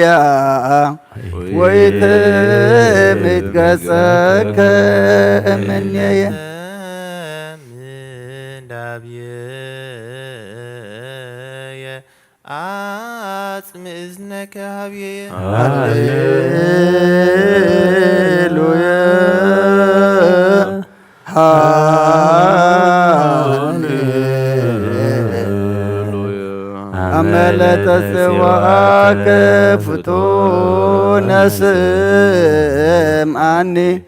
هللويا ويتمت قصك مني من دابيه عاصم إذنك هبيه هللويا أملت سواك فتون سمعني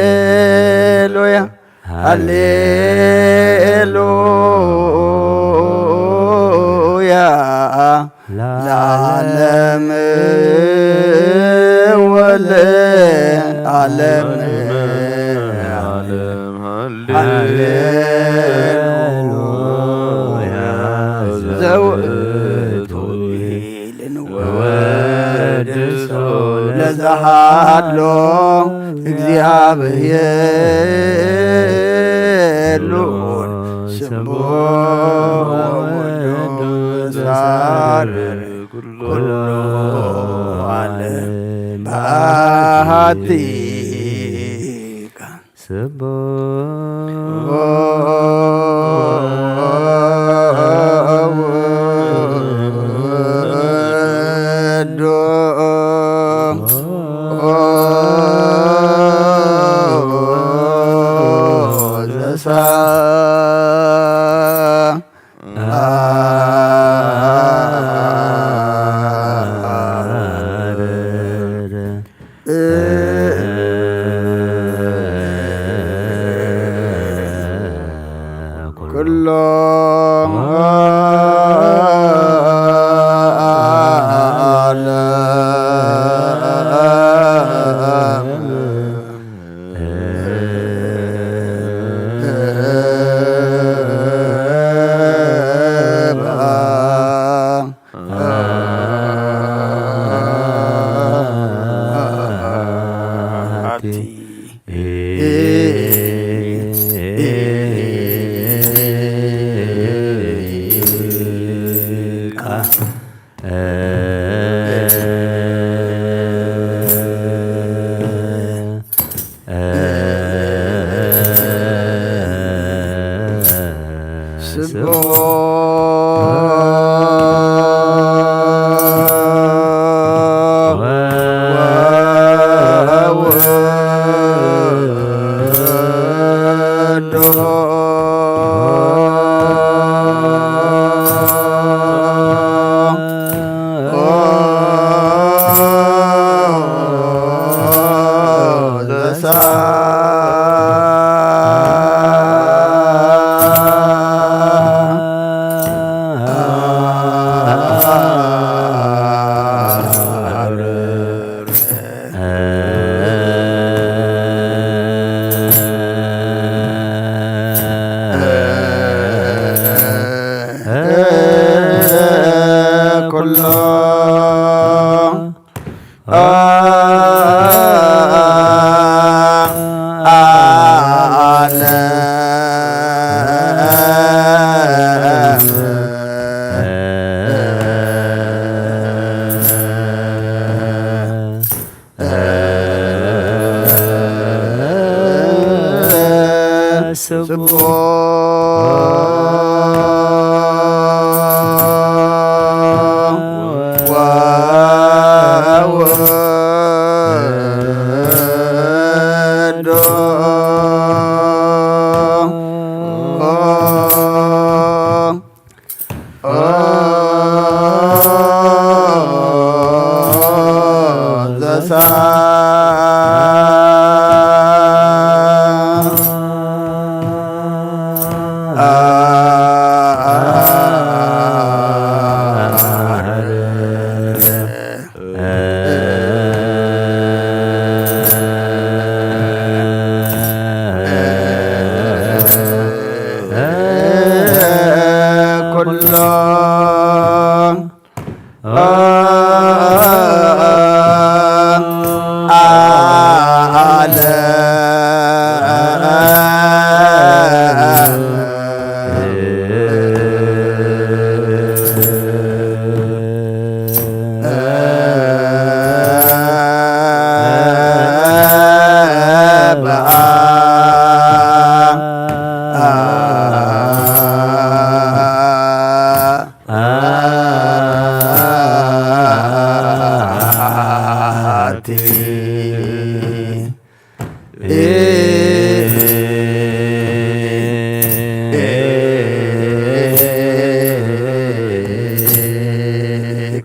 هللويا هللويا العالم والعالم هللويا زوئتوي لنودسو لزحادلو እግዚአብሔር ልዑል ስቡሕ ወወልድ ዛር ኩሉ ዓለም በአሐቲ ስቡሕ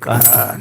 ቃል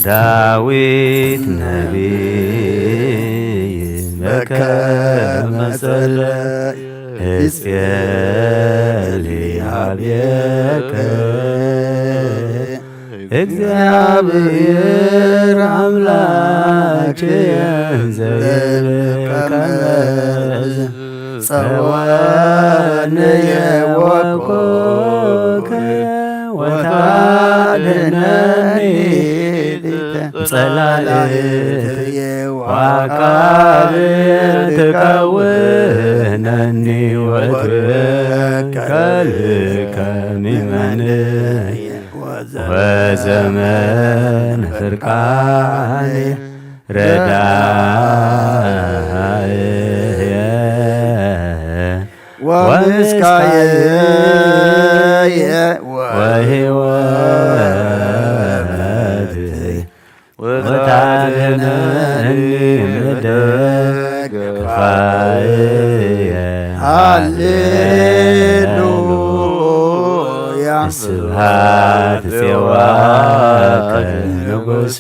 ዳዊት ነቢይ በከመ ጸለየ ሕዝቅኤል ኀቤከ እግዚአብሔር አምላክየ ዘእብከ ጸወንየ ወኮከ ወታድኅነኒ ጸላእትየ ወአቃብዕ ትከውነኒ ወትከል ከሚመንየ ወዘመን ፍርቃን ረዳእየ ወምስካየ ወሕይወት ወታድኅነኒ እምደግፋየ ሃሌሉያ ስብሐት ጽዋከ ንጉሴ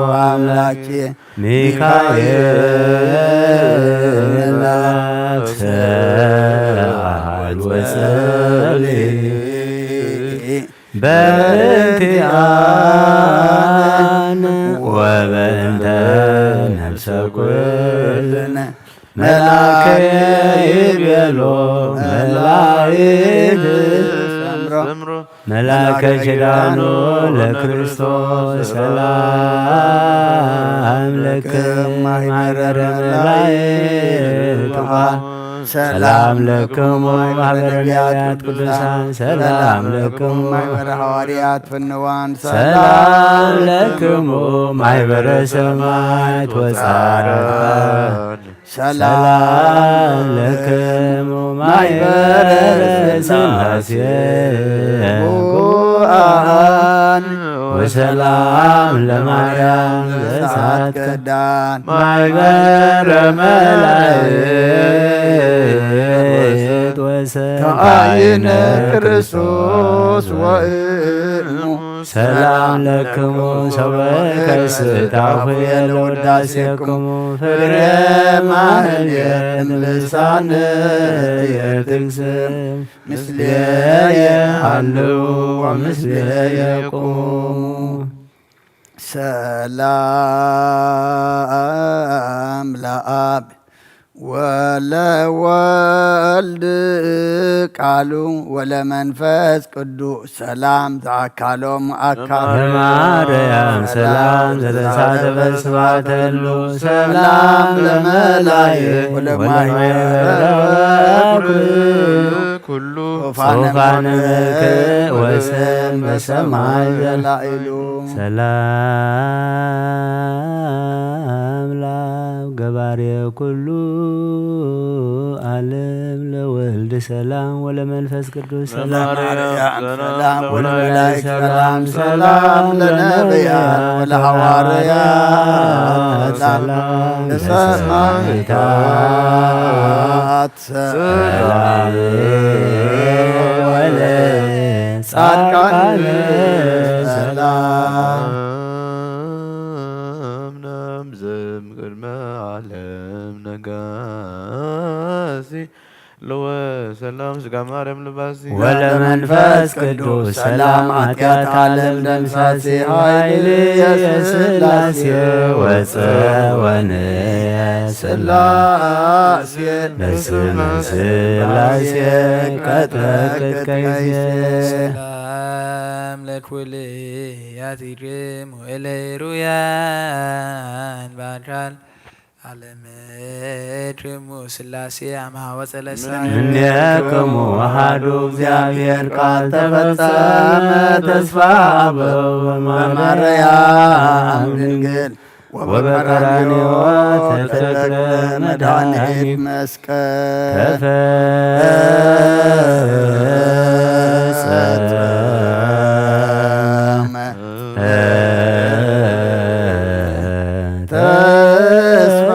ወአምላኬ ሚካኤል ናፍሰአል ወጸልይ በእንቲአነ ወበእንተ ነፍሰ ኩልነ መላከ ይቤሎ መላእክት መላከ ኪዳኑ ለክርስቶስ ሰላም ለክሙ ማኅበረ መላእክት ሰላም ለክሙ ማኅበረ ነቢያት ቅዱሳን ሰላም ለክሙ ማኅበረ ሐዋርያት ፍንዋን ሰላም ለክሙ ማኅበረ ሰማዕት ወጻድቃን ሰላም ለክሙ ማኅበረ ሥላሴ ጉአን ወሰላም ለማርያም ዘሳት ከዳን ማኅበረ መላእክት ወሰማዕነ ክርስቶስ ወእሙ ሰላም ለክሙ ሰብከ ስታሁየ ለውዳሴክሙ ፍሬ ማህሌት ልሳንየ ትግስም ምስሌየ ሃልው ወምስሌየ ቁሙ ሰላም ለአብ ወለወልድ ቃሉ ወለመንፈስ ቅዱስ ሰላም ዘአካሎም አካል ለማርያም ሰላም ዘተሳተፈ ስብሐተ ሉ ሰላም ለመላእክት ወለማይበረብ ኩሉ ሶፋነ መልክዕ ወሰን በሰማይ ዘላኢሉ ሰላም ላብ ገባሬ ኩሉ ዓለም ለወልድ ሰላም ወለመንፈስ ቅዱስ ሰላም ሰላም ወለመላእክት ሰላም ሰላም ለነቢያት ወለሐዋርያት ሰላም ለሰማዕታት ሰላም ወለጻድቃን ሰላም ናምዘም ቅድመ ዓለም ነጋሲ ለወሰላም ስጋ ማርያም ልባሲ ወለመንፈስ ቅዱስ ሰላም ኃጢአት ዓለም ደምሳሴ ኃይል የሥላሴ ወፀወን ሥላሴ በስመ ሥላሴ ቀጥቀቀይዜ ሰላም ለኩልያቲክም ወለሩያን ባንቻል አለምድርሙ ሥላሴ አምሃ ወፀለሳን እምኔክሙ አሐዱ እግዚአብሔር ቃል ተፈጸመ ተስፋ አበው በማርያም ድንግል ወበቀራንዮ ተተክለ መድኃኒት መስቀል ተፈጸመ ተስፋ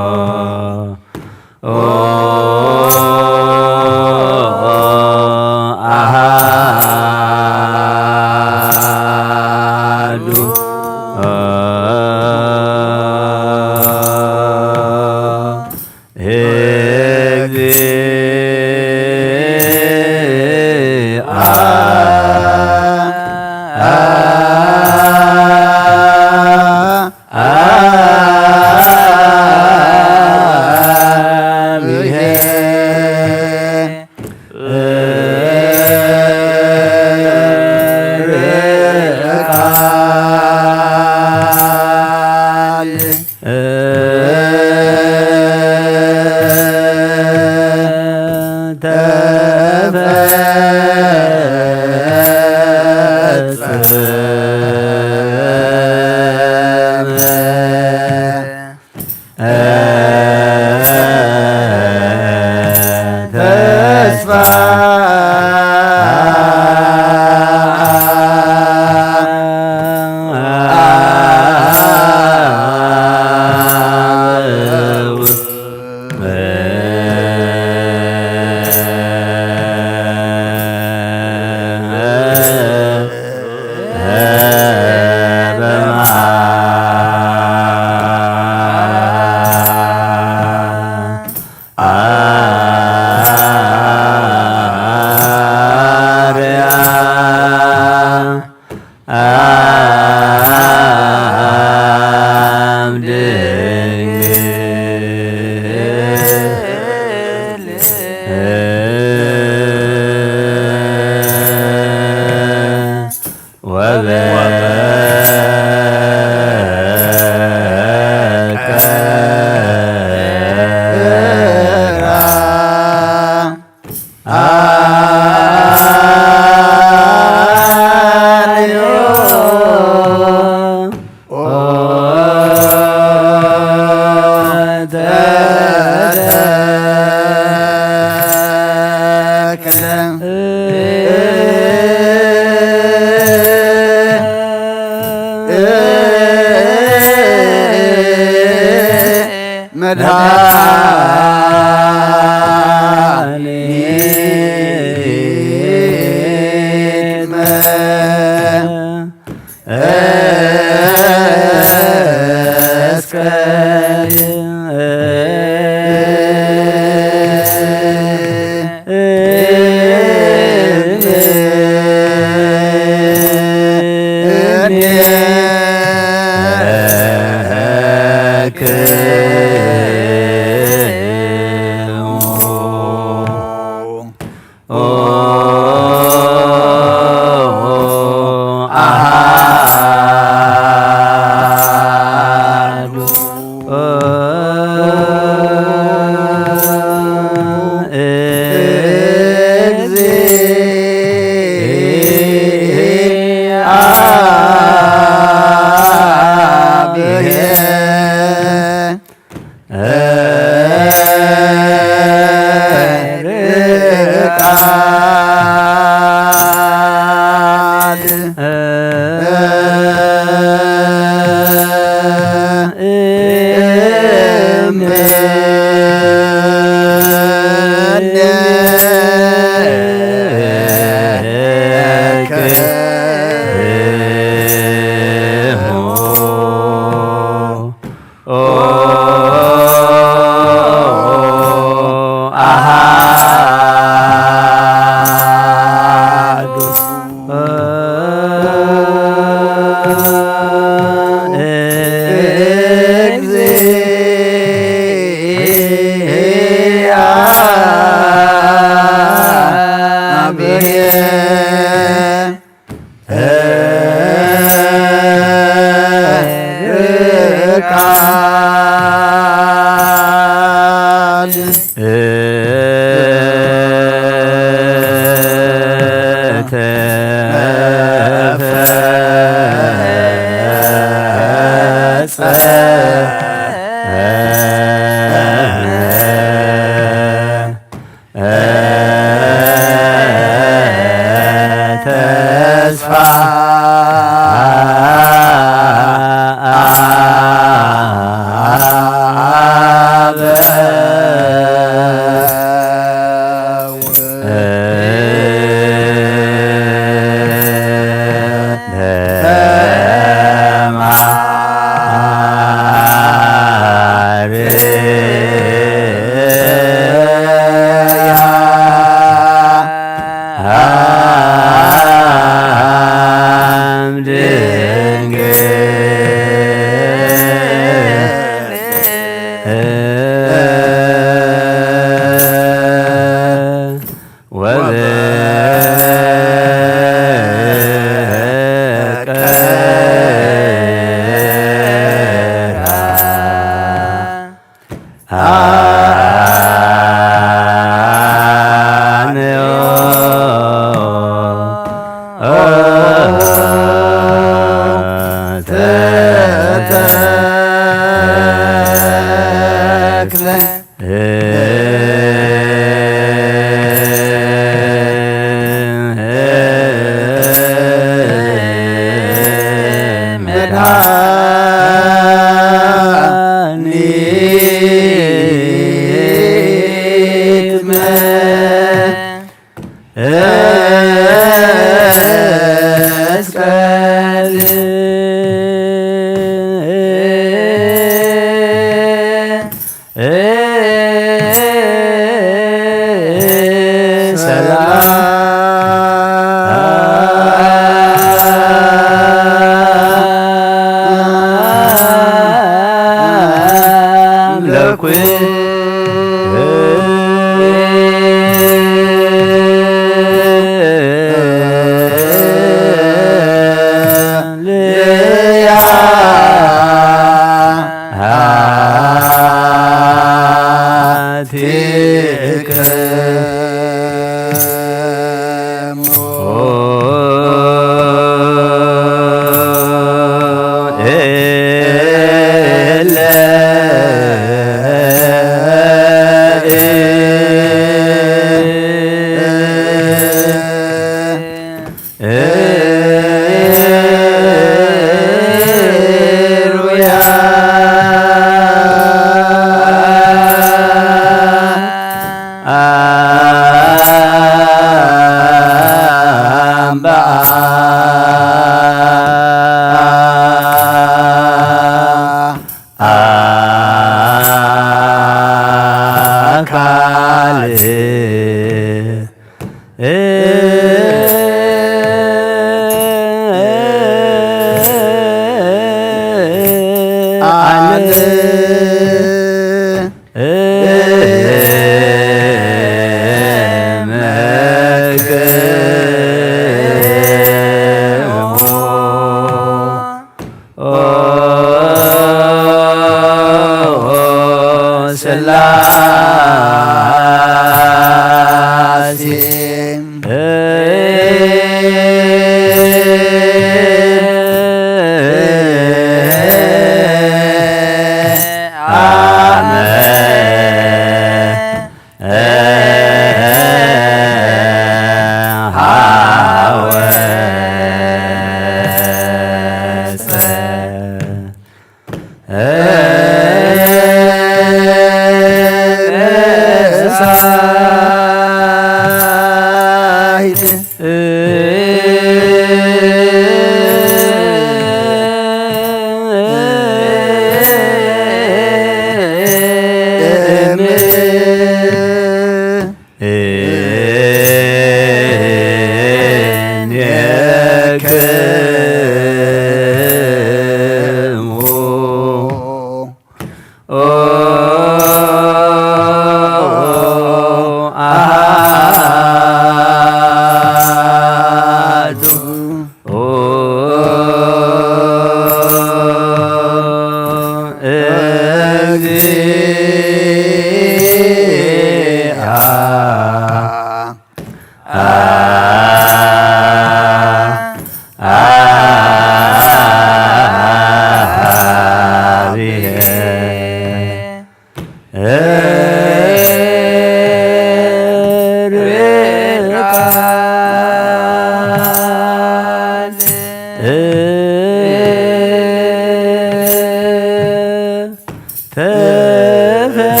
ተፈ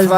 ተስፋ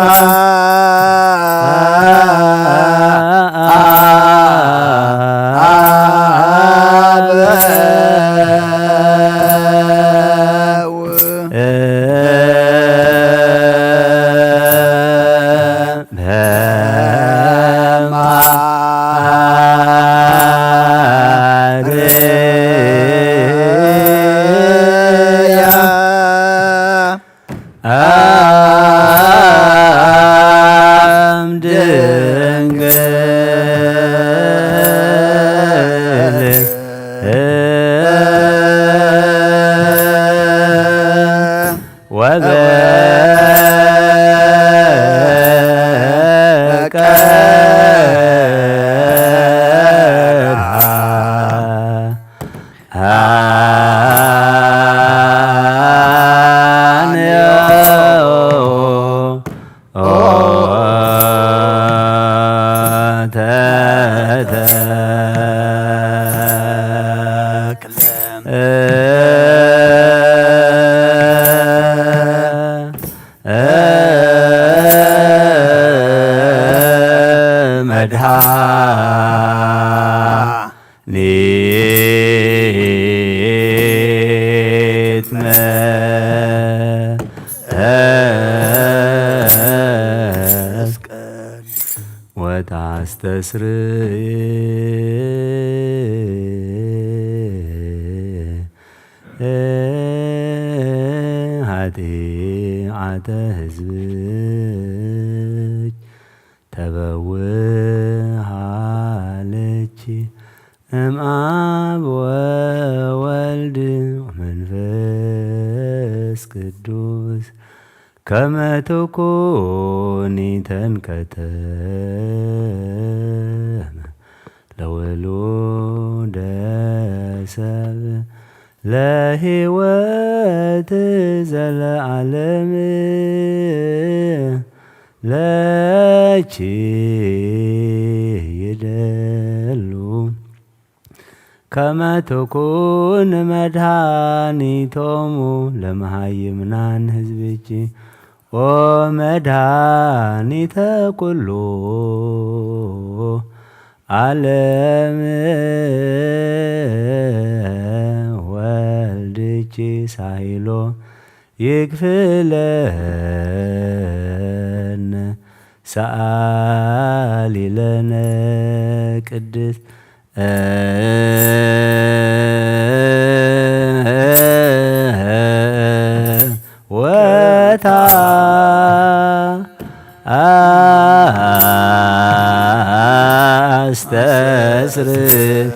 ኃጢአተ ሕዝብች ተበውሃለች እምአብ ወወልድ ወመንፈስ ቅዱስ ከመ ትኩኒ ተንከተመ ለውሉደ ሰብእ ለሕይወት ዘለዓለም ለኪ ይደሉ ከመ ትኩን መድኃኒቶሙ ለመሃይምናን ሕዝብኪ ኦ መድኃኒተ ኩሉ ዓለም ወልድኪ ሳይሎ ይክፍለነ ሰአሊ ለነ ቅድስት ወታ አስተስርይ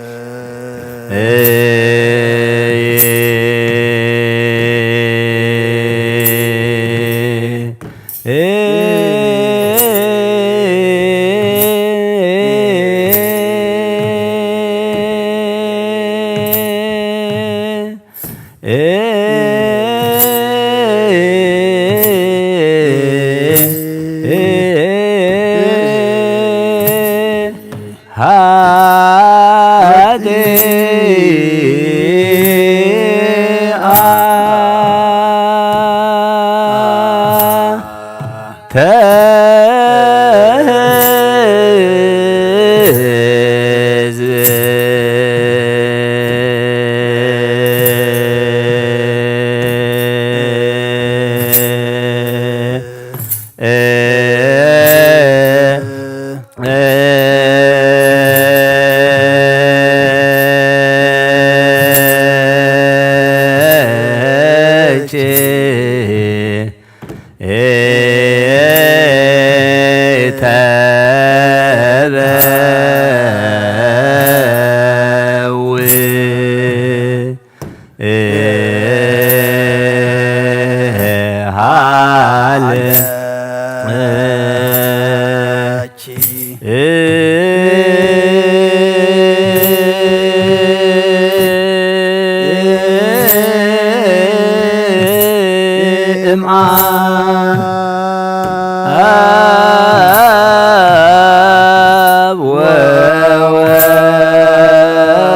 አብ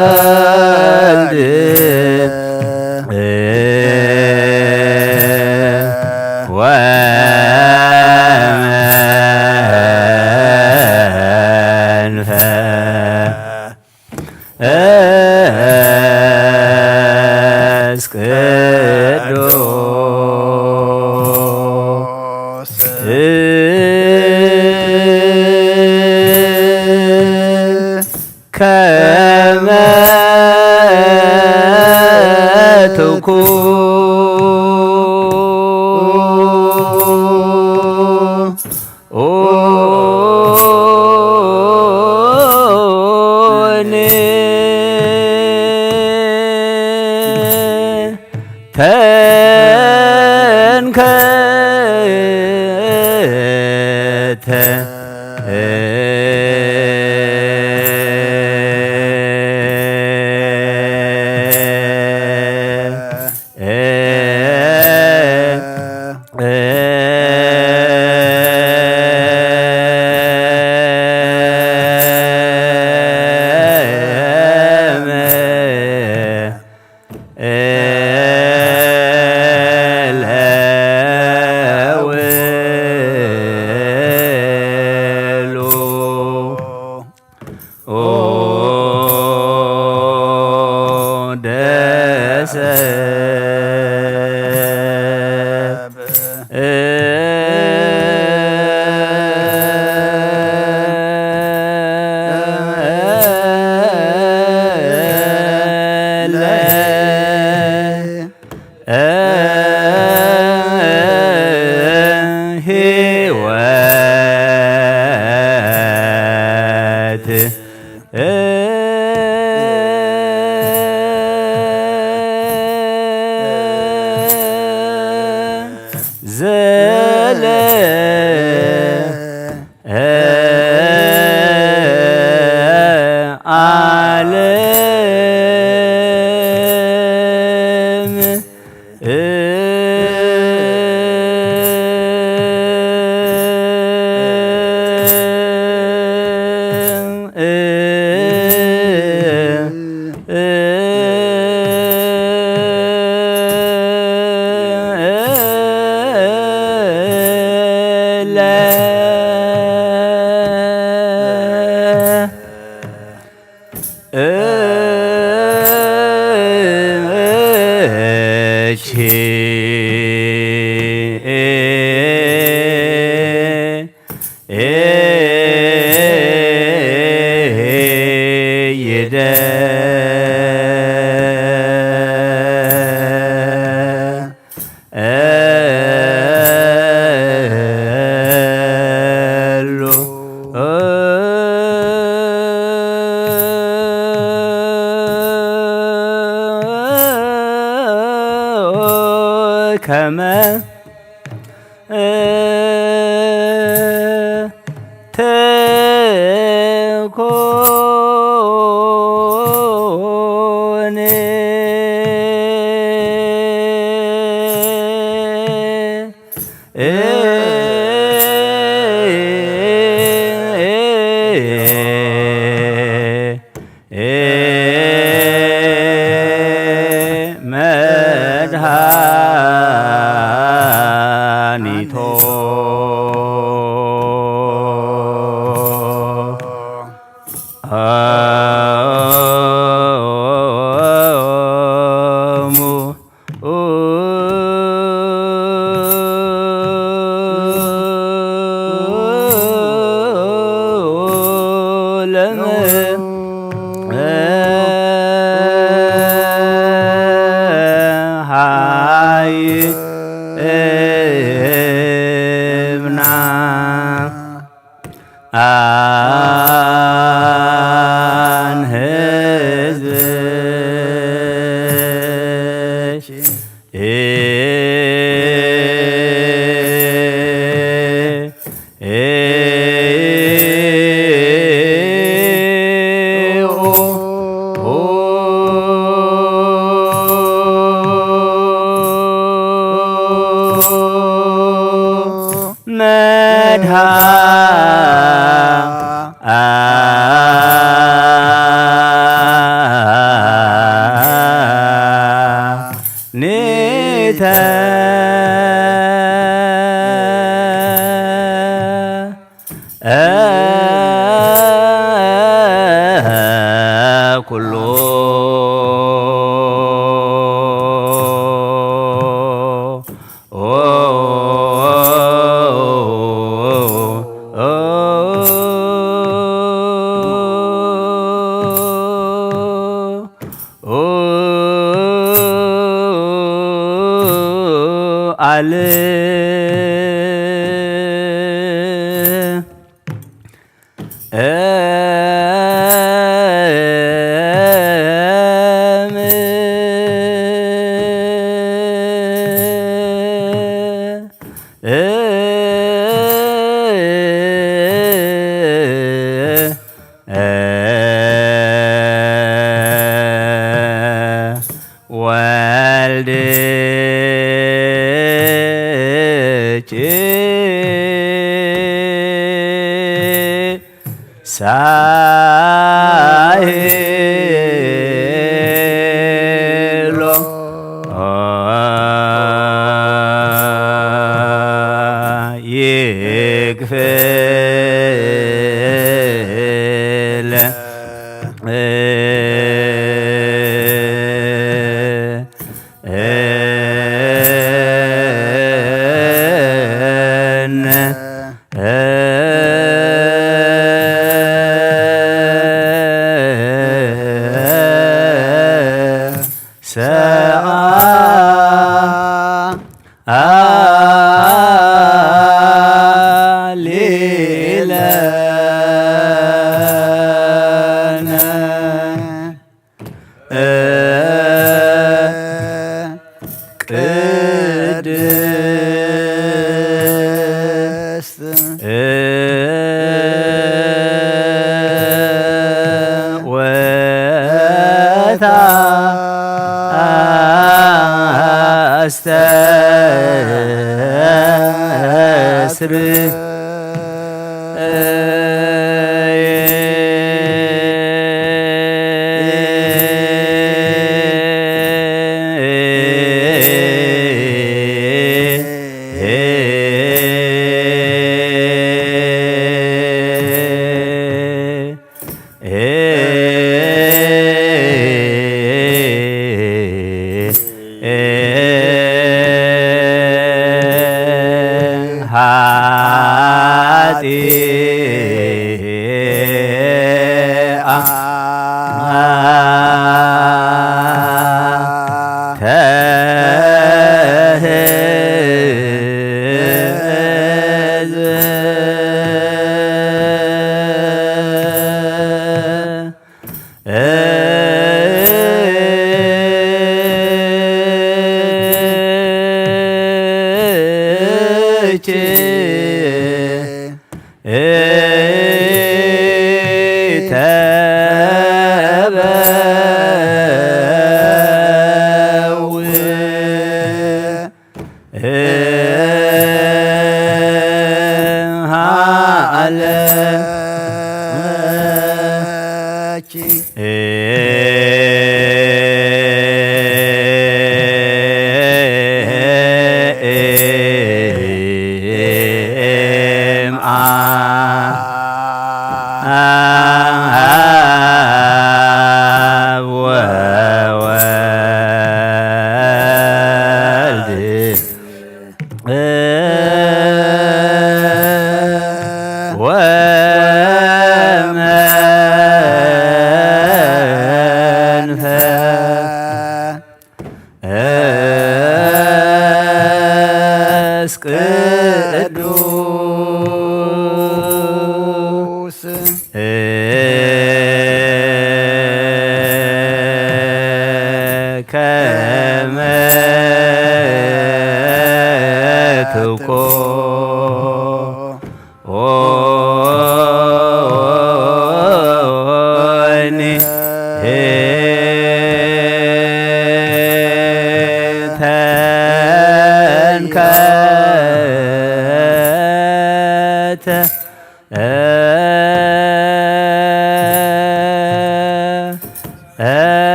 ወወልድ ወመንፈስ ከመ ተኮን መድኃኒቶ አን ህዝብሽ ኔተ ኩሎ አለ ሳሄሎ ይክፍል አስተስር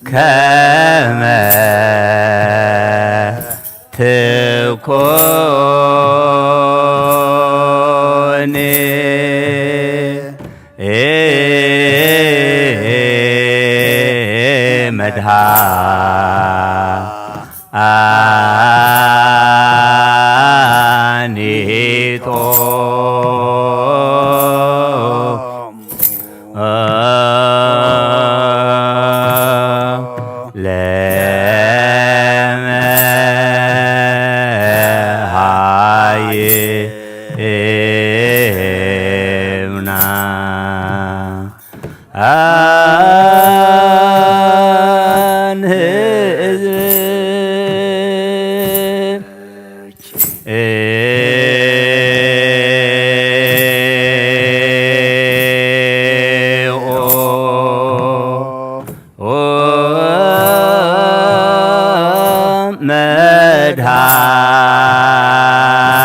ከመ ትኮኒ መድኃኒቶ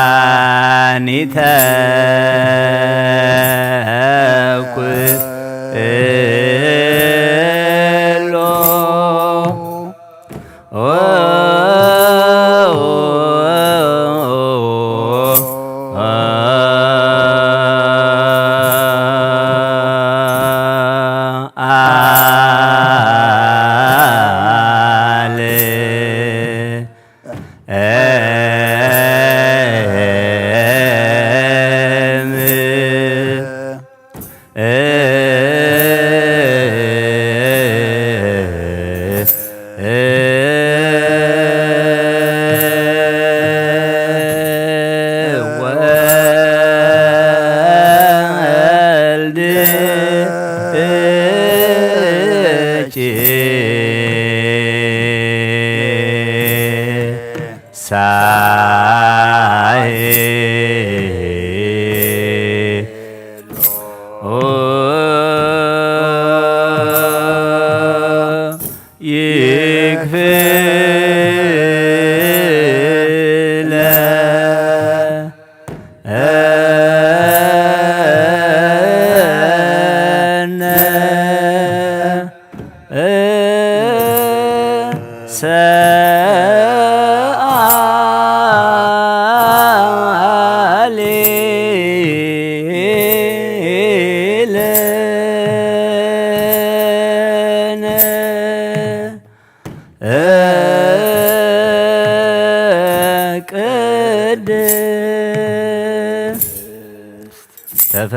መድኃኒተ ኩሎ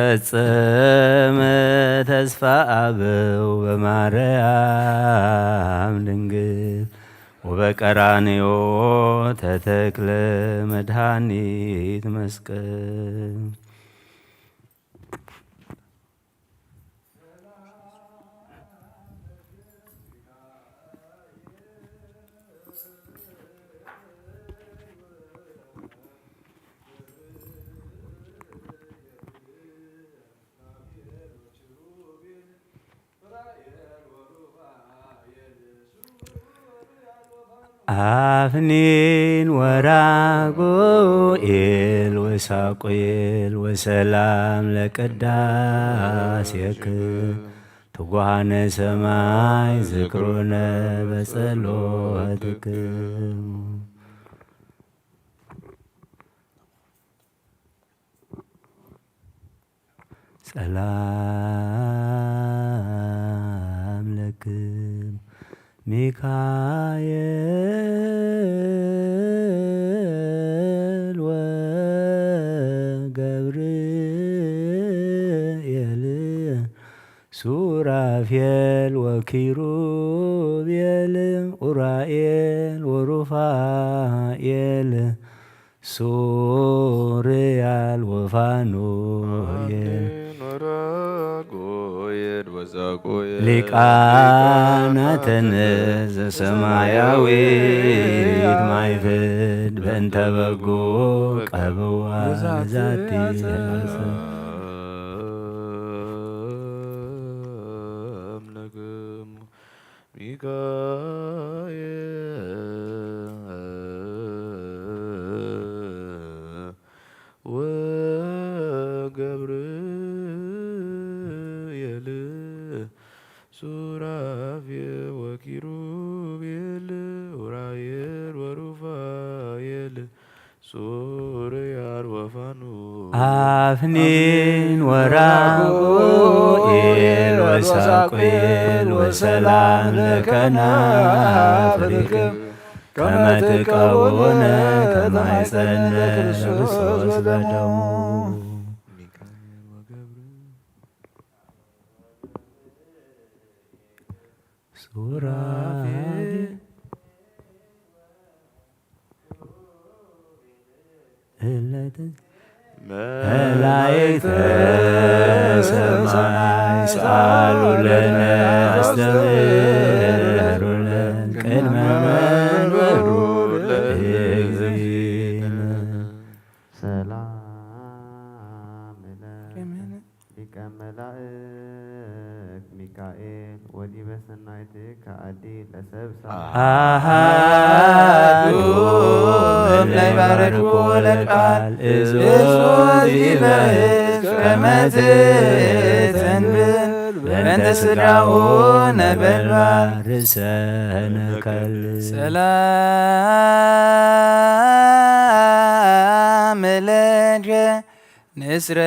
ተፈጸመ ተስፋ አበው በማርያም ድንግል ወበቀራንዮ ተተክለ መድኃኒት መስቀል። አፍኒን ወራጉኤል ወሳቁኤል ወሰላም ለቅዳሴክ ትጉሃነ ሰማይ ዝክሩነ በጸሎትክ ሰላም ለክም ሚካኤል ወገብርኤል ሱራፌል ወኪሩቤል ኡራኤል ወሩፋኤል ሱርያል ወፋኑኤል ሊቃናተን ዘሰማያዊት ማይፍድ በእንተ በጎ ቀብዋ ዛቲ ወገብርኤል ሱራፌል ወኪሩቤል ኡራኤል ወሩፋኤል ሶርያር ወፋኑኤል አፍኒን ወራጉኤል ወሳቁኤል ወሰላም ለከናፍሪክም ከመ ትቀቡነ ከማይጸነ ክርስቶስ በደሙ ሱራፌል መላእክተ ሰማይ ጻሉ ለነ አስተምሩ ለነ ቅድመ መንበሩ ለእግዚእነ ሰላም ሊቀ መላእክት ሚካኤል ወዲበ ሰናይትከ አዲ ለሰብእ አሐዱ እምይባረኩ ለቃል እዞዚበ ከመ ትንብል በእንተ ሥጋሁ ነበልባል ርእሰነ ከል ሰላም ለከ ንስረ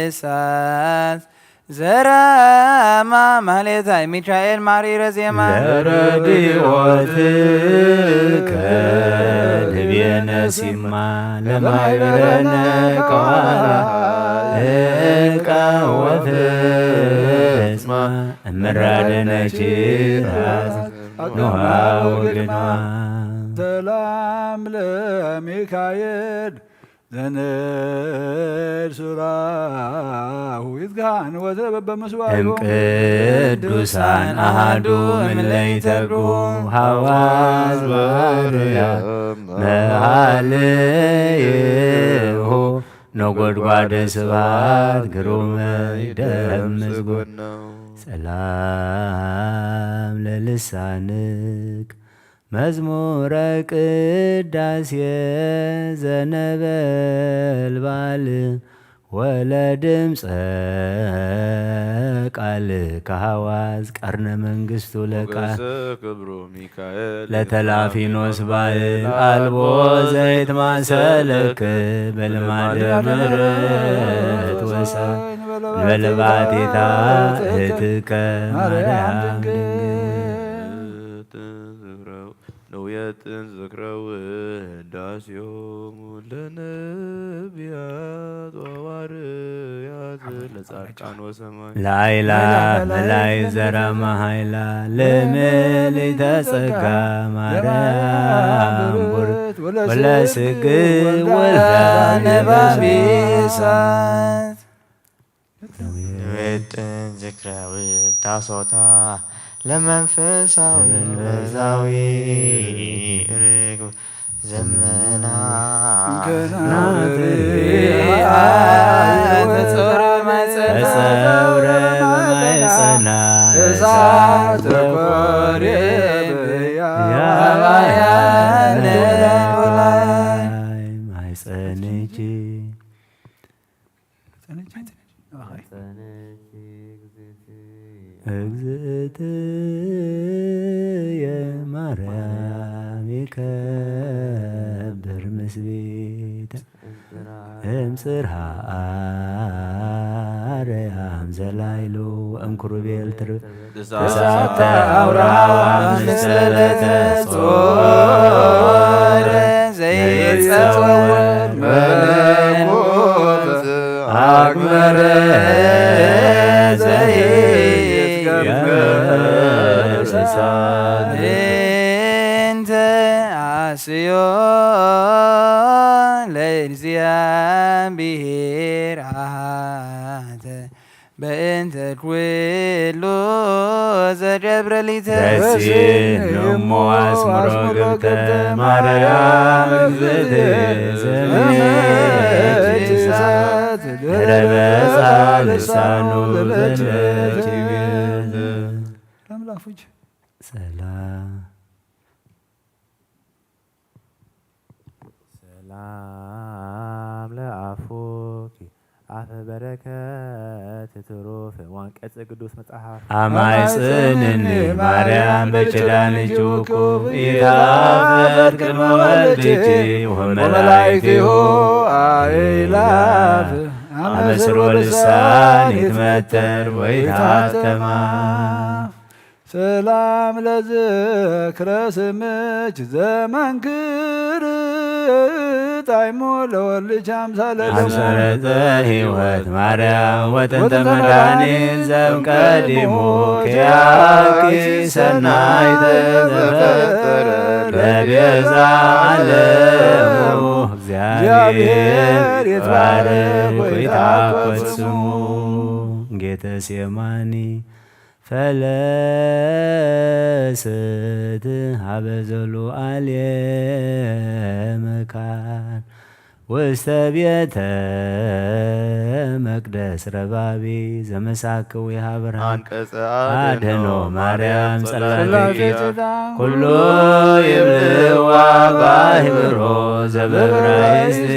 እሳት ዘራማ ማህሌታይ ሚካኤል ማሪረ ዜማ ለረድኤትከ ድቤነ ሲማ ለማይበረነ ከዋላ እቃወትስማ እምራደነች ራስ ኖሃ ወገኗ ሰላም ለሚካኤል ዘንድ ሱራሁ ይትጋን ወዘበበ መስዋዕቱ እምቅዱሳን አሐዱ እምለይተጉ ሐዋዝ ባርያም መኃልይሁ ነጐድጓደ ስብሐት ግሩመ ይደምስጉን ሰላም ለልሳንክ መዝሙረ ቅዳሴ ዘነበልባል ወለድምፀ ቃል ከሐዋዝ ቀርነ መንግሥቱ ለቃል ለተላፊኖስ ባል አልቦ ዘይት ማሰለክ በልማደ ምሕረት ወሰን በልባቴታ እህትከ ማርያም ነውየትን ዝክረ ውዳሴሆሙ ለነቢያት ወሐዋርያት ለጻድቃን ወሰማይ ላይላ መላይ ዘራማ ኃይላ ለምልዕተ ጸጋ ማርያም ቡርክት ወለስግድ ወልዳ ነባቢሳት ነውየትን ዝክረ ውዳሴታ ለመንፈሳዊ ርግብ ዘመና ተጸውረ ማይጸና እሳት ያባያነ ማይጸንች እግዝእትየ ማርያም ይከብር ምስቤተ እምጽርሐ አርያም ዘላይሉ እምኩሩቤል ተሳተ አውራሃ ምስለተ ጾረ ዘይጸወር መለኮት አግመረ እንተ አስዮ ለእግዚአብሔር አሐተ በእንተ ኩሉ ዘደብረ ሊተ ረሲኖሞ አስምሮ ገብተ ማርያም እግዝእትየ ዘምኔት ረበፃ ልሳኑ ዘለች ሰላም ሰላም ለአፉኪ አፈ በረከት ትሩፍ ዋንቀጽ ቅዱስ መጽሐፍ አማይጽንኒ ማርያም በችላንቹ ኩብ ኢታፈት ቅድመ ወልድኪ ወመላእክቲሁ አእላፍ አመስሮ ልሳን ይትመተር ወይታተማ ሰላም ለዝክረ ስምች ዘመንክር ጣዕሞ ለወልድኪ አምሳለ አምሰረተ ሕይወት ማርያም ወጥንተ መድኃኒት ዘእምቀዲሙ ኪያኪ ሰናይተ ዘፈጠረ ለቤዛ ዓለሙ እግዚአብሔር ይትባረክ ወይትሐመድ ስሙ ጌተ ሴማኒ ፈለስት ሀበ ዘሉዓልየ መካን ውስተ ቤተ መቅደስ ረባቢ ዘመሳክው የሃብርሃን አድኅኖ ማርያም ጸላፊ ኩሉ ይብልዋ ባሕብሮ ዘበዕብራይስጥ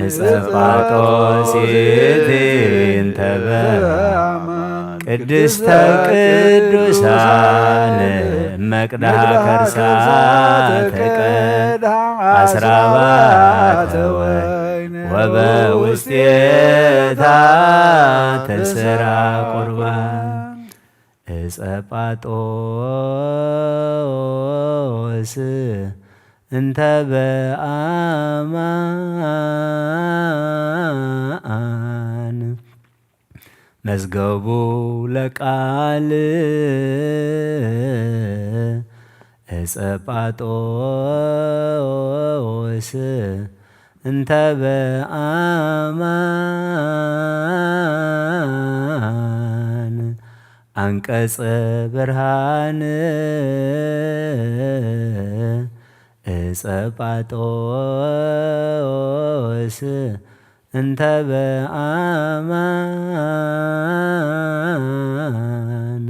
እጸጳጦስ ይእቲ ቅድስተ ቅዱሳን መቅደሃ ከርሳ ተቀድ አስራባተ ወይን ወበውስቴታ ተስራ ቁርባን እጸጳጦስ እንተ በአማን መዝገቡ ለቃል እጸጳጦስ እንተ በአማን አንቀጸ ብርሃን እጸጳጦስ እንተ በአማን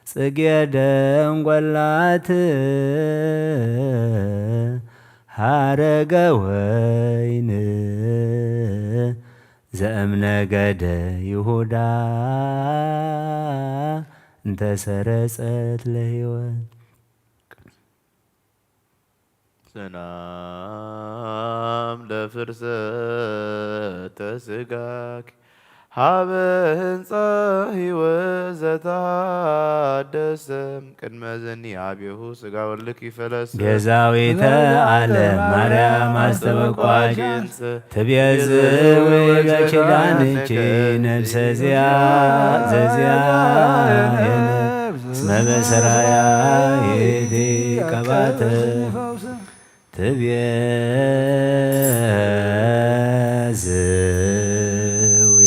ጽጌ ደንጐላት ሐረገ ወይን ዘእምነገደ ይሁዳ እንተ ሰረጸት ለሕይወት ሰላም ለፍርሰተ ሥጋኪ ሀበ ህንፃ ሕይወት ዘታደሰም ቅድመ ዘኒ አብሁ ሥጋ ወልድኪ ፈለሰ ቤዛዊተ ዓለም ማርያም አስተበቋች ትቤዝዊ በኪዳንኪ ነፍሰ ዘዚአየነ እስመ በሰራያ ይእቲ ቀባተ ትቤዝዊ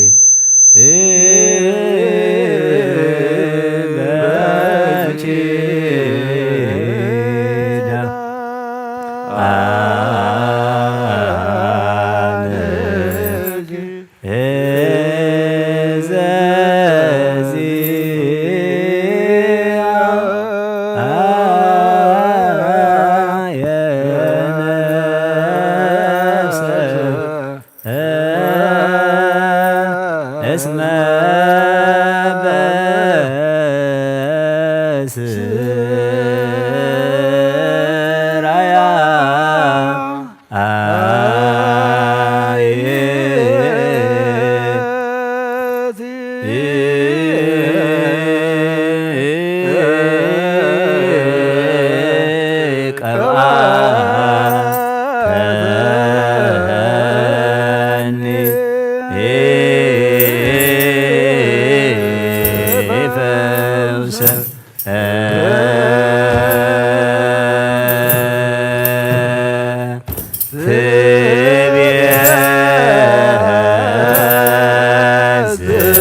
እስመ በስራያ ትቤዝ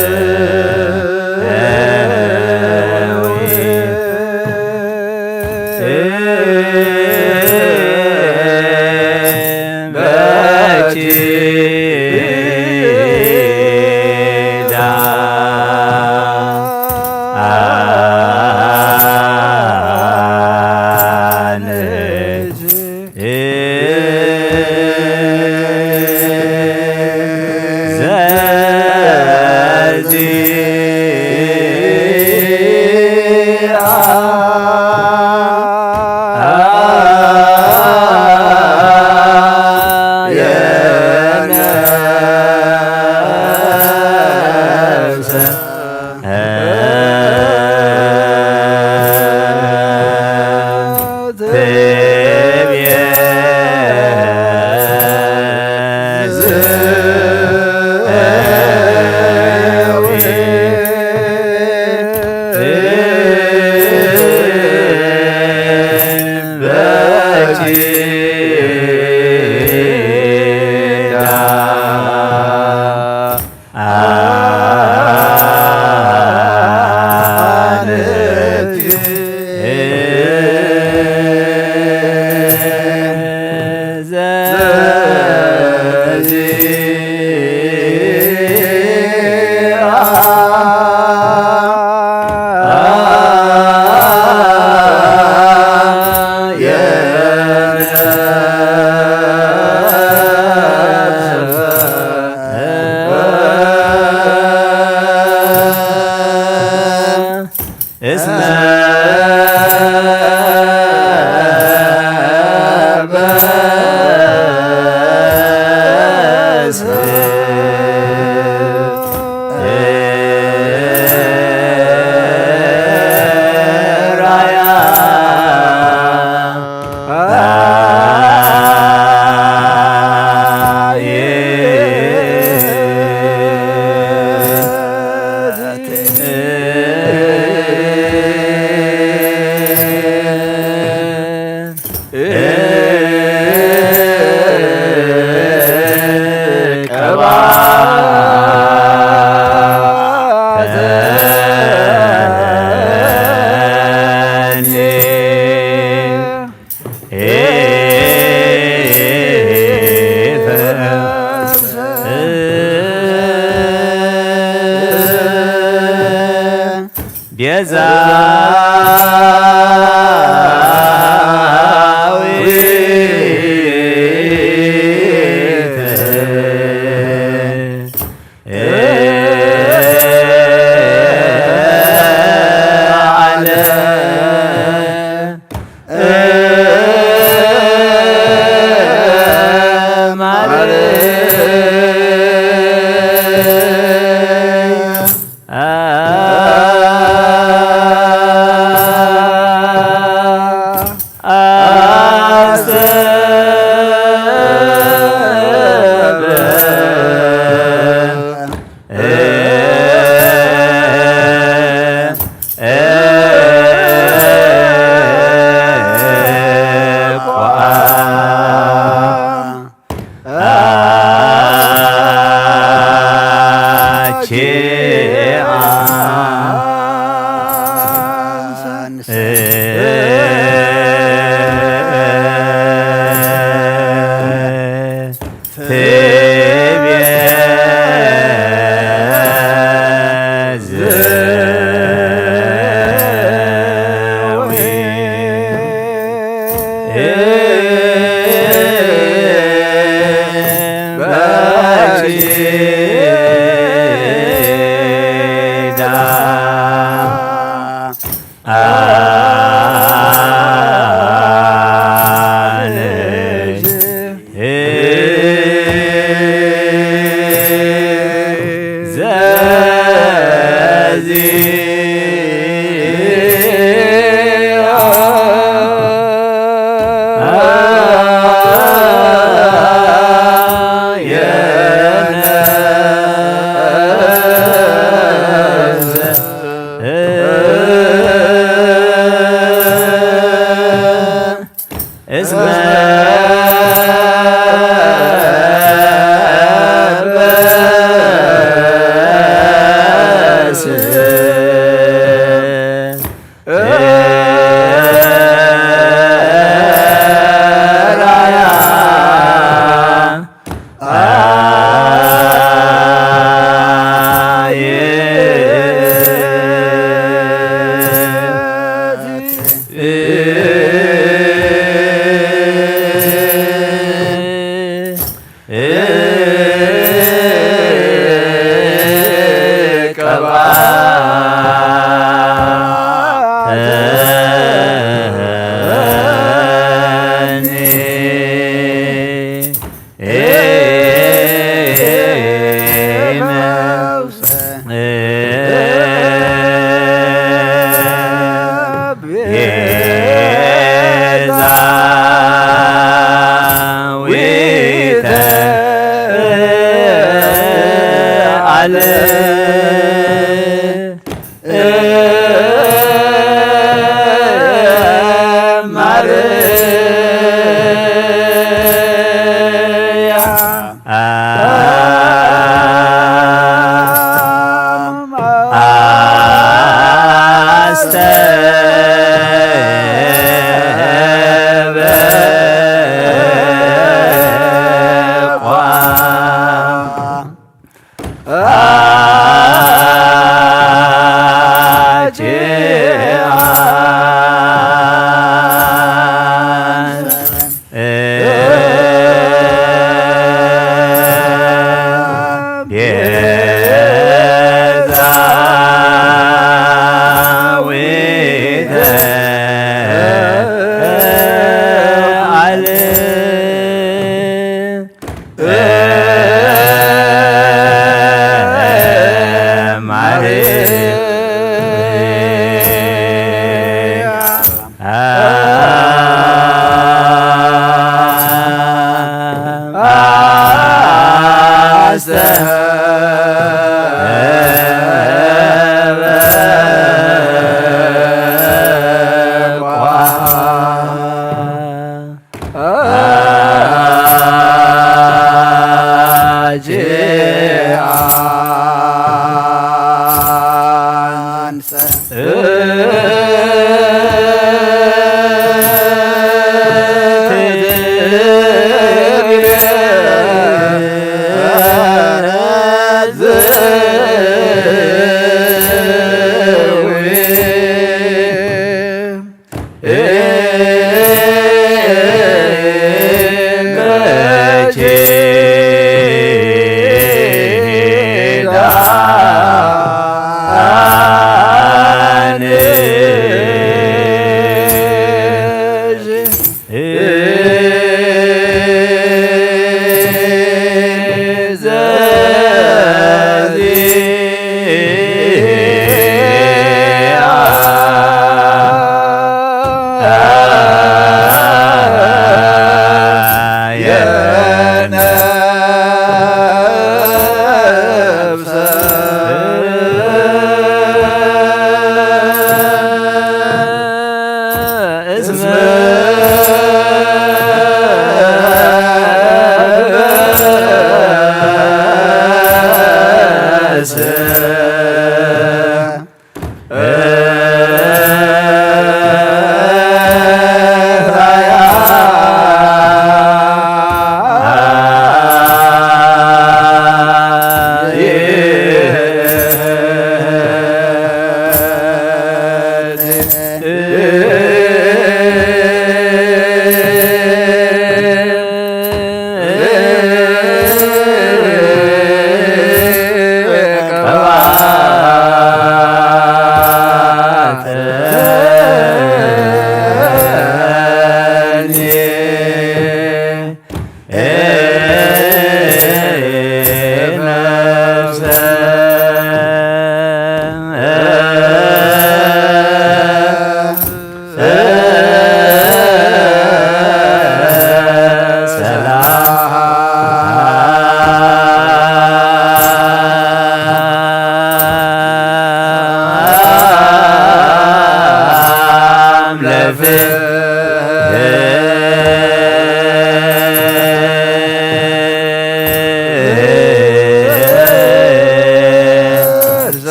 Da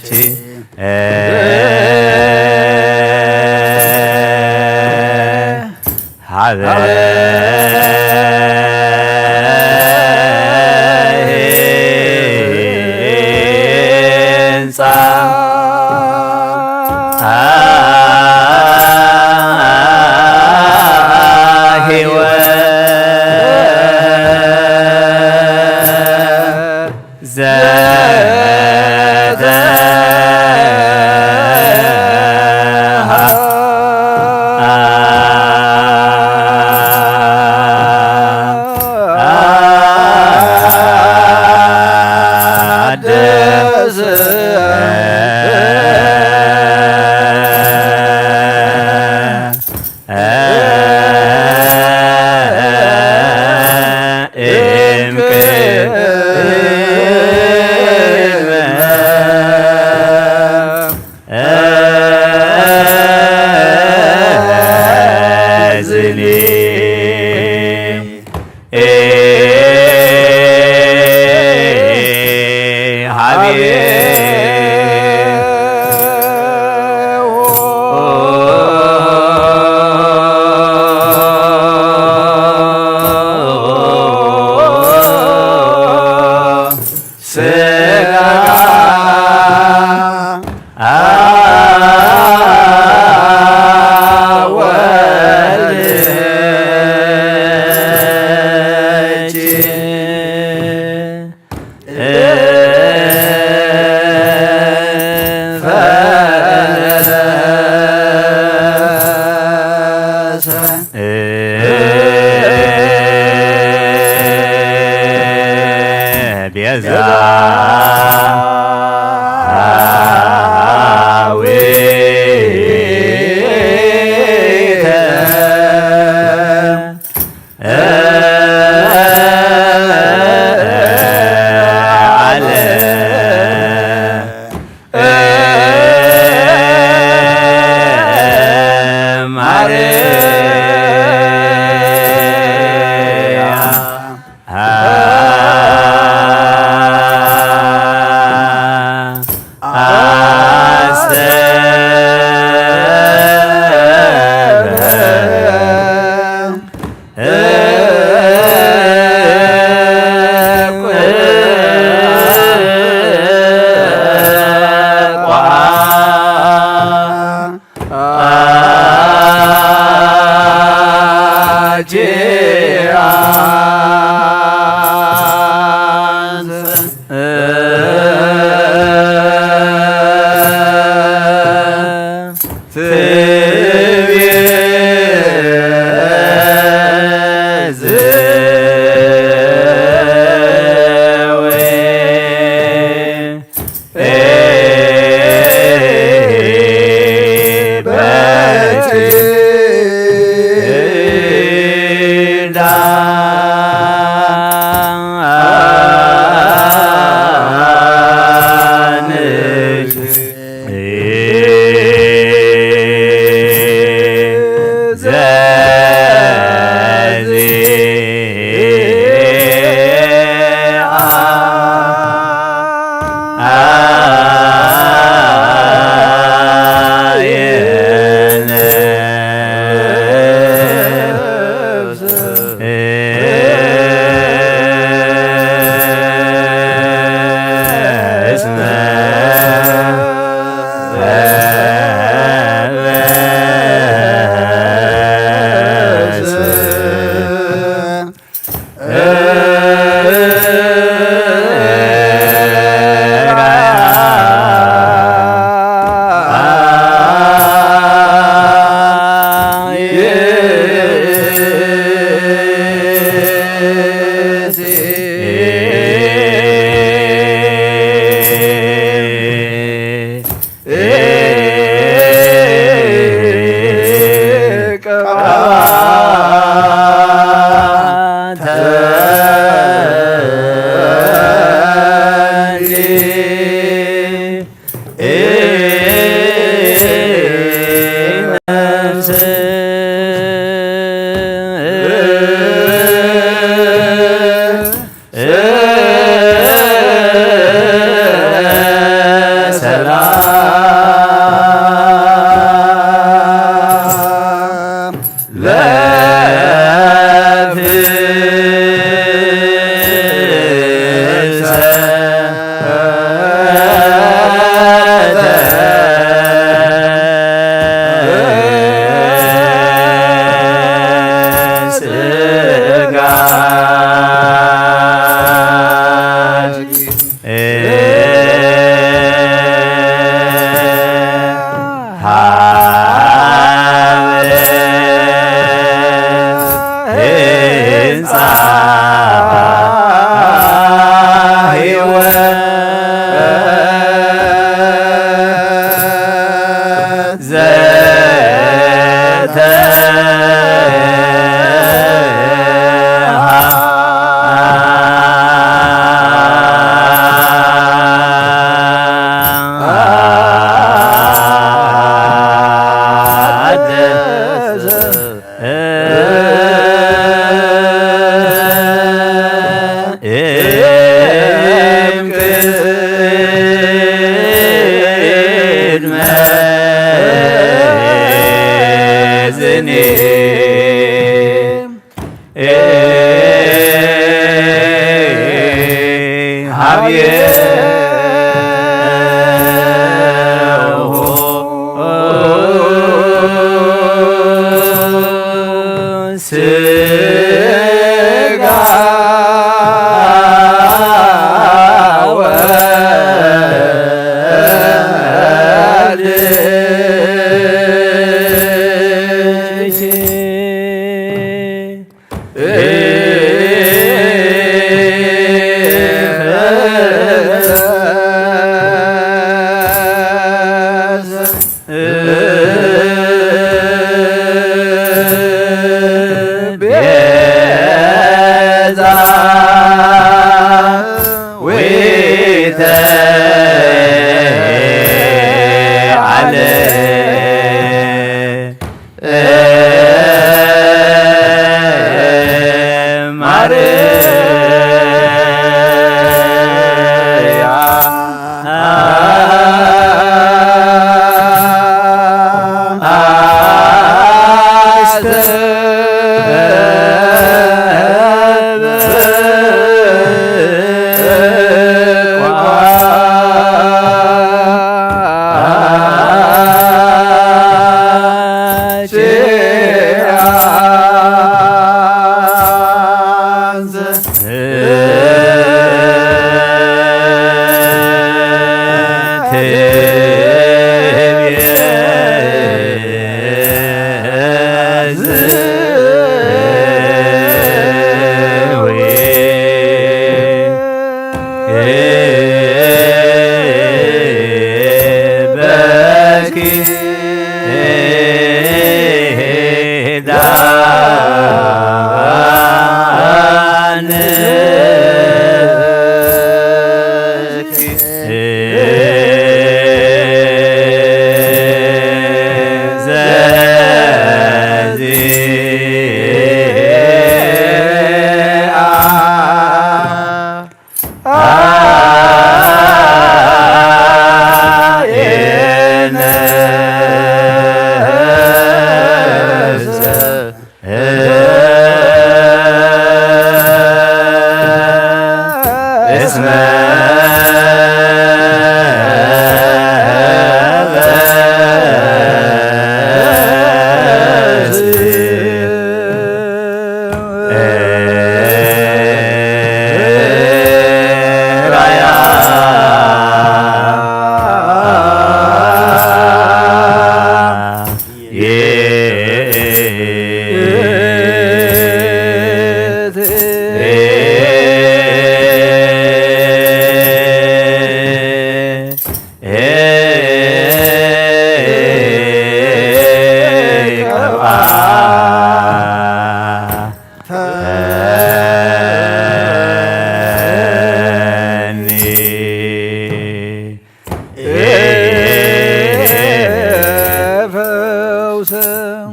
ስጋችን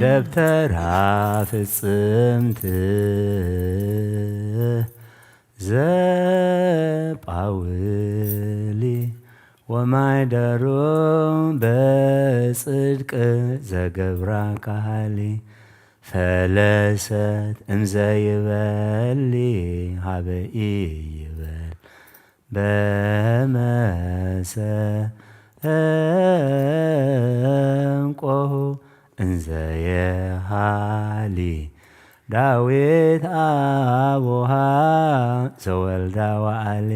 ደብተራ ፍጽምት ዘጳውሊ ወማይደሮ በጽድቅ ዘገብራ ካህሊ ፈለሰት እምዘይበሊ ሀበኢ ይበል በመሰንቆሁ እንዘየሃሊ ዳዊት አቡሃ ዘወልዳ ዋዕሊ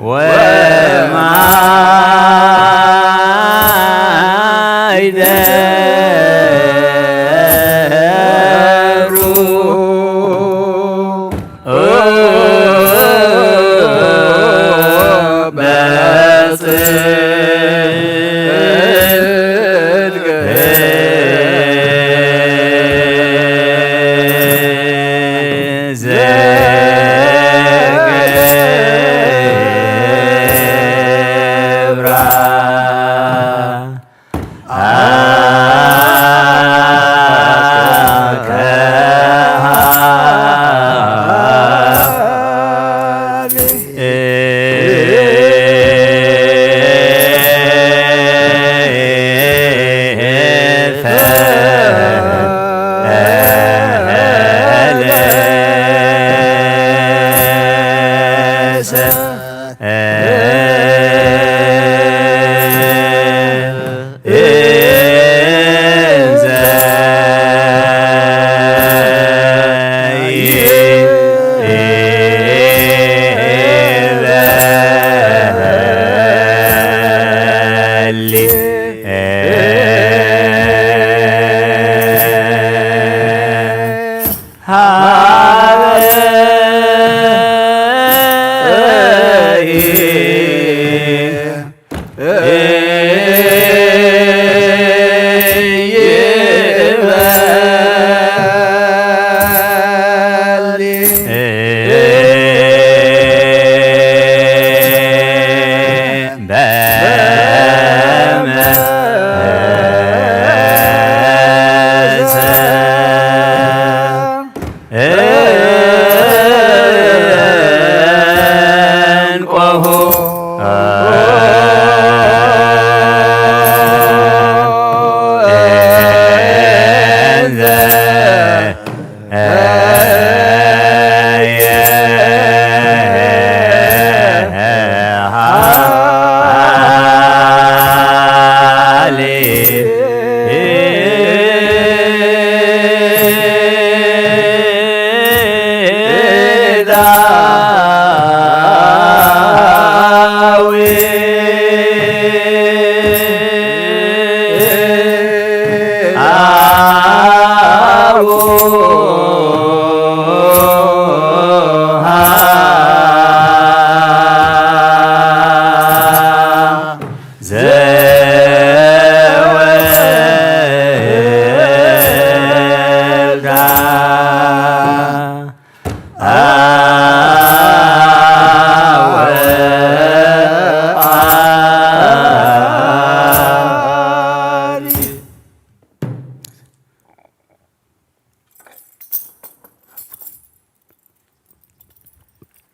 ወማ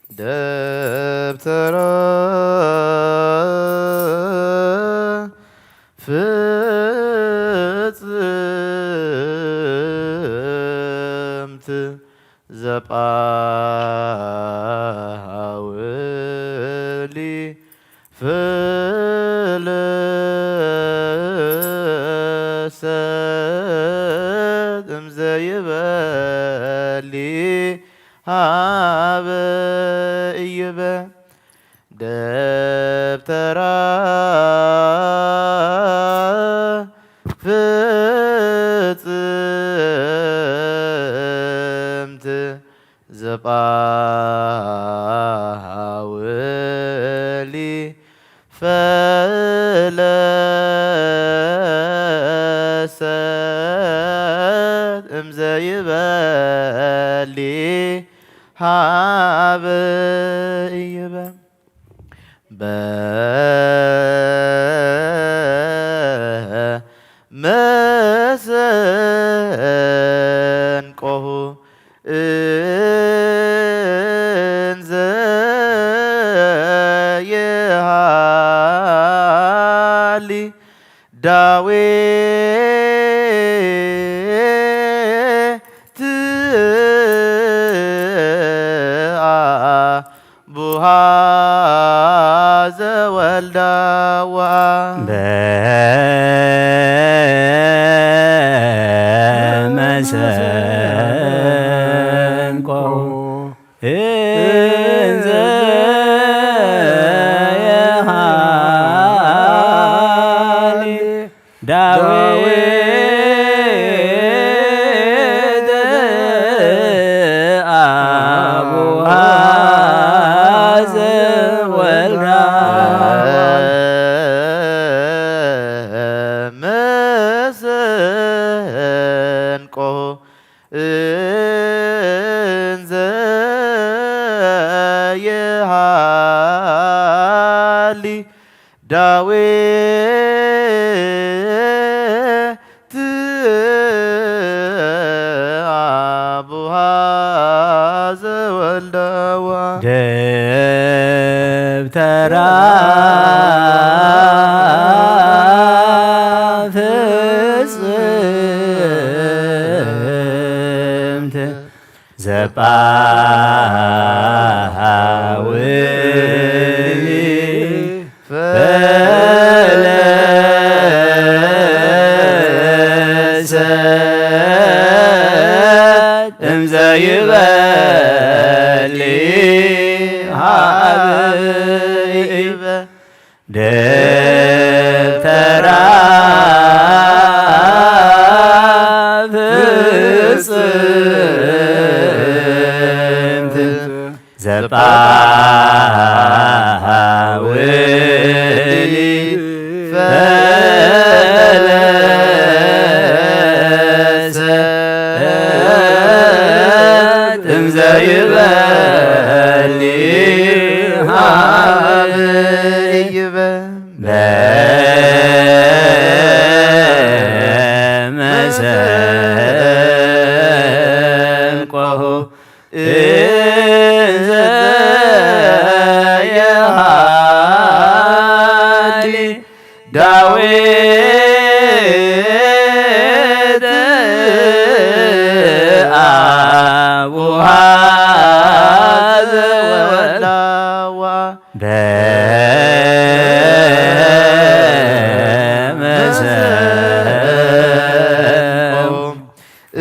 ደብተራ ፍጽምት ዘጳውሊ ፍልሰት እምዘይበሊ ሀበ ኢይበ ደብተራ ፍጽምት ዘጳውሊ ፈለሰት እምዘይበሊ ሀበ ኢይበ በመሰንቆሁ እንዘ የሃሊ ዳዊት ቡሃ ዘወልዳ በመሰንቆሁ እንዘ የሃሊ ዳዊት አቡሃ ዘወልዳ መሰንቆ እንዘ የሃሊ ዳዊት አቡሃ ዘወልደዋ ደብተራ ፍጽምት ዘጳሃውኒ ፈለሰት እምዘይበሊ ሀበይበ ደብተራ ፍጽምት ዘጳሃውኒ ፈለሰት እምዘይበሊ ሀበይበ በመሰንቆሁ እንዘ የሃሊ ዳዊት አቡሃ ዘወልዳዋ በመሰንቆሁ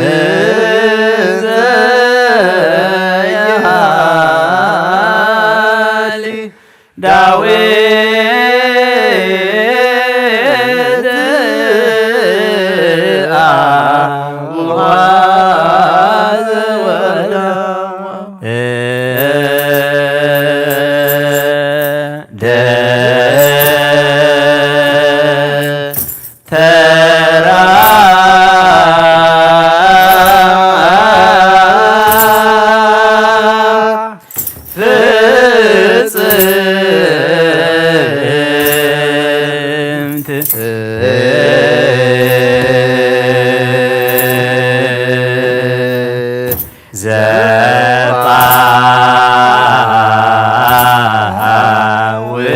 እንዘ የሃሊ ዳዊት አቡሃ ዘወልዳዋ ደብተራ ፍጽምት ዘጳሃውኒ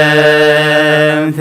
ፍጽምት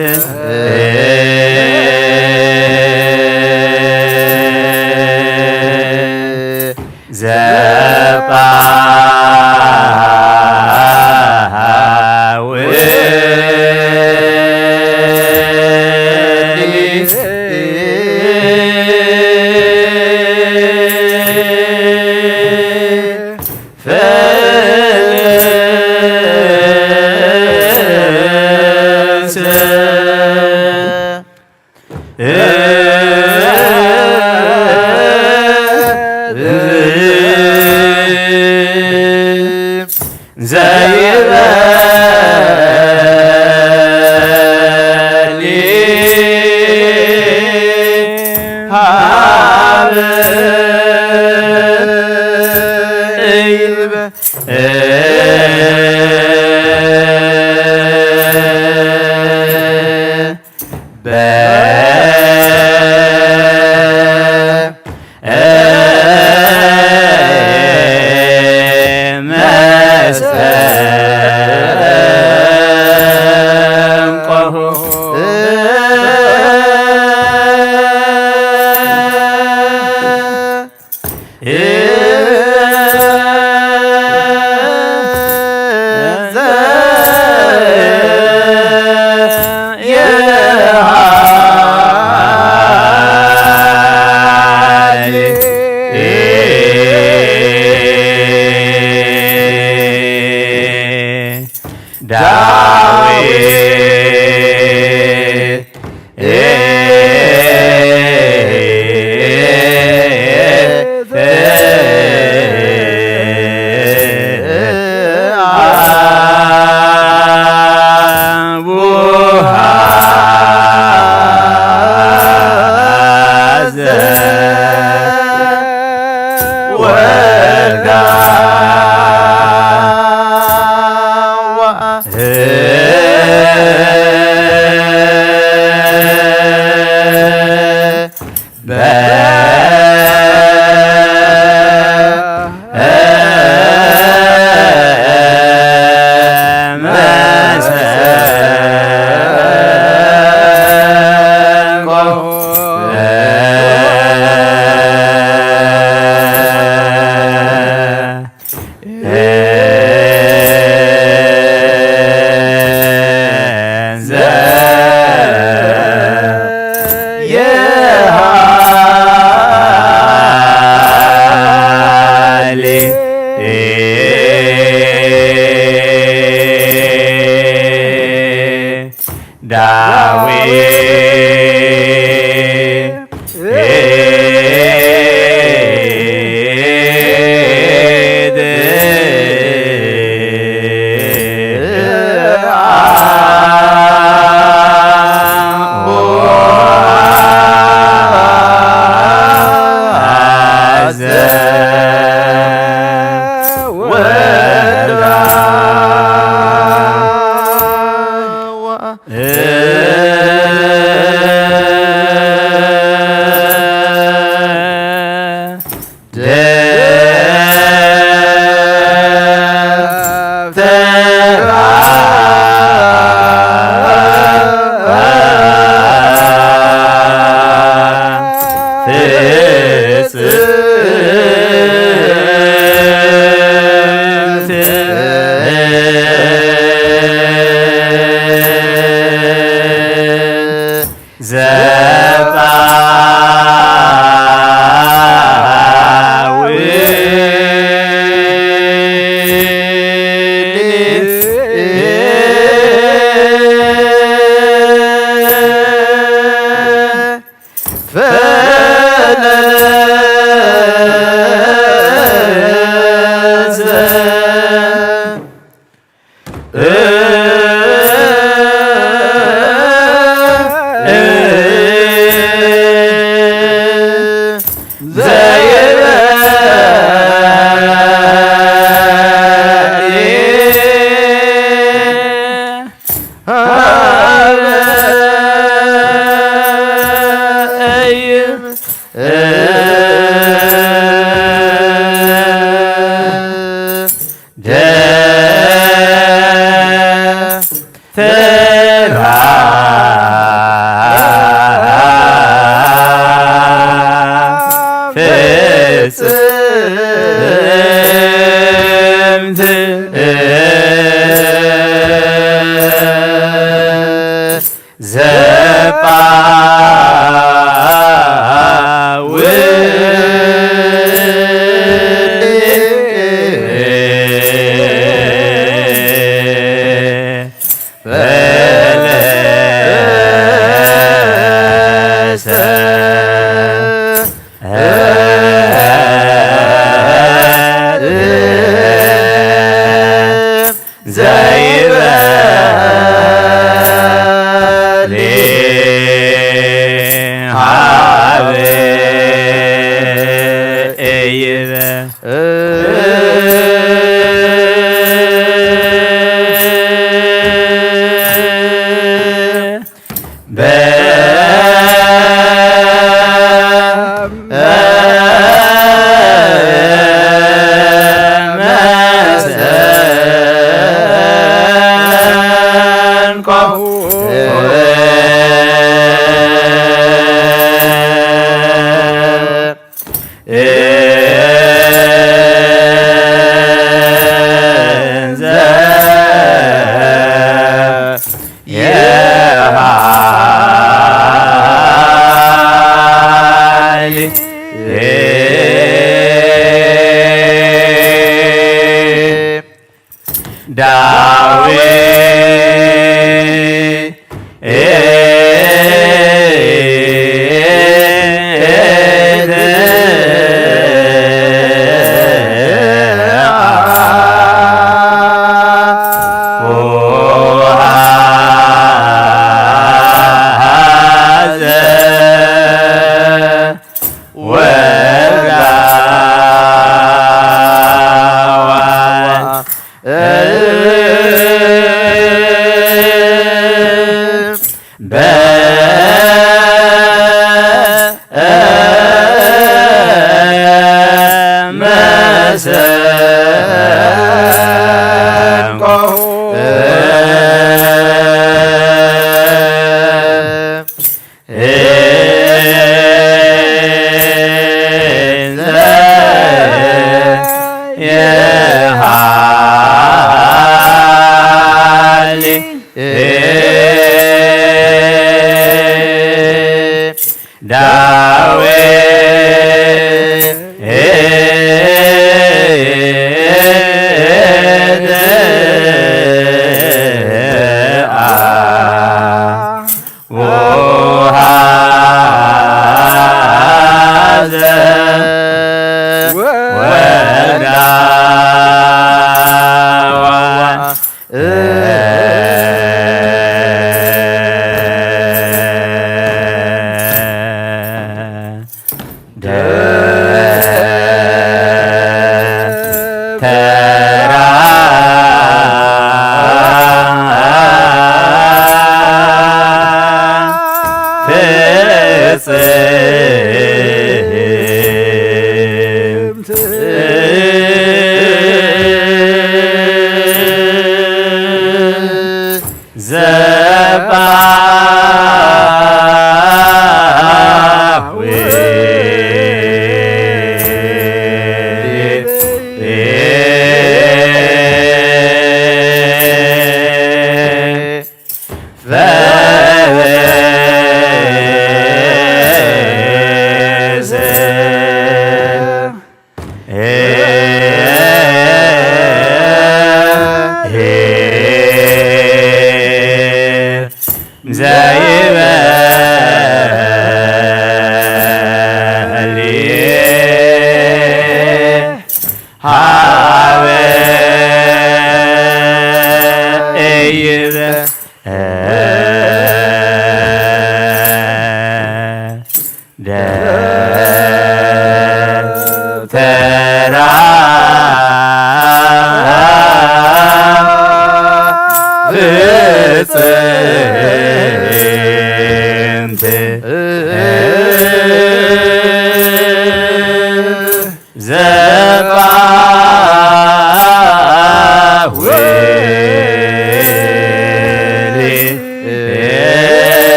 Dawe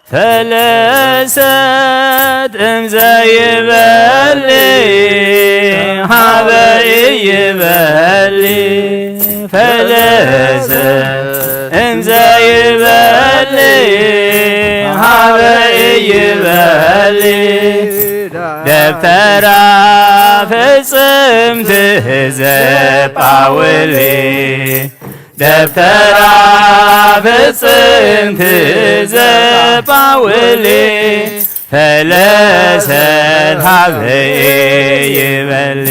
ፈለሰት እምዘይበል ሀበ ኢይበል ፈለሰት እምዘይበል ሀበ ኢይበል ደብተራ ፍጽምት ዘጳውል ደብተራ ፍጽምት ዘጳውል ፈለሰት ሀበ ኢይበል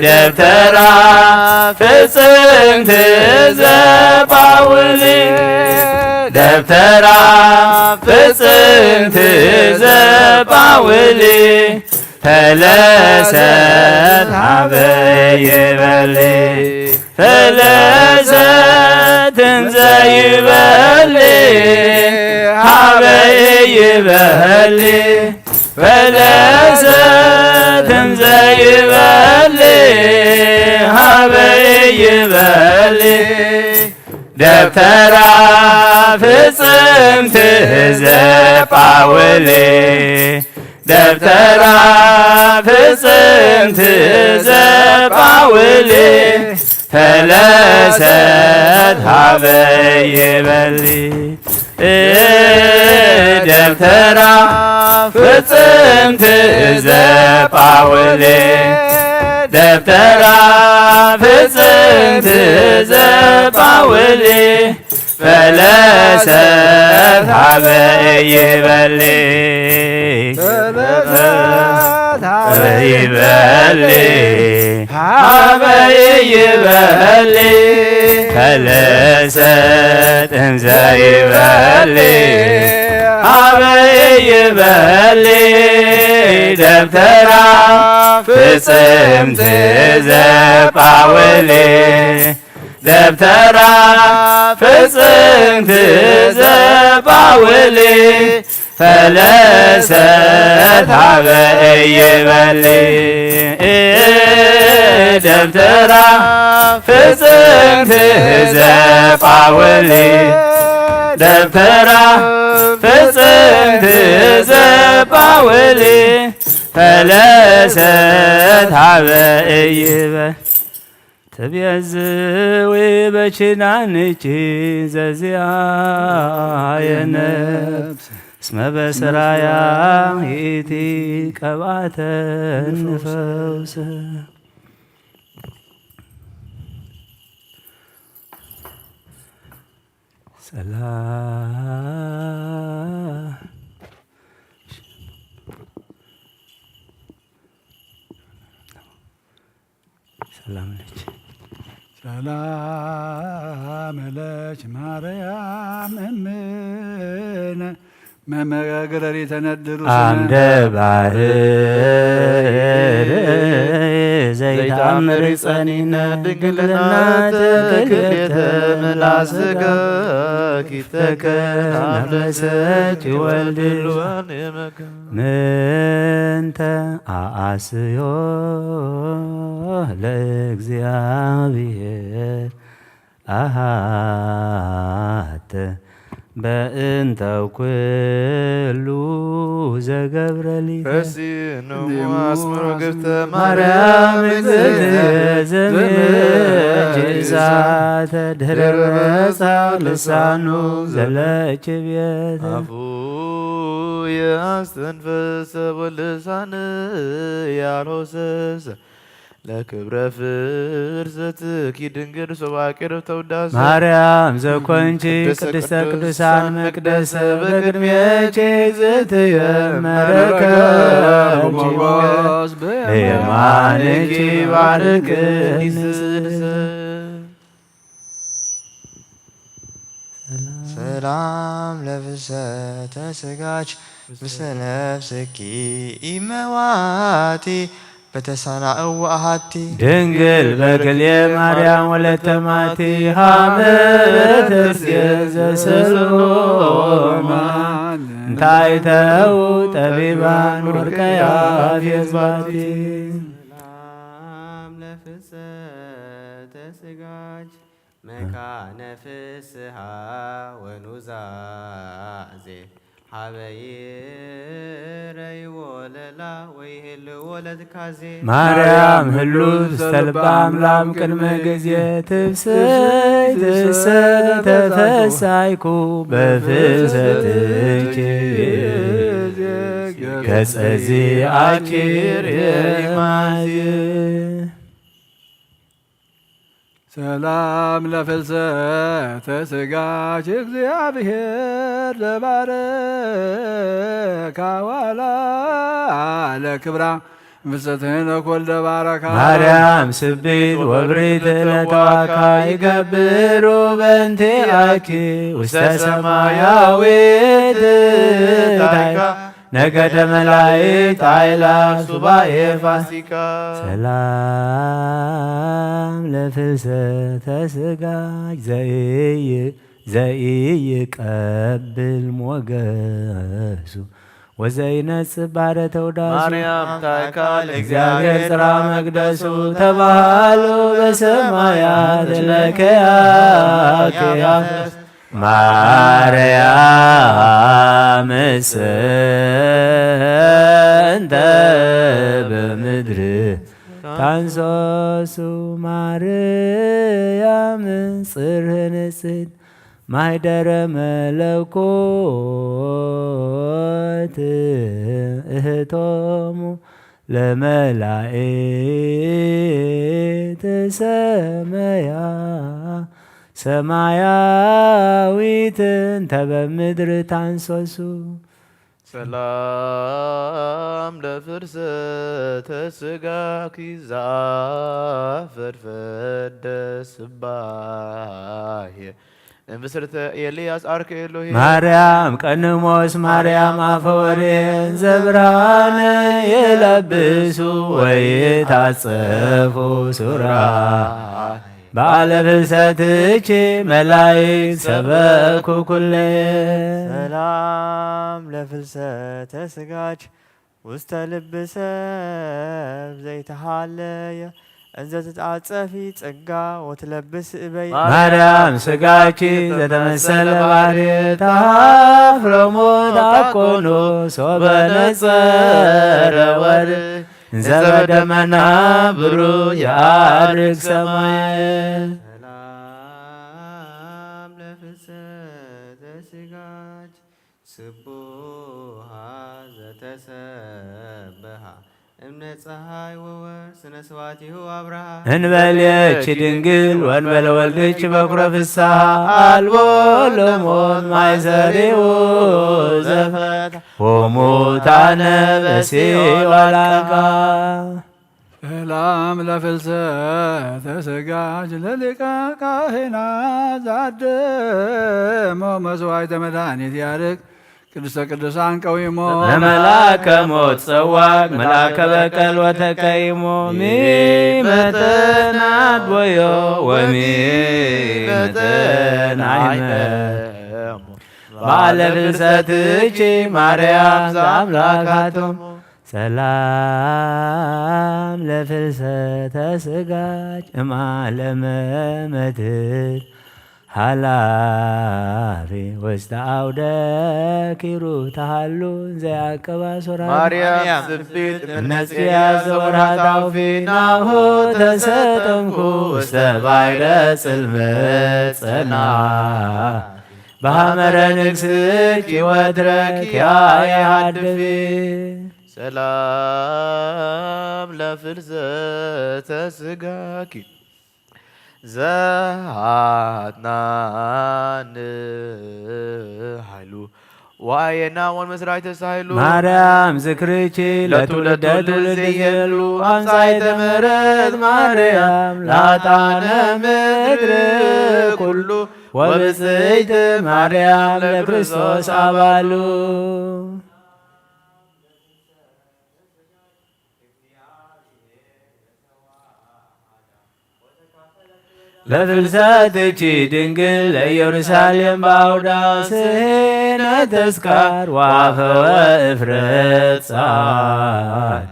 ደብተራ ፍጽምት ዘጳውል ደብተራ ፍጽምት ዘጳውል ፈለሰት ሀበ ኢይበል ፈለሰት እንዘይበል ሀበ ኢይበል ፈለሰት እንዘይበል ሀበ ኢይበል ደብተራ ፍጽምት ዘጳውል ደብተራ ፍጽምት ዘጳውል ፈለሰት ሀበ ኢይበል ደብተራ ፍጽምት ዘጳውል ደብተራ ፍጽምት ዘጳውል ፈለሰት ሀበ ኢይበል ሀበ ኢይበል ሀበ ኢይበል ፈለሰት እምዘይበል ሀበ ኢይበል ደብተራ ፍጽምት ዘጳውል ደብተራ ፍጽምት ዘጳውል ፈለሰት ሀበ ኢይበል ደብተራ ፍጽምት ዘጳውል ደብተራ ፍጽምት ዘጳውል ፈለሰት ሀበ ኢይበል ትቤዝዊ በችናንቺ ዘዚአየ ነፍስ እስመ በስራያ ይእቲ ቀብአተ ንፈውስ ሰላም ሰላም ነች ሰላም ለኪ ማርያም እምነ መመጋገረሪ ተነድሩ አምደ ባህር ዘይታምር ጸኒነት ድንግልና ተክልኤተ ምላስከ ኪተከናለሰች ወልድ ምንተ አአስዮ ለእግዚአብሔር አሃተ በእንተ ኩሉ ዘገብረ ሊተ አስምሮ ገብተ ማርያም ዘምጅዛተ ድኅረ መጻ ልሳኑ ዘለች ቤተ አፉ የአስተንፈሰ ወልሳን ያልሆሰሰ ለክብረ ፍርሰትኪ ድንግል ሶባቄር ተውዳሰ ማርያም ዘኮንቺ ቅድስተ ቅዱሳን መቅደሰ በቅድሜኪ እግዝእትየ መረከብኪ በየማንኪ ባርክኒ ሰላም ለፍልሰተ ሥጋች ምስለ ነፍስኪ ኢመዋቲ በተሰናእው አሃቲ ድንግል በክልኤ ማርያም ወለተ ማቲ ሀመተ እርሴን ዘሰሎሞን እንታይተው ጠቢባን ወርቀ ያፌዝባቲ ሰላም ለፍልሰተ ሥጋች መካነ ፍስሃ ወኑዛዜ ሀበይረይ ወለላ ወይህልዎ ለትካዜ ማርያም ህሉ ዝተልባ አምላም ቅድመ ጊዜ ትብስይ ትሰይ ተፈሳይኩ በፍልሰትኪ ገጸዚ አኪር የማዝ ሰላም ለፍልሰተ ሥጋች እግዚአብሔር ዘባረካ ዋላ ለክብራ ፍልሰትህነ ኮልደ ባረካ ማርያም ስቢት ወብሪት ለተዋካ ይገብሩ በእንቲአኪ ውስተ ሰማያዊት ታይካ ነገደ መላእክት አእላፍ ሱባኤ ፋሲካ ሰላም ለፍልሰተ ሥጋች ዘኢይቀብል ሞገሱ ወዘይነጽእ ባሕረ ተውዳሱ ማርያም ታይካ እግዚአብሔር ጽርሐ መቅደሱ ተባሃሉ በሰማያት ለከያከያ ማርያም እንተ በምድር ታንሶሱ ማርያም ጽርሕ ንጽሕት ማኅደረ መለኮት እህቶሙ ለመላእክት ሰመያ ሰማያዊት እንተ በምድር ታንሶሱ ሰላም ለፍልሰተ ሥጋኪ ዘአፈድፈደ ስባሄ እምስርተ ኤልያስ አርከ ኤሎሄ ማርያም ቀንሞስ ማርያም አፈወሬን ዘብርሃነ የለብሱ ወይታጸፉ ሱራ በዓለ ፍልሰትኪ መላእክት ሰበኩ ኩሌ ሰላም ለፍልሰተ ሥጋች ውስተ ልብ ሰብ ዘይተሃለየ እንዘ ትትዓጸፊ ጸጋ ወትለብስ እበይ ማርያም ሥጋኪ ዘተመሰለ ባሕርየ ታፍረሞ ታኮኖ ሶበ ነጸረ ወርኅ እንዘ በደመና ብሩህ የዐርግ ሰማየ ሰላም ለፍልሰተ ሥጋች ስቡሃ ዘተሰብሃ እምነ ፀሐይ ወወር ስነ ስብሐቲሁ አብርሃ እንበልየች ድንግል ወንበለ ወልድች በኵረ ፍስሐ አልቦ ለሞት ማይሰሪው ዘፈታ ወሙታነ በሲኦል አልቃ ሰላም ለፍልሰተ ሥጋች ለሊቀ ካህናት ዘአድኅሞ መሥዋዕተ መድኃኒት ያርግ ቅድስተ ቅዱሳን ቀዊሞ ለመላከ ሞት ጸዋዕ መላከ በቀል ወተቀይሞ ሚመተናት ቦዮ ወሚመተናይመ በዓለ ፍልሰትኪ ማርያም ዘአምላካቶሙ ሰላም ለፍልሰተ ሥጋች እምዓለመ መትር ሃላፊ ውስተ አውደ ኪሩ ተሃሉ ዘያቀባ ሶራ ማርያም ስቢት እነዚያ ዘወርሃ ታውፊ ናሁ ተሰጠምኩ ውስተ ባሕረ ጽልመት ጸና በሐመረ ንግሥኪ ወትረኪያየ ሀድፊ ሰላም ለፍልሰተ ሥጋኪ ዘአጥናን ኃይሉ ዋየና ወንመስራይተ ሳይሉ ማርያም ዝክርኪ ለትውልደ ትውልድ ይሉ አምሳይተ ምሕረት ማርያም ላጣነ ምድር ኩሉ ወብፅዕት ማርያም ለክርስቶስ አባሉ ለፍልሰትኪ ድንግል ለኢየሩሳሌም በአውዳ ስሕነ ተስካር ዋፈወ እፍረት ጻድ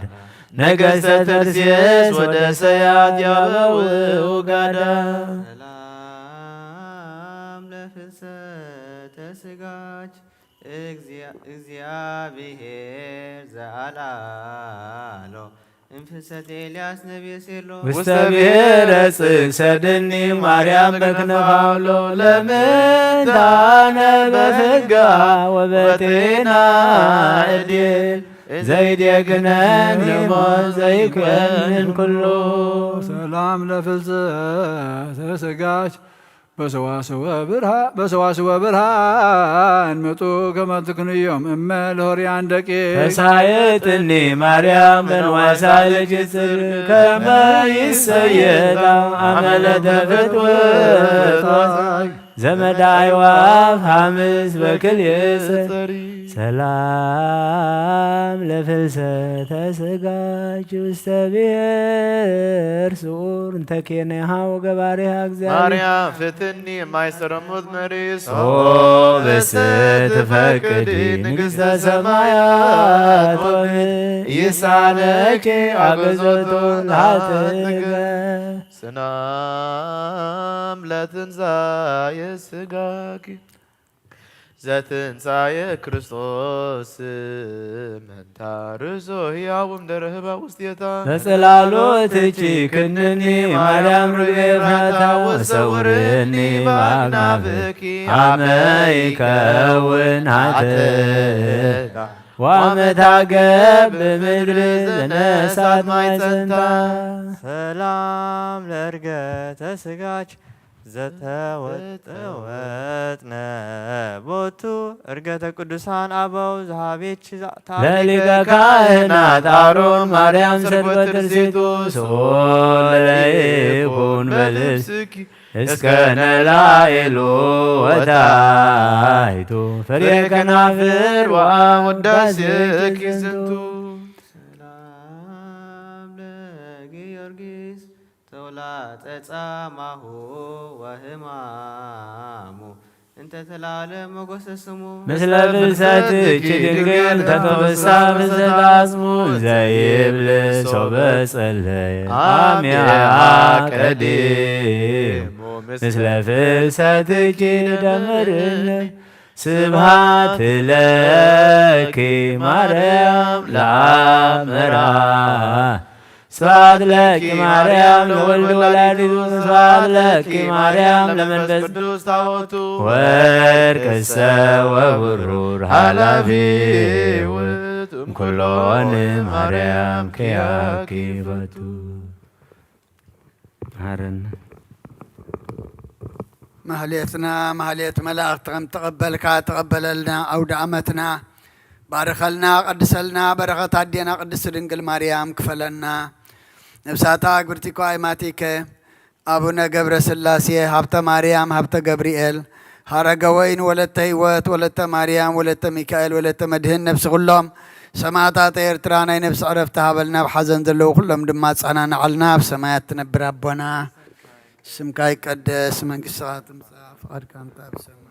ነገሥተ ተርሴስ ወደ ሰያት ያበውኡ ጋዳ ተስጋች እግዚአብሔር ዘአልዓሎ እንፍሰት ኤልያስ ነቢየ ሴሎ ውስተ ብሔረ ጽግ ሰድኒ ማርያም በክነፋውሎ ለምንታነ በፍጋ ወበጤና እድል ዘይዴግነን ሞት ዘይኮንን ኩሉ ሰላም ለፍልሰተ ስጋች በሰዋስወ ብርሃን ምጡ ከመትክንዮም እመ ለሆርያን ደቂ ተሳየጥኒ ማርያም በንዋሳ ልጅ ጽር ከመ ይሰየጣ አመለተ ፍትወቷ ዘመዳ አይዋፍ ሐምስ በክልየ ጽር ሰላም ለፍልሰተ ስጋች ውስተ ብሔር ስዑር እንተኬነሃ ወገባሪሃ እግዚአብሔር ማርያም ፍትኒ የማይሰረሙት መሪስ ኦ በስትፈቅዲ ንግሥተ ሰማያት ይሳነኪ አገዘቶ ላትገ ሰላም ለትንሣኤ ስጋኪ ዘትንሣኤ ክርስቶስ መንታርሶ ሕያውም ደረህባ ውስጤታ በጽላሎትኪ ክንኒ ማርያም ርግቤ ፍራታ ወሰውርኒ በአክናፍኪ አመ ይከውን ሀተታ ወአመታገብ በምድር ዘነሳት ማይጸንታ ሰላም ለእርገተ ስጋች ዘተወጥነ ቦቱ እርገተ ቅዱሳን አበው ዘሃቤች ለሊቀ ካህናት አሮን ማርያም ሰድበት ርሲቱ ሶን ለይኩን በልብስኪ እስከ ነላይሉ ወታይቱ ፍሬ ከናፍር ወአወዳሴኪ ዝንቱ ሰላም ለጊዮርጊስ ተውላጠ ጻማሁ ወህማሙ እንተ ተላለም ሞገሰ ስሙ ምስለ ፍልሰትኪ ድንግል ተተወሳ ፍልሰተ አጽሙ ዘይብል ሶበ ጸለየ አሚያ ቀዲሙ ምስለ ፍልሰትኪ ደምርነ ስብሃት ለኪ ማርያም ለአመራ ስብሐት ለኪ ማርያም ለወልድ ወላዲቱ ስብሐት ለኪ ማርያም ለመንፈስ ቅዱስ ታቦቱ ወርቅሰ ወብሩር ኃላፊ ውእቱ እምኩሎን ማርያም ከያኪ በቱ አረን ማህሌትና ማህሌት መላእክት ከም ተቀበልካ ተቀበለልና አውደ ዓመትና ባርከልና ቀድሰልና በረኸት አዴና ቅድስት ድንግል ማርያም ክፈለና ነብሳታ ግብርቲኮ አይማቲከ አቡነ ገብረ ስላሴ ሀብተ ማርያም ሀብተ ገብርኤል ሀረገ ወይን ወለተ ህይወት ወለተ ማርያም ወለተ ሚካኤል ወለተ መድህን ነብሲ ኩሎም ሰማዕታት ኤርትራ ናይ ነብሲ ዕረፍቲ ሃበልና ብሓዘን ዘለዉ ኩሎም ድማ ጻናናዓልና ብሰማያት ትነብር ኣቦና ስምካ ይቀደስ መንግስትኻ ትምጻእ ፍቃድካ ምጻእ ብሰማይ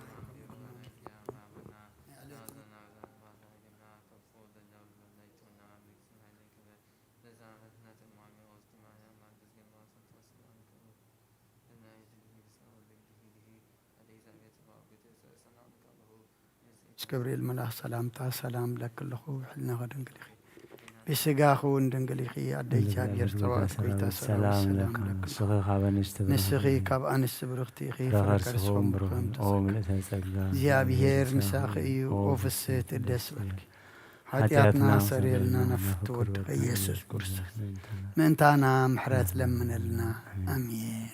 ገብርኤል መልአክ ሰላምታ ሰላም ለክልኹ ሕልና ከደንግሊኺ ብስጋኹ እንደንግሊኺ ኣደይ እግዚአብሔር ተባረክ ኮይታ ሰላም ለከ ንስኺ ካብ ኣንስቲ ንስኺ ካብ ኣንስቲ ብርኽቲ ኢኺ ፍቅርስኹም ብርኹም ኦ ምልእተ ጸጋ እግዚአብሔር ምሳኺ እዩ ኦ ፍስሕቲ ደስ በልኪ ኃጢአትና ሰሪልና ነፍቲ ወድቀ ኢየሱስ ክርስቶስ ምእንታና ምሕረት ለምነልና አሜን።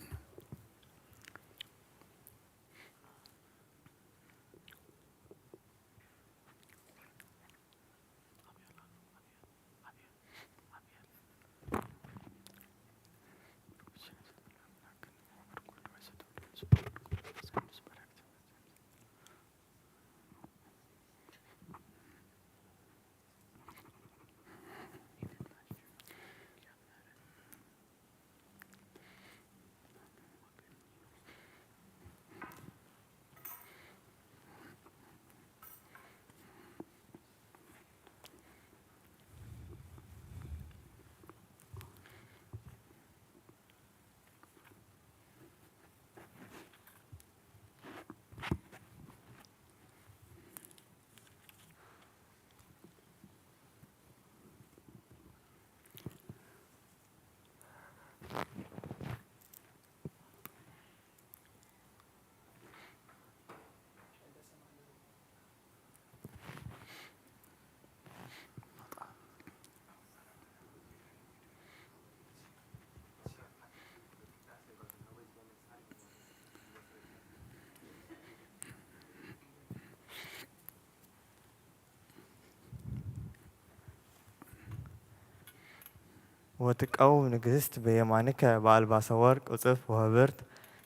وتقوم نجست بيمانك بألباس ورق وصف وهبرت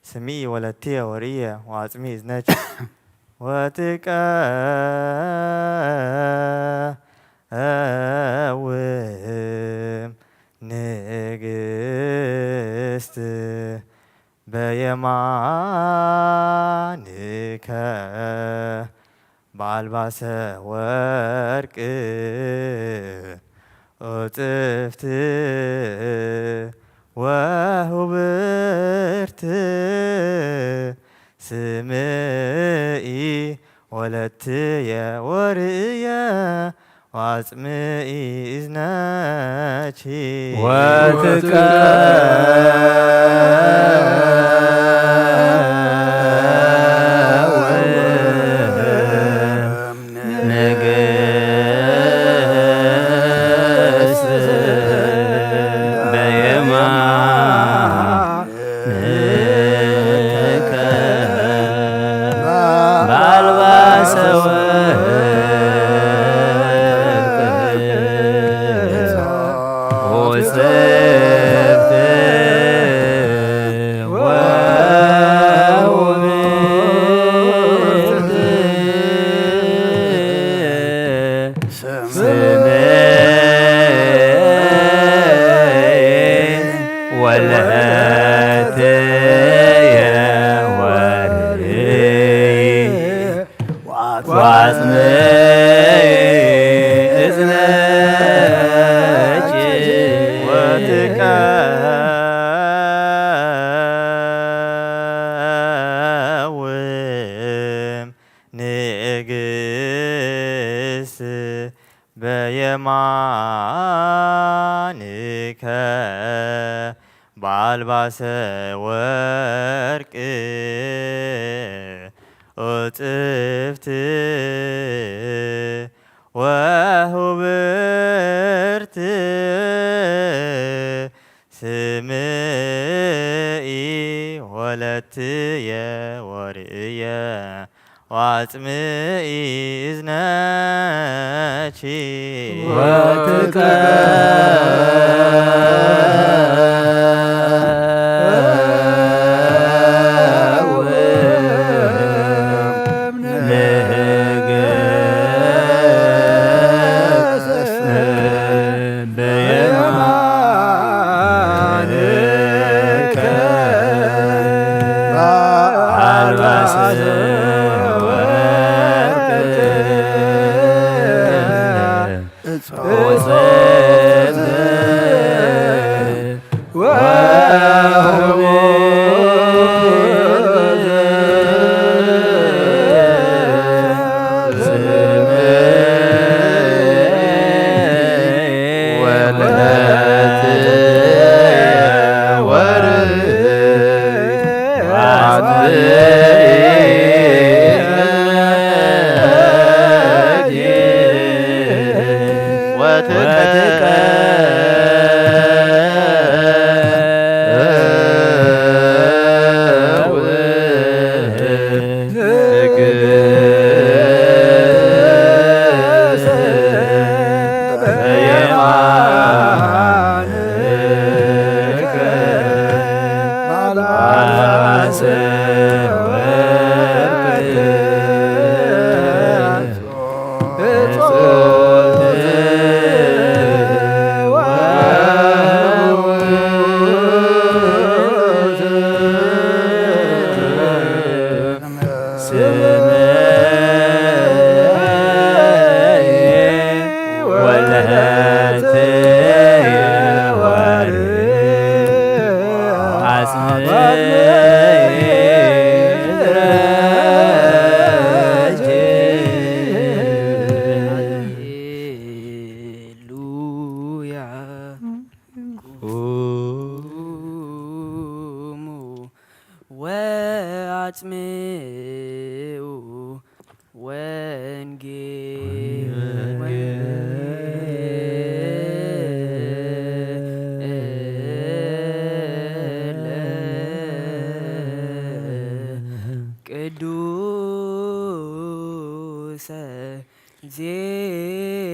سمي ولتي ورية وعزمي إذنك وتقوم نجست بيمانك بألباس ورق وصفت وهبرت سمئي ولتي ورئيا وعزمئي إذناتي بيمانك بألباس ورق وصفت وهبرت سمئي ولتي ورئيا وعزمئي إذناتي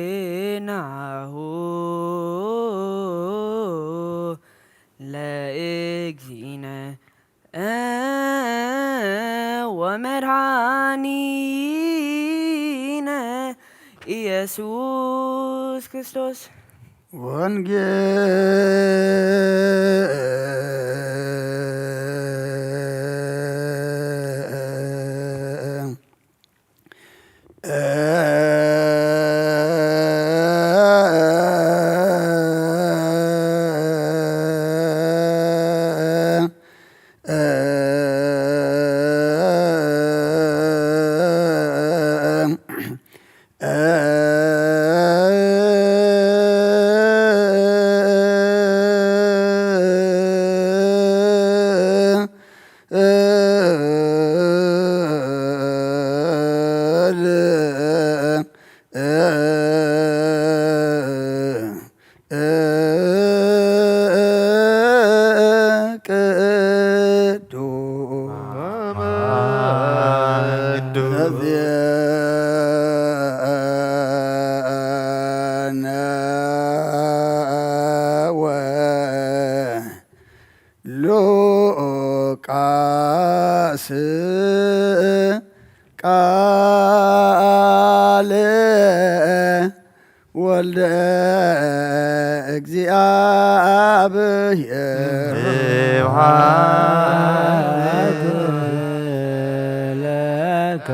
ዜናሁ መድኃኒነ ኢየሱስ ክርስቶስ ሉቃስ ቃል ወልደ እግዚአብሔር ለከ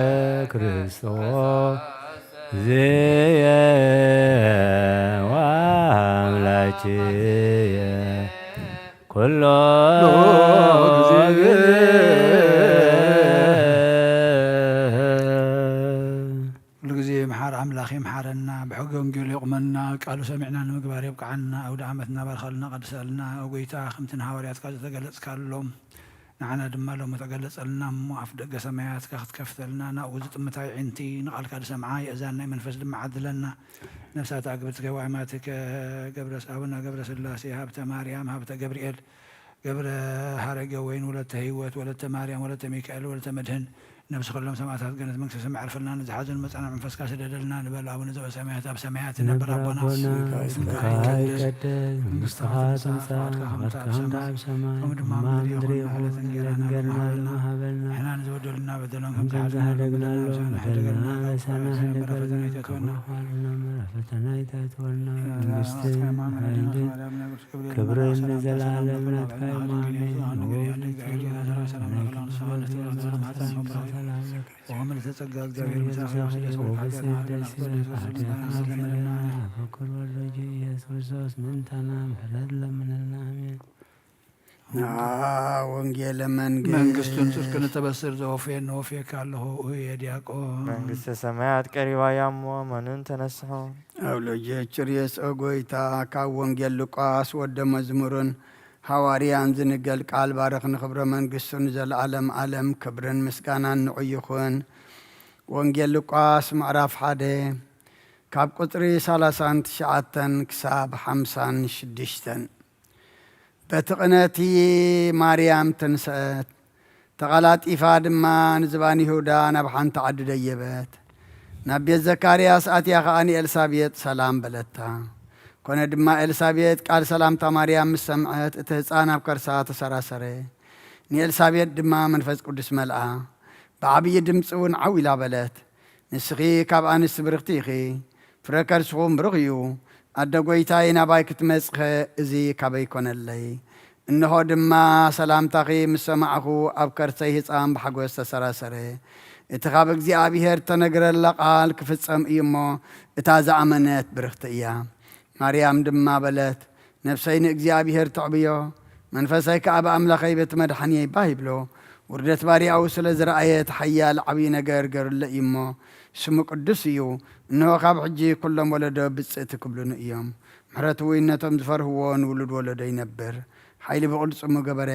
ክርስቶስ ዝየ ወአምላችየ ኩሎ ጊዜ መሓር ኣምላኽ ይምሓረና ብሕገ ወንጌሉ ይቁመና ቃሉ ሰሚዕና ንምግባር የብቅዓና ኣውደ ዓመትና ባርኸልና ቀድሰልና ጎይታ ከምትን ሃዋርያትካ ዝተገለጽካሎም ንዓና ድማ ሎሞ ተገለጸልና እሞ ኣፍ ደገ ሰማያትካ ክትከፍተልና ናብኡ ዝጥምታይ ዕንቲ ንቓልካ ድሰምዓ የእዛን ናይ መንፈስ ድማ ዓድለና ነፍሳት ኣግብርትከ ዋይማትከ አቡነ ገብረ ስላሴ ሃብተ ማርያም ሃብተ ገብርኤል ገብረ ሃረገ ወይን ወለተ ህይወት ወለተ ማርያም ወለተ ሚካኤል ወለተ መድህን ነብስ ኩሎም ሰማዕታት ገነት መንግስቲ ሰማይ ዓርፈልና ንዝሓዘን መፀና መንፈስካ ስደደልና ንበል አቡነ ዘበሰማያት ኣብ ሰማያት ነበር ኣቦና ስምካ ይቀደስ መንግሥትኻ ትምጻእ ፈቃድካ ኣብ ሰማይ ከማ ምድሪ ይኹን ነገርና ሃበልና ንሕና ንዝበደሉና በደሎም ከምዝሓደግናሎም በደልና በሰና ሕደገልና ፈተና ይታትወልና መንግስትን ኃይልን ክብርን ንዘላለም ናትካ وهم لتتقى እግዚአብሔር ወንጌል መንግስቱን ጽድቅን ተበስር ዘወፌን ወፌክ አለሁ የዲያቆን መንግሥተ ሰማያት ቀሪባ ያሞ መኑን ተነስሖ አውሎጀችርየስ ጎይታ ካብ ወንጌል ሉቃስ ወደ መዝሙርን ሐዋርያን ዝንገል ቃል ባረኽ ንኽብረ መንግሥቱን ዘለዓለም ዓለም ክብርን ምስጋናን ንዑ ይኹን። ወንጌል ሉቃስ ምዕራፍ 1 ካብ ቁጥሪ 39 ክሳብ 56 በቲ ቅነቲ ማርያም ትንስአት ተቐላጢፋ ድማ ንዝባን ይሁዳ ናብ ሓንቲ ዓዲ ደየበት ናብ ቤት ዘካርያስ ኣትያ ኸኣኒ ኤልሳቤጥ ሰላም በለታ ኮነ ድማ ኤልሳቤጥ ቃል ሰላምታ ማርያም ምስ ሰምዐት እቲ ህፃን ኣብ ከርሳ ተሰራሰረ ንኤልሳቤጥ ድማ መንፈስ ቅዱስ መልአ ብዓብዪ ድምፂ እውን ዓው ኢላ በለት ንስኺ ካብ ኣንስቲ ብርኽቲ ኢኺ ፍረ ከርስኹም ብሩኽ እዩ ኣደ ጐይታዬ ናባይ ክትመጽኸ እዚ ካበይ ኮነለይ እንሆ ድማ ሰላምታኺ ምስ ሰማዕኹ ኣብ ከርሰይ ህፃን ብሓጐስ ተሰራሰረ እቲ ካብ እግዚኣብሔር ተነግረላ ቃል ክፍጸም እዩ እሞ እታ ዝኣመነት ብርኽቲ እያ ማርያም ድማ በለት ነፍሰይ ንእግዚአብሔር ተዕብዮ መንፈሰይ ከዓ ብኣምላኸይ ቤት መድሓኒየ ይባህ ይብሎ ውርደት ባሪያው ስለ ዝረአየት ሓያል ዓብዪ ነገር ገሩለ እዩ እሞ ስሙ ቅዱስ እዩ እንሆ ካብ ሕጂ ኩሎም ወለዶ ብፅእቲ ክብሉን እዮም ምሕረት ውይነቶም ዝፈርህዎ ንውሉድ ወለዶ ይነብር ሓይሊ ብቕልጽሙ ገበረ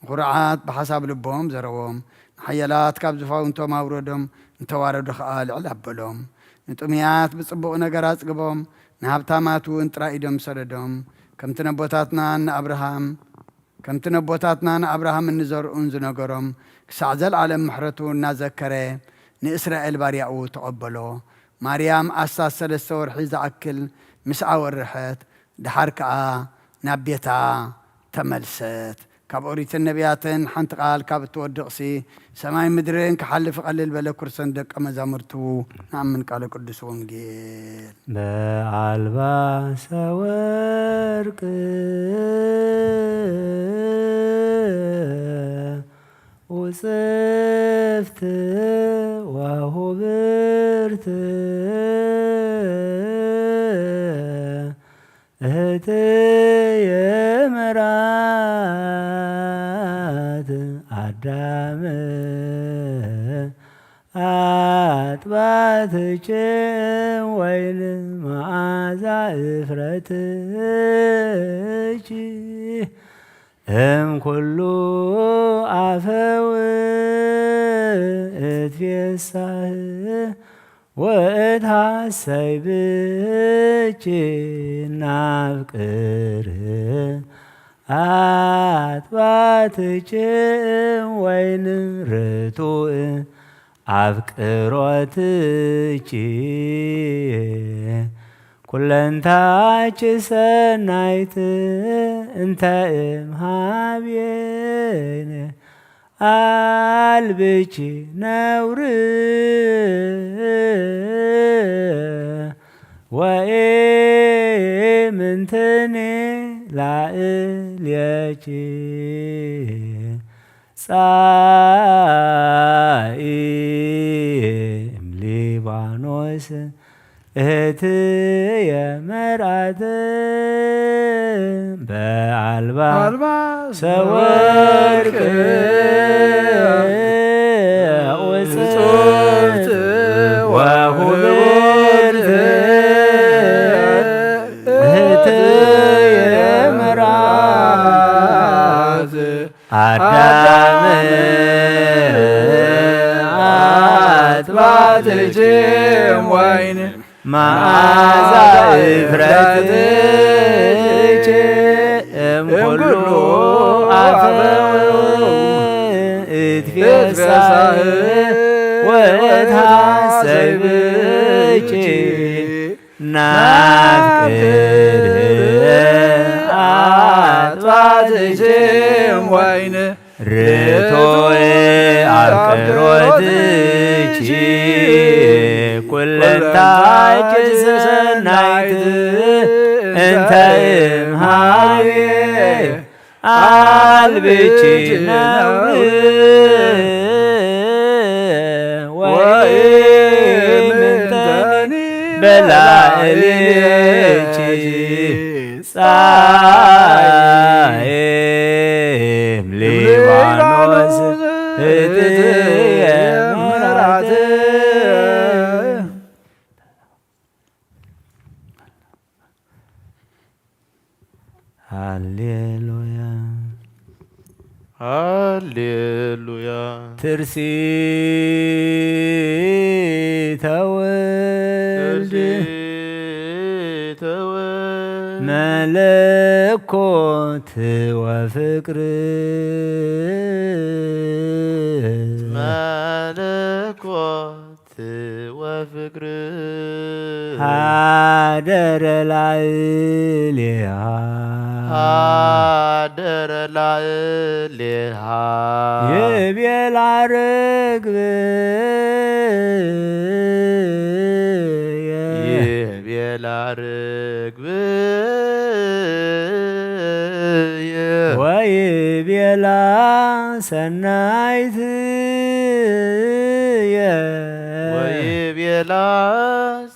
ንኹርዓት ብሓሳብ ልቦም ዘረቦም ንሓያላት ካብ ዝፋውንቶም ኣውረዶም እንተዋረዱ ከዓ ልዕል ኣበሎም ንጥምያት ብጽቡቕ ነገር ኣጽግቦም ንሃብታማት እውን ጥራይ ኢዶም ሰደዶም ከምቲ ነቦታትና ንኣብርሃም እንዘርኡን ዝነገሮም ክሳዕ ዘለዓለም ምሕረቱ እናዘከረ ንእስራኤል ባርያኡ ተቐበሎ ማርያም ኣስታት 3 ወርሒ ዝኣክል ምስኣ ወርሐት ድሓር ከዓ ናብ ቤታ ተመልሰት كابوريت النبياتن حنت قال كابت ودقسي سماي مدرين كحلف قلل بلا كرسن دق مزامرتو نعم من قال قدس ونجيل በአልባሰ ወርቅ ወጽፍት ወሁብርት እህትየ ምራት አዳም አጥባትችን ወይን መዓዛ እፍረትች እምኩሉ አፈው እትፌሳህ ወእትሐሰይ ብች ናፍቅር አጥባትችን ወይን ርቱዕ አፍቅሮትች ኩለንታች ሰናይት እንተ እምሃቤነ አልብች ነውር ወኢምንትኒ ላዕሌኪ ጻኢም ሊባኖስ እህትየ መርዓት በአልባሰ ወርቅ ወጽፍት ወሁብርት እህትየ መርዓት አዳም አጥባትችን ወይን መዓዛ እፍረትች እምኩሉ አፈው እትፌሳህ ወእትሐሰይ ብች ናፍቅር አጥባትችን ወይን ርቱዕ አፍቅሮትች ኩለንታች ሰናይት እንተ እምሃቤነ አልብች ነውር ወኢምንተኒ በላዕሌኪ ጻኢም ሊባኖስ እህትየ መርዓት ሃሌሉያ ሃሌሉያ ትርሲተ ወልድ መለኮት ወፍቅር መለኮት ወፍቅር ሀደረ ላዕሌሃ ሀደረ ላዕሌሃ ይቤላ ርግብ ይቤላ ርግብ ወይቤላ ሰናይት ወይቤላ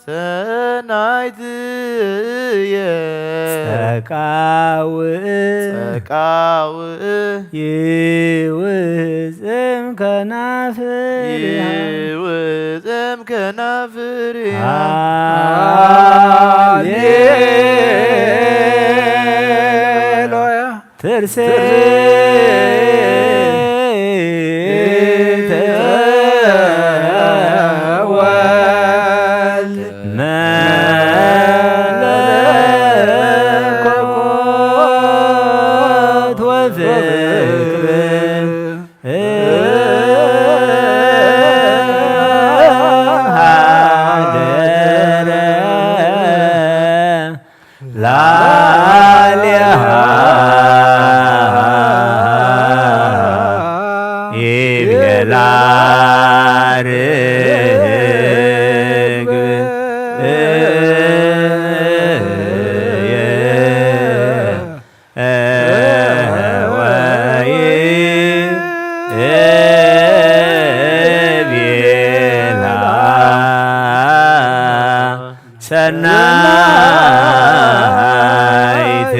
ሰናይት ጸቃውእ ይውፅም ከናፍርሃ ይውፅም ከናፍርሃ ሃሌሉያ ትርሲተ ወልድ መለኮት ወፍቅር ሀደረ ላዕሌሃ ሰናይት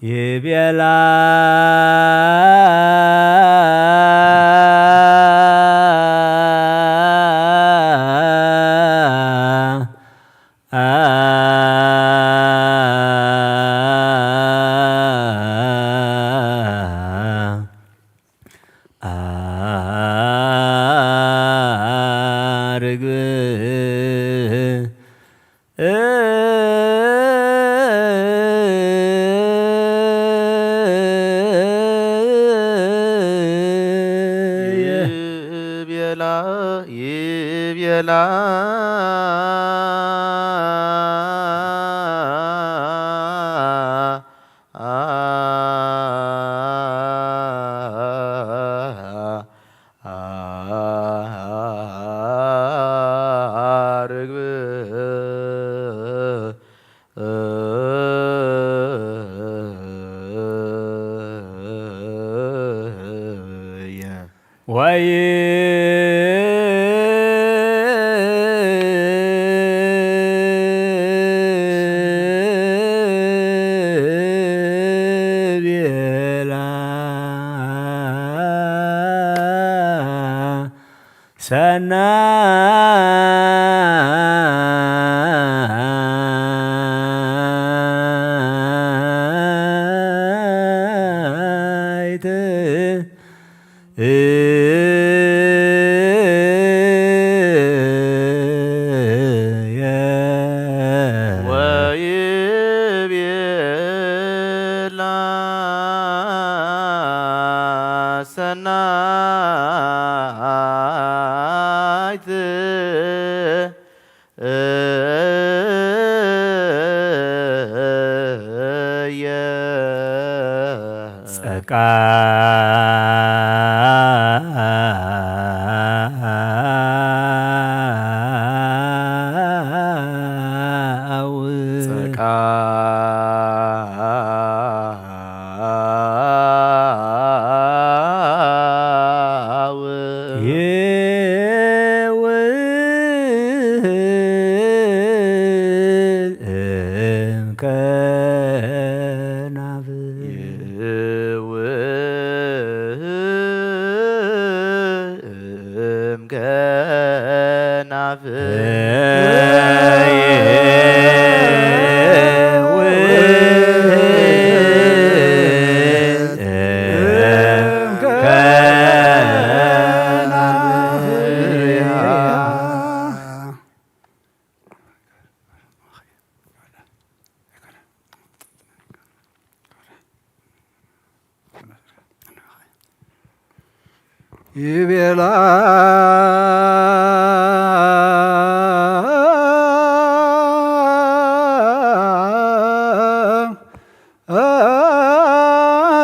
ይቤላ ይቤላ ወይ ቤላ ሰናይት ወይቤላ ሰናይት ጸቃ ይቤላ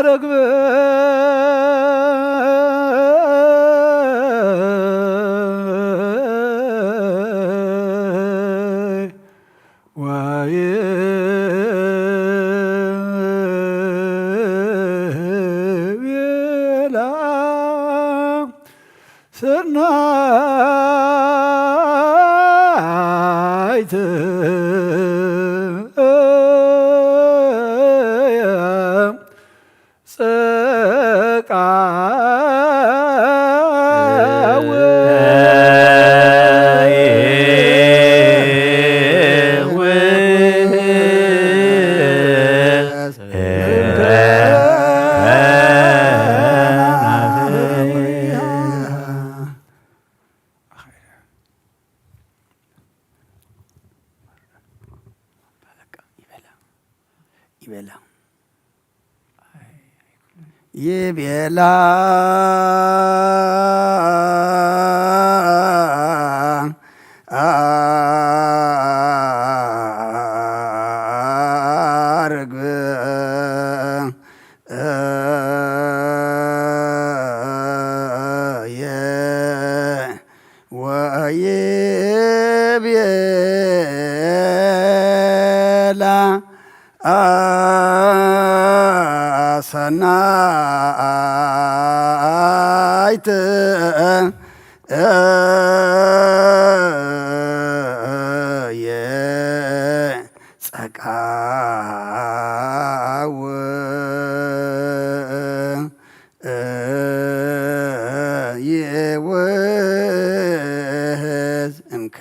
ርግብ ወይቤላ ሰናይት ይቤላ ሰናይት የጸቃው የወዝ እምከናፍር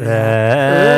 ጸቃው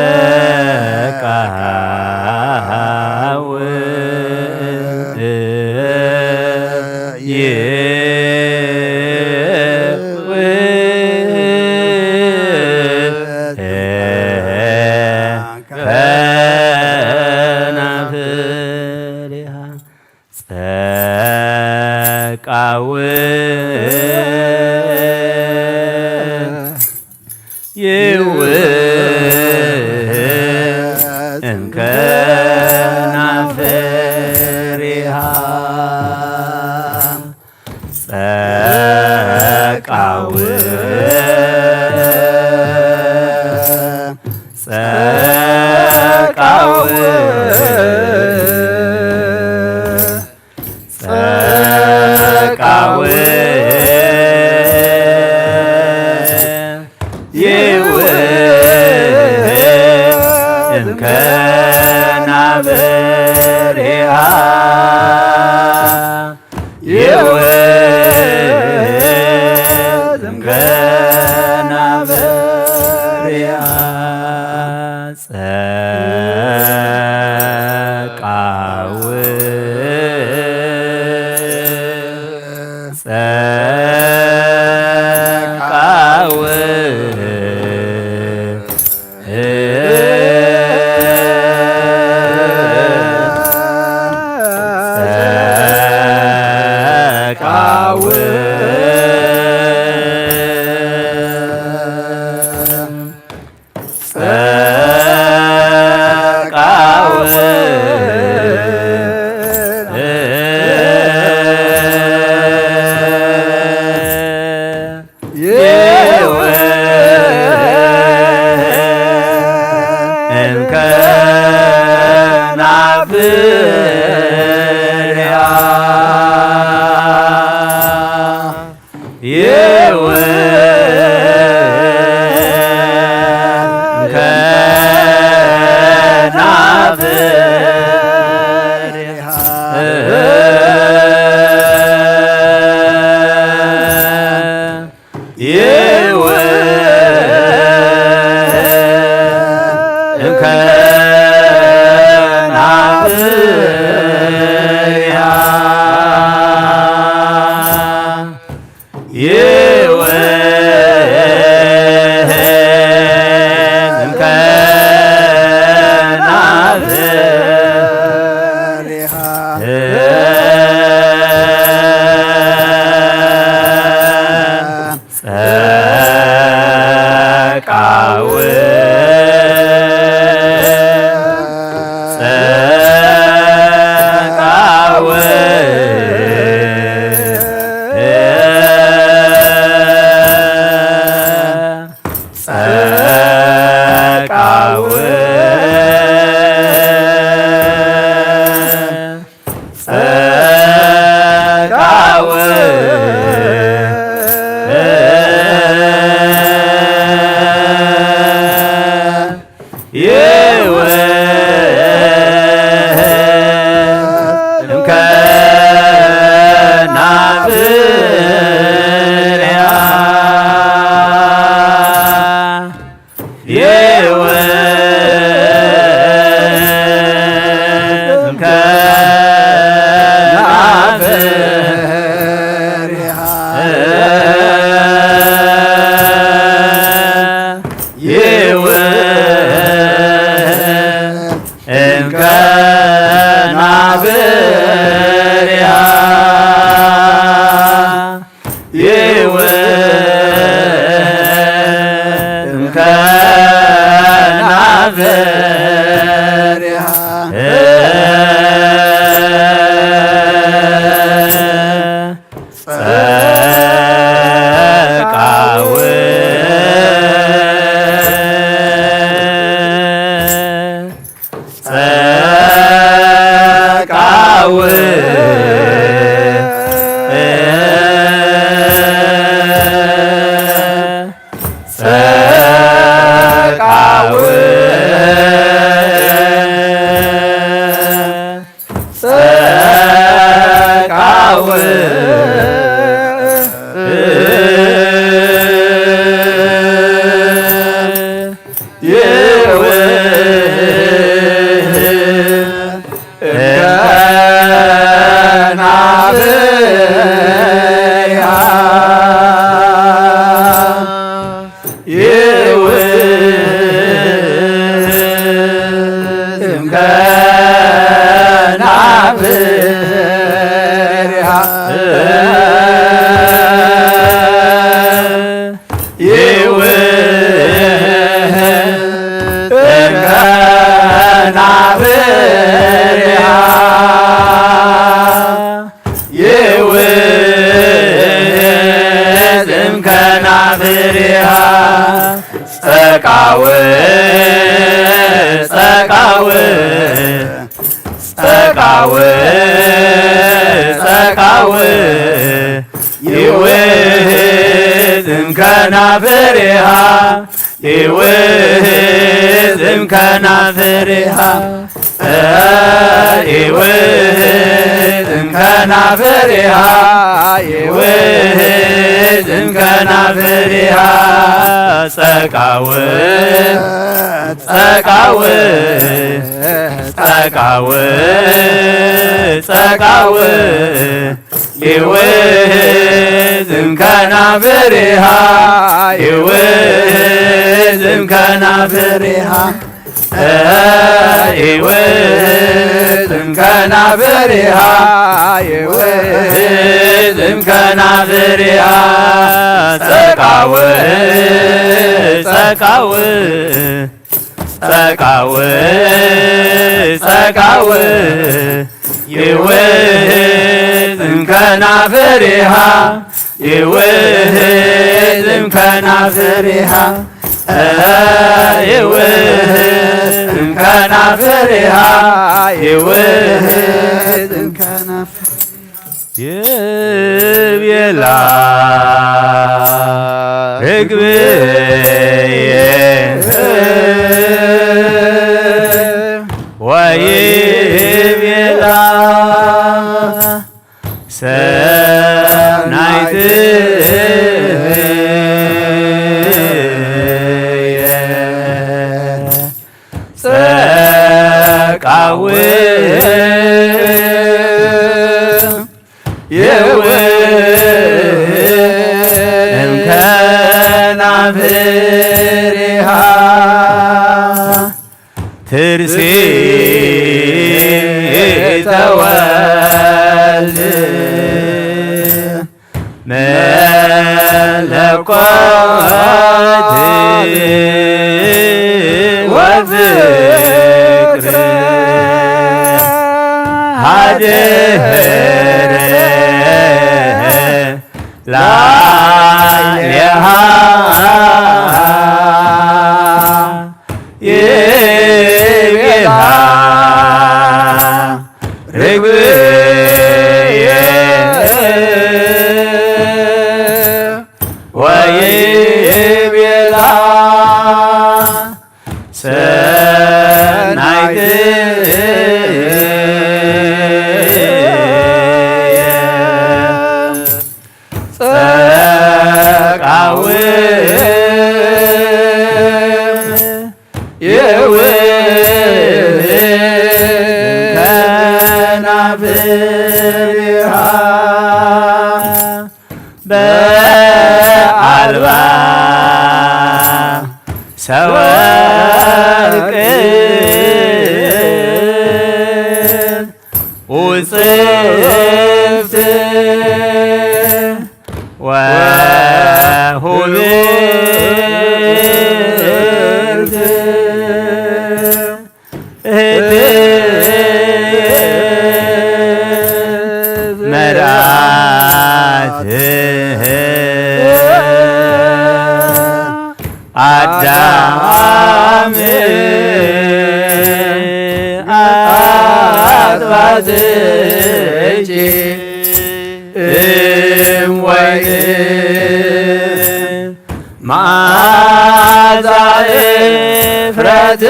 ድፍረት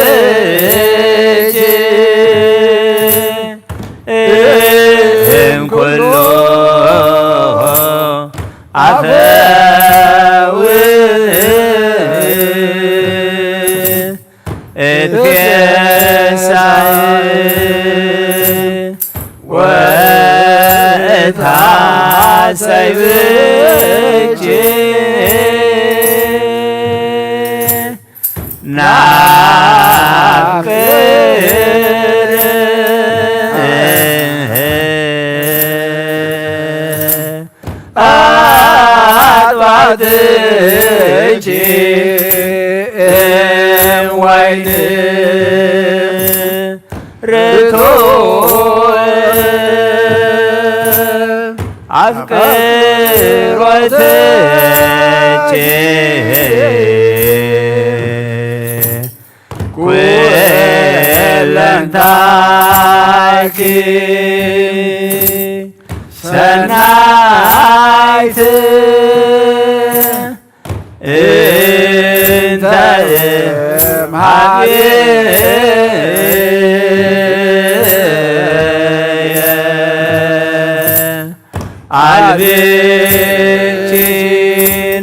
እምኩሉ አፈው እትፌሳይ ወእታሰይ ብእጅ ናፍቅር አጥባትች ወይን ርቱዕ አፍቅሮትች ኩለንታኪ ሰናይት እንተ እምኀቤየ አልብቺ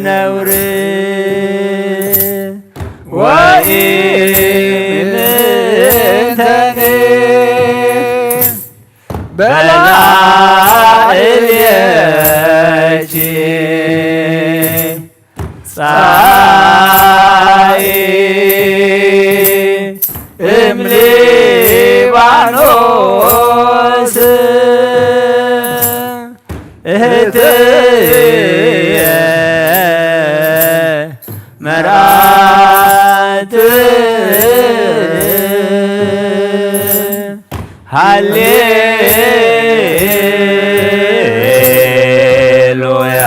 ነውር ወኢምንተኒ በላዕልየኪ ፀሐይ እምሊባኖስ እህትየ መርዓት ሃሌሉያ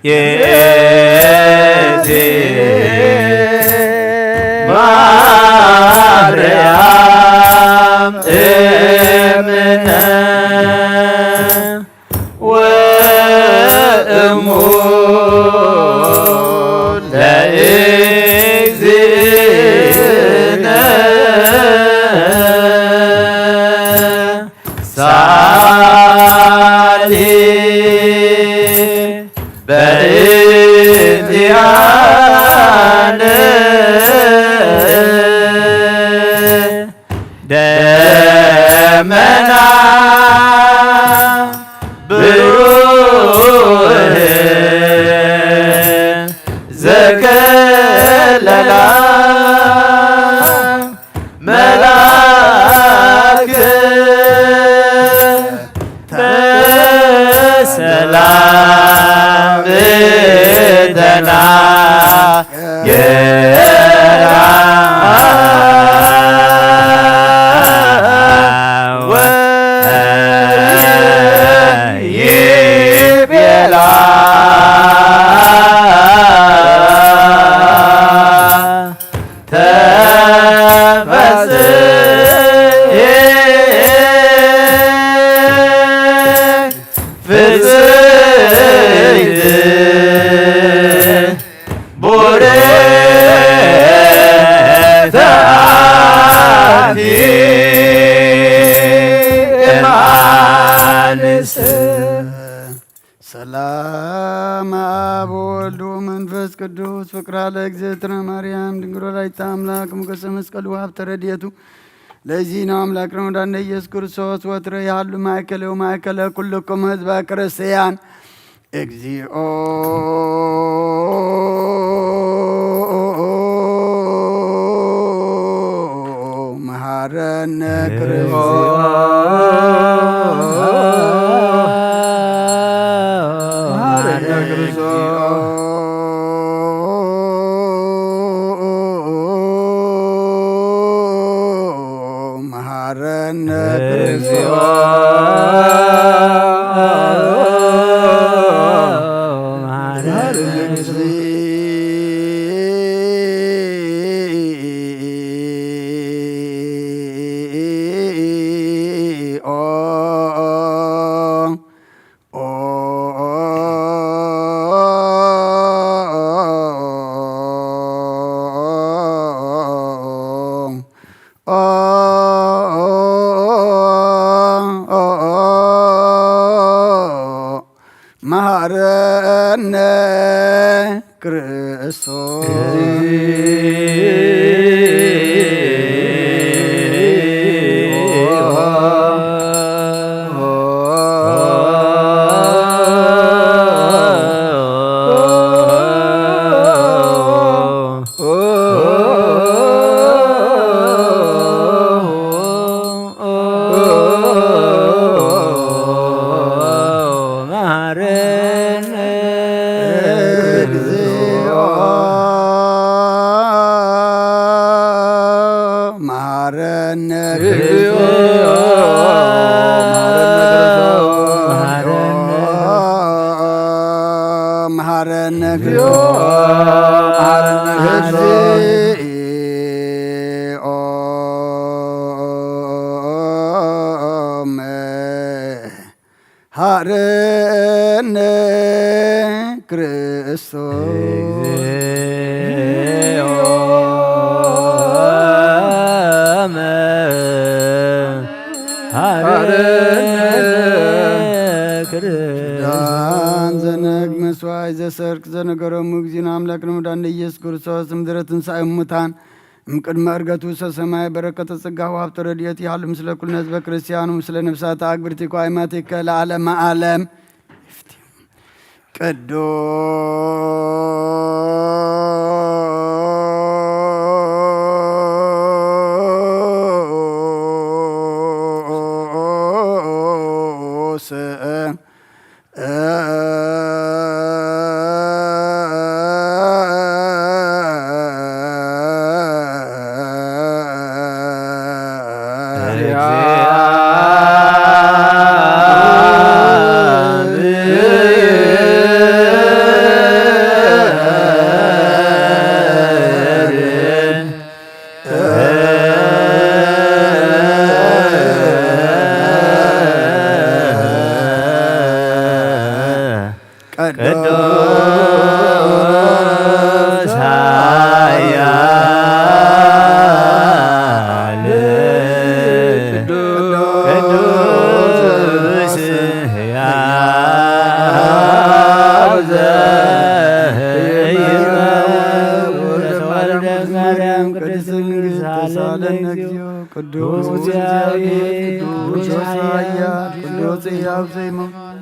የእቲ ማርያም እምነ ወእሙ ለእግዚእነ ሳሊ በእንቲአነ ደመና ብሩህ ዘከለላ መላክ በሰላም ደህና ይቤላ ሰላም አብ ወወልድ ወመንፈስ ቅዱስ ፍቅራ ለእግዝእትነ ማርያም ድንግል ወላዲተ አምላክ ሞገሰ መስቀሉ ሀብተ ረድኤቱ ለዚህ ነው አምላክ ነው ወዳነ ኢየሱስ ክርስቶስ ወትረ ያሉ ማእከለ ወማእከለ ኩልክም ህዝበ ክርስቲያን እግዚኦ መሐረነ መሐረነ ማረነ ሃረነ ዳን ዘነግ መስዋይ ዘሰርክ ዘነገሮሙ እግዚእነ አምላክነ መድኃኒነ ኢየሱስ ክርስቶስ እምድኅረ ትንሣኤ እሙታን እምቅድመ ዕርገቱ ሰማይ በረከተ ጸጋ ወሀብተ ረድኤት ይሃሉ ምስለ ኩልነ ሕዝበ ክርስቲያኑ ምስለ ነፍሳተ አግብርቲከ ወአእማቲከ ለዓለመ ዓለም ቅዱስ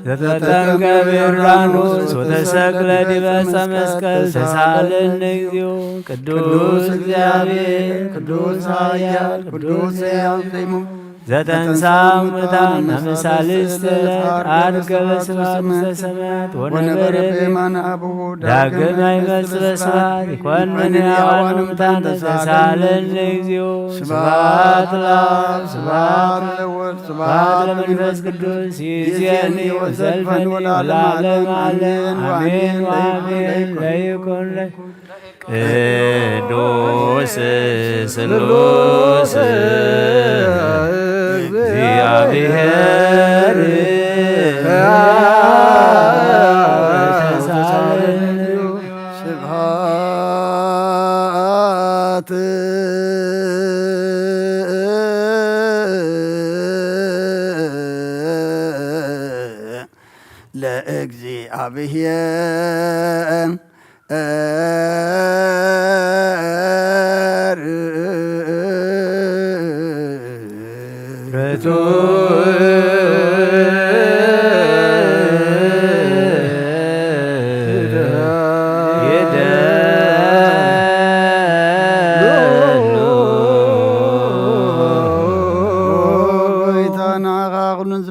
ዘተጠምቀ በዮርዳኖስ ወተሰቅለ ዲበ ዕፀ መስቀል ተሳሃለነ እግዚኦ ቅዱስ እግዚአብሔር ቅዱስ ኃያል ቅዱስ ሕያው ዘይሙት ዘተንሥአ እሙታን አመሳልስት ዕለት ዐርገ በስብሐት ውስተ ሰማያት ወነበረ በየማነ አቡሁ ዳግመ ይመጽእ በስብሐት ይኰንን ሕያዋን ወሙታነ ተሳሃለነ እግዚኦ ስብሐት ለአብ ስብሐት ለወልድ ስብሐት ለመንፈስ ቅዱስ ይእዜኒ ወዘልፈኒ ወለዓለመ ዓለም አሜን ወአሜን ለይኩን ቅዱስ ስሉስ እግዚአብሔር ስብሐት ለእግዚአብሔር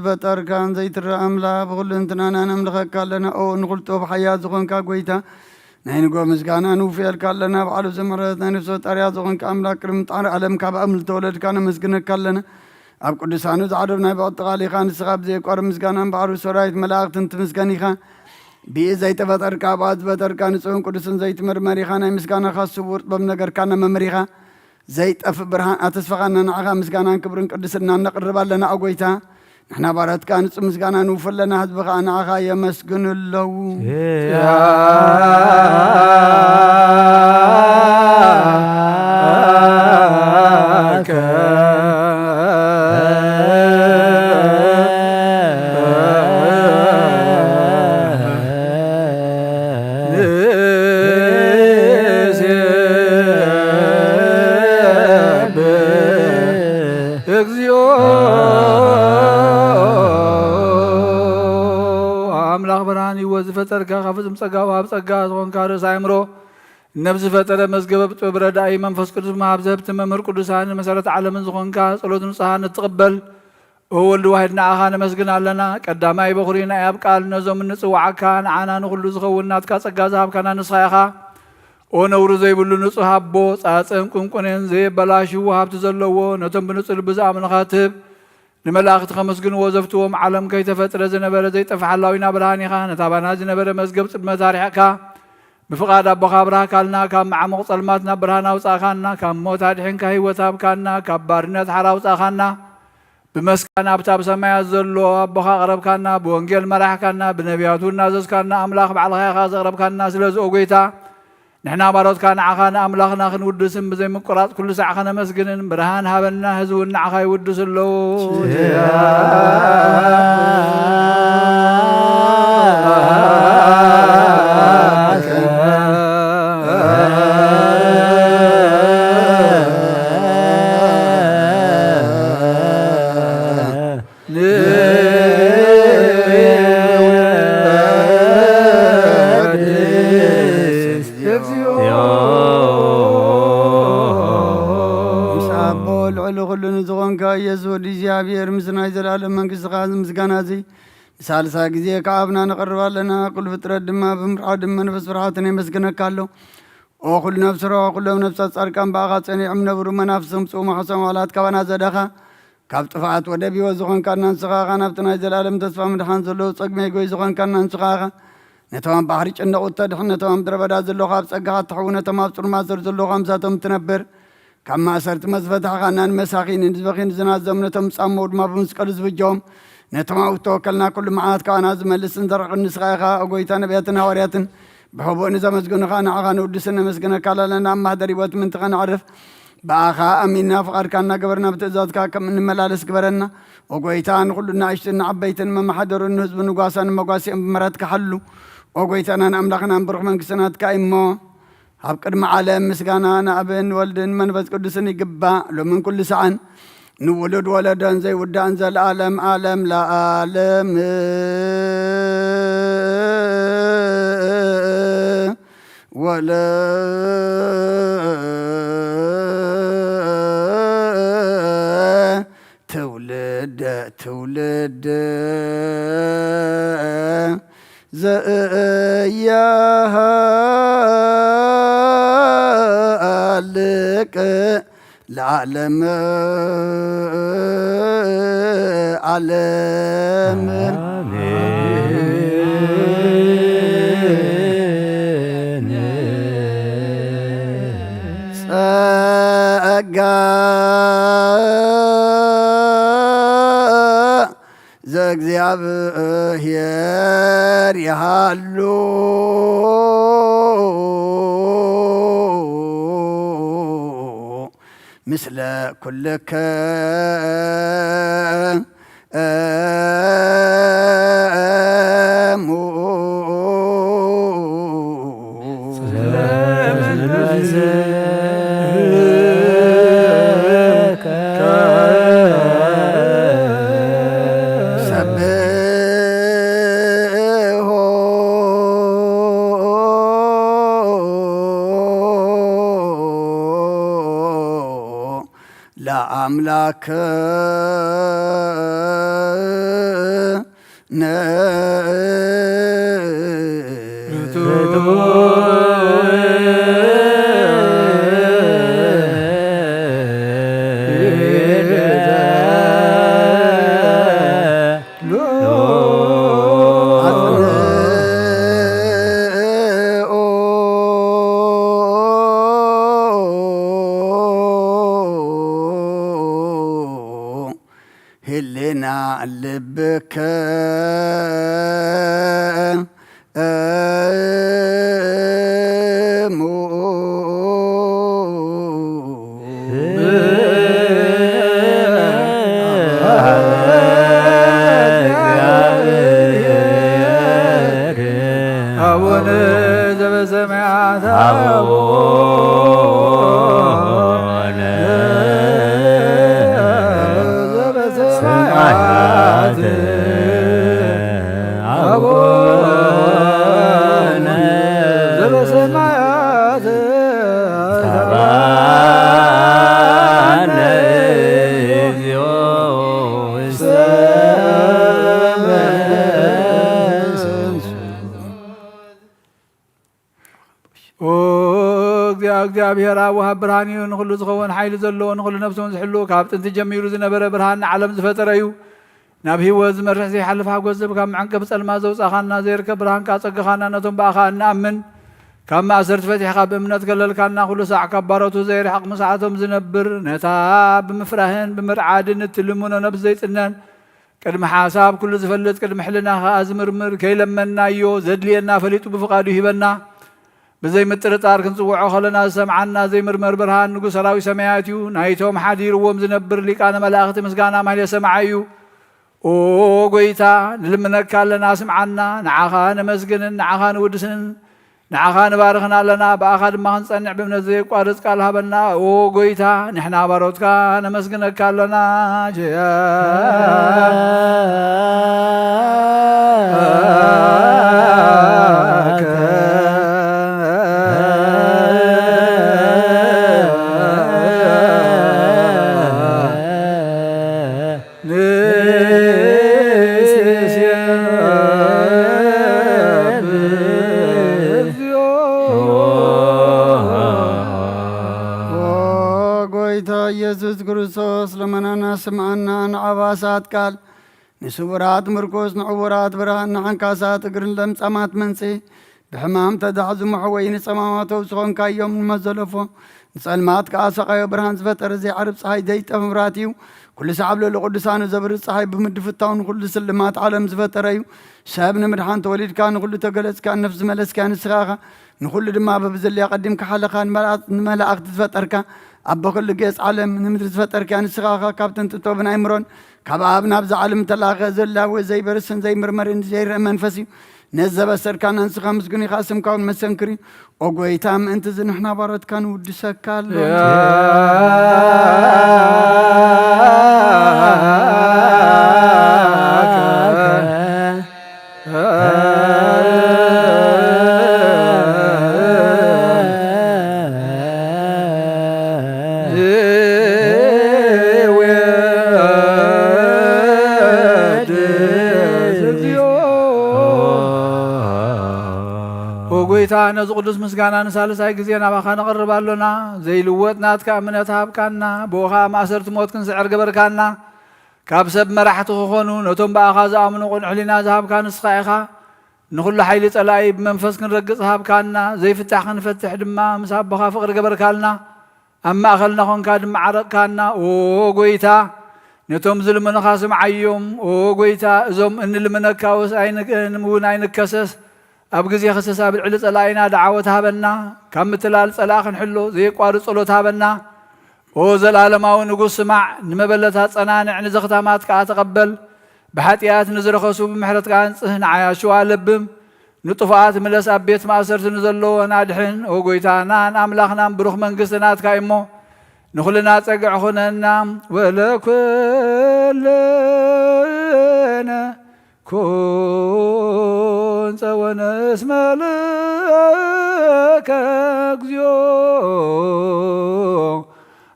ፈጠርካን ዘይትረአ አምላክ ብኩሉ እንትናና ነምልኸካ ኣለና ኦ ንኹልጦ ብሓያት ዝኾንካ ጐይታ ናይ ንጎ ምስጋና ንውፍየልካ ኣለና በዓሉ ዘመረት ናይ ነፍሲ ፈጣርያ ዝኾንካ ኣምላክ ቅድሚ ጣዕሪ ዓለም ካብ ኣምል ተወለድካ ነመስግነካ ኣለና ኣብ ቅዱሳኑ ዝዓደብ ናይ በቕጥቓል ኢኻ ንስኻ ብዘይቋርብ ምስጋናን ባዕሩ ሰራዊት መላእኽትን ትምስገን ኢኻ ብኢድ ዘይተፈጠርካ ብኣት ዝፈጠርካ ንጹህን ቅዱስን ዘይትመርመር ኢኻ ናይ ምስጋናኻ ስውር ጥበብ ነገርካ ነመምር ኢኻ ዘይጠፍእ ብርሃን ኣተስፋኻና ንዓኻ ምስጋናን ክብርን ቅድስና ነቕርብ ኣለና ኦ ጐይታ ንሕና ባረትካ ንጹህ ምስጋና ንውፍር ኣለና ህዝብኻ ንዓኻ የመስግኑ ኣለዉ ፍጹም ጸጋ ወሃብ ጸጋ ዝኾንካ ርእሰ አእምሮ ነብስ ፈጠረ መዝገበ ብጥበብ ረዳኢ መንፈስ ቅዱስ መሃብ ዘህብቲ መምህር ቅዱሳን መሰረት ዓለምን ዝኾንካ ጸሎት ንጹሃን እትቕበል ወልድ ዋሕድ ንዓኻ ነመስግን ኣለና ቀዳማይ በኹሪና ኣብ ቃል ነዞም ንጽዋዓካ ንዓና ንኹሉ ዝኸውን ናትካ ጸጋ ዝሃብካና ንስኻ ኢኻ ኦ ነውሩ ዘይብሉ ንጹህ ኣቦ ጻጽን ቁንቁንን ዘየበላሽው ሃብቲ ዘለዎ ነቶም ብንጹህ ልቢ ዝኣምንኻ ትህብ ንመላእኽቲ ከመስግንዎ ዘፍትዎም ዓለም ከይተፈጥረ ዝነበረ ዘይጠፍሓላዊና ብርሃን ኢኻ ነታ ባና ዝነበረ መዝገብ ጽድመ ታሪሕካ ብፍቓድ ኣቦኻ ኣብርሃካልና ካብ መዓሙቕ ጸልማት ናብ ብርሃን ኣውጻእኻና ካብ ሞት ኣድሒንካ ህይወት ሃብካና ካብ ባርነት ሓር ኣውጻእኻና ብመስካና ኣብታ ብሰማያት ዘሎ ኣቦኻ ቐረብካና ብወንጌል መራሕካና ብነቢያቱ እናዘዝካና ኣምላኽ ባዕልኻ ኢኻ ዘቕረብካና ስለዚ ኦ ጐይታ ንሕና ባሮትካ ንዓኻ ንኣምላኽና ክንውድስን ብዘይምቁራጽ ኩሉ ሰዕ ኸነመስግንን ብርሃን ሃበና ህዝውን ንዓኻ ይውድስ ኣለዎ እግዚአብሔር ምስናይ ዘላለም መንግሥትኻ ምስጋና እዚ ሳልሳ ጊዜ ከአብና ነቐርባለና ኩሉ ፍጥረት ድማ ብምርዓድን መንፈስ ፍርሃትን የመስግነካ ኣሎ ኦ ኩሉ ነፍሲ ሮ ኩሎም ነፍሳት ጻድቃን በኣኻ ጸኒዖም ነብሩ መናፍሶም ጽሙቕ ሕሶም ዋላት ካባና ዘዳኻ ካብ ጥፍኣት ወደ ብሕይወት ዝኾንካና ንስኻ ኢኻ ናብቲ ናይ ዘላለም ተስፋ ምድሓን ዘለዉ ጸግመይ ጎይ ዝኾንካና ንስኻ ኢኻ ነቶም ኣብ ባሕሪ ጭነቑ እተድሕን ነቶም ኣብ ምድረ በዳ ዘለኹ ኣብ ጸጋኻ እትሕዉ ነቶም ኣብ ጽሩይ ማእሰር ዘለኹ ኣምሳቶም እትነብር ካብ ማእሰርቲ መዝፈታሕኻ ናንመሳኺንን ዝበኺን ዝናዘሙ ነቶም ጻመው ድማ ብመስቀሉ ዝፍጀዎም ነቶም ኣብኡ ተወከልና ኩሉ መዓት ካባና ዝመልስን ዘርቕን ንስኻ ኢኻ ጐይታ ነቢያትን ሃዋርያትን ብሕቡእ ንዘመስግኑኻ ንዓኻ ንውድስን ነመስግነካ ኣለና ኣብ ማሕደር ሂወት ምንትኻ ንዕርፍ በኣኻ ኣሚንና ፍቓድካ እናገበርና ብትእዛዝካ ከም እንመላለስ ግበረና ወጎይታ ንኹሉ ንኣሽትን ንዓበይትን መማሓደሩን ንህዝቢ ንጓሳን መጓሲኦም ብመረትካ ሓሉ ወጎይታና ንኣምላኽና ንብሩኽ መንግስትናትካ እሞ ኣብ ቅድሚ ዓለም ምስጋና ንኣብን ወልድን መንፈስ ቅዱስን ይግባእ ሎምን ኩሉ ሰዓን ንውሉድ ወለዶን ዘይውዳእን ዘለዓለም ዓለም ለዓለም ወለ ትውልድ ትውልድ ዘያሃልቅ ለዓለም ዓለም ጸጋ ዘእግዚአብሔር ያሃሉ ምስለ ኩልከ ለአምላክ ህሊና ልብከ አቡነ ዘበሰማያት አቡነ እግዚአብሔር አብ ወሃብ ብርሃን እዩ ንኩሉ ዝኸውን ሓይሊ ዘለዎ ንኩሉ ነፍሱን ዝሕሉ ካብ ጥንቲ ጀሚሩ ዝነበረ ብርሃን ዓለም ዝፈጠረ እዩ ናብ ህይወት ዝመርሕ ዘይሓልፍ ሓጎስ ዝብ ካብ መዐንቀብ ፀልማ ዘውፃኻና ዘይርከብ ብርሃንካ ፀግኻና ነቶም በኣኻ እንኣምን ካብ ማእሰርቲ ፈቲሕኻ ብእምነት ከለልካና ኩሉ ሳዕ ካብ ባሮቱ ዘይርሕቕ ምስዓቶም ዝነብር ነታ ብምፍራህን ብምርዓድን እትልሙኖ ነብሲ ዘይፅነን ቅድሚ ሓሳብ ኩሉ ዝፈልጥ ቅድሚ ሕልና ከዓ ዝምርምር ከይለመናዮ ዘድልየና ፈሊጡ ብፍቓዱ ይሂበና بزي مترطار كنصوعو خلنا سمعنا زي مرمر برهان نغو سراوي سماياتيو نايتوم حديروم زنبر ليقان ملاخت مسغانا مال يسمعيو او غويتا نلمنك لنا سمعنا نعخا نمسغن نعخا نودسن نعخا نبارخنا لنا باخد ما نصنع بمن زي قارص قال هبنا او غويتا نحنا باروتكا نمسغنك لنا ኢየሱስ ክርስቶስ ለመናና ስምዓና ንዓባሳት ቃል ንስውራት ምርኮስ ንዕውራት ብርሃን ንሓንካሳት እግርን ለምጻማት መንጽ ብሕማም ተዳሕዙ መሕወይ ንጸማማተው ዝኾንካዮም ንመዘለፎ ንጸልማት ከዓ ሰቓዮ ብርሃን ዝፈጠረ ዘይዓርብ ፀሓይ ዘይጠፍ ምብራት እዩ ኩሉ ሰዓብ ለሎ ቅዱሳኑ ዘብርህ ፀሓይ ብምድፍታው ንኩሉ ስልማት ዓለም ዝፈጠረ እዩ ሰብ ንምድሓን ተወሊድካ ንኩሉ ተገለጽካ ነፍሲ ዝመለስካ ንስኻኻ ንኩሉ ድማ በብዘልያ ቀዲምካ ሓለኻ ንመላእኽቲ ዝፈጠርካ أبا كل جيس عالم نمدرس فتر كان السخاخة كابتن تطوبنا إمرون كاب أبنا بز عالم تلاقى زلا وزي برسن زي مرمرين زي منفسي نزب السر كان انسخا مسقني خاسم كون مسنكري وقوي تام انت زنحنا بارد كان ودسكال وقويتا نزو قدس مسقانا نسالساي قزينا باخا نقرب لنا زي لوت ناتكا منتها بكانا بوخا ما أسرت موتكن سعر قبركانا كابسب مرحتو خونو نتوم باخا زامنو قن حلينا زهاب كان سخايخا نخل حيلي تلاي بمنفسكن رقص هاب كانا زي فتح نفتح دما مساب بخا فقر قبركالنا أما أخلنا خون كادم عرق كانا وقويتا نتوم ظلمنا خاسم عيوم وقويتا زوم إن المنكاوس عينك نمون عينك كسس أبغزي خسسا بالعلس ألاينا دعوتها بنا كم تلال صلاخن حلو زي قارص صلوتها بنا وزل عالماو نقص مع نمبلتها صنانع نزختها ما تقبل بحاتيات نزرخسو بمحرت كان صهن عياشو لبم نطفات ملس أبيت ما صرت نزلو نادحن وقويتانا أملاخنا بروخ منقسنا تكايمو نخلنا تقع خننا ولا كلنا كون سوانس ملك أكزيو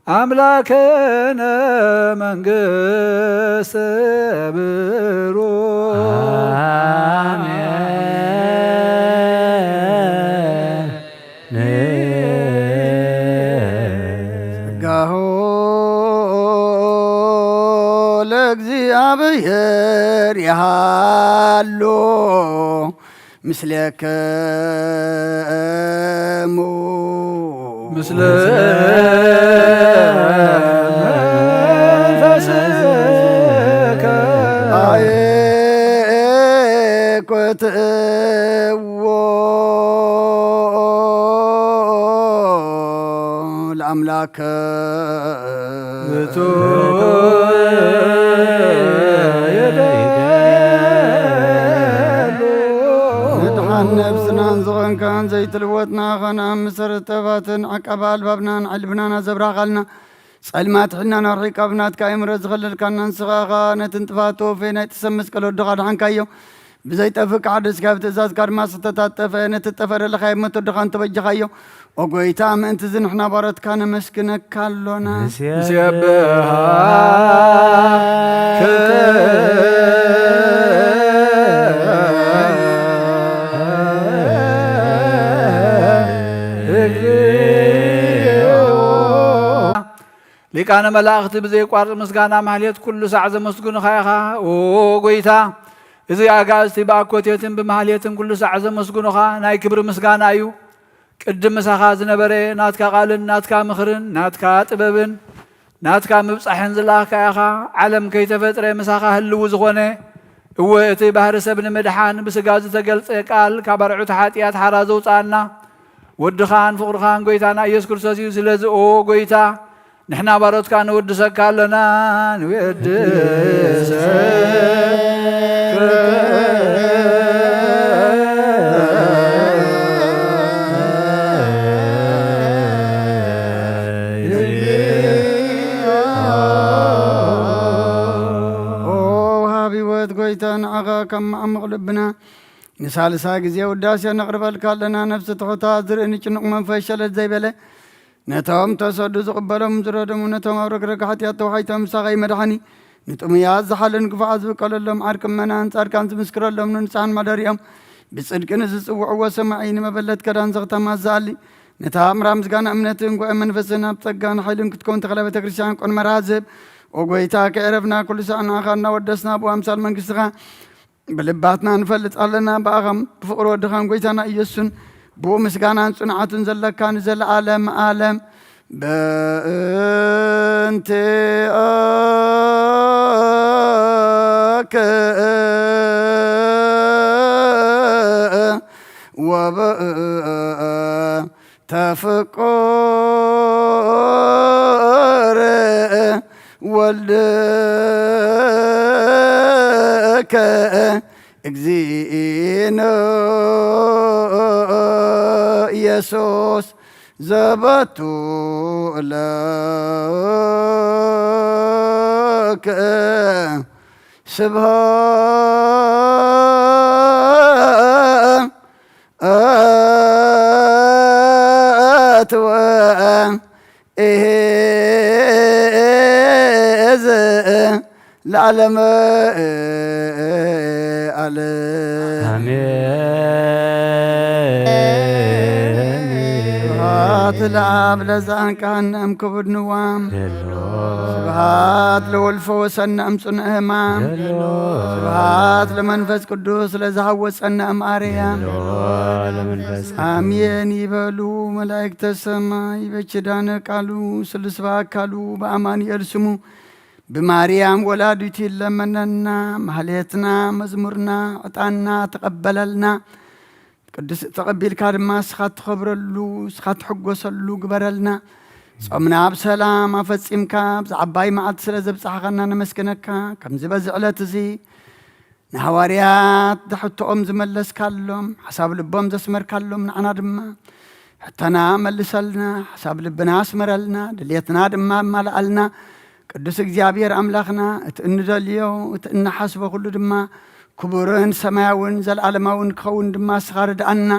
أملاكنا منقس برو እግዚአብሔር ያሉ ምስለከሙ ምስለ መንፈስከ አየኮትዎ ለአምላከ نفسنا نزغن كان زي تلوتنا خنا مسرتباتن عقبال بابنا علبنا زبراغلنا سلمات حنا نريك ابنات كايم رزغل كان نسغا نتنتفاتو فينا تسمس كلو دغاد عن كايو بزي تفك عدس كابت إزاز كارما ستتطف نتطفر لخايب متدخان تبجخايو وقويتا ما انت زين احنا بارت كان مسكنك كالونا لكان ملاخت بزي قارص مسغانا ماليت كل ساعه زمسغن خايخا او غويتا اذا اغاستي باكوتيتن بماليتن كل ساعه زمسغن خا ناي كبر مسغانا ايو قدم مسخا زنبره ناتكا قالن ناتكا مخرن ناتكا طببن ناتكا مبصحن زلاخا يخا عالم كيتفطر مسخا هلو زغونه وتي بحر سبن مدحان بسغاز تገልጸ ቃል ካባርዑት ኃጢያት ሓራዘው ጻና ወድኻን ፍቅርኻን ጎይታና ኢየሱስ ክርስቶስ ስለዚ ኦ ጎይታ نحنا بارات كان ودسك لنا نودسك هابي ود قويتان عغا كم عمق لبنا نسال ساقزي وداسي نقرب لنا نفس تخطا زرق نشنق من فشلت زي بله نتام تصدق زقبلهم زردهم نتام أورك حتى توحيتهم ساقي مدحني نتام ياز حالن كفاز بقال لهم عاركم منان صار كان مسكر لهم ننسان مداريهم بصدق نزس وسمعين ما بلت كدان زغتا ما زالي نتام رامز كان أمنتهم ومنفسنا بتقان حيلن كتكون تغلبة كريستيان كون مرازب وقويتا كعرفنا كل ساعة آخرنا ودسنا أبو أمثال من كسرها بلباتنا نفلت علينا بأغم بفقر ودخان قويتانا إيسون بو مسكانا صنعة زلك كان زل عالم عالم بنت أك وب تفكر ولك اكزينو يسوس زبطو لك سبحات وإهز العالم سبحات العاب لزان كان أم كبر نوام سبحات لولف وسن أم صن إمام سبحات لمنفس قدوس لزهوس أن أم أريام آمين يبلو ملائكة السماء يبشدان قالوا سلسوا قالوا بأمان يرسموا بماريام ولادتي لمننا محليتنا مزمورنا عطانا تقبللنا قدس تقبل كارما سخات خبرلو سخات حقوسلو قبرلنا صمنا بسلام أفصمك بزعباي معد سلازب صحقنا نمسكنك كم زبزعلت زي نهواريات دحتهم زملس كالهم حساب لبهم زسمر كالهم نعنا دما حتنا ملسلنا حساب لبنا اسمرلنا دليتنا دما مالقلنا قدس እግዚአብሔር አምላኽና እትንደልዮ እትንሐስበ ሁሉ ድማ ክቡርን ሰማያውን ዘለዓለማውን ክኸውን ድማ ስኻርድአና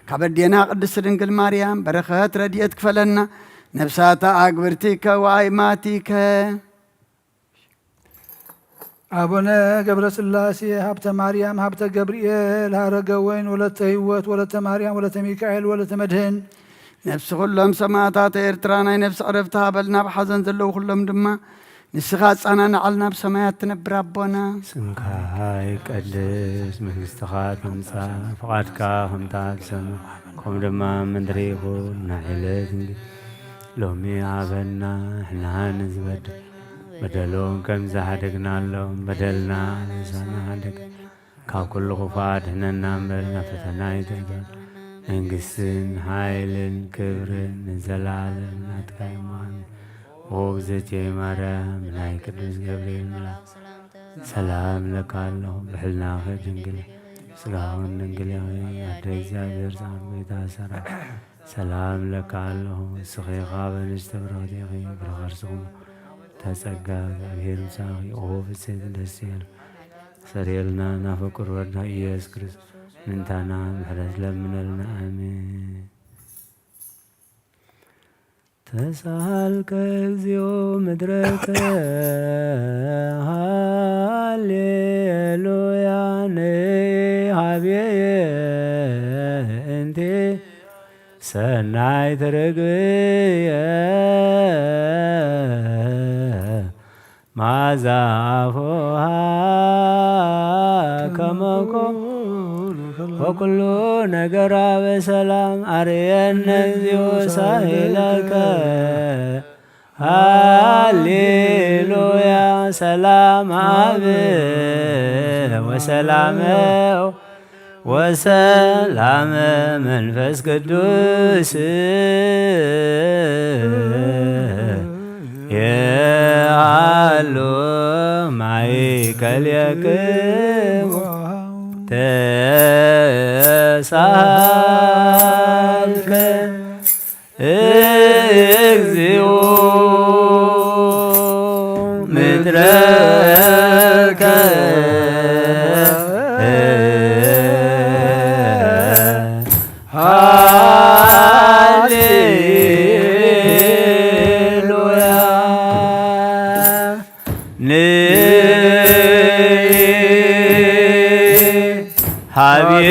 ካበዴና ቅድስት ድንግል ማርያም በረኸት ረድኤት ክፈለና ነፍሳታ አግብርቲከ ወአይማቲከ አቡነ ገብረ ሥላሴ ሀብተ ማርያም ሀብተ ገብርኤል ሀረገ ወይን ወለተ ሕይወት ወለተ ማርያም ወለተ ሚካኤል ወለተ መድህን ነፍሲ ኩሎም ሰማዕታት ኤርትራ ናይ ነፍሲ ዕረፍቲ ሃበልና ብሓዘን ዘለዉ ኩሎም ድማ ንስኻ ጻናንዓልና ብሰማያት ትነብር ኣቦና ስምካ ይቀድስ መንግሥትኻ ትምጻእ ፍቓድካ ከምታ ብሰማይ ከምኡ ድማ ምድሪ ይኹን ናዕለት ሎሚ ሃበና ንሕና ንዝበድል በደሎም ከም ዝሓደግናሎም በደልና ንሳና ሓደግ ካብ ኩሉ ክፉእ ድሕነና እምበር ናብ ፈተና ይተግበል መንግሥትን ሓይልን ክብርን ንዘላለም ናትካ ይምዃን ወግዘቴየ ማርያም ናይ ቅዱስ ገብርኤል መልአክ ሰላም ለካ ኣለኹ ብሕልናኸ ድንግል ስጋውን ድንግል ኣደ እግዚኣብሔር ፃን ጎይታ ሰራዊት ሰላም ለካ ኣለኹ እስኺ ኻብ ኣንስቲ ብርኽቲ ኢኺ ብረኸርስኹም ተጸጋ እግዚኣብሔር ምሳኺ ኦ ፍጽምት ደስ ይበል سريلنا نافقر ودنا إياس كريست ننتانا محرج لمنلنا آمين تسألك እግዚኦ ምድረከ ሃሌሉያ ነሃብየ እንቴ ሰናይ ትርግየ ማዛፎሃ ከመኮ ወኩሉ ነገራ በሰላም አርየነ እግዚኦ ሳይለከ ሃሌሉያ ሰላም አብ ወሰላም ወሰላም መንፈስ ቅዱስ የአሉ ማእከልክሙ ተሳልከ እግዚኦ ምድረከ ሃሌሉያ ሃብየ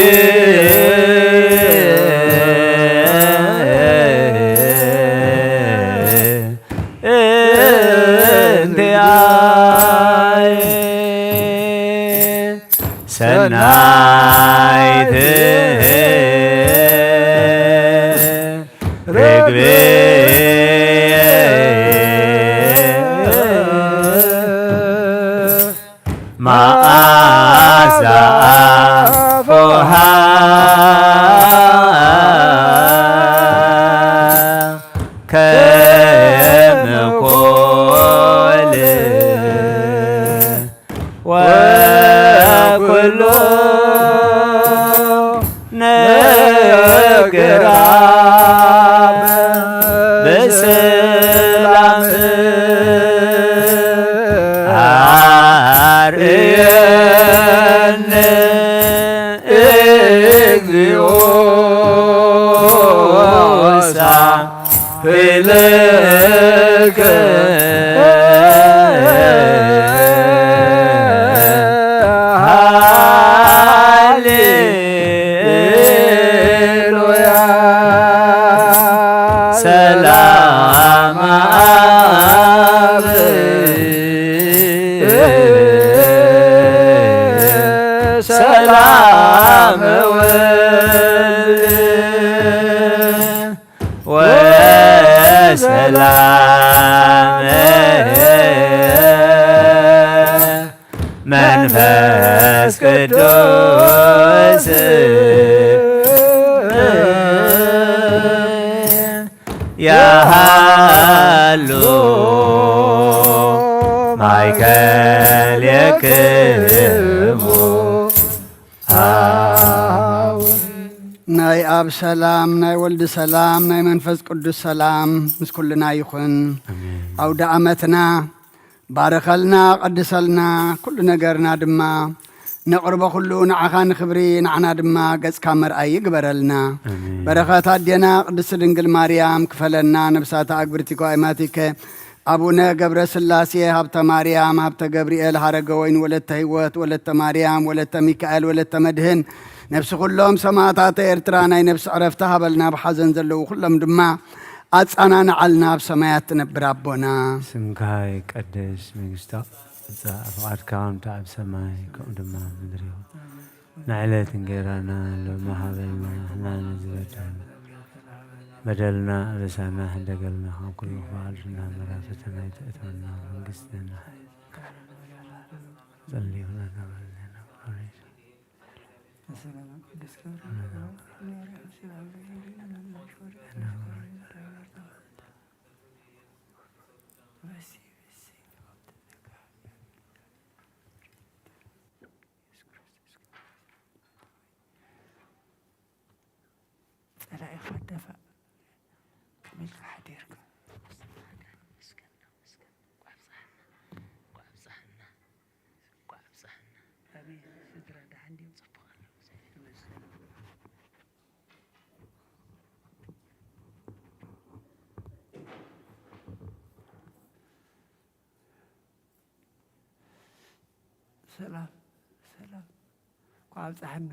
እንቲአየ ሰናይት ርግብየ መዓዛ አፉሃ ከመኮል ወኩሉ ነገራ በሰላም አርየነ እግዚኦ ሳይለከ ሃሌሉያ ሰላም አብ ሰላም ወሰላም መንፈስ ቅዱስ ያሃሉ ማእከልክሙ ናይ አብ ሰላም ናይ ወልድ ሰላም ናይ መንፈስ ቅዱስ ሰላም ምስ ኩልና ይኹን። አውደ ዓመትና ባረኸልና ቀድሰልና ኩሉ ነገርና ድማ ነቕርቦ ኩሉ ንዓኻ ንክብሪ ንዓና ድማ ገጽካ መርአይ ይግበረልና። በረኸት አዴና ቅድስት ድንግል ማርያም ክፈለና። ነብሳታ አግብርቲ ጓይማቲከ አቡነ ገብረ ስላሴ ሀብተ ማርያም ሀብተ ገብርኤል ሀረገ ወይን ወለተ ህይወት ወለተ ማርያም ወለተ ሚካኤል ወለተ መድህን ነፍሲ ኩሎም ሰማዕታተ ኤርትራ ናይ ነፍሲ ዕረፍቲ ሃበልና ብሓዘን ዘለዉ ኩሎም ድማ አጻናንዓልና ብሰማያት ትነብር አቦና። ስምካ ይቀደስ መንግሥትካ ትምጻእ ፈቃድካ ከምቲ ኣብ ሰማይ ከምኡ ድማ ምድሪ ይኹን። ንዕለት እንጀራና ሎሚ ሃበልና ንሕና ንዝበደልና በደልና አበሳና ሕደገልና ካብ ኩሉ ክባልና መራፈተና ይተእተወና መንግሥትና ጸልዩና ሰላም ሰላም ቋብ ጻሕና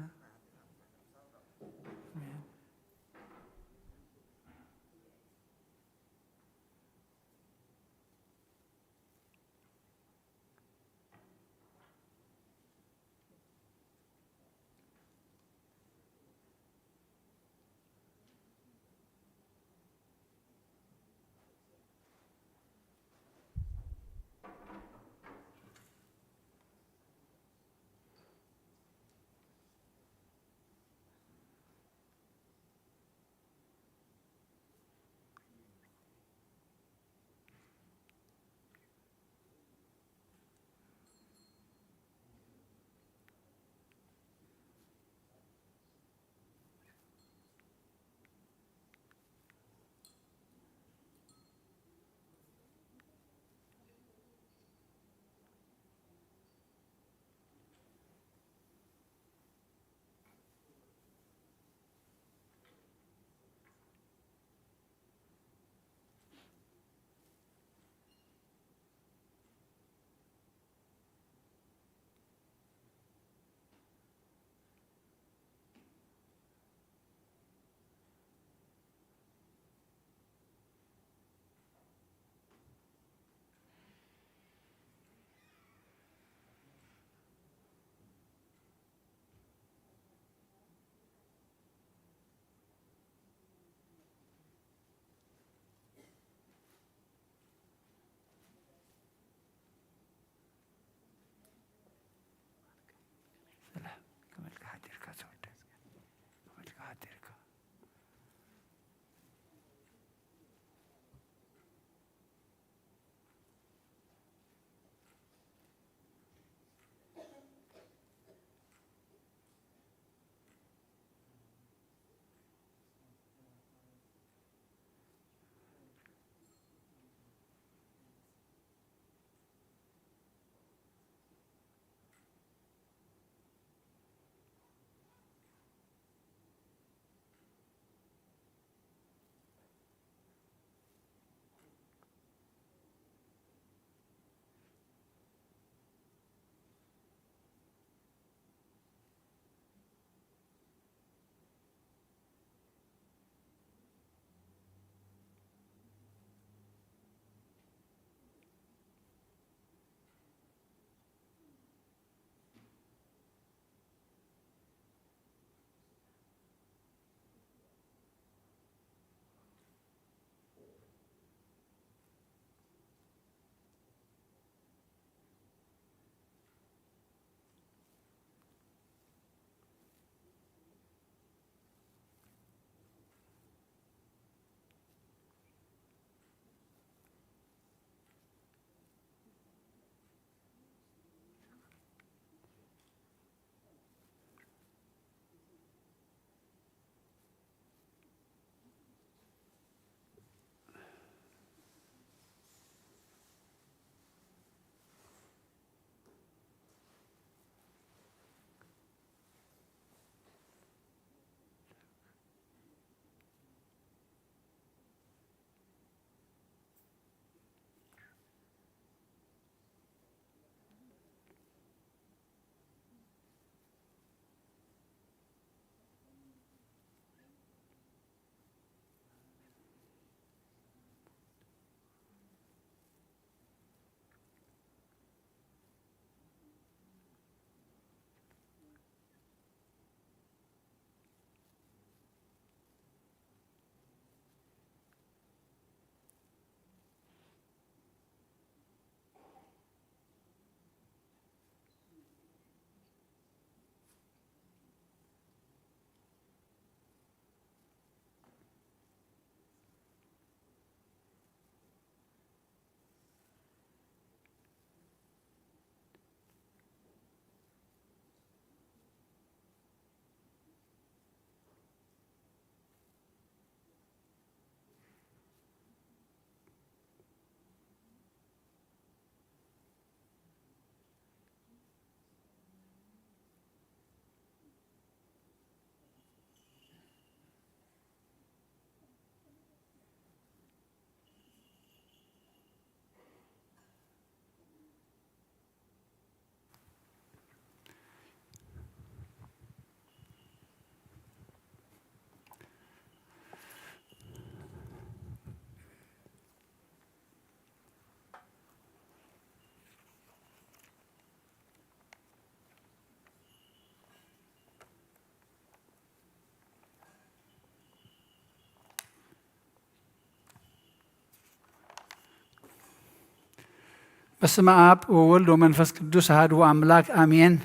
በስመ አብ ወወልድ ወመንፈስ ቅዱስ አሐዱ አምላክ አሜን።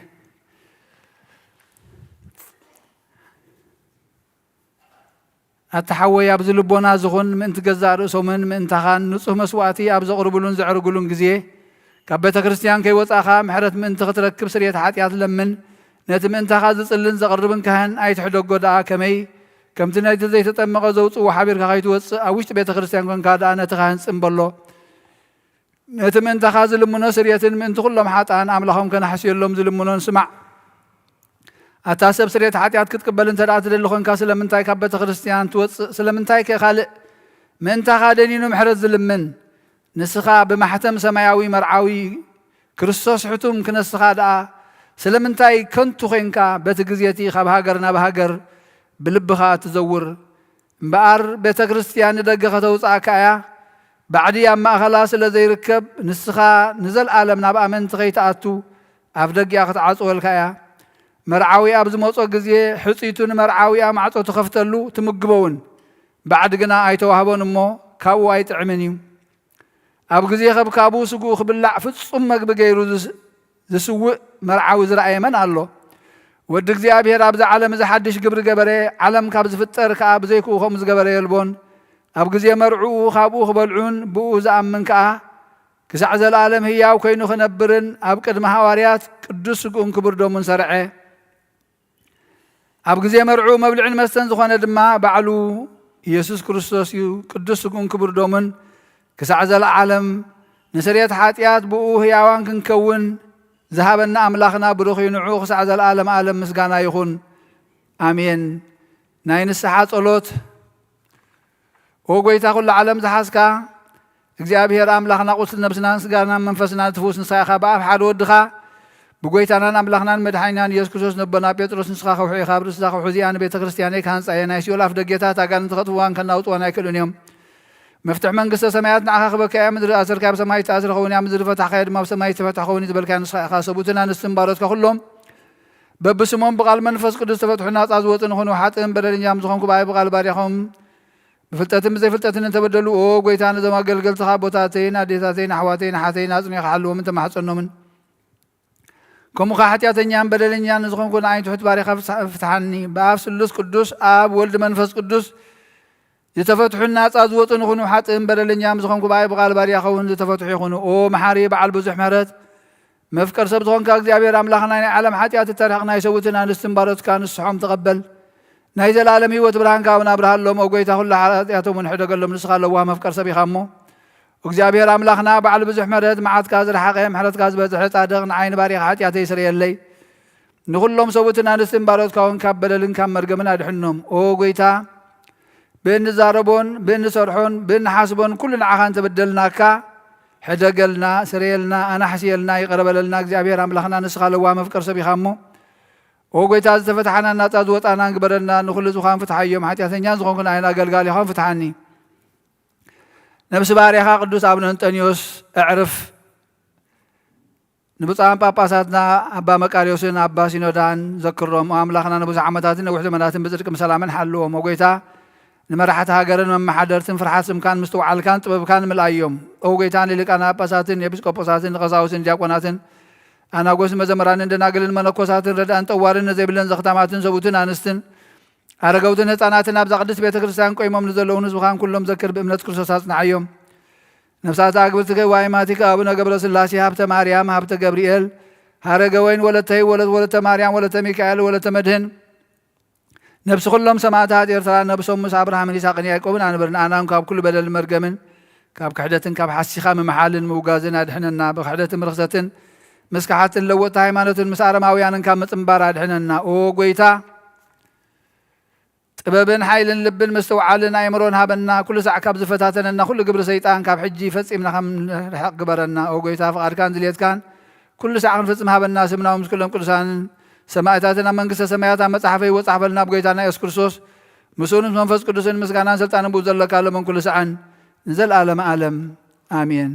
አተሐወይ አብ ዝልቦና ዝኹን ምእንቲ ገዛእ ርእሶምን ምእንታኻን ንጹህ መስዋዕቲ ኣብ ዘቕርብሉን ዘዕርግሉን ግዜ ካብ ቤተ ክርስቲያን ከይወፃኻ ምሕረት ምእንቲ ክትረክብ ስርየት ሓጢኣት ለምን ነቲ ምእንታኻ ዝጽልን ዘቕርብን ካህን ኣይትሕደጎ ደኣ ከመይ ከምቲ ናይቲ ዘይተጠመቐ ዘውፅእ ሓቢርካ ከይትወፅእ ኣብ ውሽጢ ቤተ ክርስቲያን ኮንካ ደኣ ነቲ ካህን ጽምበሎ ነቲ ምእንታኻ ዝልምኖ ስርየትን ምእንቲ ኩሎም ሓጣን ኣምላኾም ከናሕስየሎም ዝልምኖን ስማዕ ኣታ ሰብ ስርየት ሓጢኣት ክትቅበል እንተ ደኣ ትደሊ ኮንካ ስለምንታይ ካብ ቤተ ክርስቲያን ትወፅእ ስለምንታይ ካልእ ምእንታኻ ደኒኑ ምሕረት ዝልምን ንስኻ ብማሕተም ሰማያዊ መርዓዊ ክርስቶስ ሕቱም ክነስኻ ደኣ ስለምንታይ ከንቱ ኮንካ በቲ ግዜቲ ካብ ሃገር ናብ ሃገር ብልብኻ ትዘውር እምበኣር ቤተ ክርስቲያን ንደገ ከተውፃእካ እያ ባዕዲ ኣብ ማእኸላ ስለ ዘይርከብ ንስኻ ንዘለኣለም ናብ ኣመንቲ ከይተኣቱ ኣብ ደጊኣ ክትዓፅወልካ እያ መርዓዊ ኣብ ዝመፆ ግዜ ሕፂቱ ንመርዓዊኣ ማዕፆ ትኸፍተሉ ትምግበውን ባዕዲ ግና ኣይተዋህቦን እሞ ካብኡ ኣይጥዕምን እዩ ኣብ ግዜ ከብካቡ ስጉኡ ክብላዕ ፍጹም መግቢ ገይሩ ዝስውእ መርዓዊ ዝረኣየ መን ኣሎ ወዲ እግዚኣብሔር ኣብዚ ዓለም እዚ ሓድሽ ግብሪ ገበረ ዓለም ካብ ዝፍጠር ከዓ ብዘይክኡ ከምኡ ዝገበረ የልቦን ኣብ ግዜ መርዑኡ ካብኡ ክበልዑን ብኡ ዝኣምን ከዓ ክሳዕ ዘለኣለም ህያው ኮይኑ ክነብርን ኣብ ቅድሚ ሃዋርያት ቅዱስ ስጉኡን ክቡር ደሙን ሰርዐ ኣብ ግዜ መርዑ መብልዕን መስተን ዝኾነ ድማ ባዕሉ ኢየሱስ ክርስቶስ እዩ ቅዱስ ስጉኡን ክቡር ደሙን ክሳዕ ዘለዓለም ንስርየት ሓጢኣት ብኡ ህያዋን ክንከውን ዝሃበና ኣምላኽና ብሩኽ እዩ ንዑ ክሳዕ ዘለዓለም ዓለም ምስጋና ይኹን ኣሜን ናይ ንስሓ ጸሎት ኦ ጎይታ ኩሉ ዓለም ዝሓዝካ እግዚኣብሔር ኣምላኽና ቁስል ነብስናን ስጋናን መንፈስናን ትፍውስ ንስኻ ኢኻ ብኣብ ሓደ ወድኻ ብጎይታናን ኣምላኽናን መድሓኒናን ኢየሱስ ክርስቶስ ነቦና ጴጥሮስ ንስኻ ከውሒ ኢኻ ብርእስኻ ከውሒ እዚኣ ንቤተ ክርስቲያነይ ካህንፃየ ናይ ሲኦል ኣፍ ደጌታት ኣጋንንቲ ከጥፍዋን ከናውጥዋን ኣይክእሉን እዮም መፍትሕ መንግስተ ሰማያት ንዓኻ ክበካ እያ ምድሪ ኣሰርካ ኣብ ሰማይ ተኣስረ ኸውን እያ ምድሪ ፈታሕካየ ድማ ኣብ ሰማይ ዝተፈትሐ ኸውን ዝበልካያ ንስኻ ኢኻ ሰቡእትን ኣንስትን ባሮትካ ኩሎም በብስሞም ብቓል መንፈስ ቅዱስ ተፈትሑ ናፃ ዝወፅእ ንኾኑ ሓጥን በደለኛም ዝኾንኩ ብኣይ ብቓል ባርያኹም ብፍልጠትን ብዘይፍልጠትን እንተበደሉ ኦ ጎይታ ነዞም ኣገልገልትኻ ቦታተይን ኣዴታተይን ኣሕዋተይን ሓተይን ኣፅሚኻ ሓልዎምን ተማሕፀኖምን ከምኡ ከዓ ሓጢኣተኛን በደለኛን ንዝኾንኩ ንዓይን ትሑት ባሪኻ ፍትሓኒ ብኣብ ስሉስ ቅዱስ ኣብ ወልዲ መንፈስ ቅዱስ ዝተፈትሑን ናፃ ዝወፁ ንኹኑ ሓጥን በደለኛም ዝኾንኩ ብኣይ ብቓል ባርያኸ እውን ዝተፈትሑ ይኹኑ ኦ መሓሪ በዓል ብዙሕ ምሕረት መፍቀር ሰብ ዝኾንካ እግዚኣብሔር ኣምላኽና ናይ ዓለም ሓጢኣት እተሪሕቕ ናይ ሰውትን ኣንስትን ባሮትካ ንስሖም ተቐበል ናይ ዘለኣለም ህይወት ብርሃንካ እውን ኣብርሃሎም ኦ ጎይታ ኩሉ ሓጢኣቶም እውን ሕደገሎም ንስኻ ኣለዋ መፍቀር ሰብ ኢኻ እሞ እግዚኣብሔር ኣምላኽና በዓል ብዙሕ ምሕረት መዓትካ ዝረሓቐ ምሕረትካ ዝበዝሐ ጻድቕ ንዓይኒ ባሪኻ ሓጢኣተይ ይስርየለይ ንኹሎም ሰውትን ኣንስትን ባሮትካ እውን ካብ በደልን ካብ መርገምን ኣድሕኖም ኦ ጎይታ ብእንዛረቦን ብእንሰርሖን ብእንሓስቦን ኩሉ ንዓኻ እንተበደልናካ ሕደገልና ስርየልና ኣናሕስየልና ይቐረበለልና እግዚኣብሔር ኣምላኽና ንስኻ ኣለዋ መፍቀር ሰብ ኢኻ እሞ ኦ ጎይታ ዝተፈትሓና ናፃ ዝወጣና ንግበረና ንኩሉ ዝኾን ፍትሓዮም ሓጢኣተኛን ዝኾንኩ ንዓይና ኣገልጋሊ ኢኻ ፍትሓኒ ነብሲ ባርያኻ ቅዱስ ኣቡነ እንጠኒዮስ ኣዕርፍ ንብፁዓን ጳጳሳትና ኣባ መቃርዮስን ኣባ ሲኖዳን ዘክሮም ኣምላኽና ንብዙሕ ዓመታትን ነዊሕ ዘመናትን ብፅድቂ ሰላምን ሓልዎም ጎይታ ንመራሕቲ ሃገርን መመሓደርትን ፍርሓት ስምካን ምስትውዓልካን ጥበብካን ምልኣዮም ኦ ጎይታ ንሊቃና ጳጳሳትን ኤጲስቆጶሳትን ቀሳውስትን ዲያቆናትን ኣናጎስን መዘመራንን ደናግልን መነኮሳትን ረዳእን ጠዋርን ነዘይብለን ዘኽታማትን ሰቡትን ኣንስትን ኣረገውትን ህፃናትን ኣብዛ ቅድስት ቤተ ክርስቲያን ቆይሞም ንዘለውን ህዝብኻን ኩሎም ዘክር ብእምነት ክርስቶስ ኣጽንዓዮም ነፍሳት ኣግብርትከ ዋይማቲከ ኣቡነ ገብረ ስላሴ ሃብተ ማርያም ሃብተ ገብርኤል ሃረገ ወይን ወለተ ወለተ ማርያም ወለተ ሚካኤል ወለተ መድህን ነብሲ ኩሎም ሰማዕታት ኤርትራ ነብሶም ምስ ኣብርሃምን ይስሐቅን ያዕቆብን ኣንብርን ኣናን ካብ ኩሉ በደል መርገምን ካብ ክሕደትን ካብ ሓሲኻ ምምሓልን ምውጋዝን ኣድሕነና ብክሕደትን ርክሰትን ምስ ካሓትን ለወጥቲ ሃይማኖትን ምስ ኣረማውያንን ካብ ምፅምባር ኣድሕነና ኦ ጎይታ ጥበብን ሓይልን ልብን ምስትውዓልን ኣእምሮን ሃበና ኩሉ ሳዕ ካብ ዝፈታተነና ኩሉ ግብሪ ሰይጣን ካብ ሕጂ ፈፂምና ከም ንርሕቕ ግበረና ኦ ጎይታ ፍቓድካን ድልየትካን ኩሉ ሳዕ ክንፍፅም ሃበና ስምናዊ ምስ ኩሎም ቅዱሳንን ሰማዕታትን ኣብ መንግስተ ሰማያት ኣብ መፅሓፈ ይወፅ ሓበልና ብጎይታና ኢየሱስ ክርስቶስ ምስኡን ምስ መንፈስ ቅዱስን ምስጋናን ስልጣንን ብኡ ዘለካ ሎምን ኩሉ ሰዓን ንዘለኣለመ ዓለም ኣሜን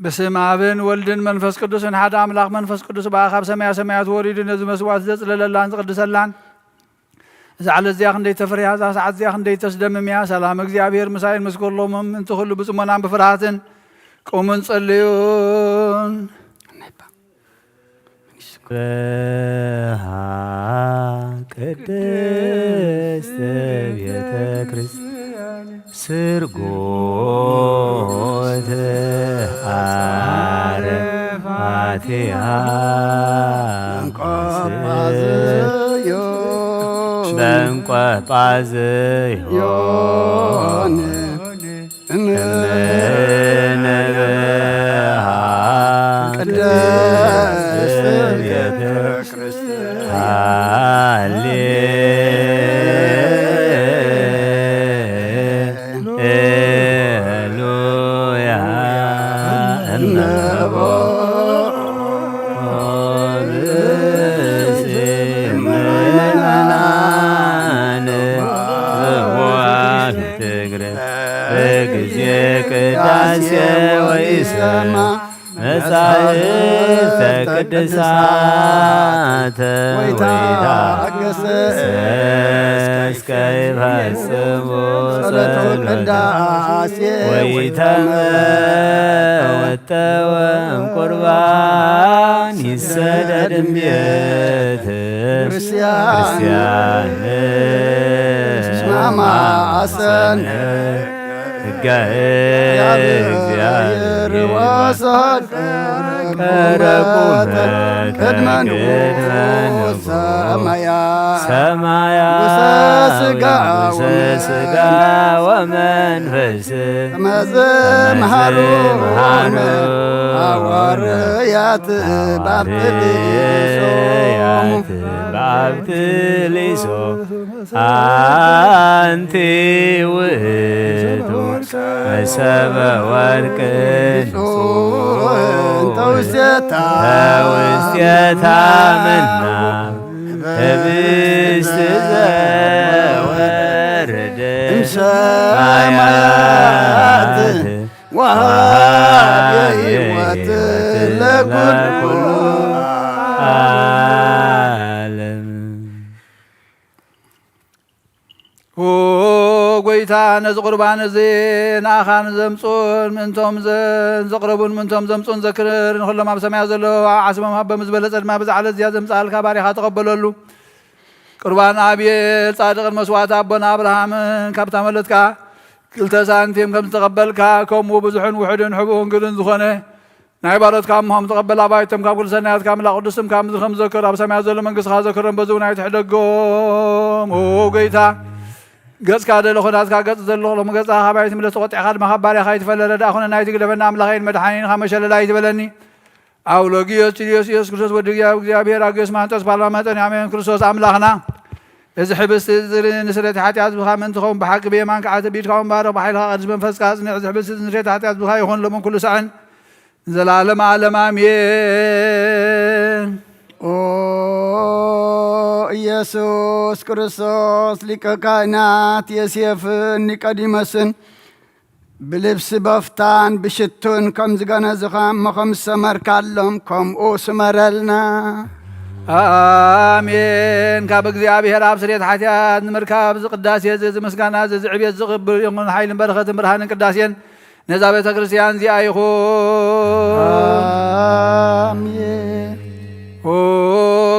بسم آبن ولدن منفس قدس حدا أملاق منفس قدس بآخاب سمايا سمايات وريد نزم مسوات زيت لله قدس اللان زعل الزياخن دي تفريها ساعات زياخن دي تسدم ميا سلام እግዚአብሔር مسائل مسكور لهم انت كل بصمنا بفرحاتن قومن صليون ቅድስት ቤተ ክርስቲያን ስርጎት አረፋቲያ ጠንቋ ጳዝዮን እምነበሃ ቅድስት ቤተ ክርስቲያን ሃሌሉያ እነሆ በጊዜ ቅዳሴ ወይሰማ መጻሕፍተ ቅድሳተ ወይታገሰ እስከ ይፈጽሙ ጸሎተ ቅዳሴ ወይተመጠወም ቁርባን ይሰደድ እምቤተ ክርስቲያን ማማሰን እግዚአብሔር ዋሳት ቀረቁመት ቅድመኑ ሰማያት ስጋ ወመንፈስ መዘምሃሩን ሐዋርያት ባብትሊሶ አንቲ ውእቱ መሰበ ወርቅ ተውስቴታ መና ህብስት ዘወረደ እምሰማያት ወሀበ ሕይወት ለኩሉ ዓለም ጎይታ ነዚ ቁርባን እዚ ንኣኻን ዘምፁን ምንቶም ዘቕረቡን ምንቶም ዘምፁን ዘክርን ኩሎም ኣብ ሰማያ ዘለዉ ዓስሞም ሃቦም ዝበለፀ ድማ ብዛዕለ እዚያ ዘምፃልካ ባሪኻ ተቐበለሉ ቁርባን ኣብየል ጻድቕን መስዋዕቲ ኣቦና ኣብርሃምን ካብታ መለትካ 2 ሳንቲም ከም ዝተቐበልካ ከምኡ ብዙሕን ውሕድን ሕቡእን ግድን ዝኾነ ናይ ባሮትካ እምሆም ተቐበል ኣባይቶም ካብ ኩሉ ሰናያትካ ምላቕ ቅዱስም ካብ ምድሪ ከም ዘክር ኣብ ሰማያ ዘሎ መንግስትኻ ዘክሮም በዚ እውን ኣይትሕደጎም ጎይታ ገጽካ ደሎ ኹናትካ ገጽ ዘሎ ሎም ገጽኻ ባይቲ ምለት ቆጢዕኻ ድማ ካብ ባርያኻ ይትፈለለ ዳኹነ ናይቲ ግደፈና ኣምላኸይን መድሓኒንኻ መሸለላ ይትበለኒ ኣውሎጊዮስ ጭልዮስ ኢየሱስ ክርስቶስ ወዲ እግዚኣብሔር ኣግዮስ ማንጦስ ፓርላመንጠን ኣሜን ክርስቶስ ኣምላኽና እዚ ሕብስቲ ንስሬት ሓጢኣት ብኻ ምንትኸውን ብሓቂ ብየማን ከዓ ተቢድካ እምባረኽ ብሓይልኻ ቅዱስ መንፈስካ ጽንዕ እዚ ሕብስቲ ንስሬት ሓጢኣት ብኻ ይኹን ሎምን ኩሉ ሰዕን ዘላለም ዓለም ኣሜን ኢየሱስ ክርስቶስ ሊቀ ካህናት ዮሴፍን ኒቆዲሞስን ብልብሲ በፍታን ብሽቱን ከም ዝገነዝኻ እሞ ከም ዝሰመርካሎም ከምኡ ስመረልና ኣሜን ካብ እግዚኣብሔር ኣብ ስርየት ሓጢኣት ንምርካብ ዝቅዳሴ እዚ ምስጋና እዚ ዕብየት ዝቕብል ይኹን ሓይልን በረኸትን ብርሃንን ቅዳሴን ነዛ ቤተ ክርስቲያን እዚኣ ይኹን ኣሜን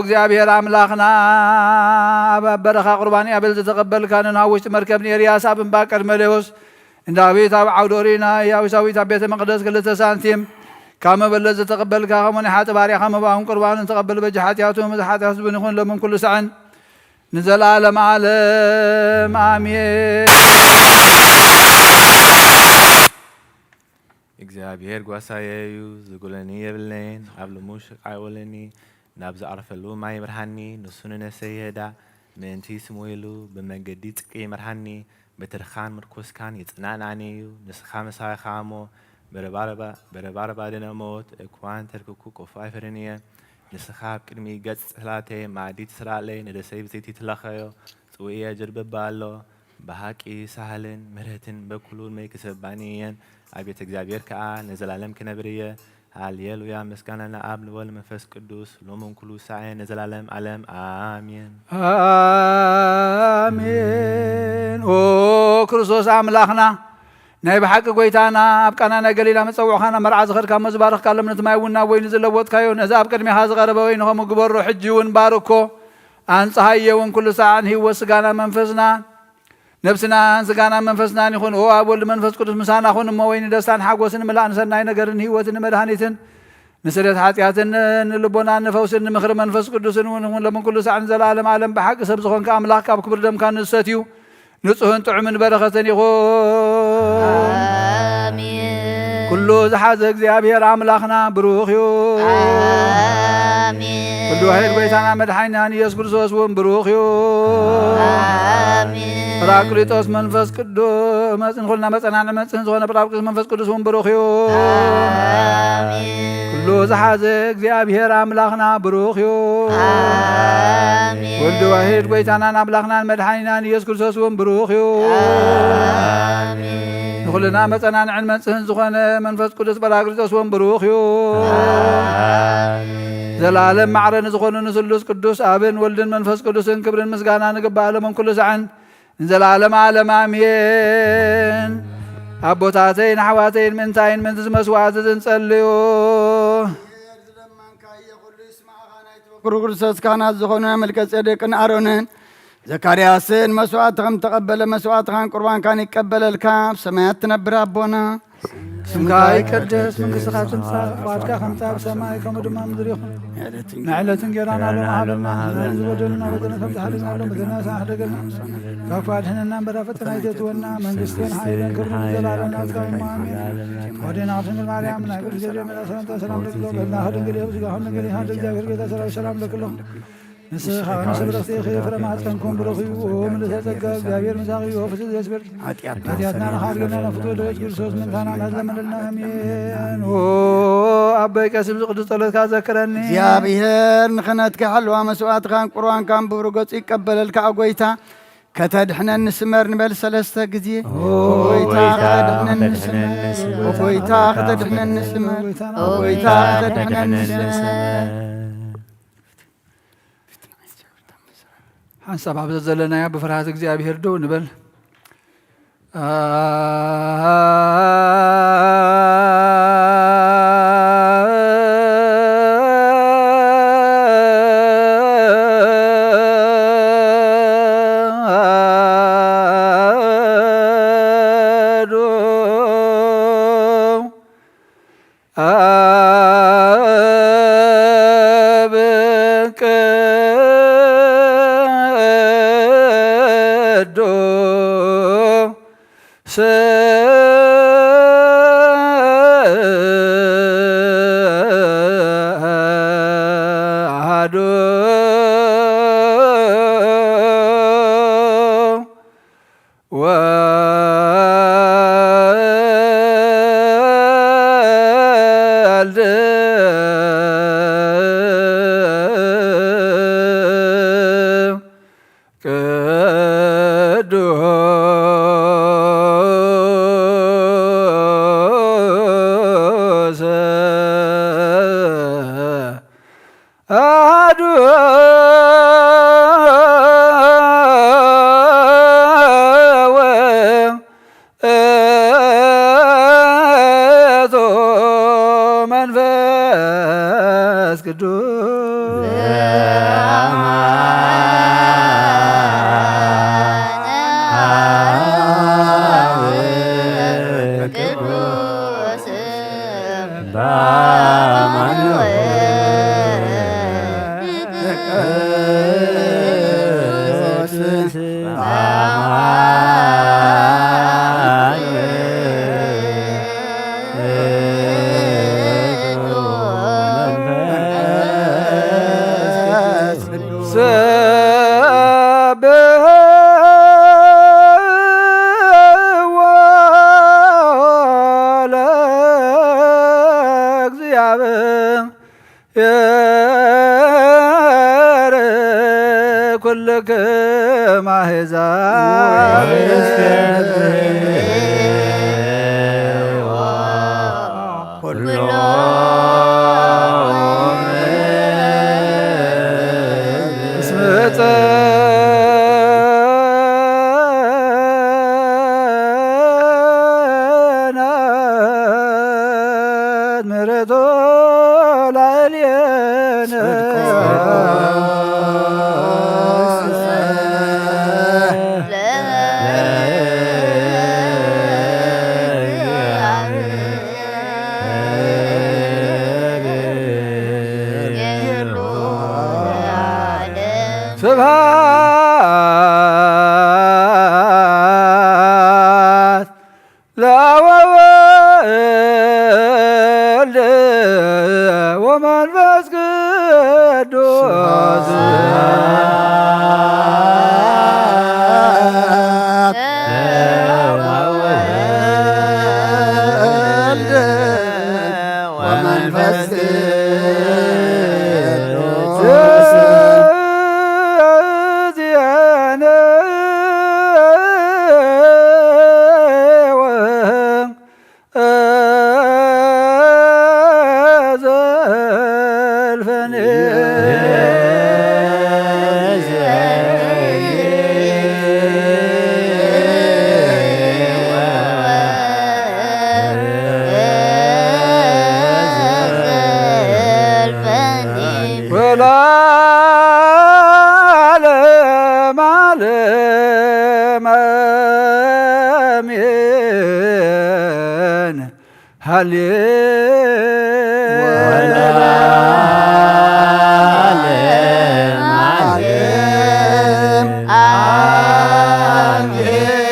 እግዚአብሔር አምላክና በበረኻ ቁርባን አቤል ዘተቀበልካ ንናብ ውሽጢ መርከብ ኤልያስ ኣብ እምባ ቀርሜሎስ እንደ አቤት ኣብ ዓውዶሪና ያዊሳዊት ኣብ ቤተ መቅደስ 2 ሳንቲም ካብ መበለት ዘተቀበልካ ከምኡን ሓጢ ባርያኻ መባውን ቁርባንን ተቀበል በጅ ሓጢኣቱ መዝሓጢኣት ዝብን ይኹን ለምን ኩሉ ሰዕን ንዘላለም ዓለም አሜን። እግዚአብሔር ጓሳየዩ ዝጉለኒ የብለይን ኣብ ልሙሽ አይወለኒ ናብ ዝዓርፈሉ ማይ መርሃኒ ንሱን ነሰየዳ ምእንቲ ስሙ ኢሉ ብመንገዲ ጽቂ መርሃኒ በትርኻን ምርኮስካን ይጽናናኒ እዩ ንስኻ መሳይኻ እሞ በረባረባ ደነሞት እኳን ተርክኩ ቆፎ ኣይፈርንየ ንስኻ ኣብ ቅድሚ ገጽ ጽላተይ ማዕዲ ትስራለይ ንደሰይ ብዘይቲ ትለኸዮ ጽውእየ ጅርብባ ኣሎ بهاكي سهلن مرهتن بكلون ميك سبانيين أبيت إغزابير كا نزلالم كنبرية هاليلويا مسكاننا أبل والمنفس قدوس لومن كلو ساعة نزلالم علم آمين آمين او كريستوس أملاخنا ናይ ብሓቂ ጎይታና ኣብ ቃናና ገሊላ መፀውዕኻና መርዓ ዝኸድካ መዝባረኽካ ለምነት ማይ ውና ወይኒ ዘለወጥካዮ ነዚ ኣብ ቅድሚኻ ዝቐረበ ወይኒ ከምኡ ግበሮ ሕጂ እውን ባርኮ አንጽሃየ እውን ኩሉ ሰዓን ህይወት ስጋና መንፈስና ነፍስና ስጋና መንፈስና ይኹን ኦ አብ ወልድ መንፈስ ቅዱስ ምሳና ኹን እሞ ወይኒ ደስታን ሓጎስን ምላእን ሰናይ ነገርን ህይወትን መድኃኒትን ንስለት ኃጢአትን ንልቦና ንፈውስን ምኽሪ መንፈስ ቅዱስን እውን ለምን ኩሉ ሰዓን ዘላለም ዓለም ብሓቂ ሰብ ዝኾንካ ኣምላኽ ካብ ክብር ደምካ ንሰትዩ ንጹህን ጥዑምን በረኸትን ይኹን አሜን ኩሉ ዝሓዘ እግዚአብሔር አምላኽና ብሩኽ ይሁን አሜን ኩሉ ኃይል ጎይታና መድኃኒትና ኢየሱስ ክርስቶስ እውን ብሩኽ ይሁን አሜን ጰራቅሊጦስ መንፈስ ቅዱስ መጽን ኩልና መጽናዕኒ መጽን ዝኾነ ጰራቅሊጦስ መንፈስ ቅዱስ እውን ብሩኽ ይሁን አሜን ኩሉ ዝሓዘ እግዚአብሔር አምላኽና ብሩኽ ይሁን አሜን ወልድ ዋሕድ ጎይታናን አምላኽናን መድኃኒትናን ኢየሱስ ክርስቶስ እውን ብሩኽ ይሁን አሜን ንኹልና መጽናዕንን መጽን ዝኾነ መንፈስ ቅዱስ ጰራቅሊጦስ እውን ብሩኽ ይሁን አሜን ዘላለም ማዕረን ዝኾኑ ንስሉስ ቅዱስ አብን ወልድን መንፈስ ቅዱስን ክብርን ምስጋና ንግባእ ለመን ኩሉ ሰዓን እንዘላለም ዓለም አሜን አቦታተይን አሕዋተይን ምንታይን ምንት ዝመስዋዕት ዝንጸልዩ ክርስቶስ ካህናት ዝኾኑ መልከ ጼዴቅን አሮንን ዘካርያስን መስዋዕት ከም ተቀበለ መስዋዕትኻን ቁርባንካን ይቀበለልካ ብሰማያት ትነብር አቦና ስምካ ይቀደስ መንግሥትኻ ትምጻእ ፈቃድካ ከምቲ ኣብ ሰማይ ከምኡ ድማ ምድሪ ይኹን ንዕለትን ጌራና ሎም ሃበና ዝበደሉና በደልና ከም ዝሓሊናሎም በደልና ሳሕደገልና ካብ ኣድሕነና እምበዳ ፈተና ይተትወና መንግሥትን ሓይልን ክብርን ዘላለም ናትካ አሜን ወዴና ድንግል ማርያም ናይ ቅዱስ ገብርኤል መልአክ ሰላምታ ሰላም ለክሎ በልና ድንግል ኢየሱስ ጋር ድንግል ኢሃ እግዚአብሔር ጌታ ሰራዊት ሰላም ለክሎ ንስኻ ንስብረኽቲ ኸፍረ ማፀንኩም ብረኺቡ ምልተጸጋ እግዚአብሔር ምሳኺ ወፍስስ የስበር ኃጢአትና ንኻርገና ነፍቶ ደረጅ ክርስቶስ ምንታና ናዝለመለልና አሜን ኦ አበይ ቀሲም ዝቅዱስ ጸሎትካ ዘክረኒ እግዚአብሔር ንኽነትካ ሓልዋ መስዋዕትኻን ቁርባንካን ብብሩ ገጹ ይቀበለልካ ጎይታ ከተድሕነኒ ስመር ንበል ሰለስተ ጊዜ ጎይታ ከተድሕነኒ ስመር ጎይታ ከተድሕነኒ ስመር ጎይታ ከተድሕነኒ ስመር ሓንሳብ ኣብ ዘለናያ ብፍርሃት እግዚአብሔር ደው ንበል ኩልክ ስብሐት ለወልድ ወመንፈስ ቅዱስ ወለዓለመ ዓለም አሜን።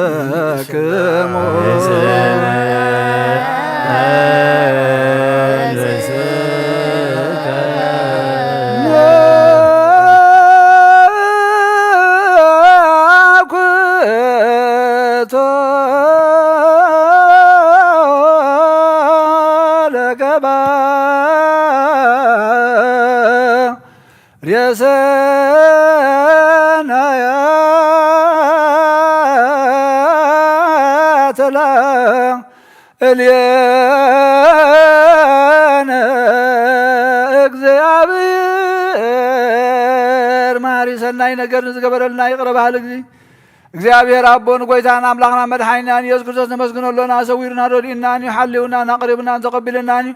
ለኩልክሙ ሪሰናያትላ እልየነ እግዚአብሔር ማሪ ሰናይ ነገር ንዝገበረልና ይቅረ ባህል ጊዜ እግዚአብሔር አቦን ጎይታን አምላክና መድኃኒናን ኢየሱስ ክርስቶስ ነመስግኖሎና ሰዊርና ዶዲእናኒ ሓልውና ናቅሪብና ዘቐቢልናኒ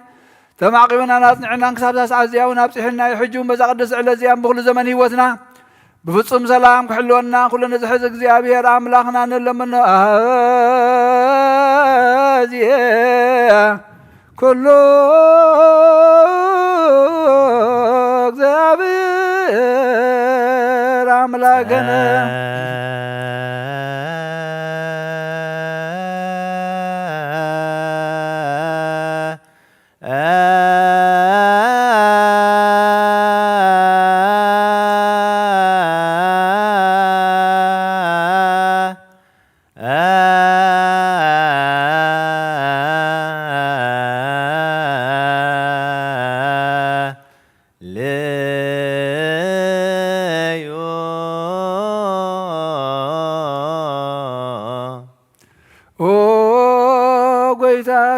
ተማዕቂብና ናጽንዕና ክሳብ ሰዓት እዚያውን ኣብፅሕና ይሕጁን በዛ ቅዱስ ዕለት እዚያን ብኩሉ ዘመን ህይወትና بفصم سلام كحلونا كلنا زحز እግዚአብሔር አምላክና እንለምነ አዚየ ኩሉ እግዚአብሔር አምላክና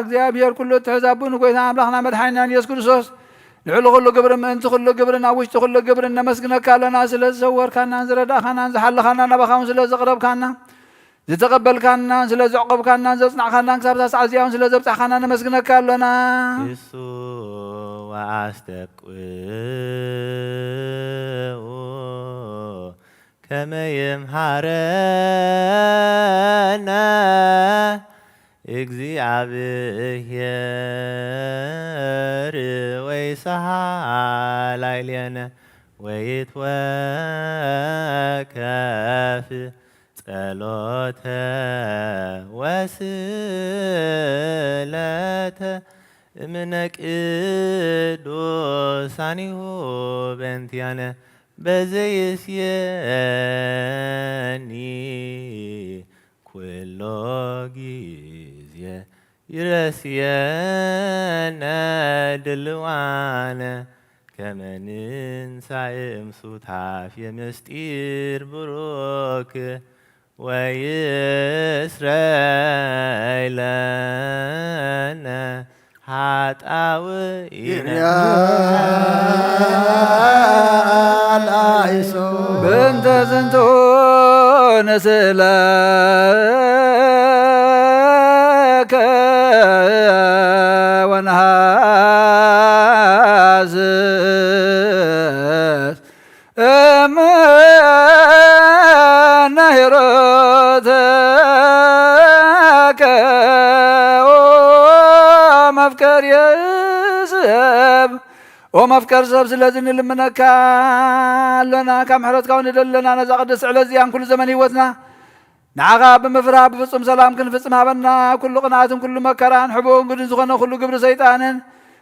እግዚአብሔር ኩሉ ተዛቡን ጎይታ አምላክና መድኃኒናን ኢየሱስ ክርስቶስ ልዕሉ ኩሉ ግብር ምእንቲ ኩሉ ግብርና ውሽጢ ኩሉ ግብር ነመስግነካ ኣለና ስለ ዝሰወርካና ዝረዳእካና ዝሓለኻና ናባኻውን ስለ ዘቕረብካና ዝተቐበልካና ስለ ዘዕቆብካና ዘፅናዕካና ክሳብ ሰዓት እዚኣውን ስለ ዘብፃሕካና ነመስግነካ ኣለና እሱ ወአስተቅው ከመ ይምሃረና እግዚአብሔር ወይሳሃላይ ለነ ወይትወከፍ ጸሎተ ወስለተ እምነ ቅዱሳኒሁ በእንቲአነ በዘይስየኒ ኩሎ ጊዜ ይረስየነ ድልዋነ ከመ ንንሣእ እምሱታፍ የምስጢር ቡሩክ ወይስረይ ለነ ኃጣውኢነ በእንተ ዝንቱ ንስእለከ ወነሐስስ እምነ ሂሩትከ ወመፍቀር የሰብ ومفكر سب سلازم لمنك لنا كم حرتك وندلنا نزا قدس على زيان كل زمن هوتنا نعغا بمفرها بفصم سلام كن فصمها بنا كل قناة كل مكران حبون قد زغنا كل قبر سيطان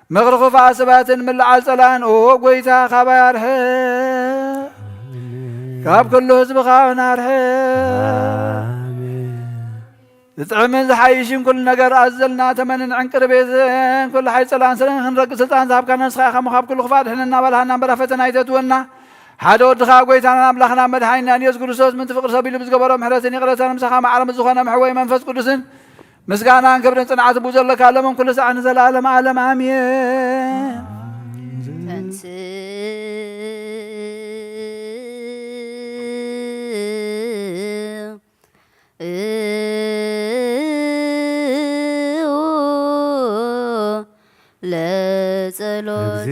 مغرق فاسبات من العال سلان وقويتا خبار كاب كل حزب خاونا زعمن زحايشين كل نجار أزلنا تمنن عنكر بيزن كل حي سلان سلان هنرق سلطان ذهب كان نسخة خمخاب كل خفاد حنا بالهنا برفتنا يتتونا حدو دخا قويتنا ملخنا مدحينا أن يذكر سوس من تفقر سبيل بزقبرهم حرسين يقرسان مسخا مع عالم الزخانة محوي منفس قدسن مسقانا انكبرن صنعات بوزر لك عالم كل ساعة نزل عالم عالم آمين ለጸሎት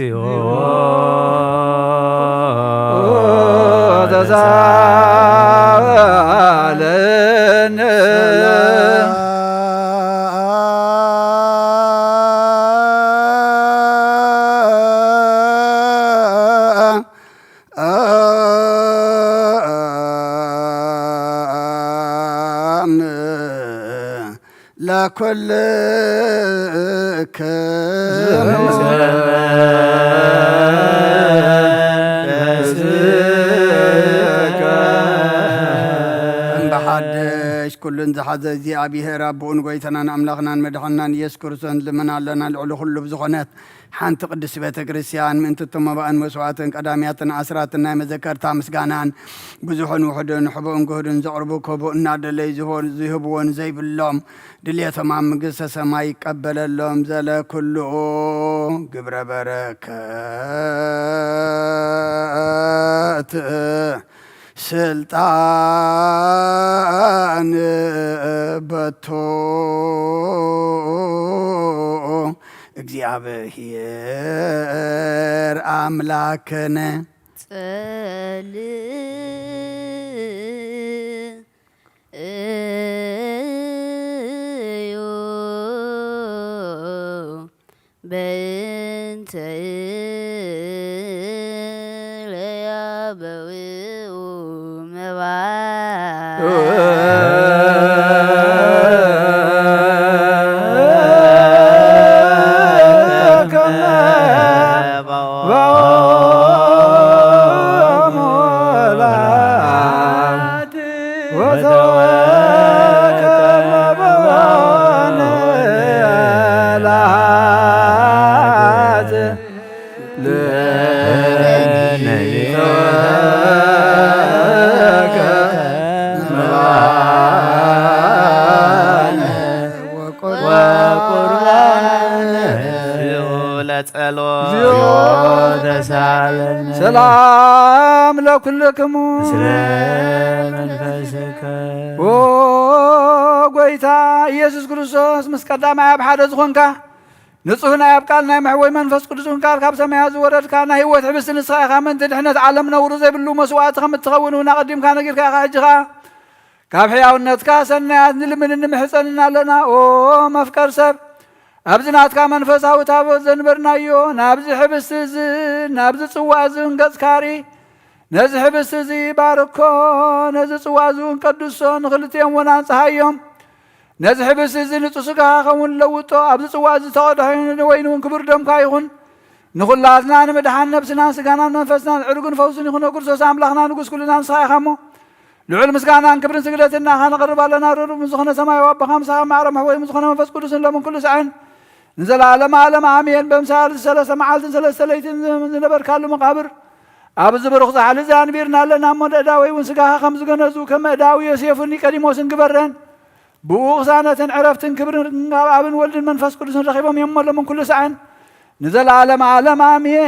ተሳለን لكل بحدش كل زحز زي أبيه ربون قويتنا أملاخنا مدحنا يسكرسون لمن علنا العلو كله بزغنات حان تقدس بيت كريستيان من تتم بأن مسواتن قدامياتنا أسراتنا مذكرتا مسقانان بزحن وحدن حبون قهدن زعربو كوبو الناد اللي زهبون زي باللوم دليا تمام قصة سماي قبل اللوم زلا كله قبر بركات سلطان بتو እግዚአብሔር አምላክነ ጸልዩ በእንተ ለያበውኡ መባእ ሰላም ለኩልክሙ ጎይታ ኢየሱስ ክርስቶስ ምስ ቀዳማይ ኣብ ሓደ ዝኾንካ ንጹህ ናይ ኣብ ቃል ናይ መሕወይ መንፈስ ቅዱስ ቃል ካብ ሰማያት ዝወረድካ ናይ ህይወት ሕብስቲ ንስኻ ኢኻ ምንቲ ድሕነት ዓለም ነውሩ ዘይብሉ መስዋዕቲ ከም እትኸውን እውን ኣቐዲምካ ነጊርካ ኢኻ ሕጂ ኸ ካብ ሕያውነትካ ሰናያት ንልምን ንምሕፀንና ኣለና ኦ መፍቀር ሰብ ኣብዚ ናትካ መንፈሳዊ ታቦት ዘንበርናዮ ናብዚ ሕብስቲ እዚ ናብዚ ጽዋዕ እዚ ገጽካሪ ነዚ ሕብስቲ እዚ ባርኮ ነዚ ጽዋዕ እዚ ቀድሶ ንኽልቲኦም እውን አንጽሃዮም ነዚ ሕብስቲ እዚ ንጹህ ሥጋኻ ኸውን ለውጦ ኣብዚ ጽዋዕ እዚ ተቐድሖ ወይኑ እውን ክቡር ደምካ ይኹን ንኹላትና ንምድሓን ነብስናን ስጋናን መንፈስናን ዕርጉን ፈውስን ይኹን ክርስቶስ ኣምላኽና ንጉስ ኩልና ንስኻ ኢኻ እሞ ልዑል ምስጋናን ክብርን ስግደትን ናኻ ነቕርብ ኣለና ርሩብ ዝኾነ ሰማያዊ ኣቦኻ ምሳኻ ማዕረ መሕወይ ዝኾነ መንፈስ ቅዱስን ሎምን ኩሉ ሰዓን ንዘለዓለመ ዓለም ኣሜን በምሳል ሰለስተ መዓልትን ሰለስተ ለይትን ዝነበርካሉ መቃብር ኣብዚ ብሩኽ ዛሕሊ እዚ አንቢርና ኣለና እሞ ንእዳወይ እውን ስጋኻ ከም ዝገነዙ ከም እዳዊ ዮሴፍን ኒቆዲሞስን ግበረን ብኡ ቅሳነትን ዕረፍትን ክብርን ካብ ኣብን ወልድን መንፈስ ቅዱስን ረኺቦም እዮም ሎምን ኩሉ ሰዓን ንዘለዓለመ ዓለም ኣሜን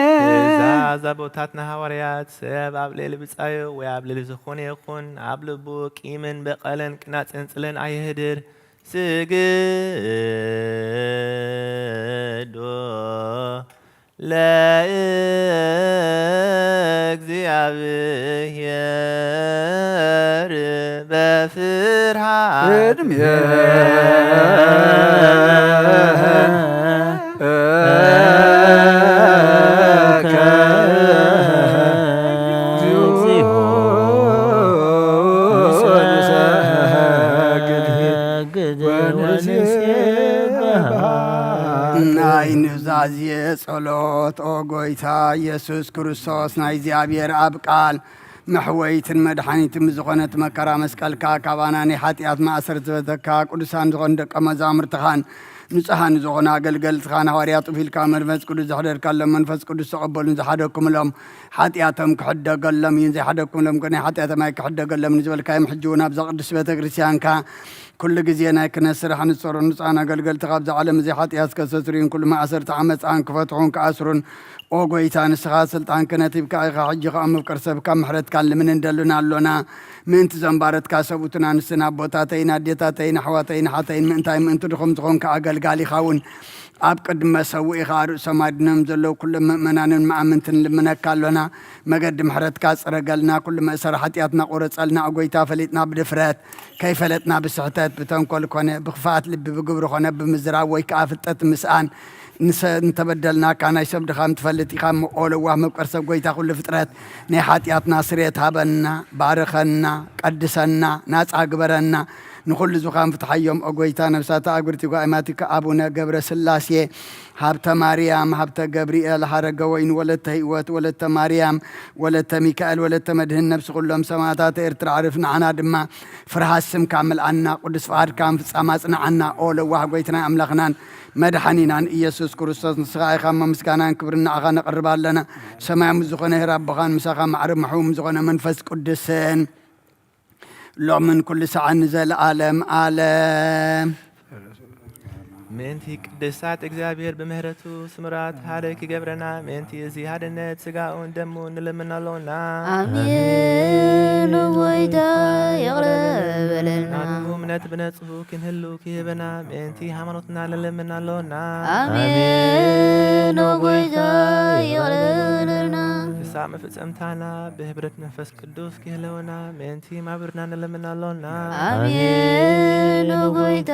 እዛ ቦታትና ሃዋርያት ሰብ ኣብ ልዕሊ ብፃዮ ወይ ኣብ ልዕሊ ዝኾነ ይኹን ኣብ ልቡ ቂምን በቐለን ቅናፅንፅልን ኣይህድር ስግዶ ለእግዚአብሔር በፍርሃት ናይ ኑዛዝየ ጸሎት ኦ ጎይታ ኢየሱስ ክርስቶስ ናይ እግዚኣብሔር ኣብ ቃል መሕወይትን መድሓኒትን ዝኾነት መከራ መስቀልካ ካባና ናይ ሓጢኣት ማእሰር ዝበተካ ቅዱሳን ዝኾኑ ደቀ መዛሙርትኻን ንጹሓን ዝኾኑ ኣገልገልትኻን ሃዋርያት ጡፊልካ መንፈስ ቅዱስ ዘሕደርካሎም መንፈስ ቅዱስ ተቐበሉን ዝሓደኩምሎም ሓጢኣቶም ክሕደገሎም እዩን ዘይሓደኩምሎም ናይ ሓጢኣቶም ኣይ ክሕደገሎም ንዝበልካዮም ሕጂ እውን ኣብዛ ቅዱስ ቤተ ክርስቲያንካ ኩሉ ግዜ ናይ ክነት ስራሕ ንሰሩ ንጹሓን ኣገልገልቲ ካብዚ ዓለም እዚ ሓጢኣት ከሰትሩን ኩሉ ማእሰርቲ ዓመፃን ክፈትሑን ክኣስሩን ኦ ጎይታ ንስኻ ስልጣን ክነት ሂብካ ኢኻ ሕጂ ከዓ ምፍቅር ሰብካ ምሕረትካን ልምን እንደሉና ኣሎና ምእንቲ ዘንባረትካ ሰብኡትን ኣንስትን ኣቦታተይን ኣዴታተይን ኣሕዋተይን ሓተይን ምእንታይ ምእንቲ ድኹም ዝኾንካ ኣገልጋሊኻ እውን ኣብ ቅድመ ሰውኢኻ ርእሶም ኣድኖም ዘለዉ ኩሉ ምእመናንን መኣምንትን ልምነካ ኣሎና መገዲ ምሕረትካ ፅረገልና ኩሉ መእሰሪ ሓጢኣትና ቁረፀልና ጎይታ ፈሊጥና ብድፍረት ከይፈለጥና ብስሕተት ብተንኮል ኮነ ብኽፋት ልቢ ብግብሪ ኮነ ብምዝራብ ወይ ከዓ ፍልጠት ምስኣን እንተበደልናካ ናይ ሰብ ድኻም ትፈልጥ ኢኻ ኦልዋህ መብቀር ሰብ ጎይታ ኩሉ ፍጥረት ናይ ሓጢኣትና ስርየት ሃበና ባርኸና ቀድሰና ናፃ ግበረና ንኩሉ ዙኻን ፍትሓዮም ኦ ጎይታ ነብሳታ ኣጉርቲ ጓይማቲካ ኣቡነ ገብረ ስላሴ ሃብተ ማርያም ሃብተ ገብርኤል ሃረገ ወይን ወለተ ህይወት ወለተ ማርያም ወለተ ሚካኤል ወለተ መድህን ነብሲ ኩሎም ሰማዕታት ኤርትራ ዓርፍ ንዓና ድማ ፍርሃት ስምካ ምልኣና ቅዱስ ፍቓድካ ፍጻማ ጽንዓና ኦ ለዋህ ጎይትናይ ኣምላኽናን መድሓኒናን ኢየሱስ ክርስቶስ ንስኻ ኢኻ ምስጋናን ክብርን ንዓኻ ነቕርብ ኣለና ሰማያዊ ዝኾነ ሄራቦኻን ምሳኻ ማዕርብ መሕቡም ዝኾነ መንፈስ ቅዱስን ሎምን ኩሉ ሰዓን ዘለዓለም ዓለም ምእንቲ ቅድሳት እግዚአብሔር ብምህረቱ ስምራት ሃደክ ይገብረና ምእንቲ እዚ ሃድነት ስጋኡን ደሙን ንለምናለውና አሜን ወይታ ይቕረበለና እምነት ብነጽሁ ክንህሉ ክህበና ምእንቲ ሃይማኖትና ንለምናለውና አሜን ወይታ ይቕረበለና ክሳብ መፍጸምታና ብህብረት መንፈስ ቅዱስ ክህለወና ምእንቲ ማብርና ንለምናለውና አሜን ወይታ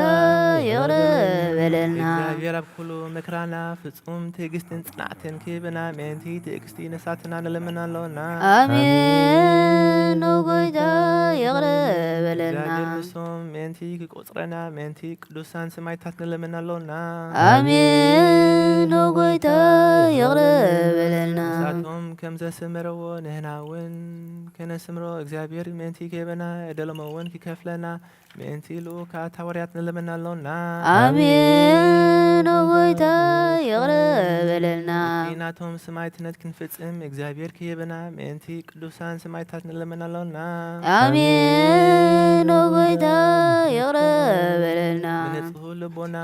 ይቕረበለና እግዚአብሔር ኣብ ኩሉ ምክራና ፍጹም ትዕግስትን ጽናዕትን ክህበና ምእንቲ ትዕግስቲ ነሳትና ንለምናለውና አሜን ወይታ ይቕረበለና እግዚአብሔር ንሶም ምእንቲ ክቆጽረና ምእንቲ ቅዱሳን ሰማዕታት ንለምናለውና አሜን ወይታ ይቕረበለና ንሳቶም ከም ዘስምረዎ ንሕና እውን ከነስምሮ እግዚአብሔር ምእንቲ ክህበና እደለሞ እውን ክከፍለና ምእንቲ ልኡካት ሃዋርያት ንለምናለውና አሜን ወይታ ይቕረበለና ናቶም ሰማዕትነት ክንፍጽም እግዚአብሔር ክህበና ምእንቲ ቅዱሳን ሰማዕታት ንለምናለውና አሜን ወይታ ይቕረበለና ብንጽሑ ልቦና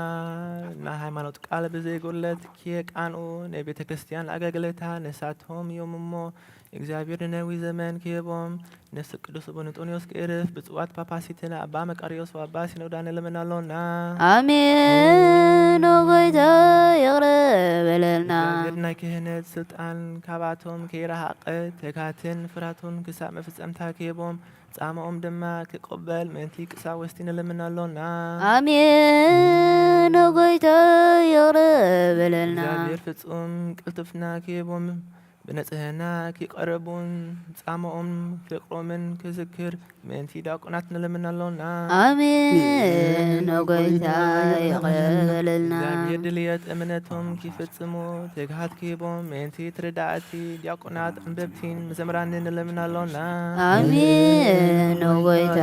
ናይ ሃይማኖት ቃል ብዘይጐለት ክየቃንኡ ናይ ቤተ ክርስቲያን ኣገልግሎታ ንሳቶም እዮም እሞ እግዚአብሔር ነዊ ዘመን ክህቦም ነስ ቅዱስ ቦንጦኒዮስ ክዕርፍ ብጽዋት ጳጳሲትን ኣባ መቃርዮስ ወኣባ ሲኖዳ ንለምናለውና አሜን ወይታ ይቕረበለና እግዚአብሔር ናይ ክህነት ስልጣን ካብኣቶም ከይረሃቐ ተጋትን ፍራቱን ክሳብ መፍጸምታ ክህቦም ጻማኦም ድማ ክቅበል ምእንቲ ቅሳወስቲ ንለምናሎና አሜን ጎይታ ይቅረበለልና እግዚአብሔር ፍጹም ቅልጥፍና ክህቦም ብንጽህና ክቀረቡን ጻማኦም ፍቅሮምን ክዝክር ምእንቲ ዲያቆናት ንለምናሎና አሜን ጎይታ ይቅረበለልና እግዚአብሔር ድልየት እምነቶም ክፍጽሙ ትግሃት ክህቦም ምእንቲ ትርዳእቲ ዲያቆናት አንበብቲን መዘምራንን ንለምናሎና አሜን ጎይታ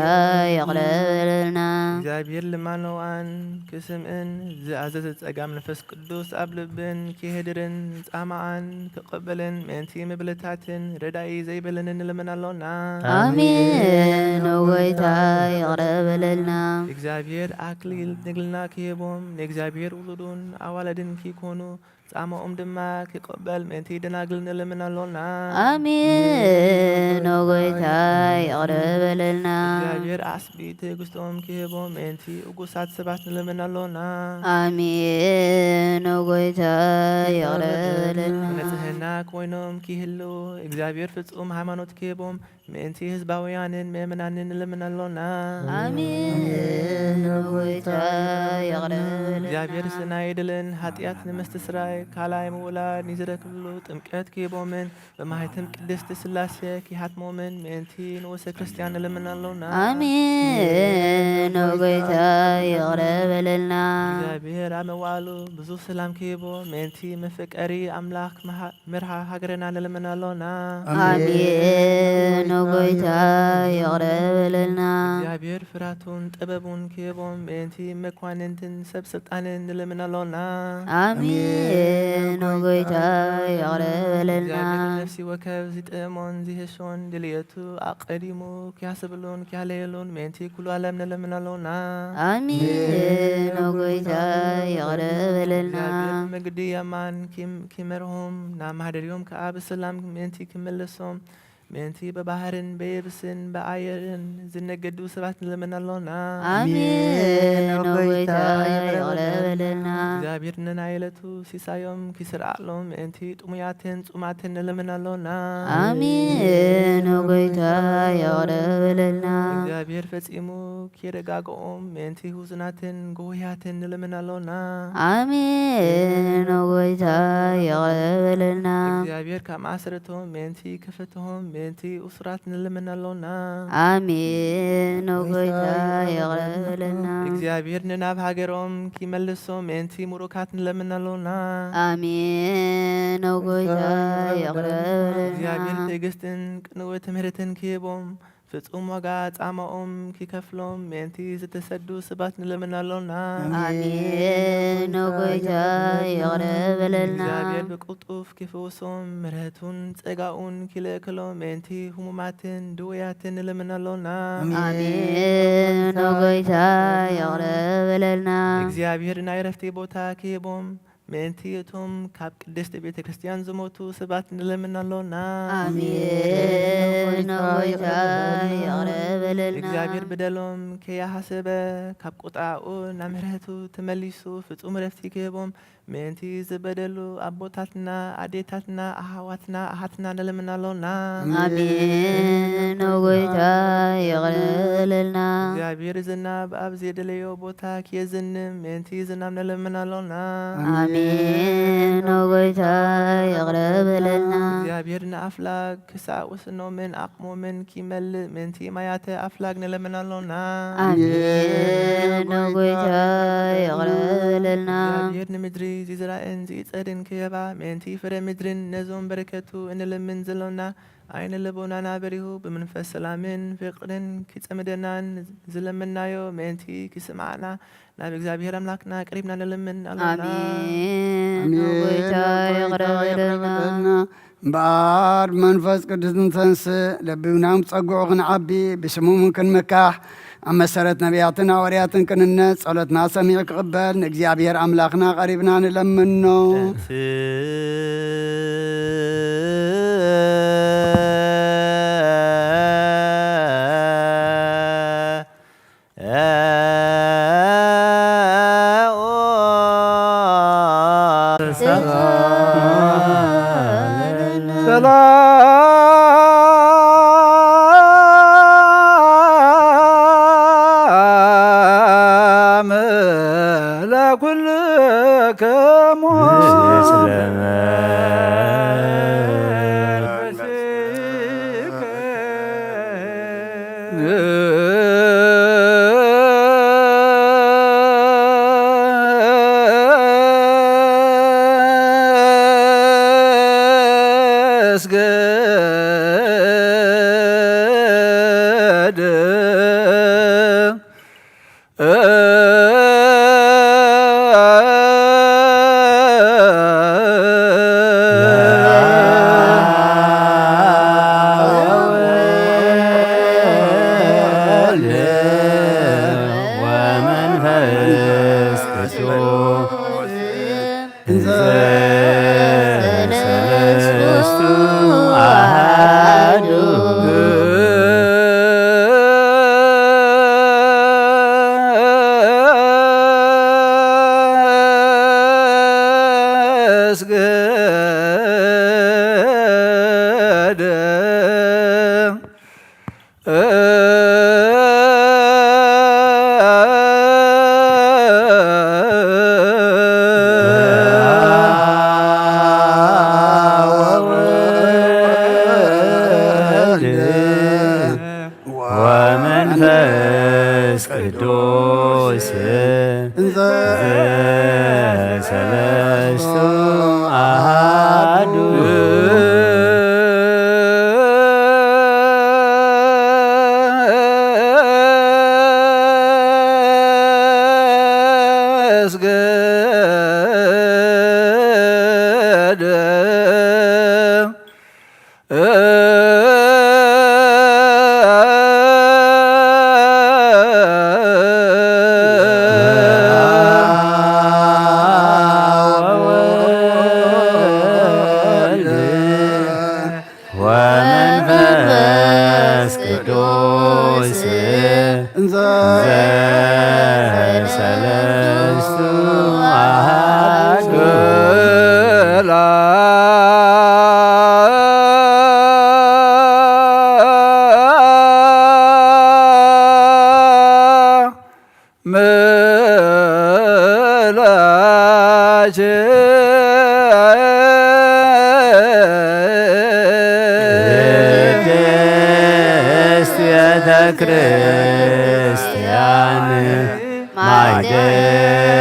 ይቅረበለልና እግዚአብሔር ልማነዋን ክስምዕን ዝኣዘዘ ጸጋም መንፈስ ቅዱስ ኣብ ልብን ክህድርን ጻማዓን ክቕበልን ምእንቲ ምብልታትን ረዳኢ ዘይበልን ንለምናሎና አሜን ጎይታ ይቅረበለልና እግዚአብሔር አክሊል ንግልና ክህቦም ንእግዚአብሔር ውሉዱን ኣዋለድን ክኮኑ ጻማኦም ድማ ክቅበል ምእንቲ ደናግል ንለምናሎና አሜን ጎይታ ይቅረበለልና እግዚአብሔር አስቢ ትዕግስቶም ክህቦም ምእንቲ እጉሳት ሰባት ንለምናሎና አሜን ጎይታ ይቅረበለልና ንጽህና ኮይኖም ክህልው እግዚአብሔር ፍጹም ሃይማኖት ክህቦም ምእንቲ ህዝባውያንን ምእመናንን ንለምናሎና አሜን ጎይታ ይቅረበለልና እግዚአብሔር ስናይ ድልን ኃጢአት ንምስትስራይ ካልኣይ ምውላድ ንዝረክብሉ ጥምቀት ክህቦምን በማሕተም ቅድስቲ ስላሴ ክሃትሞምን ምእንቲ ንወሰ ክርስቲያን ንለምናሎና አሜን ጎይታ ይቅረበለልና እግዚአብሔር ኣብ መዋዕሉ ብዙሕ ሰላም ክህቦ ምእንቲ መፈቀሪ ኣምላኽ ምርሃ ሃገርና ንለምናሎና አሜን ጎይታ ይቅረበለልና እግዚአብሔር ፍራቱን ጥበቡን ክህቦም ምእንቲ መኳንንትን ሰብ ስልጣንን ንለምናሎና አሜን ጎይታ ይቅረበለልና እግዚአብሔር ነፍሲ ወከብ ዝጥዕሞን ዝህሾን ድልየቱ ኣቀዲሙ ክያስብሉን ክያለየሉን ምእንቲ ኩሉ ዓለም ንለምናሎና አሜን ጎይታ ይቅረበለልና እግዚአብሔር መግዲ የማን ክመርሆም ናብ ማህደሪዮም ከዓ ብሰላም ምእንቲ ክመለሶም ምእንቲ በባህርን በየብስን በአየርን ዝነገዱ ሰባት ንለምናሎና አሜን ጎይታ ይቅረበለልና እግዚአብሔር ነናይለቱ ሲሳዮም ክስርዓሎም ምእንቲ ጥሙያትን ጹማትን ንለምናሎና አሜን ጎይታ ይቅረበለልና እግዚአብሔር ፈጺሙ ክየደጋግኦም ምእንቲ ሁዝናትን ጎህያትን ንለምናሎና አሜን ጎይታ ይቅረበለልና እግዚአብሔር ካብ ማእሰረቶም ምእንቲ ክፈትሆም ምእንቲ ኡስራት ንለምናሎና አሜን ጎይታ ይቅረበለልና እግዚአብሔር ንናብ ሃገሮም ክመልሶም ምእንቲ ሙሩካት ንለምናሎና አሜን ጎይታ ይቅረበለልና እግዚአብሔር ትዕግስትን ቅንወት ምህረትን ክህቦም ፍጹም ዋጋ ጻማኦም ክከፍሎም ምእንቲ ዝተሰዱ ሰባት ንለምናሎና አሜን ጎይታ ይቅረበለልና እግዚአብሔር ብቅልጡፍ ክፍውሶም ምሕረቱን ጸጋኡን ክልእክሎም ምእንቲ ህሙማትን ድውያትን ንለምናሎና አሜን ጎይታ ይቅረበለልና እግዚአብሔር ናይ ረፍቲ ቦታ ክህቦም ምእንቲ እቶም ካብ ቅድስቲ ቤተ ክርስቲያን ዝሞቱ ሰባት ንለምናሎና አሜን ጎይታ ይቅረበለልና እግዚአብሔር በደሎም ከያሃሰበ ካብ ቁጣኡ ናብ ምሕረቱ ተመሊሱ ፍጹም ረፍቲ ክህቦም ምእንቲ ዝበደሉ ኣቦታትና ኣዴታትና ኣሃዋትና ኣሃትና ንለምናሎና አሜን ጎይታ ይቅረበለልና እግዚአብሔር ዝናብ ኣብ ዘደለዮ ቦታ ክየዝንም ምእንቲ ዝናብ ንለምናሎና አሜን ጎይታ ይቅረበለልና እግዚአብሔር ንኣፍላግ ክሳብ ወስኖምን ኣቕሞምን ክመልእ ምእንቲ ማያተ ኣፍላግ ንለምናሎና አሜን ጎይታ ይቅረበለልና እግዚአብሔር ንምድሪ ዝዝራእን ዝጸድን ክህባ ምእንቲ ፍረ ምድርን ነዞም በረከቱ እንለምን ዘሎና አይነ ልቦናና በሪሁ በመንፈስ ሰላምን ፍቅርን ክጸምደናን ዝለምናዮ ምእንቲ ክስማዕና ናብ እግዚአብሔር አምላክና ቀሪብና ንለምን አሎና አሜን ጎይታ ይቅረበለልና እምበኣር መንፈስ ቅዱስን ተንስእ ለቢብናም ጸጉዑ ክንዓቢ ብስሙም ክንምካሕ ኣብ መሰረት ነቢያትን ሐዋርያትን ቅንነት ጸሎትና ሰሚዕ ክቕበል ንእግዚአብሔር አምላክና ቀሪብና ንለምኖ ወመንፈስ ቅዱስ ሰለስቱ አሐዱ ወመንፈስ ቅዱስ ሰለስቱ አሐዱ ቅድስት ቤተ ክርስቲያን ማኅደረ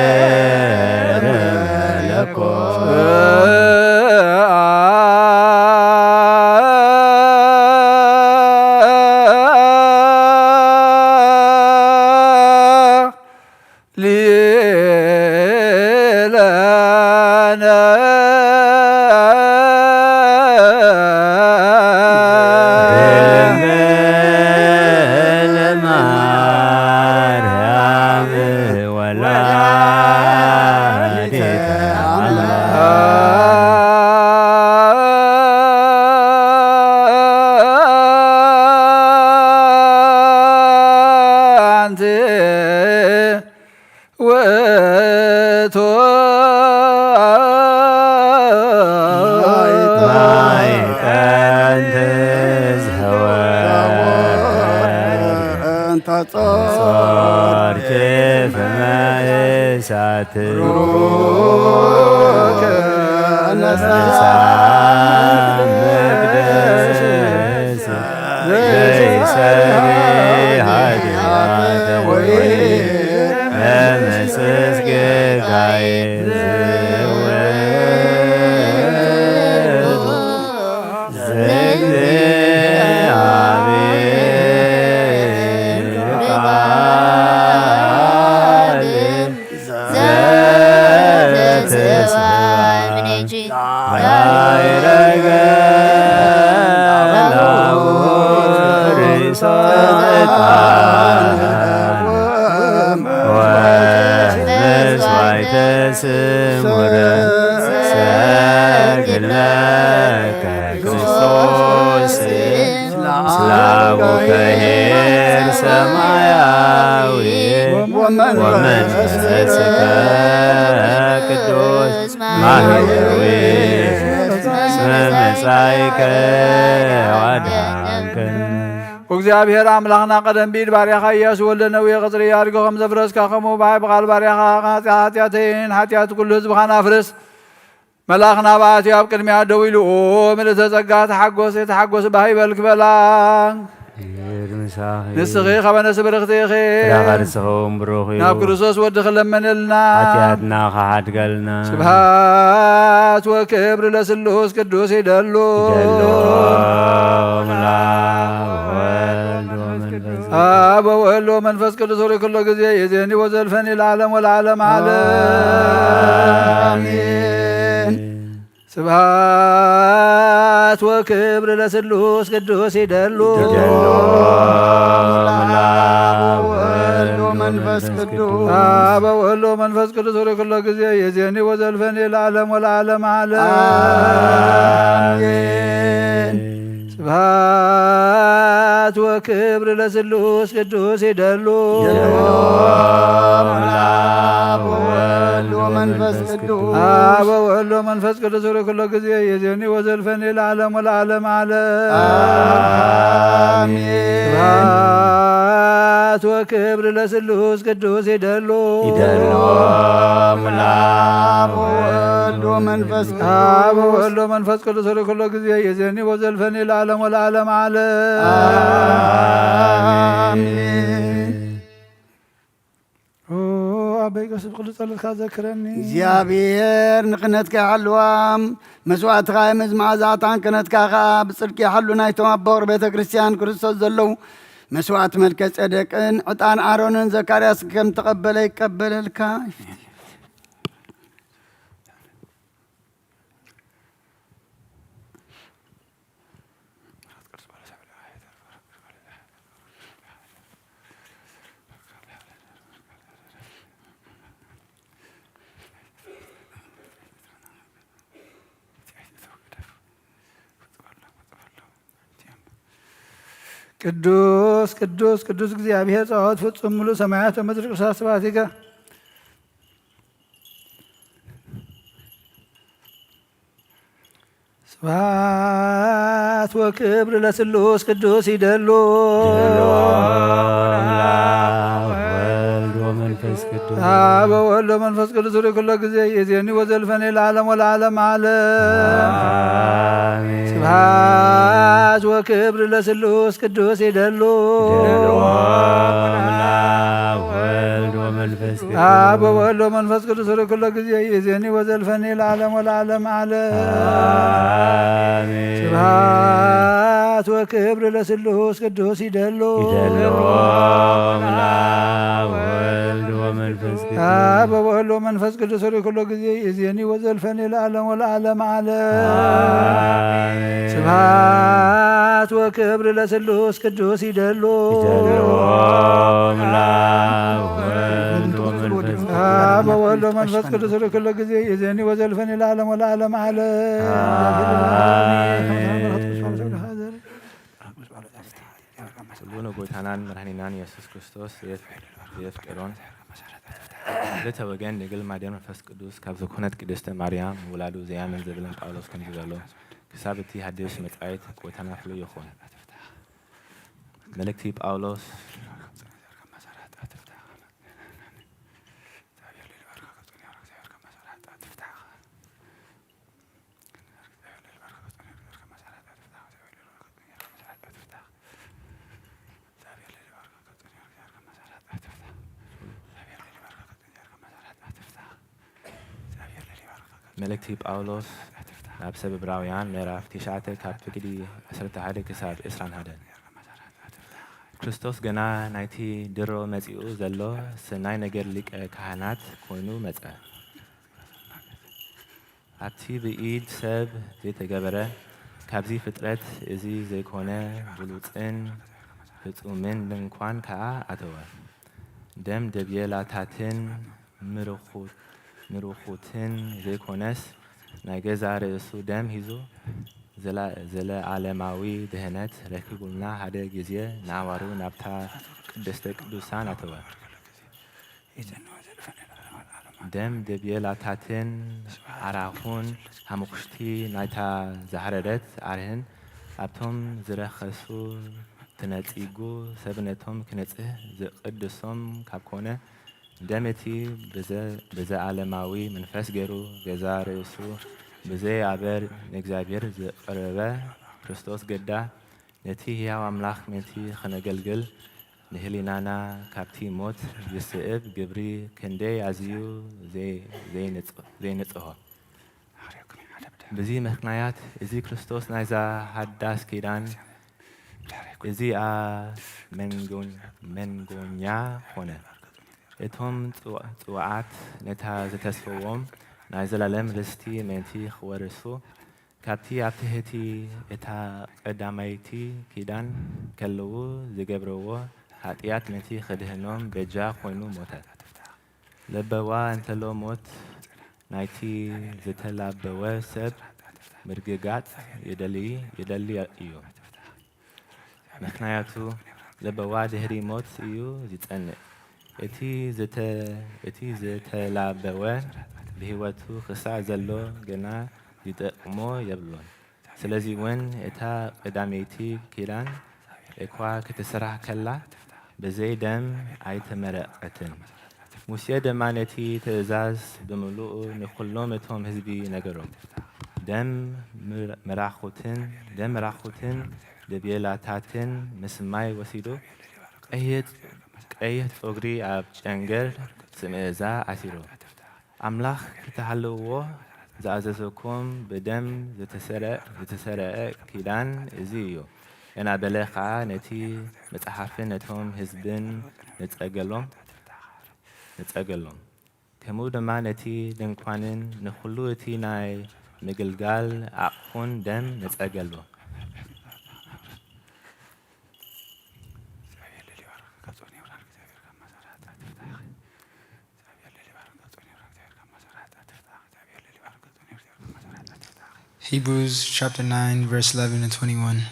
ጾርኬ ፍመእሳት መቅደስ ዘይሰሪ ኃጢአተ ለመጽስ ጌጋዬ ስሙረ ሰግለከ ክርስቶስ ስላቡከ ኄር ሰማያዊ ወመንፈስከ ቅዱስ ማህየዊ እስመ መጻእከ ወአድኀንከነ እግዚአብሔር አምላኽና ቀደም ቢል ባርያኻ ኢያሱ ወልደ ነዌ ቅጽሪ አድርጎ ከም ዘፍረስካ ከምኡ በቃል ባርያኻ ኃጢአተይን ኃጢአት ኩሉ ህዝብኻን አፍርስ። መልአኽና በአትዮ ኣብ ቅድሚያ ደው ኢሉ ምልዕተ ጸጋ ተሓጐስ የተሓጐስ ባህ ይበል ክበላ ንስኺ ኸበነስ ብርኽቲኺ ፍዳቐርስኹም ብሩኽ እዩ ናብ ክርስቶስ ወድኽ ለመነልና ሓጢኣትና ኸሓድገልና ስብሃት ወክብሪ ለስሉስ ቅዱስ ይደሉ አብ ወወልድ ወመንፈስ ቅዱስ ሆይ ኩሎ ጊዜ የዜኒ ወዘልፈኒ ለዓለም ወለዓለም አሜን። ስብሃት ወክብሪ ለስሉስ ቅዱስ ይደሉ አብ ወወልድ ወመንፈስ ቅዱስ ሆይ ኩሎ ጊዜ የዜኒ ወዘልፈኒ ለዓለም ወለዓለም አሜን። ስብሃት ወክብሪ ለስሉስ ቅዱስ ይደሉ አብ ወወልድ ወመንፈስ ቅዱስ ሆይ ኩሎ ጊዜ የዜኒ ወዘልፈኒ ለዓለም ወለዓለም አሜን። ስብሃት ወክብሪ ለስሉስ ቅዱስ ይደሉ አብ ወወልድ ወመንፈስ ቅዱስ ሆይ ኩሎ ጊዜ የዜኒ ወዘልፈኒ ለዓለም ወለዓለም አሜን። አበይ ቀስ ብቅሉ ጸሎትካ ዘክረኒ እግዚአብሔር ንክነትካ ይሓልዋም መስዋዕትኻ የምዝ መዓዛታን ክነትካ ኸዓ ብፅድቂ ይሓሉ ናይቶም ኣብ በቕሪ ቤተ ክርስቲያን ክርስቶስ ዘለዉ መስዋዕት መልከ ጸደቅን ዕጣን ኣሮንን ዘካርያስ ከም ተቐበለ ይቀበለልካ። ቅዱስ ቅዱስ ቅዱስ እግዚአብሔር ጸዋት ፍጹም ሙሉ ሰማያት ወምድር ቅዱሳት ስብሐቲከ ስብሐት ወክብር ለስሉስ ቅዱስ ይደሉ አብ ወወልድ ወመንፈስ ቅዱስ ሆይ ኩሎ ጊዜ የዜኒ ወዘልፈኒ ለዓለም ወለዓለም አሜን። ስብሐት ወክብር ለስሉስ ቅዱስ ይደሉ አብ ወወልድ ወመንፈስ ቅዱስ ሆይ ኩሎ ጊዜ የዜኒ ወዘልፈኒ ለዓለም ወለዓለም አሜን። ስብሐት ወክብር ለስሉስ ቅዱስ ይደሉ አብ ወወልድ ወመንፈስ ቅዱስ ሆይ ኩሎ ጊዜ የዜኒ ወዘልፈኒ ለዓለም ወለዓለም አሜን። ስብሐት ወክብር ለስሉስ ቅዱስ ይደሉ አብ ወወልድ ወመንፈስ ቅዱስ ሆይ ኩሎ ጊዜ የዜኒ ወዘልፈኒ ለዓለም ወለዓለም ስሉን ጎይታናን መድኃኒናን ኢየሱስ ክርስቶስ የፍቅሮን ክልተ ወገን ድንግል ማርያም መንፈስ ቅዱስ ካብ ዝኾነት ቅድስቲ ማርያም ውላዱ ዘያምን ዝብልን ጳውሎስ ከም ዝበሎ ክሳብ እቲ ሓድሽ መጻኢት ጎይታና ፍሉ ይኹን። መልእክቲ ጳውሎስ መልእክቲ ጳውሎስ ናብ ሰብ ዕብራውያን ምዕራፍ 9 ካብ ፍቅዲ 11 ክሳብ 21 ክርስቶስ ገና ናይቲ ድሮ መጺኡ ዘሎ ስናይ ነገር ሊቀ ካህናት ኮይኑ መጸ። ኣብቲ ብኢድ ሰብ ዘይተገበረ ካብዚ ፍጥረት እዚ ዘይኮነ ብሉፅን ፍጹምን ድንኳን ከዓ ኣተወ። ደም ደብየላታትን ምርኹትን ዘይኮነስ ናይ ገዛ ርእሱ ደም ሂዙ ዘለዓለማዊ ድህነት ረኪቡልና ሓደ ግዜ ንኣዋሩ ናብታ ቅድስተ ቅዱሳን ኣተወ። ደም ደብየላታትን ዓራኹን ሓሙኽሽቲ ናይታ ዛሕረረት ዓርህን ኣብቶም ዝረኸሱ ትነጺጉ ሰብነቶም ክነጽህ ዝቕድሶም ካብ ኮነ ደም እቲ ብዘዓለማዊ መንፈስ ገይሩ ገዛ ርእሱ ብዘይ ኣበር ንእግዚኣብሔር ዘቕረበ ክርስቶስ ገዳ نتي هياو أملاخ منتي خنقلقل نهلينانا كابتي موت يسئب جبري كندي عزيو زي نتقها بزي مخنايات إزي كريستوس نايزا حداس كيران إزي منغونيا خونه إتهم توعات نتا زتسفوهم نايزا لالم رستي منتي خوارسو كابتي عبتهتي إتا قداميتي كيدان كلو زجبرو هاتيات منتي خدهنهم بجا خوينو موتا لبوا انتلو موت نايتي زتلابوا سب مرققات يدلي إيو مخناياتو لبوا دهري موت إيو زتأنق إتي زتلابوا بهواتو خسع زلو جنا يتقمو يبلون سلازي وين إتا قداميتي كيران إكوا كتسرح كلا بزي دم أي تمرقتن موسيا دمانتي تزاز بملوء نخلوم توم هزبي نقرم دم مراخوتن دبيلاتاتن مسماي وسيدو أيت فقري عب جنجر سمعزا عسيرو أملاخ كتحلوه زعززكم بدم زتسرق كيدان إزيو أنا بلاقة نتي متحفن نتهم هزبن نتأجلهم كمود ما نتي دنقانن نخلو تي ناي مقلقال عقون دم نتأجلو Hebrews chapter 9, verse 11 and 21.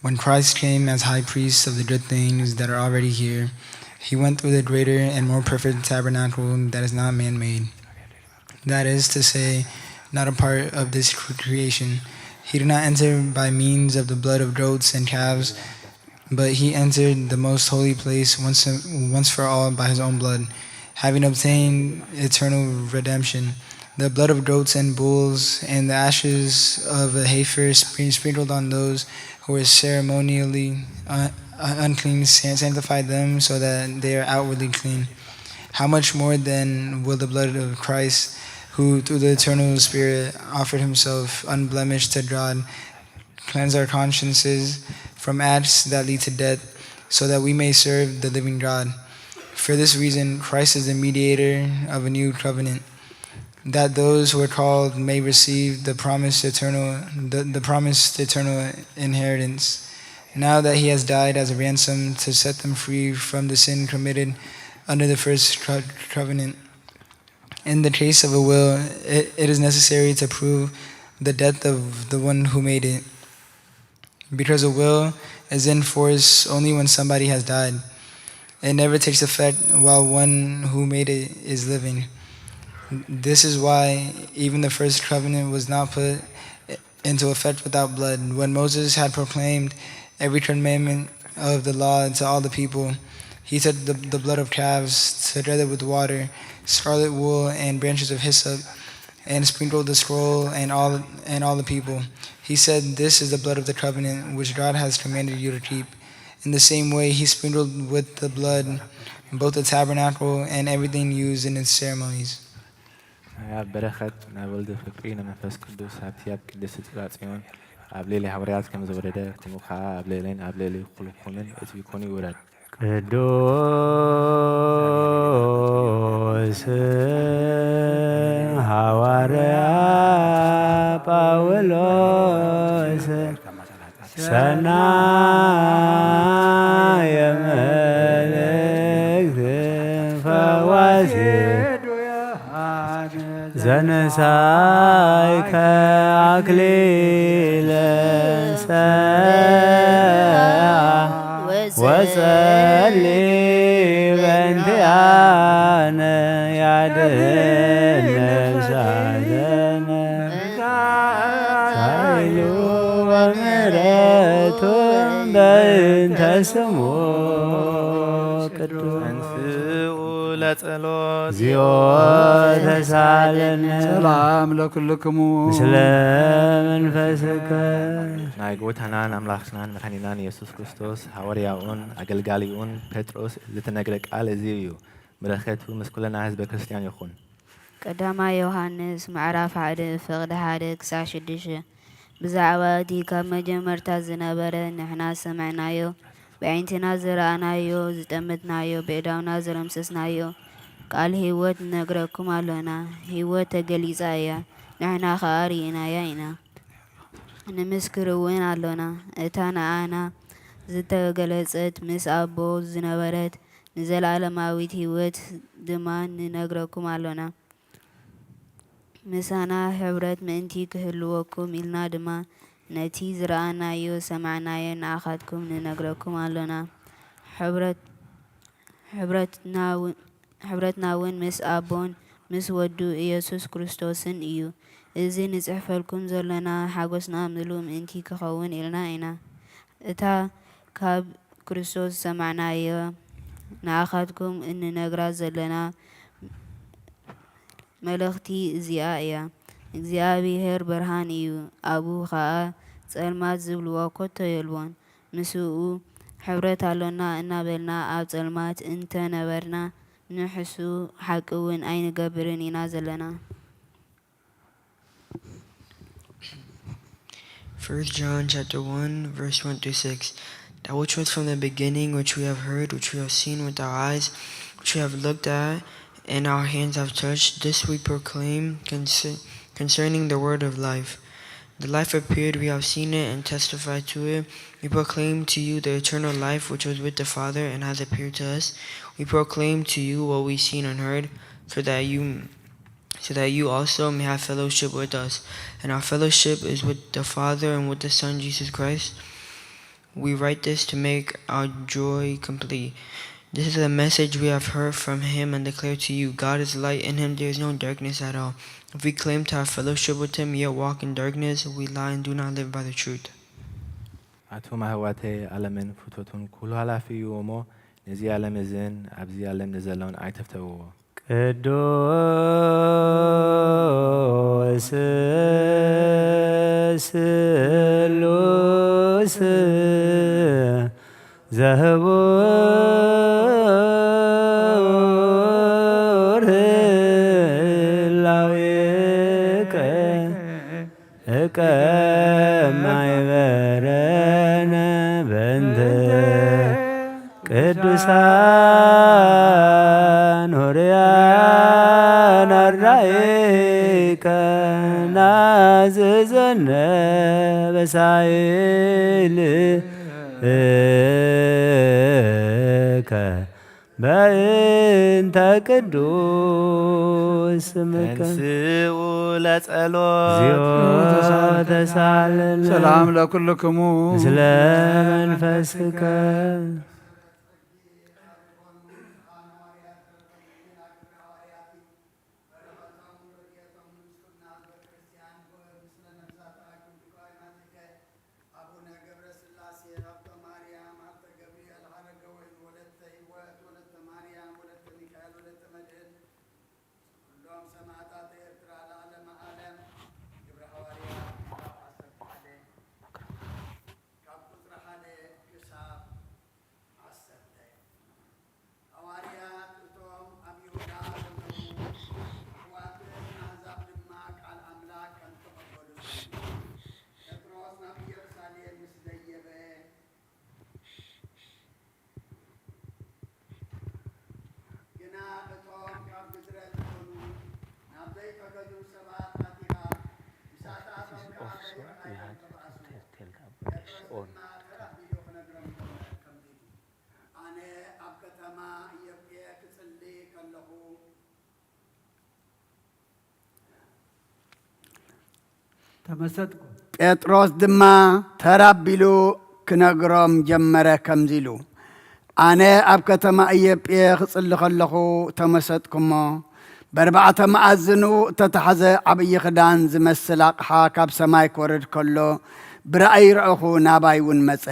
When Christ came as high priest of the good things that are already here, he went through the greater and more perfect tabernacle that is not man-made. That is to say, not a part of this creation. He did not enter by means of the blood of goats and calves, but he entered the most holy place once for all by his own blood, having obtained eternal redemption. The blood of goats and bulls and the ashes of a heifer sprinkled on those who were ceremonially unclean sanctified them so that they are outwardly clean. How much more then will the blood of Christ, who through the eternal Spirit offered himself unblemished to God, cleanse our consciences from acts that lead to death, so that we may serve the living God. For this reason, Christ is the mediator of a new covenant, that those who are called may receive the promised eternal inheritance. Now that he has died as a ransom to set them free from the sin committed under the first covenant. In the case of a will, it is necessary to prove the death of the one who made it, because a will is in force only when somebody has died. It never takes effect while one who made it is living. This is why even the first covenant was not put into effect without blood. When Moses had proclaimed every commandment of the law to all the people, he took the blood of calves together with water, scarlet wool, and branches of hyssop, and sprinkled the scroll and all the people. He said, "This is the blood of the covenant which God has commanded you to keep." In the same way, he sprinkled with the blood both the tabernacle and everything used in its ceremonies. يا بركة نولد فكرين منفس قدوس هبتياب قدس تقاطعون أبليلي حوريات كم زوردة كنو خاء أبليلين أبليلي خلقونن أتبيكوني ورد ቅዱስ ሐዋርያ ጳውሎስ ሰናየ መልእክት ፈዋሲ ዘነሳይከ አክሊለ ወጸልይ በእንቲአነ ያድኅነነ ሳዘነ ኃይሉ ወምሕረቱ በእንተ ስሙ ቅዱስ እንስኡ ለጸሎት እግዚኦ ተሳለነ ሰላም ለኩልክሙ ምስለ መንፈስከ ናይ ጎታናን አምላክናን መድኃኒናን ኢየሱስ ክርስቶስ ሐዋርያውን አገልጋሊውን ጴጥሮስ ዝተነገረ ቃል እዚ እዩ በረከቱ ምስ ኩለና ህዝበ ክርስቲያን ይኹን። ቀዳማይ ዮሐንስ ምዕራፍ 1 ፍቅዲ 1 ክሳብ 6 ብዛዕባ እቲ ካብ መጀመርታ ዝነበረ ንሕና ሰምዕናዮ ብዓይንትና ዝረአናዮ ዝጠመትናዮ ብእዳውና ዝረምሰስናዮ ቃል ህይወት ነግረኩም ኣለና። ህይወት ተገሊጻ እያ፣ ንሕና ከዓ ርኢናያ ኢና ንምስክር እውን ኣሎና። እታ ንኣና ዝተገለጸት ምስ ኣቦ ዝነበረት ንዘላለማዊት ህይወት ድማ ንነግረኩም ኣሎና። ምሳና ሕብረት ምእንቲ ክህልወኩም ኢልና ድማ ነቲ ዝረአናዮ ሰማዕናዮ ንኣኻትኩም ንነግረኩም ኣሎና። ሕብረትና እውን ምስ ኣቦን ምስ ወዱ ኢየሱስ ክርስቶስን እዩ። እዚ ንጽሕፈልኩም ዘለና ሓጎስና ምሉእ ምእንቲ ክኸውን ኢልና ኢና። እታ ካብ ክርስቶስ ሰማዕናዮ ንኣኻትኩም እንነግራ ዘለና መልእኽቲ እዚኣ እያ። እግዚኣብሔር ብርሃን እዩ፣ ኣብኡ ከዓ ጸልማት ዝብልዎ ኮቶ የልዎን። ምስኡ ሕብረት ኣሎና እናበልና ኣብ ጸልማት እንተነበርና ንሕሱ ሓቂ እውን ኣይንገብርን ኢና ዘለና። 1 John chapter 1 verse 1-6. That which was from the beginning, which we have heard, which we have seen with our eyes, which we have looked at, and our hands have touched, this we proclaim concerning the word of life. The life appeared, we have seen it and testified to it. We proclaim to you the eternal life which was with the Father and has appeared to us. We proclaim to you what we've seen and heard, so that you also may have fellowship with us. And our fellowship is with the Father and with the Son, Jesus Christ. We write this to make our joy complete. This is a message we have heard from him and declare to you. God is light, in him there is no darkness at all. If we claim to have fellowship with him, yet walk in darkness, we lie and do not live by the truth. አቶም ኣህዋተ ዓለምን ፍቶቱን ኩሉ ሃላፊ እዩ እሞ ነዚ ዓለም እዝን ኣብዚ ዓለም ንዘለውን ኣይተፍተውዎ። ቅዱስ ስሉስ ዘህቡር ህላዌከ ማይበረነ በንተ ቅዱሳን ሆርያን አራኤከ ናዝዘነ በሳይል በእንተ ቅዱስ ስምከ ተንሥኡ ለጸሎት እግዚኦ ተሳለነ ሰላም ለኩልክሙ ምስለ መንፈስከ ተመሰጥኩ ጴጥሮስ ድማ ተራቢሉ ክነግሮም ጀመረ ከምዚ ኢሉ ኣነ ኣብ ከተማ ኢዮጴ ክጽሊ ከለኹ ተመሰጥኩሞ በርባዕተ መኣዝኑ እተተሓዘ ዓብዪ ክዳን ዝመስል ኣቕሓ ካብ ሰማይ ክወርድ ከሎ ብራእይ ረአኹ ናባይ እውን መጸ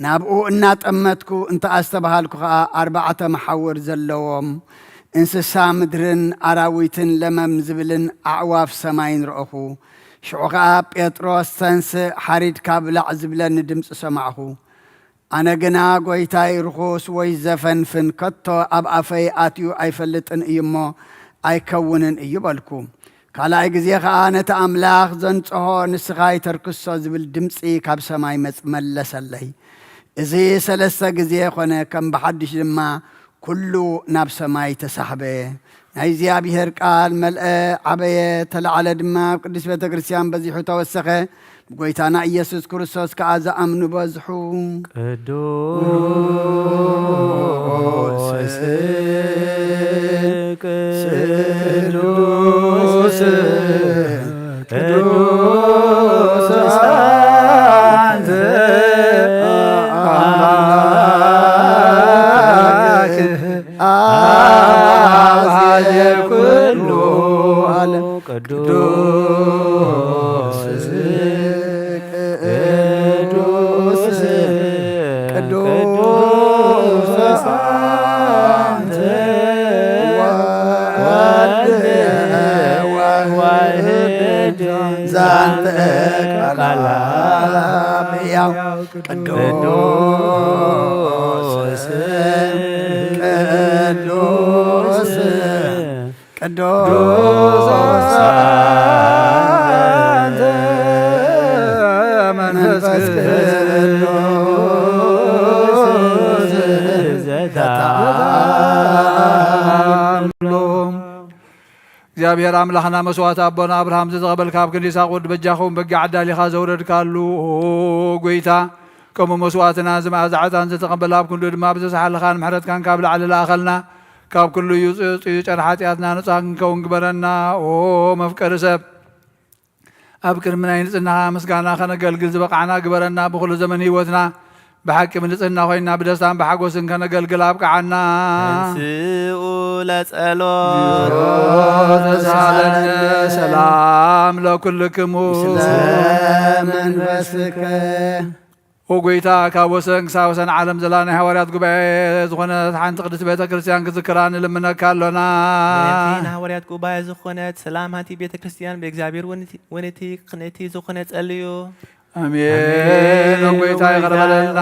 ናብኡ እናጠመትኩ እንተኣስተባሃልኩ ከዓ 4 መሓውር ዘለዎም እንስሳ ምድርን አራዊትን ለመም ዝብልን አዕዋፍ ሰማይን ረአኹ ሽዑ ኸዓ ጴጥሮስ ተንስእ ሓሪድካ ብላዕ ዝብለኒ ድምፂ ሰማዕኹ ኣነ ግና ጐይታይ ርኹስ ወይ ዘፈንፍን ከቶ ኣብ ኣፈይ ኣትዩ ኣይፈልጥን እዩ እሞ ኣይከውንን እዩ በልኩ ካልኣይ ግዜ ኸዓ ነቲ ኣምላኽ ዘንጽሖ ንስኻ ይተርክሶ ዝብል ድምፂ ካብ ሰማይ መለሰለይ እዚ 3 ግዜ ኾነ ከም ብሓድሽ ድማ ኩሉ ናብ ሰማይ ተሳሕበ ናይ እግዚኣብሔር ቃል መልአ ዓበየ ተለዓለ ድማ ኣብ ቅዱስ ቤተ ክርስቲያን በዚሑ ተወሰኸ ብጎይታና ኢየሱስ ክርስቶስ ከዓ ዝኣምኑ በዝሑ እግዚአብሔር አምላኽና መስዋዕት አቦና አብርሃም ዝተቀበልካ ኣብ ክንዲ ይስሐቅ ወዲ በጃኹም በጊ ዓዳሊኻ ዘውረድካሉ ጎይታ ከምኡ መስዋዕትና ዝመኣዛ ዓጣን ዝተቀበላ ኣብ ክንዱ ድማ ብዘሰሓልኻን ምሕረትካን ካብ ላዕሊ ለኣኸልና ካብ ኩሉ ይውፅኡ ጨር ሓጢኣትና ነፃ ክንከውን ግበረና መፍቀሪ ሰብ ኣብ ቅድሚ ናይ ንጽህናኻ ምስጋና ከነገልግል ዝበቃዕና ግበረና ብኩሉ ዘመን ህይወትና بحق من نصنا خوينا بدستان بحقوسن كنقلقل أبقعنا انسئوا لسألون تسالن سلام لكلكم سلام منفسك وقويتا كاوسن كساوسن عالم زلان حواريات قبعي زخونت حانت قدس بيتا كريستيان كذكران لمنا كالونا بيتين حواريات قبعي زخونت سلام هاتي بيتا كريستيان بإكزابير ونتي قنتي زخونت أليو አሜን ወይታ ይቀርበልና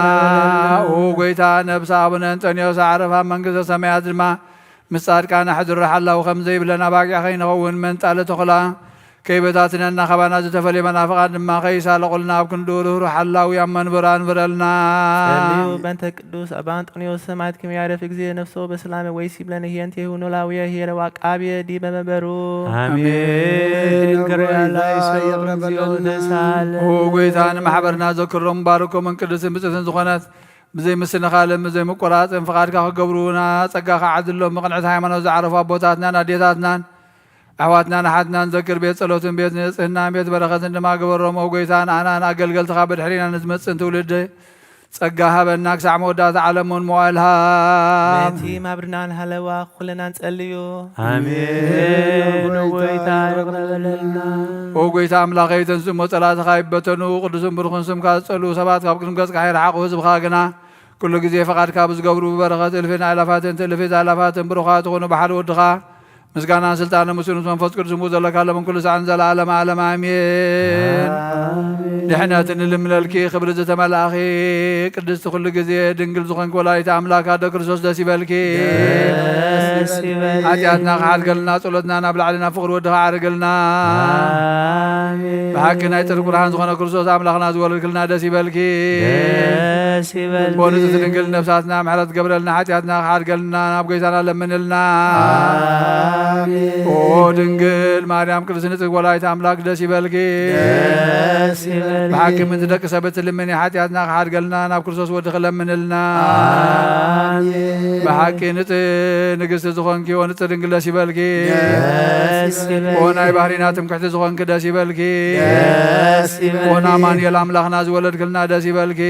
ወይታ ነብሳ አቡነ እንጦንዮስ አረፋ መንግስተ ሰማያት ድማ ምጻድቃና ሕድር ሓላው ከም ዘይብለና ባቂያ ኸይንኸውን መንጣለ ተኽላ ከይበታትነና ኸባና ዝተፈለየ መናፍቃን ድማ ኸይሳለቁልና ኣብ ክንዱ ርህሩህ ሓላው ኣብ መንበራ ንብረልና ጸልዩ በእንተ ቅዱስ አባ እንጦንዮስ ሰማዕት ከመ ያዕረፍ እግዚእ ነፍሶ በሰላም ወይሲብለነ ሂየንተ ይሁን ኖላውየ ሄረ ወዐቃብየ ዲበ መንበሩ አሜን ግርያላይ ሰይቅረበለሳለ ወይታን ማሕበርና ዘክሮም ባርኮምን ቅዱስን ብፅትን ዝኾነት ብዘይ ምስንኻለም ብዘይ ምቆራፅን ፍቓድካ ክገብሩና ጸጋኻ ዓድሎም መቕንዕቲ ሃይማኖት ዝዓረፉ ኣቦታትናን ኣዴታትናን أحواتنا نحاتنا نذكر بيت صلوتن بيت نصحنا بيت بركة لما قبرهم وقويتان أنا أقلقلت خابر حرينا نزمت سنتولد ጸጋሃ በእናክ ሳዕ መወዳት ዓለሙን መዋልሃ በቲ ማብርናን ሃለዋ ኩለና እንጸልዩ አሜን ወይታ ይቅረበለልና ኦ ጎይታ አምላኸይ ተንሱ መጸላትኻ ይበተኑ ቅዱስን ብሩኽን ስምካ ዝጸሉ ሰባት ካብ ቅድም ገጽካ ይረሓቑ ህዝብኻ ግና ኩሉ ግዜ ፈቓድካ ብዝገብሩ በረኸት እልፍን ኣእላፋትን ትእልፊት ኣእላፋትን ብሩኻት ዝኾኑ ባሕሪ ወድኻ ምስጋና ስልጣን ሙስኑስ መንፈስ ቅዱስ ሙዝ ለካ ለምን ኩሉ ሰዓን ዘለዓለም ዓለም አሜን ድሕነትን ልምለልኪ ክብሪ ዝተመላእኺ ቅድስቲ ኩሉ ግዜ ድንግል ዝኾንክ ወላዲተ ኣምላክ ኣደ ክርስቶስ ደስ ይበልኪ ሓጢኣትና ክሓልገልና ጸሎትና ናብ ላዕሊ ናብ ፍቕሪ ወድኻ ዓርግልና ብሓቂ ናይ ጽድቂ ብርሃን ዝኾነ ክርስቶስ ኣምላኽና ዝወለድክልና ደስ ይበልኪ ወንጽሕቲ ድንግል ነብሳትና ምሕረት ገብረልና ሓጢኣትና ክሓልገልና ናብ ጎይታና ለምንልና ኦ ድንግል ማርያም ቅድስት ንጽሕት ወላዲተ ኣምላክ ደስ ይበልኪ ብሓቂ ምንቲ ደቂ ሰባት ልምኒ ሓጢኣትና ክሓድገልና ናብ ክርስቶስ ወዲ ክለምንልና ብሓቂ ንግስቲ ዝኾንኪ ወንጽ ድንግል ደስ ይበልኪ ኦ ናይ ባህሪና ትምክሕቲ ዝኾንኪ ደስ ይበልኪ ኦ ናማንኤል ኣምላኽና ዝወለድክልና ደስ ይበልኪ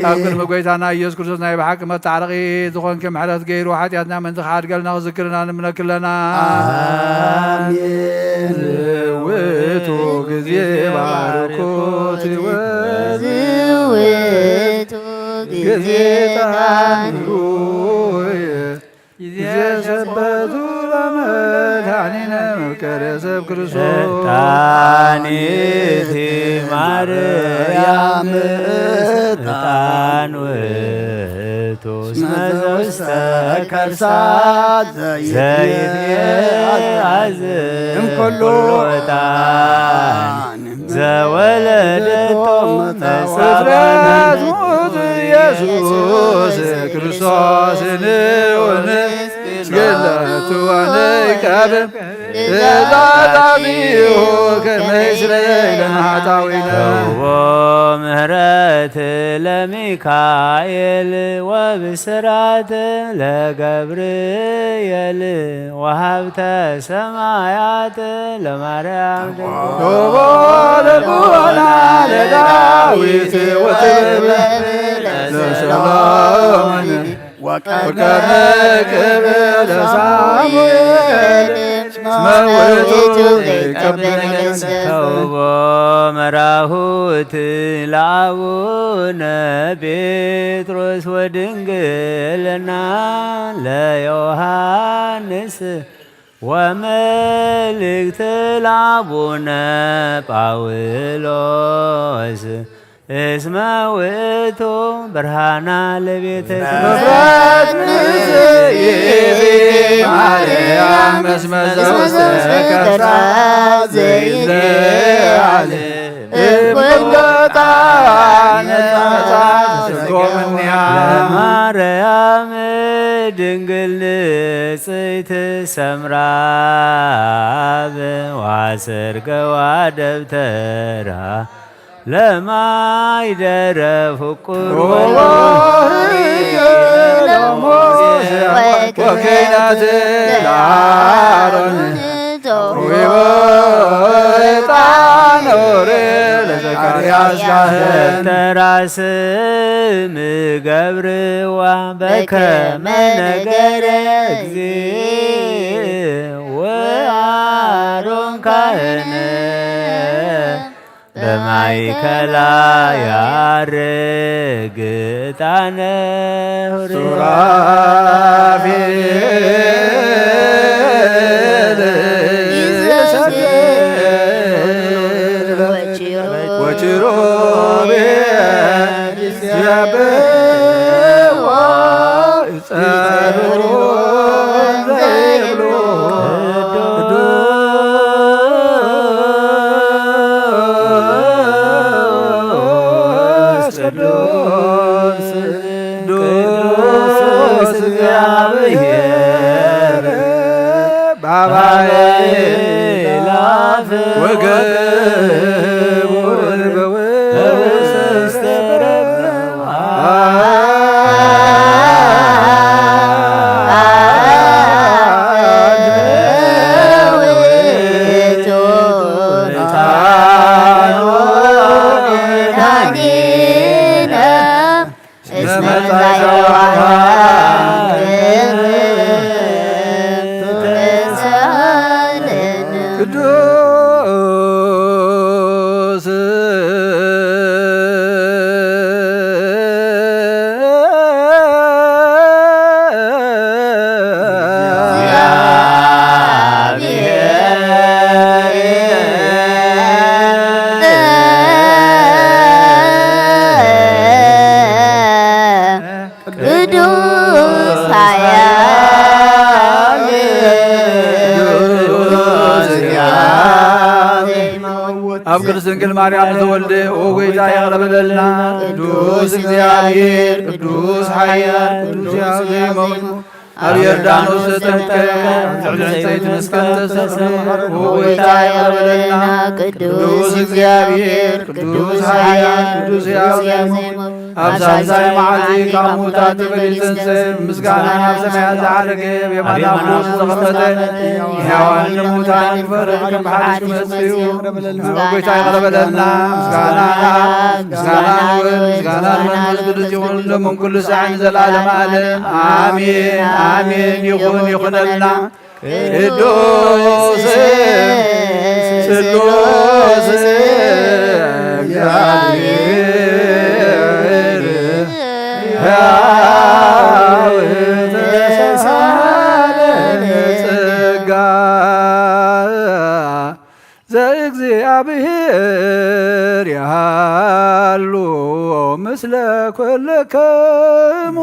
ኣብ ቅድሚ ጎይታና ኢየሱስ ክርስቶስ ናይ ብሓቂ መታዕረቒ ዝኾንኪ ምሕረት ገይሩ ሓጢኣትና ምንቲ ክሓድገልና ክዝክርና ንምነክ ለና አሜን ውእቱ ጊዜ ባርኮት ውእቱ ጊዜ ታንሩ ጊዜ መድኃኒነ መፍቀሬ ሰብ ክርስቶስ ጣኒቲ ማርያም ዕጣን ውእቱ እስመ ዘውስተ ከርሳ ዘይትያዝን እምኩሉ ዕጣን ዘወለደቶ ፍጥረት ሙት ኢየሱስ ክርስቶስ ንዑን ስግደቱ ወንቀርብ ዛጣቢሁ ከመይስረይ ለናጣዊነ ምህረት ለሚካኤል ወብስራት ለገብርኤል ወሀብተ ሰማያት ለማርያም ልቡና ለዳዊት ወጥበብ ለሰሎሞን ወቀርነ ቅብል ለሳሙኤል መውቱ ተውቦ መራሁት ለአቡነ ጴጥሮስ ወድንግልና ለዮሐንስ ወመልእክት ለአቡነ ጳውሎስ እስመ ውእቱ ብርሃና ለቤተ መፍራት ምዝይቢ ማርያም እስመ ዘውስተ ከርሳ ዘይትለዓል እምኩሎጣን ተስጎምንያ ለማርያም ድንግል ንጽሕት ሰምራ ዋሰርገዋ ደብተራ ለማይደረ ፍቁር ወከይናት ለአሮን ጣኖር ለዘካርያስ ተራስም ገብርዋ በከመ ነገረ እግዚእ ወአሮን ካህነ በማእከላ ያርግ ዕጣነ ሱራፌል ወኪሩቤል ያብዋ ይጸርሩ ዘይብሉ ቅዱስ እግዚአብሔር ባባይላፍ ወገብር በውስተ ቅዱስ ኣብ ቅድስት ድንግል ማርያም ዝተወልደ ወጎይታ የቕረበለልና ቅዱስ እግዚአብሔር ቅዱስ ኃያል ቅዱስ ሕያው ዘይመውት ኣብ ዮርዳኖስ ዝተጠምቀ ልዕሊ ዕንፀይቲ መስቀል ተሰቅለ ወጎይታ የቕረበለልና ቅዱስ እግዚአብሔር ቅዱስ ኃያል ቅዱስ ሕያው ዘይመውት ኣብ ሳልሳይ መዓልቲ ካብ ሙታት ተፈልይተንሰ ምስጋና ናብ ሰማያት ዝዓረገ ብየማናቱ ዝተቐመጠ ሕያዋን ንሙታን ክፈርድ ከም ሓድሽ ክመጽእ እዩ ወጎይታ ይቕረበለና ምስጋና ንመንፈስ ቅዱስ ይኹን ለምን ኩሉ ሰዓን ዘለዓለመ ዓለም አሜን አሜን ይኹን ይኹነልና ቅዱስ ስሉስ እግዚአብሔር ሕያው ተሳለነ ጸጋ ያሉ ምስለ ኩልክሙ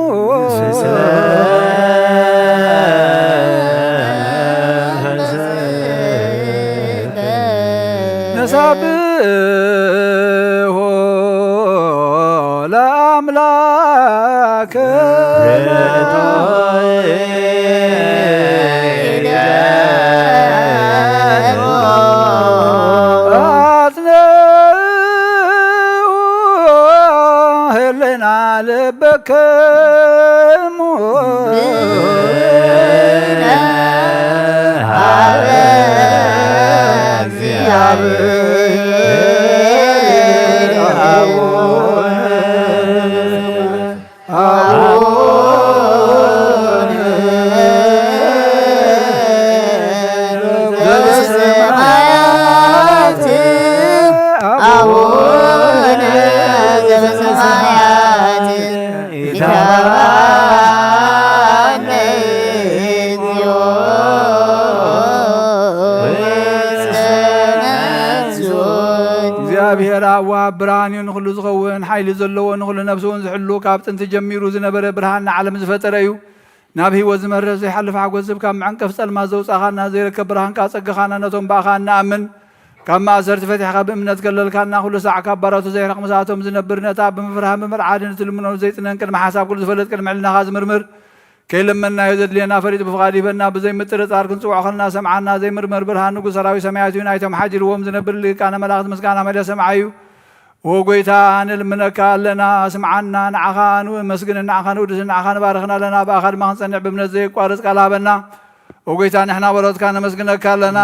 ነሳብሖ ለአምላክ ልበክሙ ሀበ እግዚአብሔር አቡነ ዘበሰማያት አቡነ ዘበሰማያት ይትባረክ እግዚኦ እግዚአብሔር አብ ብርሃን ንኹሉ ዝኸውን ሓይሊ ዘለዎ ንኹሉ ነፍሲ እውን ዝሕሉ ካብ ጥንቲ ጀሚሩ ዝነበረ ብርሃን ንዓለም ዝፈጠረ እዩ ናብ ህይወት ዝመርሕ ዘይሓልፍ ሓጎስ ዝብ ካብ መዐንቀፍ ጸልማት ዘውፃኻና ዘይረከብ ብርሃንካ ፀግኻና ነቶም ባእኻ ንኣምን ካብ ማእሰርቲ ፈቲሕካ ብእምነት ከለልካና ኩሉ ሰዓት ካብ ባሮቱ ዘይረቕ መሳቶም ዝነብር ነታ ብምፍርሃን ብምርዓድን እትልምኖ ዘይጥነን ቅድሚ ሓሳብ ኩሉ ዝፈለጥ ቅድሚ ዕልናኻ ዝምርምር ከይለመናዮ ዘድልየና ፈሪጥ ብፍቓድ ይበና ብዘይምጥርጣር ክንፅውዖ ከለና ሰምዓና ዘይምርመር ብርሃን ንጉስ ሰራዊት ሰማያት እዩ ናይቶም ሓጂርዎም ዝነብር ሊቃነ መላእኽት ምስጋና መለ ሰምዓ እዩ ወጎይታ ንልምነካ ኣለና ስምዓና ንዓኻ ንመስግን ንዓኻ ንውድስ ንዓኻ ንባርኽና ኣለና ብኣኻ ድማ ክንፀንዕ ብእምነት ዘይቋርፅ ቃል ሃበና ወጎይታ ንሕና በሮትካ ነመስግነካ ኣለና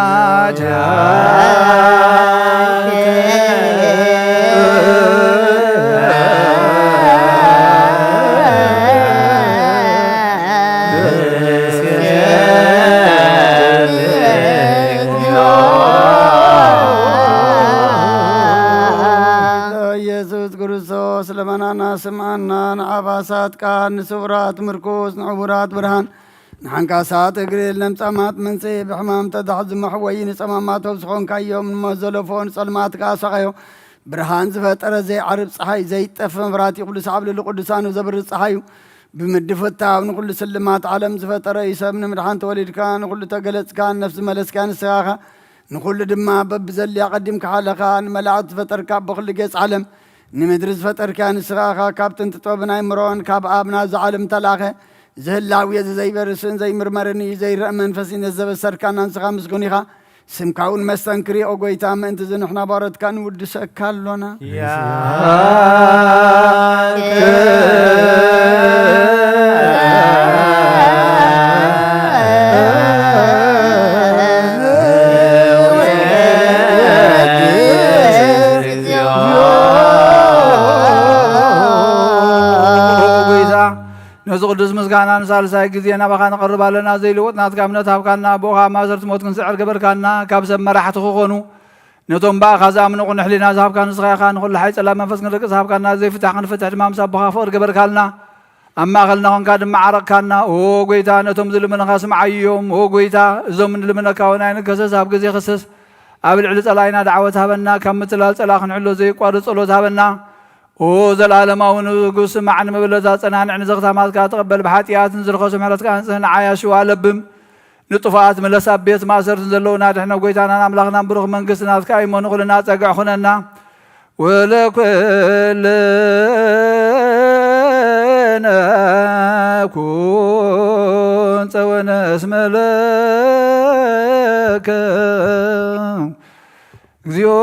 ኢየሱስ ክርስቶስ ለመናና ስምዓና ንዓባሳት ቃል ንስውራት ምርኩስ ንዕቡራት ብርሃን ንሓንካሳት እግሪ ለምፀማት መንፅኢ ብሕማም ተዳሕዙ መሕወይ ንፀማማቶም ዝኾንካዮም ንመዘለፎ ንፀልማትካ ሰቐዮ ብርሃን ዝፈጠረ ዘይዓርብ ፀሓይ ዘይጠፍ መብራህቲ ቅዱስ ዓብልሊ ቅዱሳኑ ዘብርህ ፀሓዩ ብምድፍታው ንኩሉ ስልማት ዓለም ዝፈጠረ እዩ ሰብ ንምድሓን ተወሊድካ ንኩሉ ተገለፅካ ነፍሲ መለስካ ንስኻኻ ንኩሉ ድማ በብዘልያ ቀዲምካ ሓለኻ ንመላእክቲ ዝፈጠርካ ብኩሉ ጌፅ ዓለም ንምድሪ ዝፈጠርካ ንስኻኻ ካብ ጥንቲ ጥበብን ኣይምሮን ካብ ኣብና ዝዓለም ተላኸ ዝህላው ዘይበርስን ዘይምርመርን እዩ ዘይርአ መንፈሲነት ዘበሰርካና ንስኻ ምስጉን ኢኻ ስምካ እውን መስተንክሪ ኦ ጎይታ ምእንቲ ዝንሕና ባሮትካ ንውድሰካ ኣሎና ነዚ ቅዱስ ምስጋና ንሳልሳይ ግዜ ናባኻ ነቐርብ ኣለና ዘይልወጥናትካ እምነት ሃብካና ብኡኻ ማእሰርቲ ሞት ክንስዕር ገበርካና ካብ ሰብ መራሕቲ ክኾኑ ነቶም ባእኻ ዝኣምኑ ቁኑሕ ሕሊና ዝሃብካ ንስኻ ኢኻ ንኩሉ ሓይ ፀላም መንፈስ ክንርቅስ ሃብካና ዘይፍታሕ ክንፍትሕ ድማ ምሳብ ብኻ ፍቕሪ ገበርካልና ኣብ ማእኸልና ኮንካ ድማ ዓረቕካና ኦ ጎይታ ነቶም ዝልምንኻ ስምዓዮም ኦ ጎይታ እዞም ንልምነካ እውን ኣይንከሰስ ኣብ ግዜ ክስስ ኣብ ልዕሊ ፀላኢና ዳዕወት ሃበና ካብ ምትላል ፀላ ክንሕሎ ዘይቋርፅ ጸሎት ሃበና ኦ ዘለዓለማዊ ንጉስ ስማዕ ንመበለታ ፀናንዕ ንዘኽታማትካ ተቐበል ብሓጢኣትን ዝርከሱ ምሕረትካ ንፅህና ዓያሽዋ ለብም ንጡፋት መለሳብ ቤት ማእሰርትን ዘለውና ድሕነ ጎይታናን ኣምላኽናን ብሩኽ መንግስቲ ናትካ እሞ ንኹልና ፀግዕ ኩነና ወለኩልነ ኩን ፀወነ እስመ ለከ እግዚኦ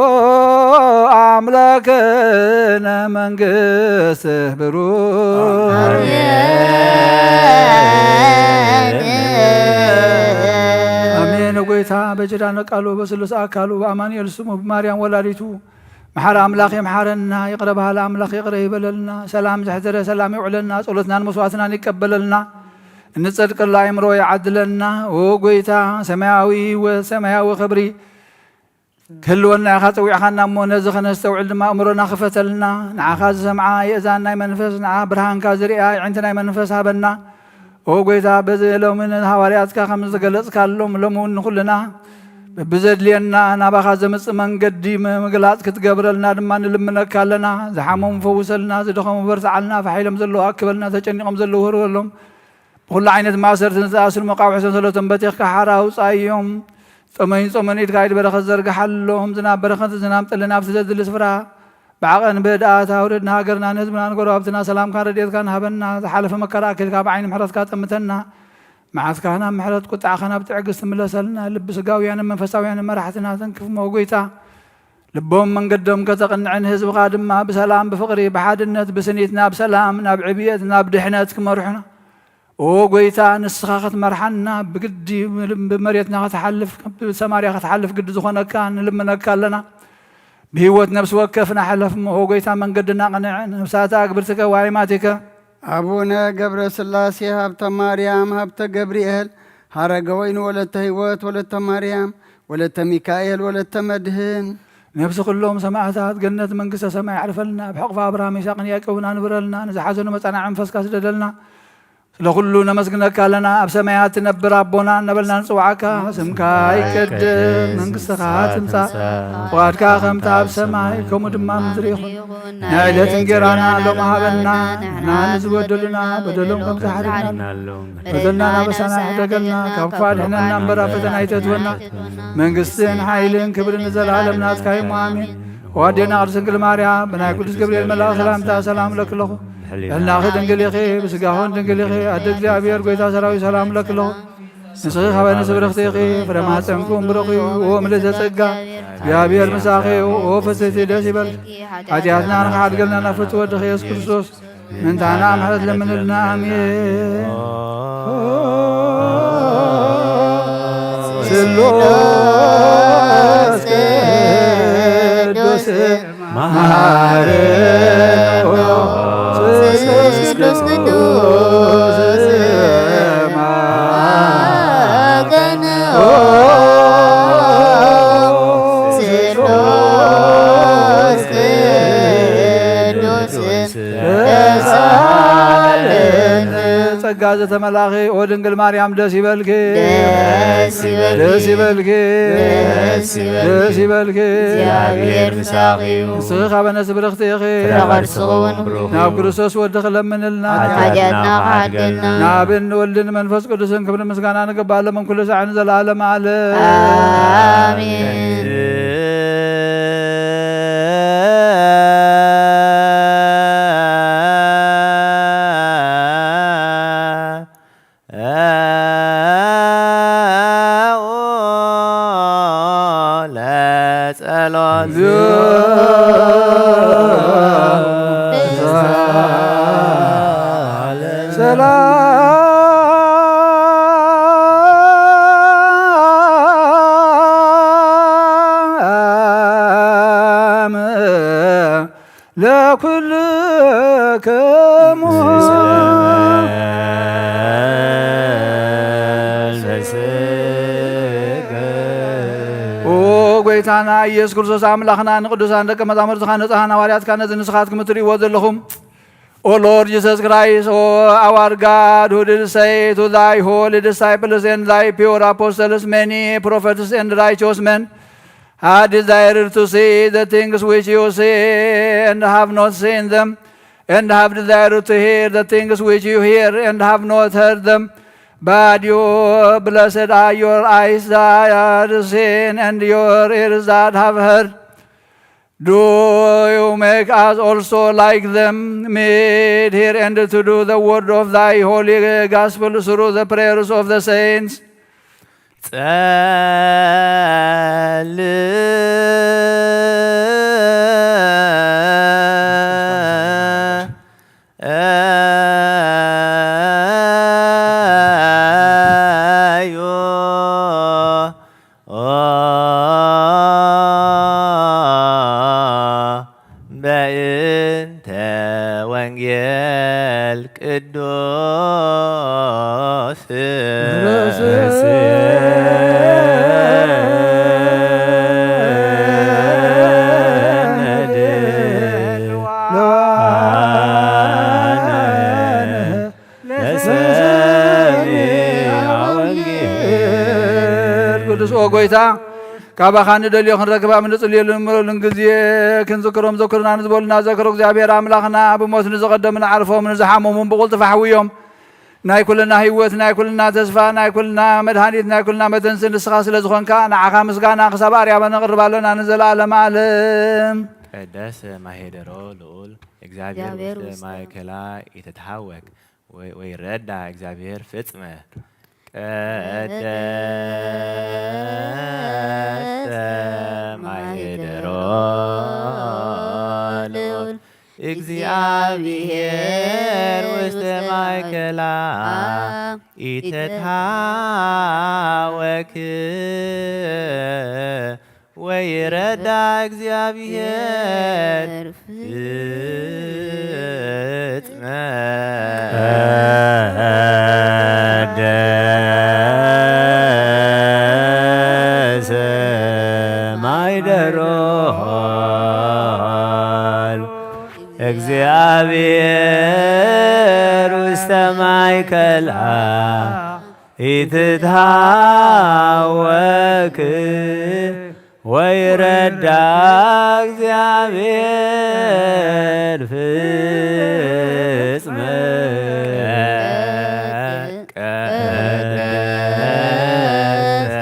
አምላከነ መንግሥትህ ብሩር አሜን። ጎይታ በጀዳነ ቃሉ በስሉስ አካሉ በአማኑኤል ስሙ በማርያም ወላዲቱ መሐረ አምላክ የመሐረና ይቅረ ባህለ አምላክ ይቅረ ይበለልና ሰላም ዘሕዘረ ሰላም ይውዕለና ጸሎትናን መስዋዕትናን ይቀበለልና እንጸድቅላ አእምሮ ያዓድለና ኦ ጎይታ ሰማያዊ ወሰማያዊ ክብሪ ክህልወና ኢኻ ፀዊዕኻና እሞ ነዚ ኸነስተውዕል ድማ እምሮና ክፈተልና ንዓኻ ዝሰምዓ የእዛን ናይ መንፈስ ንዓ ብርሃንካ ዝርያ ይዕንቲ ናይ መንፈስ ሃበና ኦ ጎይታ በዚ ሎምን ሃዋርያትካ ከም ዝገለጽካሎም ሎምን ንኩልና بزدلينا نابخا زمص منقدي مغلاص كتقبرلنا دما نلمنك لنا زحمهم فوسلنا زدخم برسعلنا فحيلم زلو اكبلنا تጨنقم زلو هرولم كل عينت ماسر تنساسل مقاوح سنسلتم بتيخ كحرا وصايوم صمين صمنيت قايد برخ زرغحلهم زناب برخت زنام طلنا بتزدل سفرا بعقن بدات اوردنا هاجرنا نزمنا نغرابتنا سلام كان رديت كان هبنا حلف مكراكل كابعين محرتك تمتنا معسكرنا محرت قطع خنا بتعقس ملسلنا لبس قاويان منفساويان مرحتنا تنكف موقيتا لبهم من قدم كتقنعن حزب قادما بسلام بفقري بحادنت بسنيتنا بسلام ناب عبيتنا بدحنتك مرحنا وقويتا نسخاخت مرحنا بقدي بمريتنا تحلف بسماريا تحلف قد زخنا كان لمنا كان لنا بهوت نفس وكفنا حلف وقويتا من قدنا قنعن نفساتا قبرتك وعيماتك أبونا قبر سلاسي هبت مريم هبت جبريل هرقوين ولت هيوت ولت مريم ولت ميكائيل ولت مدهن نفس كلهم سماعتات جنة من قصة سماع يعرفلنا بحق أبراهيم يساق ياكونا نبرلنا نزحزن مصنع عنفس كاس دلنا لكلنا مسكنك لنا بسماعات نبر ربنا نبلنا نصوعك سمكا يقدم من قصة تمسا وادك خمتا بسماي كم دما مزريخ نايلة انقرانا لهم هبنا نزودلنا بدلهم كم سحرنا بدلنا بسنا دقلنا كفال حنا نمبر فتنا يتتونا من قصين حايلين كبر نزل عالمنا تكاي مامين وادينا أرسل الماريا بنا قدس جبريل ملاك سلامتا سلام لك له الناخذ دنقليخي بسقاهون دنقليخي أدق جابير قويتا سراوي سلام لك له نسخي خبان سبرختيخي فرما تنكم برقي وملت تسقا جابير مساخي وفستي دسيبل عجاتنا نخاد قلنا نفت ودخي يسوع كريستوس من تعنا محلت لمن لنا آمين سلوس كدوس مهارو سلوس كدوس ماغنو سلوس كدوس ጸጋዘ ተመላኺ ወድንግል ማርያም ደስ ይበልኪ ደስ ይበልኪ ደስ ይበልኪ እግዚአብሔር ምሳኺው ንስኻ በነስ ብርኽቲኺ ናብ ክርስቶስ ወድኽ ለምንልና ኃጢአትና ሓድግና ናብን ወልድን መንፈስ ቅዱስን ክብሪ ምስጋና ንገባለን ኩሉ ሰዓት ዘለዓለም ዓለም አሜን። ለኩልክሙ ጎይታና ኢየሱስ ክርስቶስ አምላኽና ንቅዱሳን ደቀ መዛሙርትኻ ንጹሓን ሐዋርያትካ ነዚ ንስኻትኩም እትርእይዎ ዘለኹም O Lord Jesus Christ, O our God, who did say to thy holy disciples and thy pure apostles, many prophets and righteous men had desired to see the things which you say and have not seen them, and have desired to hear the things which you hear and have not heard them. But you, blessed are your eyes that have seen and your ears that have heard. Do you make us also like them, made here and to do the word of thy holy gospel through the prayers of the saints. በእንተ ወንጌል ቅዱስ ቅዱስ ኦ ጎይታ كابا خان دليو خن ركبا من صليل مرلن غزي كنذكرهم ذكرنا نزبولنا ذكر እግዚአብሔር አምላኽና በሞት ንዘቀደምና ዓርፎም ንዝሓመሙም ብቁል ተፋሕውዮም ናይ ኩልና ህይወት ናይ ኩልና ተስፋ ናይ ኩልና መድሃኒት ናይ ኩልና መተንስ ንስኻ ስለ ዝኾንካ ንዓኻ ምስጋና ክሳብ ኣርያም ነቕርባለና ንዘለዓለም ዓለም ቀደስ ማሄደሮ ልዑል እግዚአብሔር ውስተ ማእከላ ይትታወክ ወይ ረዳ እግዚአብሔር ፍጽመ ቀደስ ማሄደሮ ልዑል እግዚአብሔር ውስተ ማእከላ ይትታወክ ወይረዳ እግዚአብሔር ፍጽመ ቀደሰ ማኅደሮ እግዚአብሔር ውስተ ማእከላ ይትታወክ ወይረዳ እግዚአብሔር ፍጽመ ቀደሰ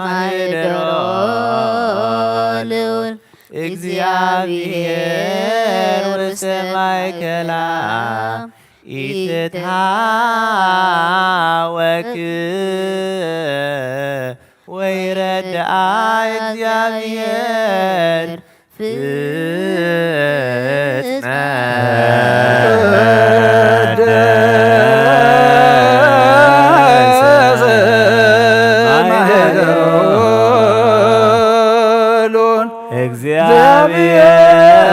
ማኅደሮ ልዑል እግዚአብሔር ውስተ ማእከላ ይትታወክ ወይረዳ እግዚአብሔር ፍጽመ ቀደሰ ማኅደሮ እግዚአብሔር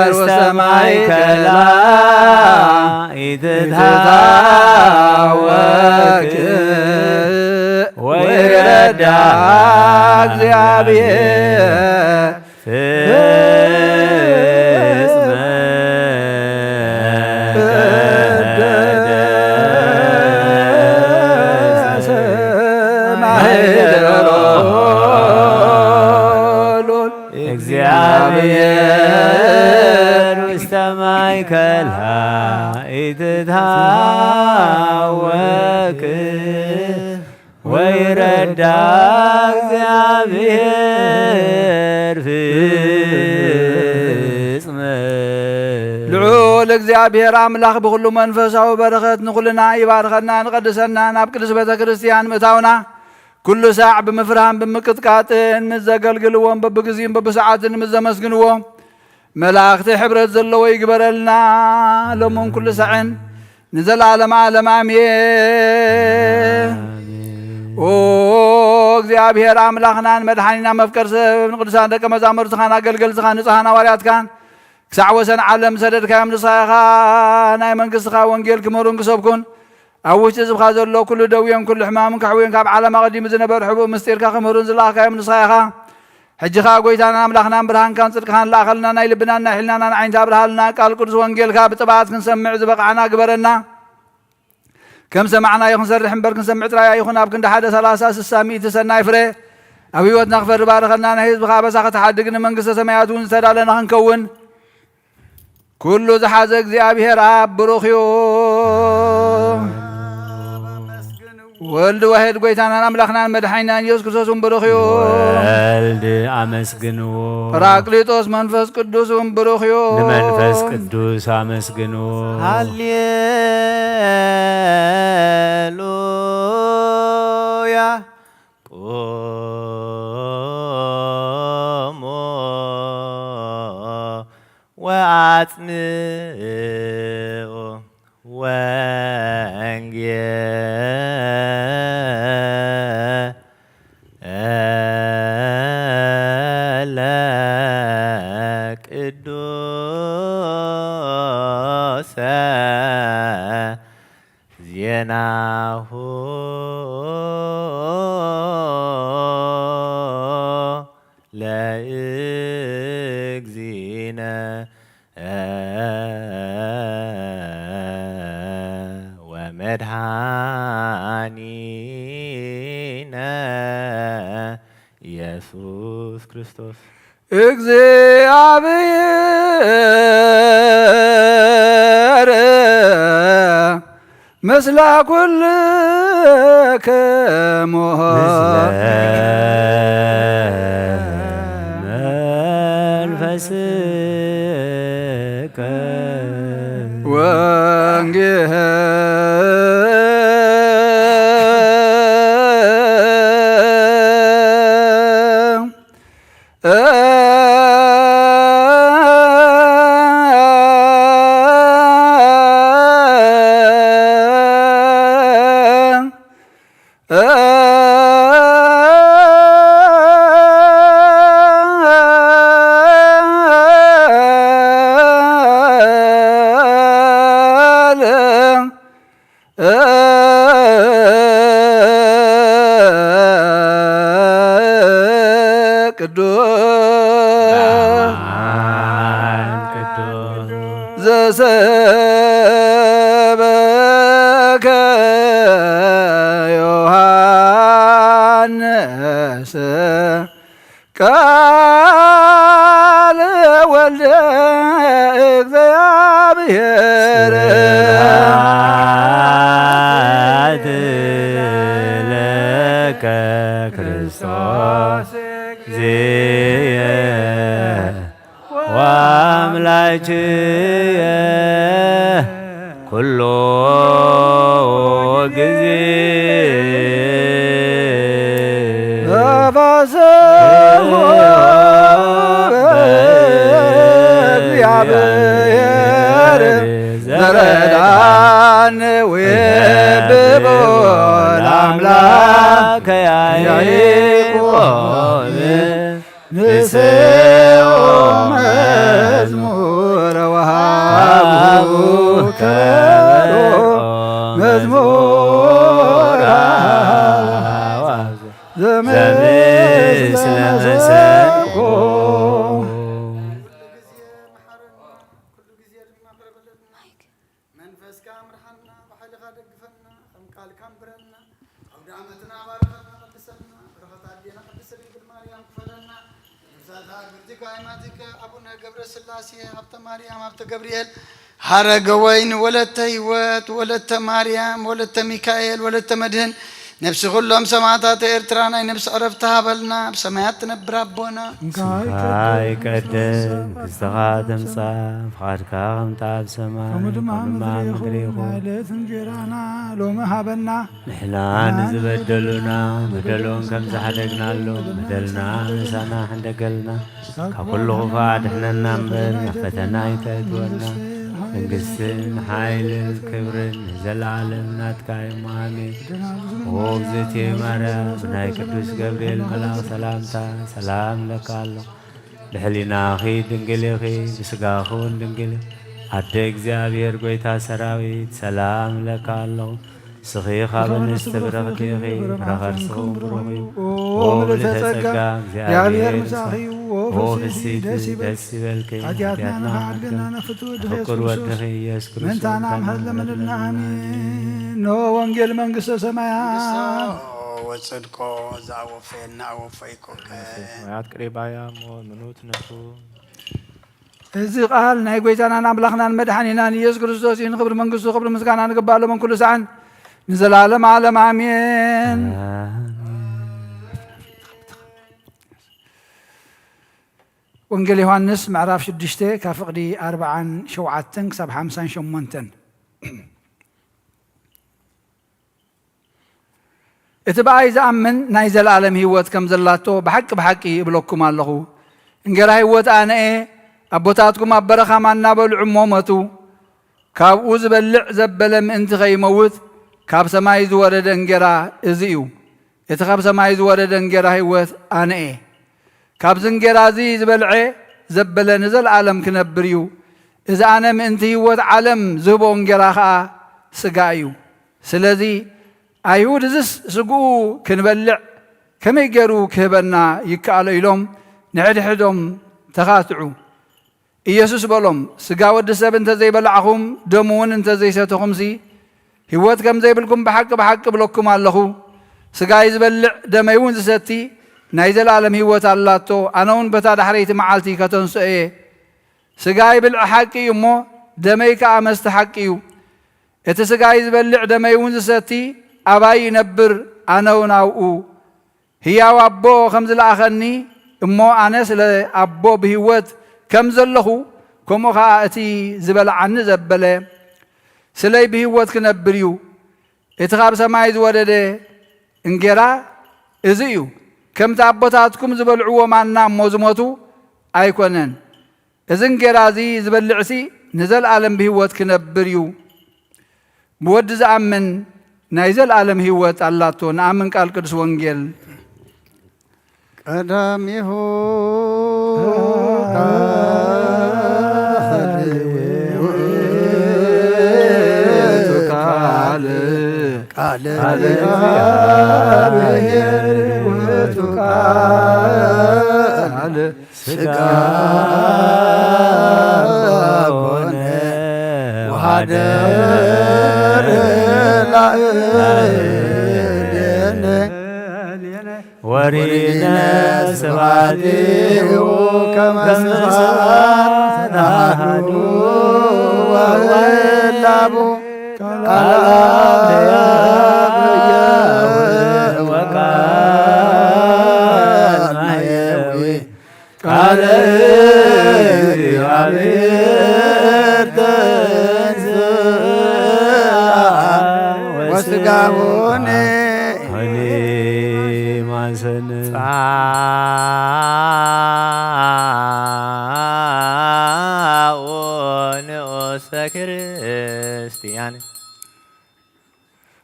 ውስተ ማእከላ ይትታወክ ወይረዳ እግዚአብሔር ፍጽመ ቀደሰ ማኅደሮ እግዚአብሔር ውስተ ማእከላ ይትታወክ ወይረዳ እግዚአብሔር ፍጽመ ልዑል እግዚአብሔር አምላኽ ብኩሉ መንፈሳዊ በረኸት ንኩልና ይባርከና ንቀድሰና ናብ ቅዱስ ቤተ ክርስቲያን ምእታውና ኩሉ ሳዕ ብምፍርሃን ብምቅጥቃጥን ምስ ዘገልግልዎም በብግዚኡን በብሰዓትን ምስ ዘመስግንዎም መላእኽቲ ሕብረት ዘለዎ ይግበረልና ሎሙን ኩሉ ሳዕን ንዘለዓለም ዓለም አሜን። ኦ እግዚአብሔር አምላኽናን መድኃኒና መፍቀር ሰብ ንቅዱሳን ደቀ መዛሙርትኻን ኣገልገልትኻ ንጹሓን ሃዋርያትካን ክሳዕ ወሰን ዓለም ሰደድካዮም ንስኻ ናይ መንግስትኻ ወንጌል ክመሩን ክሰብኩን ኣብ ውሽጢ ህዝብካ ዘሎ ኩሉ ደውዮም ኩሉ ሕማምን ካሕውዮን ካብ ዓለም ኣቐዲሙ ዝነበሩ ሕቡእ ምስጢርካ ክመሩን ዝለኣኻዮም ንስኻ ኢኻ ሕጂኻ ጎይታና ኣምላኽናን ብርሃንካን ጽድቅኻን ላኣኸልና ናይ ልብናን ናይ ሕሊናናን ዓይንታ ብርሃልና ቃል ቅዱስ ወንጌልካ ብጥባዓት ክንሰምዕ ዝበቕዓና ግበረና ከም ሰማዕናዮ ክንሰርሕ እምበር ክንሰምዕ ጥራይ ይኹን ኣብ ክንዲ 1 30 60 ሚእቲ ሰናይ ፍሬ ኣብ ህይወትና ክፈሪ ባርኸልና ናይ ህዝብኻ በሳ ክትሓድግ ንመንግስተ ሰማያት እውን ዝተዳለና ክንከውን ኩሉ ዝሓዘ እግዚአብሔር ኣብ ብሩኽ እዩ ወልድ ዋሕድ ጎይታናን ኣምላኽናን መድሓኒናን ኢየሱስ ክርስቶስ ብሩኽ እዩ ወልድ አመስግንዎ ጰራቅሊጦስ መንፈስ ቅዱስ ብሩኽ እዩ ንመንፈስ ቅዱስ አመስግንዎ ሃሌሉያ ቆሞ ወአጽንኦ ወንጌለ ቅዱሰ ዜናሁ ለእግዚእነ ወመድኃኒነ ኢየሱስ ክርስቶስ እግዚአብሔር ምስለ ኩልክሙ መንፈስከ ዘሰበከ ዮሐንስ ቃለ ወልደ እግዚአብሔር ስብሐት ለከ ክርስቶስ እግዚእ ወአምላክየ ኩሎ ጊዜ እግዚአብሔር ዘረዳን ወየብቦ ለአምላከ ያዕቆብ ንስኦ መዝሙረ ወሃቡ ከበሮ መዝሙረ ዘምስለ መሰንቆ አቡነ ገብረ ሥላሴ ሀብተ ማርያም ሀብተ ገብርኤል ሀረገ ወይን ወለተ ሕይወት ወለተ ማርያም ወለተ ሚካኤል ወለተ መድህን ነፍሲ ኩሎም ሰማዕታት ኤርትራ ናይ ነፍሲ ዕረፍቲ ሃበልና ብሰማያት ትነብር ኣቦና ይቀድስ መንግሥትኻ ትምጻእ ፍቓድካ ከምታ ኣብ ሰማይ ከምኡ ድማ ምድሪ ይኹን ዕለት እንጀራና ሎሚ ሃበና ንሕና ንዝበደሉና በደሎን ከም ዝሓደግናሉ በደልና ምሳና ሕንደገልና ካብ ኩሉ ክፉእ ኣድሕነና እምበር ናብ ፈተና ኣይተእትወና መንግሥትን ሓይልን ክብርን ዘለዓለም ናትካ እዩ ኣሜን። ኦ እግዝእትየ ማርያም ብናይ ቅዱስ ገብርኤል መልኣኽ ሰላምታ ሰላም ለካ ኣለኹ። ልሕሊናኺ ድንግል ኢኺ ብስጋኺ እውን ድንግል ኣደ እግዚኣብሔር ጐይታ ሰራዊት ሰላም ለካ ኣለኹ። ስኺ ካብ እንስቲ ብረኽቲ ኢኺ ረኸርስኹም ብሩኽ እዩ። ኦ ምልዕተ ጸጋ እግዚኣብሔር ምሳኺ እዩ። ኦ ፍሥሕቲ ደስ ይበልኪ ኃጢአትና ንኻድገና ነፍትው ድፍቅር ወድኺ ኢየሱስ ክርስቶስ መንታና ምሕለምንልና አሜን። ኖ ወንጌል መንግሥተ ሰማያት ወጽድቆ ዘአወፈየና አወፈይኮ ሰማያት ቅሬባያ ሞ ምኑት ነሱ እዚ ቃል ናይ ጐይታናን ኣምላኽናን መድሓኒናን ኢየሱስ ክርስቶስ እዩ። ንክብሪ መንግሥቱ ክብሪ ምስጋና ንግባሎ መንኩሉ ሰዓን ንዘላለም ዓለም አሜን። ወንጌል ዮሐንስ ምዕራፍ 6 ካብ ፍቕዲ 47 ክሳብ 58 እቲ በኣይ ዝኣምን ናይ ዘለዓለም ህይወት ከም ዘላቶ ብሓቂ ብሓቂ ይብለኩም ኣለኹ። እንጀራ ህይወት ኣነ እየ። ኣቦታትኩም ኣብ በረኻ ማና በልዑ እሞ መቱ። ካብኡ ዝበልዕ ዘበለ ምእንቲ ከይመውት ካብ ሰማይ ዝወረደ እንጀራ እዚ እዩ። እቲ ካብ ሰማይ ዝወረደ እንጀራ ህይወት ኣነ እየ። ካብዚ እንጀራ እዚ ዝበልዐ ዘበለ ንዘለዓለም ክነብር እዩ። እዚ ኣነ ምእንቲ ህይወት ዓለም ዝህቦ እንጀራ ከዓ ስጋ እዩ። ስለዚ ኣይሁድ እዝስ ስግኡ ክንበልዕ ከመይ ገይሩ ክህበና ይከኣሎ ኢሎም ንሕድሕዶም ተኻትዑ። ኢየሱስ በሎም ስጋ ወዲ ሰብ እንተዘይበላዕኹም ደሙ እውን እንተዘይሰተኹምሲ ህይወት ከም ዘይብልኩም ብሓቂ ብሓቂ ብለኩም ኣለኹ። ስጋይ ዝበልዕ ደመይ እውን ዝሰቲ نايزل عالم هيوت اللاتو أنا بتا دحريت معالتي كتنسئ سقاي بالحقي يمو دميك أمست حقيو اتسقاي زبلع دمي ونزستي أباي نبر أنا وناوؤو هي وابو خمز الآخرني امو أنس لأبو بهوت كم زلخو كمو خاأتي زبل عن زبلة سلي بهوت كنبريو اتخاب سمايز ودده انجرا ازيو كم تابوتاتكم زبلعو معنا موزموتو ايكونن ازن جرازي زبلعسي نزل عالم بهوت كنبريو بود زعمن نايزل عالم هوت اللاتو نعمن قال قدس وانجيل قدامه قال سقا وهدر ورينا سبعته كما سبعت نحن وغلبه كلام يا وكان يوي قال عبير وسقاوني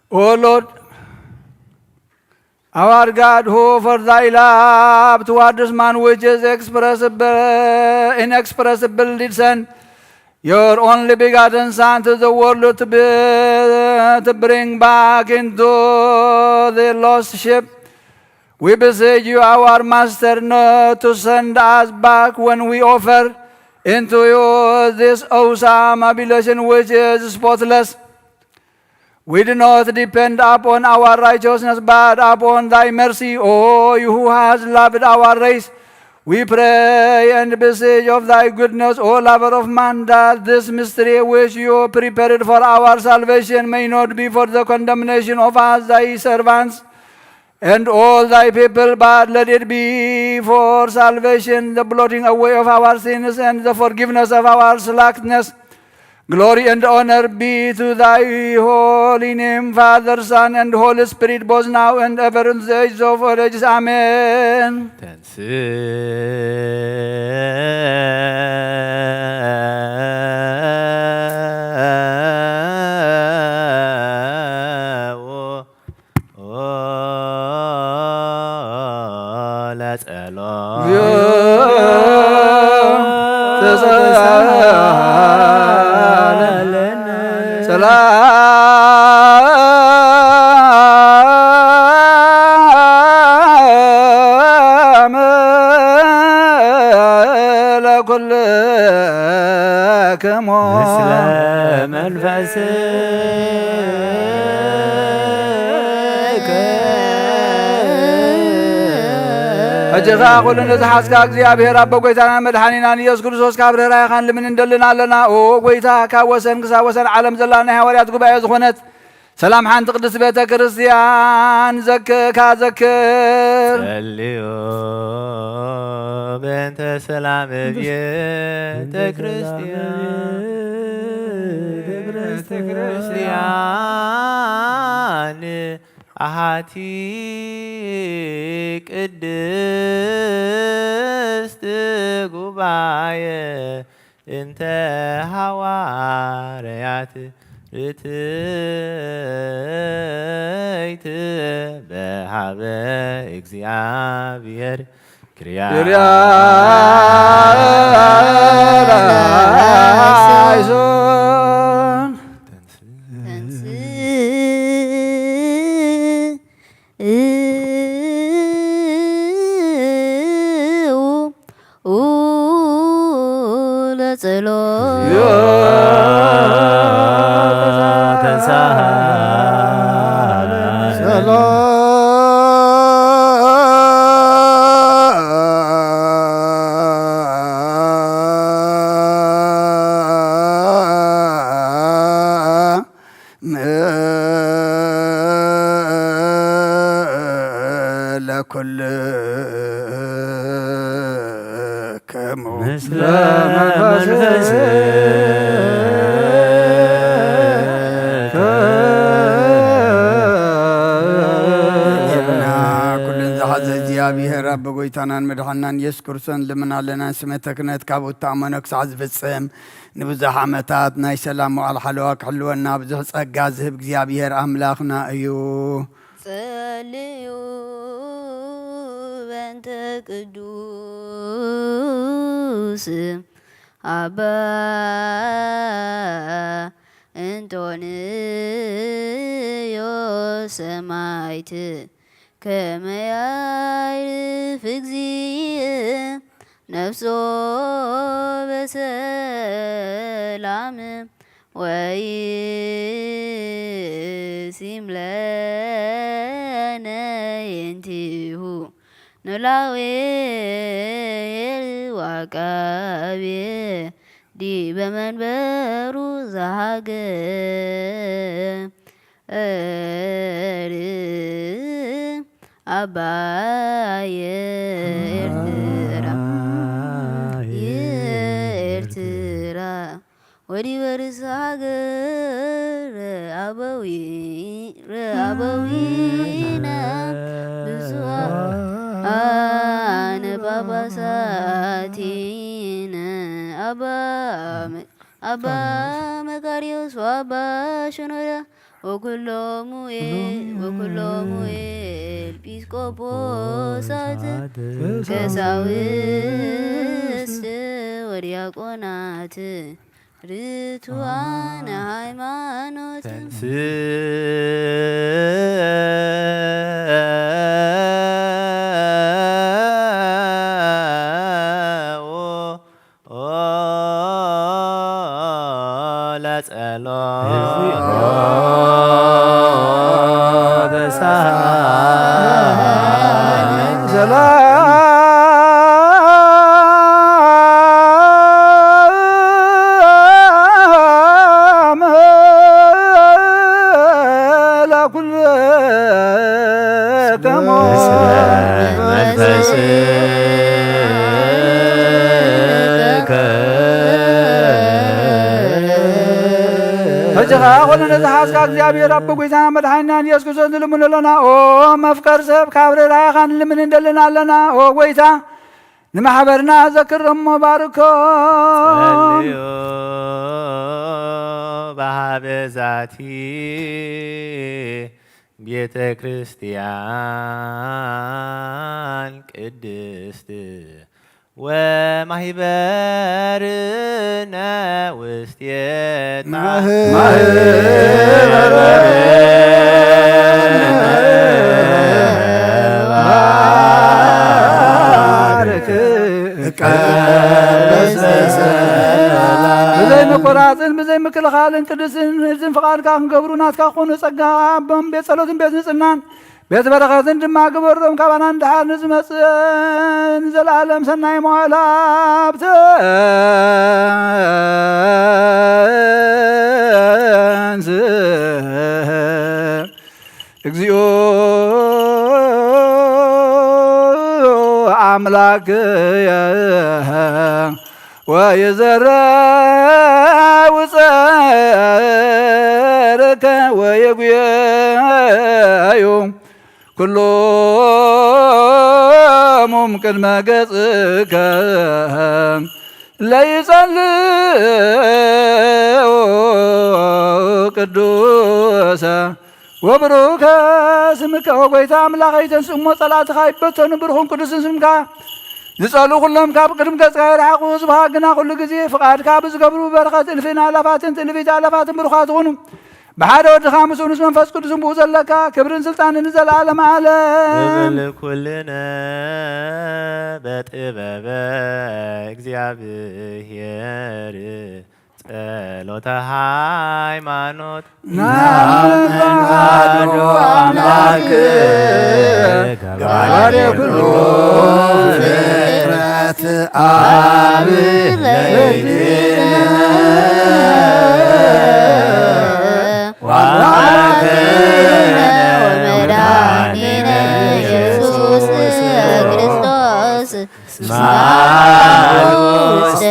Oh Lord, our God, who for thy love toward this man which is inexpressible, did send your only begotten Son to the world to bring back into the lost sheep. We beseech you, our Master, not to send us back when we offer into you this awesome oblation which is spotless. We do not depend upon our righteousness, but upon thy mercy, O you who has loved our race. We pray and beseech of thy goodness, O lover of man, that this mystery which you prepared for our salvation may not be for the condemnation of us, thy servants, and all thy people, but let it be for salvation, the blotting away of our sins and the forgiveness of our slackness. Glory and honor be to thy holy name, Father, Son, and Holy Spirit, both now and ever in the age of all ages. Amen. مثل منفسك أجزاء قل إن تحسك እግዚአብሔር አበ ጎይታና መድኃኒናን ኢየሱስ ክርስቶስ ካብረ ራይኻን ለምን እንደልና ኣለና ኦ ጎይታ ካብ ወሰን ክሳብ ወሰን ዓለም ዘላና ሐዋርያት ጉባኤ ዝኾነት ሰላም ሓንቲ ቅድስት ቤተ ክርስቲያን ዘክካ ዘክር ጸልዩ በእንተ ሰላም ቤተ ክርስቲያን አሃቲ ቅድስት ጉባኤ እንተ ሐዋርያት ርትዕት በሃበ እግዚአብሔር ክርያላይሶን ሰላም ምስለ መንፈስከ እግዚአብሔር አብ ጎይታናን መድኃናን ኢየሱስ ክርስቶስ ልምናለና ስመ ተክነት ካብ እታመነ ክሳዕ ዝፍጽም ንብዙሕ ዓመታት ናይ ሰላም መዋዕል ሓለዋ ክሕልወና ብዙሕ ጸጋ ዝህብ እግዚአብሔር ኣምላኽና እዩ። ጸልዩ በእንተ ቅዱስ አባ እንጦንዮ ሰማዕት ከመ ያዕርፍ እግዚእ ነፍሶ በሰላም ወይሲም ለነ የንቲሁ ኖላዊ ዋቃቤ ዲበ መንበሩ ዘሃገር አባየ ኤርትራ ወዲበ ርእሰ ሀገር አበዊነ ብፁዓነ ጳጳሳቲነ አባ መቃርዮስ ወአባ ሽኖዳ ወኩሎሙ ኤጲስቆጶሳት ቀሳውስት ወዲያቆናት ርቱዓነ ሃይማኖት قلنا نزحاسك እግዚአብሔር አብ ጎይታ መድኃኒናን ኢየሱስ ክርስቶስ ልምንለና ኦ መፍቀር ሰብ ካብረ ራይኻን ልምን እንደልናለና ኦ ጎይታ ንማሕበርና ዘክርሞ ባርኮ ጸልዮ በሃበ ዛቲ ቤተ ክርስቲያን ቅድስት ወማህበርነ ውስቴታ بزي مقراطن بزي مكل خالن قدسن زين فقالك ክንገብሩ ናትካ ኮኑ ጸጋ በም ቤት ጸሎትን ቤት ንጽናን ቤት በረኸትን ድማ ግበሮም ካባና እንድሓር ንዝመጽን ዘላለም ሰናይ መዋዕላት እግዚኦ አምላክየ ወይዘረው ጸርከ ወየጉየዩ ኩሎሙም ቅድመ ገጽከ ለይጸልዩ ቅዱሰ ወብሩከ ስምከ ወጎይታ አምላኸ ይተንስእሞ ጸላእትኻ ይበተኑ ብሩኽን ቅዱስን ስምካ ዝጸልኡ ኩሎም ካብ ቅድም ገጽካ ይርሓቑ ዝባሃግና ኩሉ ግዜ ፍቓድካ ብዝገብሩ በረኸት እልፍን ኣላፋትን ትእልፊት ኣላፋትን ብሩኻት ይኹኑ ብሓደ ወድኻ ምስኡ ምስ መንፈስ ቅዱስን ብኡ ዘለካ ክብርን ስልጣንን ዘለዓለም ዓለም እብል ኩልነ በጥበበ እግዚአብሔር ጸሎተ ሃይማኖት ናመንካዶ አምላክ ጋባሬ ኩሉ ፍጥረት አብ ለይትነ ዋከነ ወመድኃኒነ ኢየሱስ ክርስቶስ ስማዑ ውስተ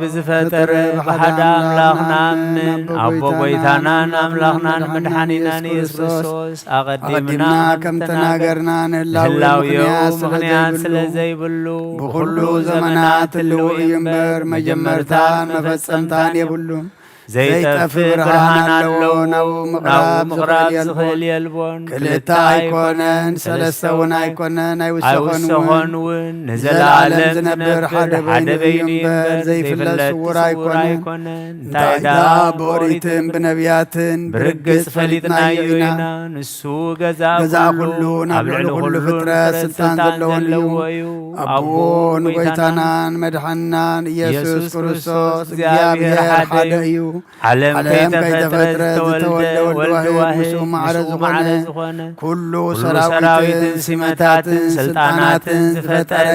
بزفتر بحد أملاخنا من أبو بيتانا أملاخنا مدحانينا يسوس أقدمنا كم تناقرنا هلاو يوم مغنيات سلزي بلو بخلو زمنات اللو ينبر مجمرتان مفصمتان يبلون زيت برهان اللون أو مغراب زخيل يلبون كلتا ايكونن سلسون ايكونن ايوسخون ون نزل عالم زنبر حد بيني زي فلس ور ايكونن تايدا بوريتن بنبياتن برقص فليتنا يوينا نسو غزا كلو نبلع كل فترة سلطان زلون أبون ويتانان مدحنان يسوس كريستوس እግዚአብሔር ሓደ እዩ ዓለም ከይተፈጥረ ዝተወልደ ወልድ ዋህድ ማዕረ ዝኾነ ኩሉ ሰራዊትን ሲመታትን ስልጣናትን ዝፈጠረ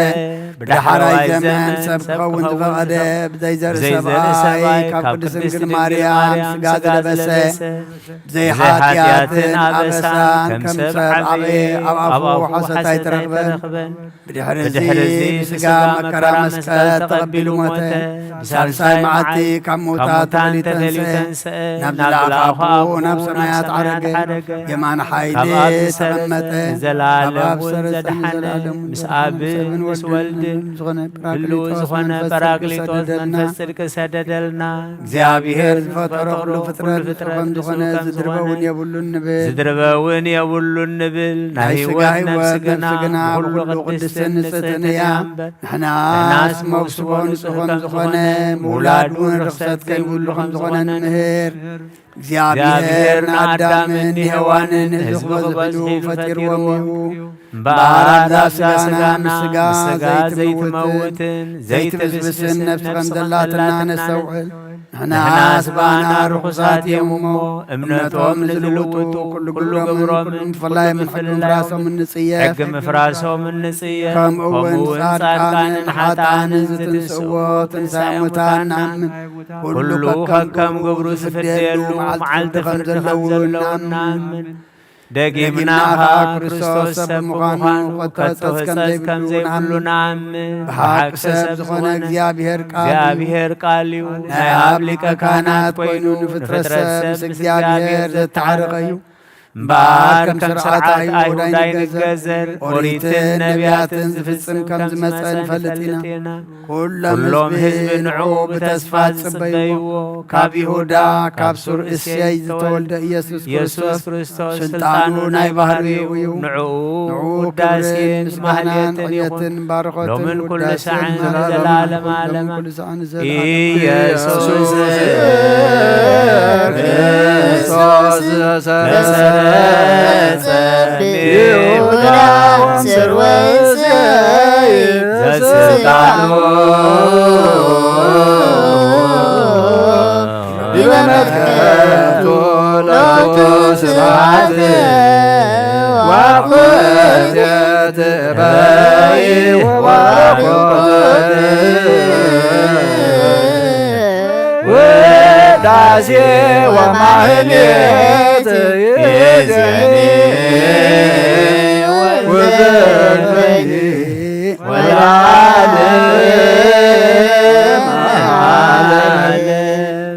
ብዳሕራይ ዘመን ሰብ ክኸውን ዝፈቐደ ብዘይዘር ሰብኣይ ካብ ቅድስት ድንግል ማርያም ስጋ ዝለበሰ ብዘይ ሓጢኣትን ኣበሳን ከም ሰብ ዓበየ ኣብ ኣፉ ሓሰት ኣይተረኽበን ብድሕሪ እዚ ስጋ መከራ መስቀል ተቐቢሉ ሞተ ብሳልሳይ መዓልቲ ካብ ሙታን ተንሥአ ናብ ዝለኣኸ ኣቡኡ ናብ ሰማያት ዓረገ የማነ ሓይሊ ተቐመጠ ዘለዓለሙ ዘድሓነ ምስ ኣብን ምስ ወልድን ህሉ ዝኾነ ጰራቅሊጦስ መንፈስ ጽድቂ ሰደደልና እግዚኣብሔር ዝፈጠሮ ኩሉ ፍጥረት ከም ዝኾነ ዝድርበውን የብሉን ንብል ናይ ህይወት ነፍሲ ግና ኩሉ ቅድስትን ንጽሕትን እያ ንሕናስ መውስቦ ንጹሕ ከም ዝኾነ ምውላዱን ርክሰት ከይብሉ ከም ዝኾነ ንምህር እግዚአብሔር ንአዳምን ሔዋንን ህዝቢ ክበዝሑ ፈጢርዎም እዩ እምበኣር ስጋና ስጋ ዘይትመውትን ዘይትብስብስን ነፍሲ ከም ዘላትና ነስተውዕል ንሕናስ ባና ርኩሳት እዮም እሞ እምነቶም ንዝልውጡ ኩሉ ግብሮምን ብፍላይ ምፍራሶም እንጽየፍ ሕጊ ምፍራሶም እንጽየፍ ከምኡውን ጻድቃንን ሓጥኣንን ዝትንስእዎ ትንሣኤ ሙታን ንኣምን ኩሉ ከከም ግብሩ ዝፍደየሉ መዓልቲ ፍርዲ ከም ዘለዎ ንኣምን ደጊምና ክርስቶስ ሰብ ምዃኑ ከቶ ሕፀት ከም ዘይብሉ ንኣምን ብሓቂ ሰብ ዝኾነ እግዚአብሔር ቃል እዩ ናይ ኣብ ሊቀ ካህናት ኮይኑ ንፍጥረት ሰብ ምስ እግዚአብሔር ዘተዓረቐ እዩ እምበኣር ከም ስርዓት ኣይሁዳይ ንገዘር ኦሪትን ነቢያትን ዝፍጽም ከም ዝመጸ ንፈልጥ ኢና ኩሎም ህዝቢ ንዑ ብተስፋ ጽበይዎ ካብ ይሁዳ ካብ ሱር እሴይ ዝተወልደ ኢየሱስ ክርስቶስ ስልጣኑ ናይ ባህርዩ እዩ ንዑ ውዳሴን ማህሌትን ባርኾትን ሎምን ኩሉ ሰዓን ዘለዓለም ዓለማ ኢየሱስ ክርስቶስ ይሁዳ ስርወሰይ ዘስልጣኑ በመትከፍቶ ሎቱ ስብሐት ወኩነት በይ ወኩነት ውዳሴ ወማህሌት ይእዜኒ ወዘልፈኒ ወለዓለም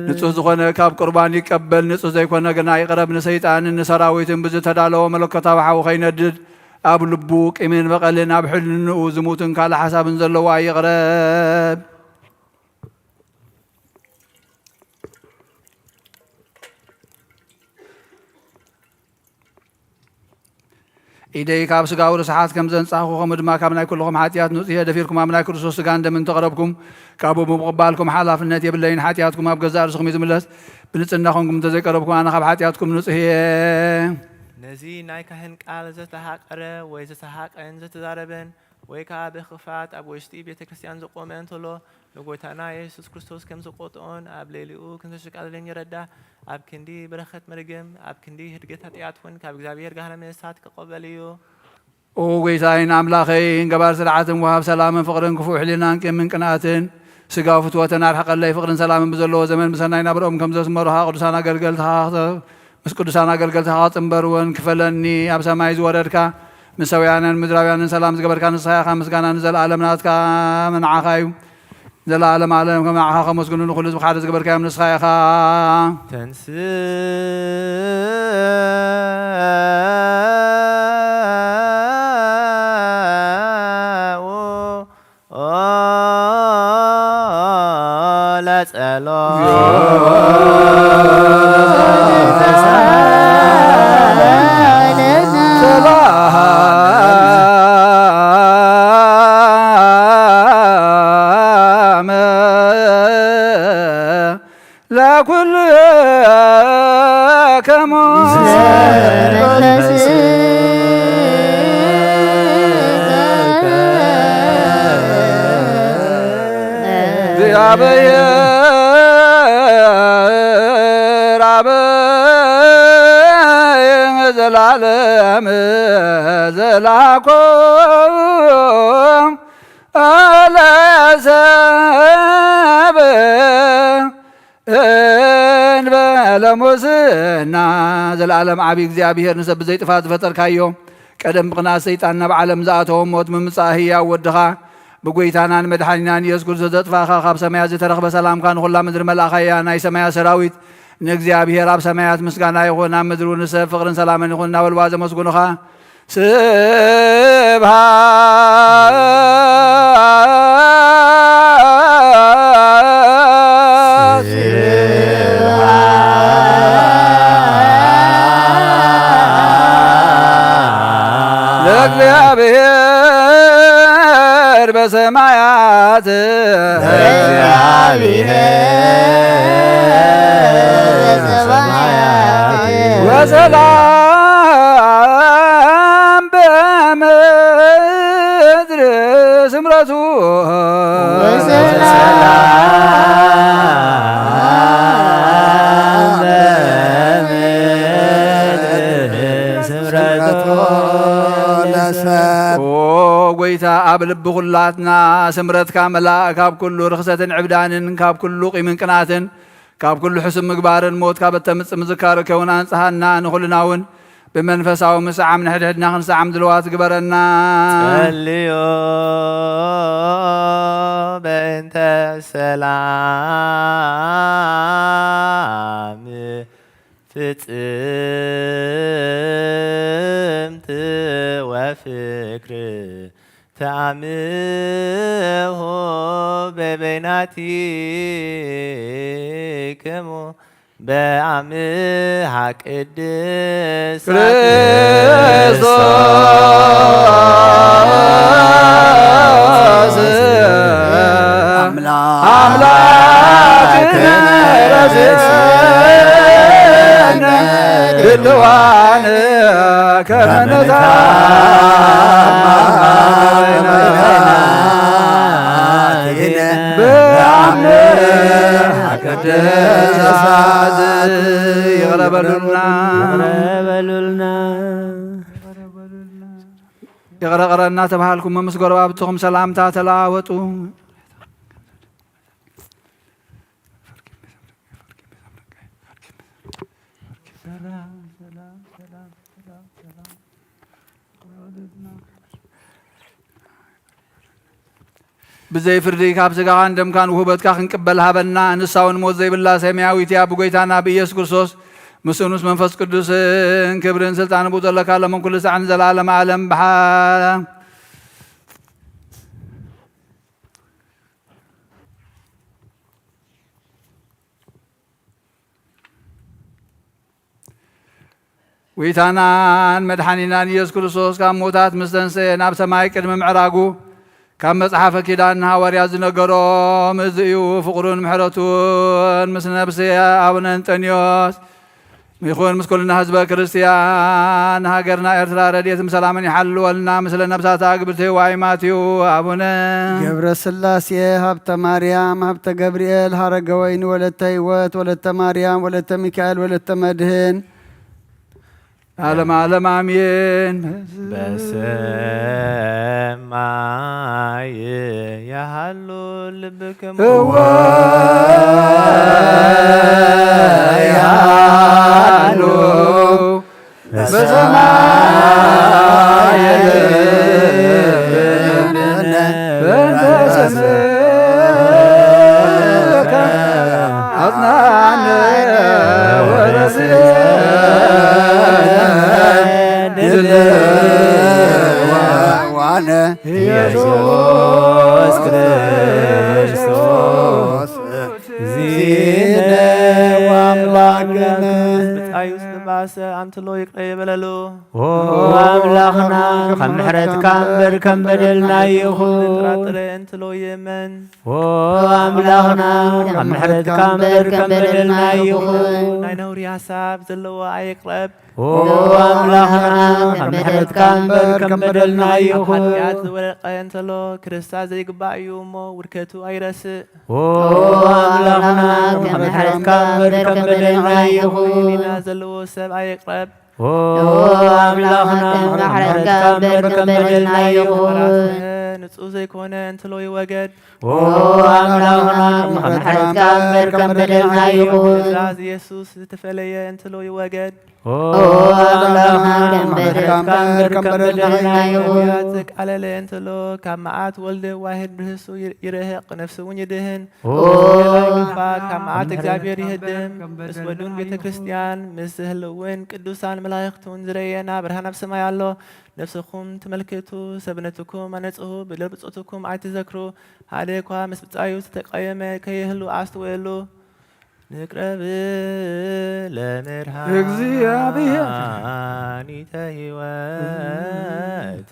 ንጹሕ ዝኾነ ካብ ቁርባን ይቀበል ንጹሕ ዘይኮነ ግና ይቕረብ ንሰይጣንን ንሰራዊትን ብዝተዳለወ መለኮታዊ ሓዊ ኸይነድድ ኣብ ልቡ ቂምን በቐልን ኣብ ሕልንኡ ዝሙትን ካልእ ሓሳብን ዘለዎ ኣይቕረብ ኢደይ ካብ ስጋዊ ርስሓት ከም ዘንጻኹ ከምኡ ድማ ካብ ናይ ኩልኹም ሓጢኣት ንጹሕ ደፊርኩም ኣብ ናይ ክርስቶስ ስጋ እንደምን ተቐረብኩም ካብኡ ብምቕባልኩም ሓላፍነት የብለይን ሓጢኣትኩም ኣብ ገዛእ ርስኹም እዩ ዝምለስ ብንጽናኹምኩም እንተዘይቀረብኩም ኣነ ካብ ሓጢኣትኩም ንጹሕ እየ ነዚ ናይ ካህን ቃል ዘተሃቀረ ወይ ዘተሃቀን ዘተዛረበን ወይ ከዓ ብኽፋት ኣብ ውሽጢ ቤተ ክርስቲያን ዝቆመ እንተሎ ንጎይታና ኢየሱስ ክርስቶስ ከም ዝቆጥኦን ኣብ ሌሊኡ ክንተሸቃለለን ይረዳእ ኣብ ክንዲ በረኸት መርግም ኣብ ክንዲ ህድገት ኃጢአት ውን ካብ እግዚአብሔር ጋር ለመሳት ከቀበል እዩ ኦ ጌታዬን አምላኸይ እንገባር ስርዓትን ወሃብ ሰላምን ፍቅርን ክፉእ ሕሊናን ቂምን ቅንኣትን ስጋዊ ፍትወትን ኣርሐቀለይ ፍቅርን ሰላምን ብዘለዎ ዘመን ብሰናይ ናብርኦም ከም ዘስመሩኻ ቅዱሳን ኣገልገልትኻ ምስ ቅዱሳን ኣገልገልትኻ ጽንበርወን ክፈለኒ ኣብ ሰማይ ዝወረድካ ምሰውያንን ምድራውያንን ሰላም ዝገበርካ ንስኻ ኢኻ ምስጋና ንዘለኣለም ናትካ መንዓኻ እዩ زلالم عالم كما عها خمس كنون نخلص بخارج قبر كام نسخايخا لا كل كما يا بير عبي زلالم زلاكم على سبب إن بلموسنا زلالم عبي እግዚአብሔር ንሰብ ዘይጥፋት ፈጠርካዮ ቀደም ብቅና ሰይጣንና ብዓለም ዝኣተዎም ሞት ምምፃህያ ወድኻ ብጎይታናን መድሓኒናን ኢየሱስ ክርስቶስ ዘጥፋኻ ካብ ሰማያት ዝተረኽበ ሰላምካ ንኹላ ምድሪ መላእኻያ ናይ ሰማያ ሰራዊት ንእግዚአብሔር ኣብ ሰማያት ምስጋና ይኹን ኣብ ምድሪ ንሰብ ፍቕርን ሰላምን ይኹን እናበልዋ ዘመስጉኑኻ ለእግዚአብሔር በሰማያት ወሰላም በምድር ስምረቱ ጎይታ ኣብ ልቢ ኩላትና ስምረትካ መላእ ካብ ኩሉ ርክሰትን ዕብዳንን ካብ ኩሉ ቂምን ቅናትን ካብ ኩሉ ሕሱብ ምግባርን ሞት ካብ እተምፅእ ምዝካር ከውን አንጽሃና ንኹልና እውን ብመንፈሳዊ ምስዓም ንሕድሕድና ክንሰዓም ድልዋት ግበረና ጸልዮ በእንተ ሰላም ፍጽምት ወፍቅር ተአምሆ በበይናቲክሙ በአምሃ ቅድስት ክርስቶስ አምላክነ ረስነ ድልዋን ከመነታ يغرغرنا تبهالكم ممسغر بابتكم سلامتا تلاوتو بزي فردي كاب سغا عندم كان وهبتك خنقبل هبنا نساون موت زي بالله سماويت يا بغيتانا بيسوع كريستوس مسونوس منفس قدوس كبرن سلطان ابو ذلك لمن كل ساعه زلالم عالم بحال ويتانان مدحنينان يسوع كريستوس كم موتات مستنسي ناب سماي قدم معراغو كم مصحف كيدان حواريا زنغرو مزيو فقرون محرتون مس نفسي ابن انطونيوس يخون مسكولنا حزب كريستيان هاجرنا إرترا رديتم سلامن يحلولنا مثل نبسات أقبلتي وايماتيو أبونا جبر السلاسي هبت مريم هبت جبريل هرجوين ولدت هيوات ولدت مريم ولدت ميكائيل ولدت مدهن عالم عالم آمين بسماي يحلو لبكم يحلو بسماي ዋነ ኢየሱስ ክርስቶስ ዚነ ወአምላክነ ብጣዩስ ንባሰ ኣምትሎ ይቅረ ይበለሉ አምላኽና ከም ምሕረትካ እምበር ከም በደልና ይኹን ጥራጥረ እንትሎ የመን አምላኽና ከም ምሕረትካ እምበር ከም በደልና ይኹን ናይ ነውሪ ሃሳብ ዘለዎ ኣይቅረብ አምላኽና ከም ምሕረትካ እምበር ከም በደልና ይኹን ሓጢኣት ዝወደቀ እንተሎ ክርስቶስ ዘይግባእ እዩ እሞ ውድከቱ ኣይረስእ አምላኽና ከም ምሕረትካ እምበር ከም በደልና ይኹን ህሊና ዘለዎ ሰብ ኣይቅረብ አምላኽና ከም ምሕረትካ እምበር ከም በደልና ይኹን ንጹህ ዘይኮነ እንትሎ ይወገድ አምላኽና ከም ምሕረትካ እምበር ከም በደልና ይኹን ትእዛዝ ኢየሱስ ዝተፈለየ እንትሎ ይወገድ አምላኽና ከም ምሕረትካ እምበር ከም በደልና ይኹን ዘቃለለ እንትሎ ካብ መዓት ወልደ ዋህድ ርህሱ ይርህቕ ነፍሱ እውን ይድህን ካብ መዓት እግዚአብሔር ይህድም ምስ ወዱን ቤተ ክርስቲያን ምስ ህልውን ቅዱሳን መላእኽቱን ዝረየና ብርሃን ኣብ ሰማይ ኣሎ ነፍስኩም ትመልክቱ ሰብነትኩም ኣነጽሁ ብልብጾትኩም ኣይትዘክሩ ሓደ እኳ ምስ ብጻዩ ዝተቀየመ ከይህሉ ኣስተውዕሉ ንቅረብ ለመድኃኒተ ሕይወት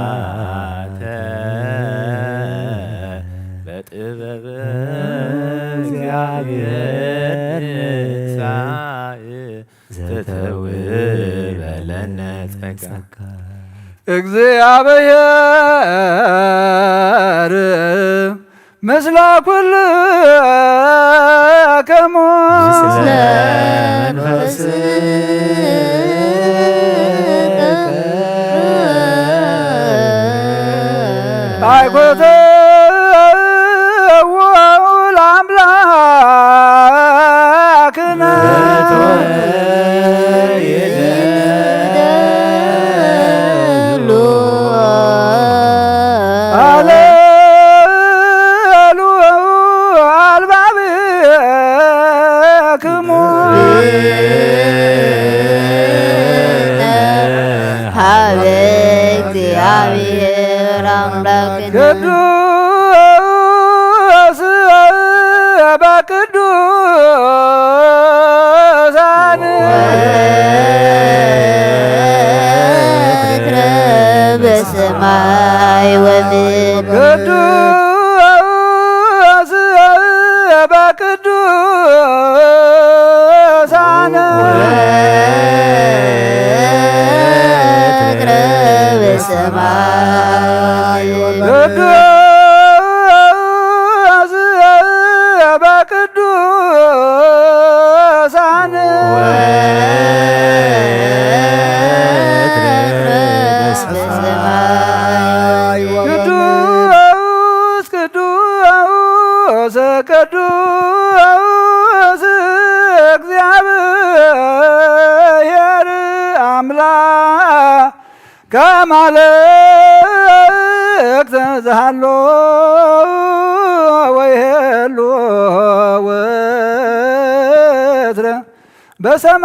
ወቅድሳተ በጥበብ እግዚአብሔር ንሳእ ዘተውበለነ ጸጋ እግዚአብሔር ምስለ ኩልክሙ ምስለ መንፈስከ አይኮተው ለአምላክነ ቅዱስ በቅዱሳን በሰማይ ወምድር ቅዱስ በቅዱሳን በሰማይ ቅዱስ በቅዱሳን ቅዱስ ቅዱስ ቅዱስ እግዚአብሔር አምላከ አማልክት ዘሃሎ ወይሄሉ ወትረ በሰማይ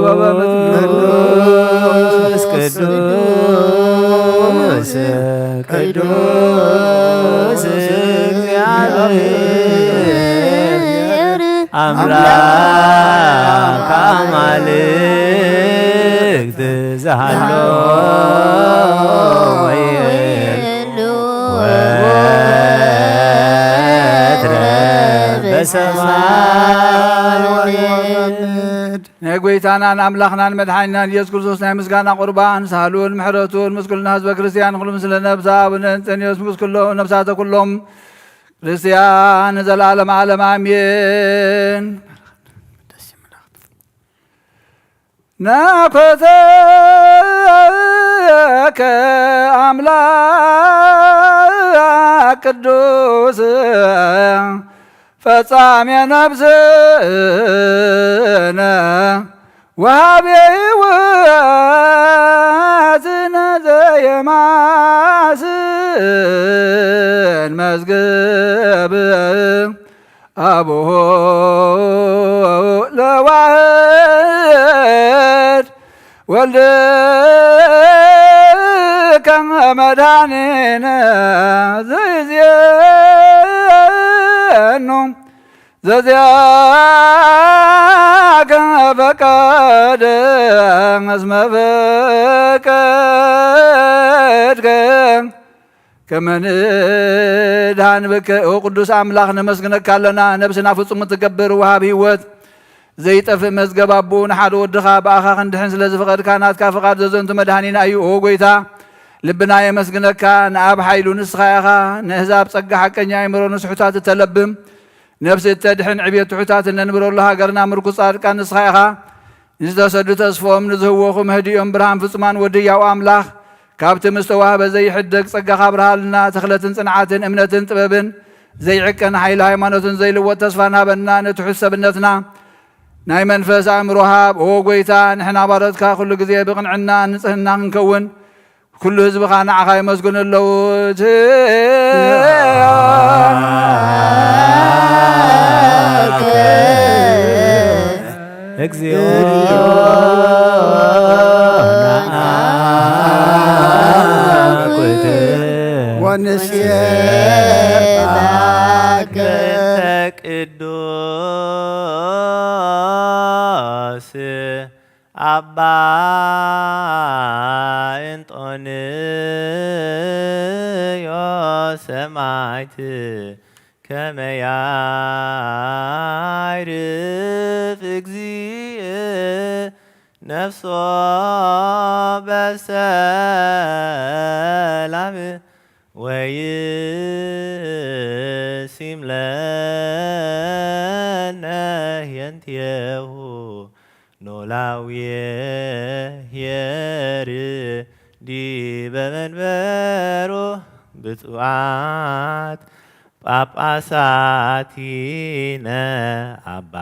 ወበምድር ቅዱስ ቅዱስ ቅዱስ እግዚአብሔር አምላከ አማልክት ዘሃሎ ወይሄሉ ወትረ በሰማይ ወበምድር ነጎይታናን አምላኽናን መድኃኒናን ኢየሱስ ክርስቶስ ናይ ምስጋና ቁርባን ሳህሉን ምሕረቱን ምስኩልና ህዝበ ክርስቲያን ኩሉ ምስለ ነብሳ አቡነን ጸኒዮስ ምስ ኩሎም ነብሳተ ኩሎም ክርስቲያን ዘላለም ዓለም አሜን። ናኮተከ አምላክ ቅዱስ ፈጻሜ ነፍስነ ወሃቤ ሕይወትነ ዘየማስን መዝገብ አቡሁ ለዋህድ ወልድ ከመ መድኃኒነ ዘይዜኑ ዘዚአከ ፈቀደ እስመ ፈቀድከ ከመ ንድኃን ብከ ቅዱስ አምላክ ነመስግነካ ኣለና። ነብስና ፍጹም ትገብር ወሃብ ህይወት ዘይጠፍእ መዝገብ ኣቦ ንሓደ ወድኻ ብኣኻ ክንድሕን ስለ ዝፈቐድካ ናትካ ፍቓድ ዘዘንቱ መድኃኒና እዩ። ኦ ጎይታ ልብና የመስግነካ ንኣብ ሓይሉ ንስኻ ኢኻ ንህዛብ ጸጋ ሓቀኛ ኣይምሮ ንስሑታት እተለብም ነብሲ እተድሕን ዕብየት ትሑታት እነንብረሉ ሃገርና ምርኩስ ጻድቃን ንስኻ ኢኻ ንዝተሰዱ ተስፎም ንዝህወኹ ምህዲኦም ብርሃን ፍጹማን ወድያው ኣምላኽ ካብቲ ምስተዋህበ ዘይሕደግ ጸጋኻ ብርሃልና ተኽለትን ጽንዓትን እምነትን ጥበብን ዘይዕቀን ሓይሊ ሃይማኖትን ዘይልወጥ ተስፋ ናበና ንትሑት ሰብነትና ናይ መንፈስ ኣእምሮ ሃብ። ኦ ጎይታ ንሕና ባሮትካ ኩሉ ግዜ ብቕንዕና ንጽህና ክንከውን ኩሉ ህዝብኻ ንዓኻ ይመስግኑ ኣለዉ። እግዚኦ ወንሴባከ ቅዱስ አባ እንጦንዮስ ሰማዕት ከመ ያዕርፍ እግዚእ ነፍሶ በሰላም ወይሲም ለነ የንትየሁ ኖላውየ ሄር ዲበ መንበሮ ብፁዓት ጳጳሳቲነ አባ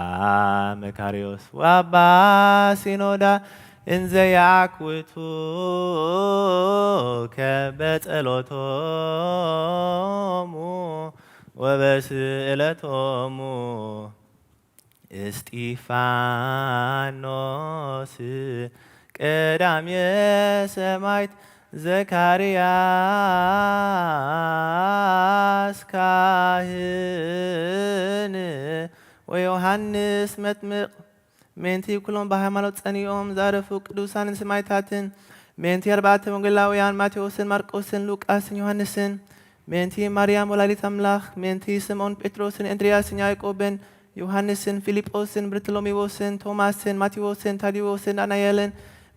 መካርዮስ ወአባ ሲኖዳ እንዘ ያክውቱ በጸሎቶሙ ወበስእለቶሙ እስጢፋኖስ ቀዳምየ ሰማዕት ዘካርያስ ካህን ወዮሐንስ መጥምቅ ሜንቲ ኩሎም በሃይማኖት ጸኒኦም ዛረፉ ቅዱሳንን ሰማዕታትን ሜንቲ ኣርባዕተ ወንጌላውያን ማቴዎስን ማርቆስን ሉቃስን ዮሐንስን ሜንቲ ማርያም ወላዲት አምላክ ሜንቲ ስምዖን ጴጥሮስን እንድርያስን ያዕቆብን ዮሐንስን ፊልጶስን ብርትሎሜዎስን ቶማስን ማቴዎስን ታዲዎስን ናትናኤልን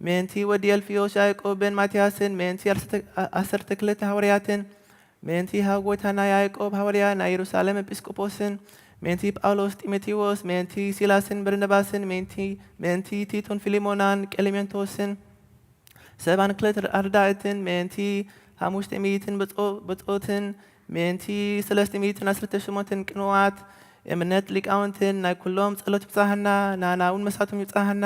ሜንቲ ወዲ ኣልፍዮስ ያዕቆብን ማትያስን ሜንቲ 12 ሐዋርያትን ሜንቲ ሃጎይታና ያዕቆብ ሐዋርያ ናይ ኢየሩሳሌም ኤጲስቆጶስን ሜንቲ ጳውሎስ ጢሞቴዎስ ሜንቲ ሲላስን በርነባስን ሜንቲ ቲቶን ፊሊሞናን ቀሌሜንቶስን 72 ኣርዳእትን ሜንቲ 500 ብጾትን ሜንቲ 318 ቅንዋት እምነት ሊቃውንትን ናይ ኩሎም ጸሎት ይብጻሕና ናናውን መሳቶም ይብጻሕና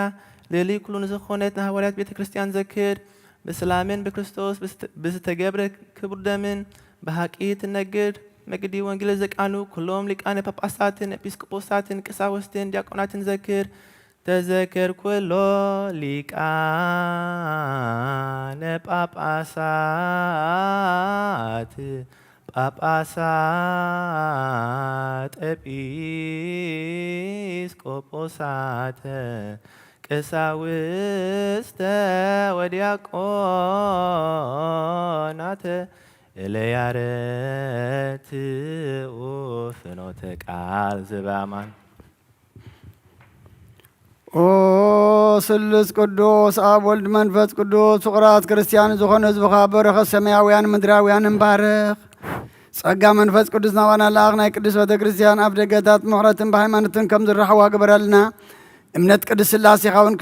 ልዕሊ ኩሉ ንዝኾነት ንሃዋርያት ቤተ ክርስቲያን ዘክር ብሰላምን ብክርስቶስ ብዝተገብረ ክቡር ደምን ብሓቂ ትነግድ መግዲ ወንጌል ዘቃኑ ኩሎም ሊቃነ ጳጳሳትን ኤጲስቆጶሳትን ቀሳውስትን ዲያቆናትን ዘክር ተዘክር ኩሎ ሊቃነ ጳጳሳት ኤጲስቆጶሳት ቀሳውስተ ወዲያቆናት እለያረትኡ ፍኖተ ቃል ዘበአማን ኦ ስሉስ ቅዱስ አብ ወልድ መንፈስ ቅዱስ ፍቁራት ክርስቲያን ዝኾነ ህዝብኻ በረኸት ሰማያውያን ምድራውያን እንባርኽ ጸጋ መንፈስ ቅዱስ ናባና ላኽ ናይ ቅዱስ ቤተ ክርስቲያን ኣብ ደገታት ምሕረትን ብሃይማኖትን ከም ዝረሓዋ ግበረልና እምነት ቅዱስ ስላሴኻ እውን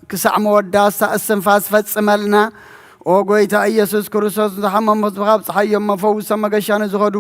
ክሳዕ መወዳእታ እስንፋስ ፈጽመልና ኦ ጎይታ ኢየሱስ ክርስቶስ ዝሓመሙ ህዝብኻ ብፀሓዮም መፈውሶ መገሻ ዝኸዱ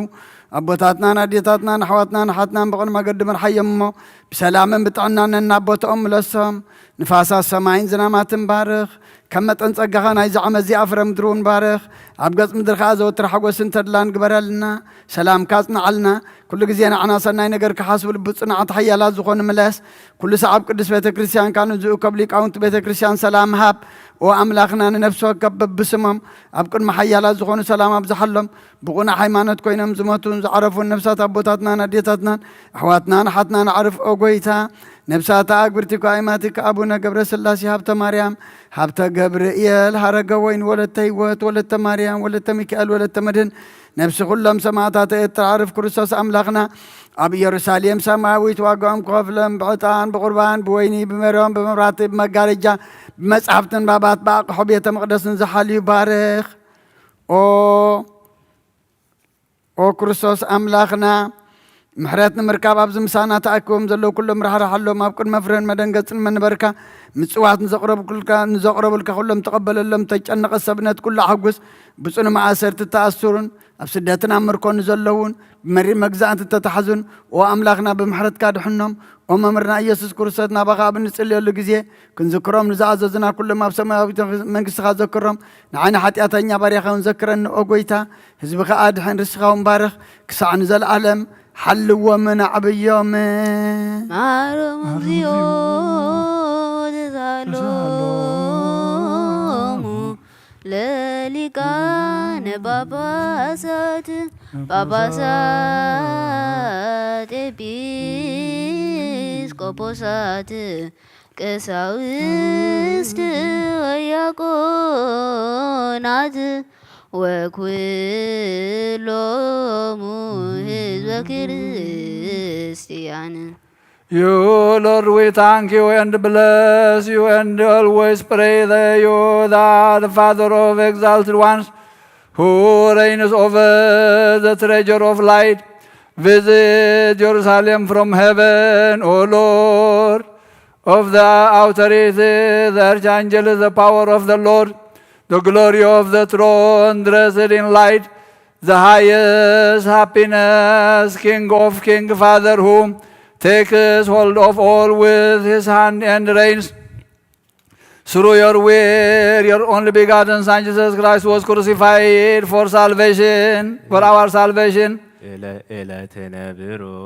ኣቦታትናን ኣዴታትናን ኣሕዋትናን ሓትናን ብቕን መገዲ መርሓዮም እሞ ብሰላምን ብጥዕናን እናቦቶኦም ምለሶም ንፋሳት ሰማይን ዝናማትን ባርኽ كم تنصقها نايز عمزي أفرم درون بارخ أبقى مدر خازو ترحقو سنترلان قبرلنا سلام كاسنا علنا كل جزينا عناصرنا نجر كحاسب البصنا عطحيا لازقون ملاس كل ساعة قدس بيت كريستيان كانوا زو قبل كاونت بيت كريستيان سلام هاب وأملاخنا نفسه كبب بسمم أبكر محيا لازقون سلام أبزحلهم بقونا حيمانات كوينم زماتون عرفوا النفسات أبوتاتنا نديتاتنا أحواتنا نحتنا نعرف أقويتها نفسات أكبرتك وأيماتك أبونا قبر سلاسي هابتا مريم هابتا قبرئيل هرقا وين ولدت هيوت ولدت مريم ولدت ميكائيل ولدت مدن نفس كلهم سماعتات تعرف كريستوس أملاخنا أبي يروساليم سماويت واقوم قفلم بعطان بقربان بويني بمريم بمراتب مقارجة بمسحفتن بابات باق حبية مقدس زحال يبارخ أو كريستوس أملاخنا محراتنا مركب أبز مسانا تأكم زلوا كلهم رح حلوا ما بكون مفرن مدن قصن من بركة متسوات نزقرب كل كلهم تقبل لهم تجأن قصبنات كل حقوس بس أنا مع سرت التأثرون أبسدتنا مركون زلون مري مجزأ أنت تتحزن وأملاخنا بمحرت كاد حنهم وممرنا يسوع كرساتنا بقى بالنسبة للجزية كن ذكرهم نزعزنا كل ما بسمع من قصة ذكرهم نعين حتى أتنيا بريخة ونذكرن أقويتها حزب خاد حين رسخهم بارخ كسع نزل عالم حل ومن عبيوم معلوم زيود زالوم للكان باباسات بيسكوبوسات كساوست ويكونات وكلهم حزب كريستيان. You, Lord, we thank you and bless you and always pray that you, the Father of exalted ones, who reigns over the treasure of light, visit Jerusalem from heaven, O Lord, of the authority, the archangel, the power of the Lord, the glory of the throne dressed in light, the highest happiness, King of King, Father, whom takes hold of all with his hand and reigns. Through your will, your only begotten Son Jesus Christ was crucified for salvation, for our salvation. إلى تنبرو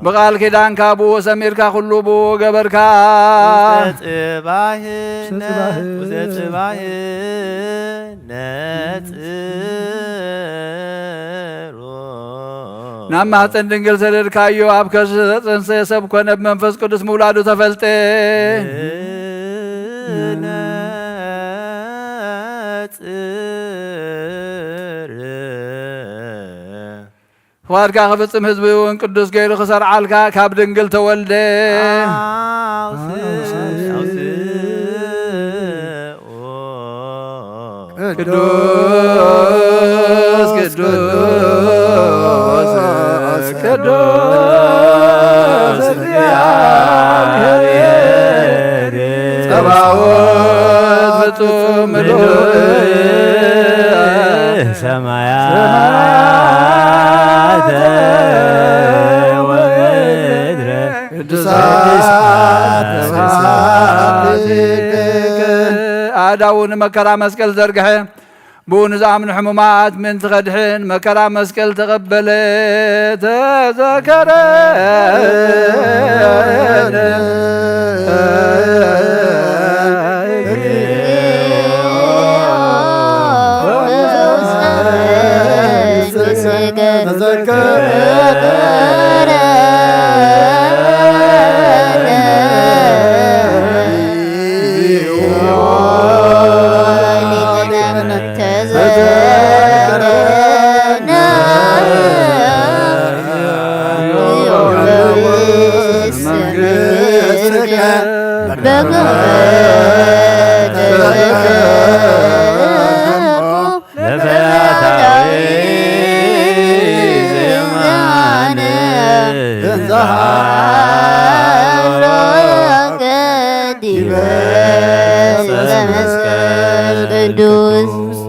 بقال كدان كابو سمير كخلو بو جبركا نعم هاتن دنجل سرير كايو أبكش تنسي سب كونب منفس قدس مولادو تفلتي واركا خفتم حزبي وان قدس غير خسر عالكا كاب دنجل تولدي قدوس قدوس قدوس سماوات فتوم سمايات ومدر قدسات أداون مكرا مسكل زرقحي بون زعمن حمومات من تغدحين مكرا مسكل تقبلت تذكرين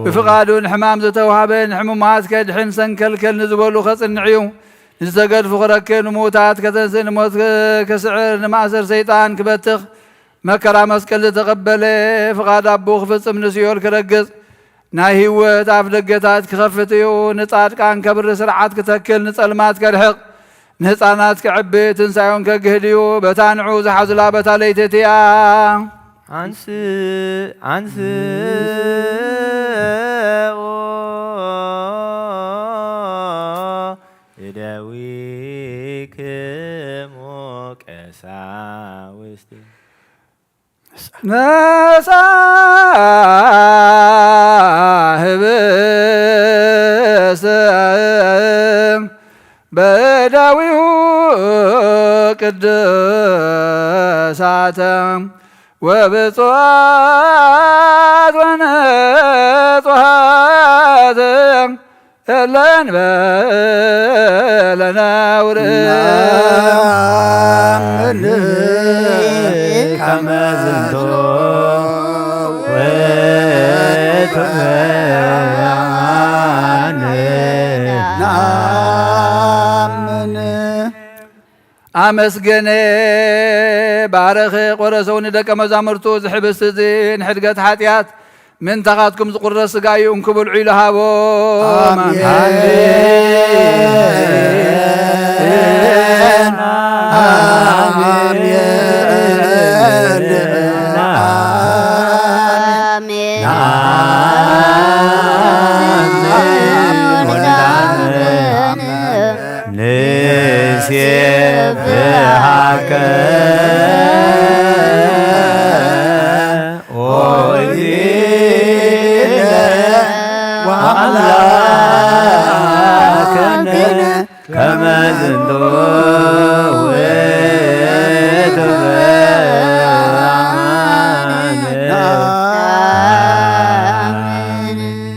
بفقادون حمام زتوهابين حمومات كدحن سنكلكل نزبولو خصن عيوم نستقد فخرك نموتات كتنسي نموت كسعر نماسر سيطان كبتخ مكرا مسكل تقبل فقاد أبوخ فصم نسيول كرقص ناهي هوت أفدقتات كخفتيو نصاد كان كبر سرعات كتكل نصلمات كالحق نهፃናት كعبيت تنسايون كقهديو بتانعو زحزلا بتاليتتيا عنس يداويكم وكساوستي نصاحب سم بداويه قدساتم وبصوات ونصواتم لن بلنا ورم كما زنتو أمسجن بارخ قرسون دك مزامرتو زحبس زين حدقت حاتيات من تغاتكم زقرس جاي انكب العيلها بو آمين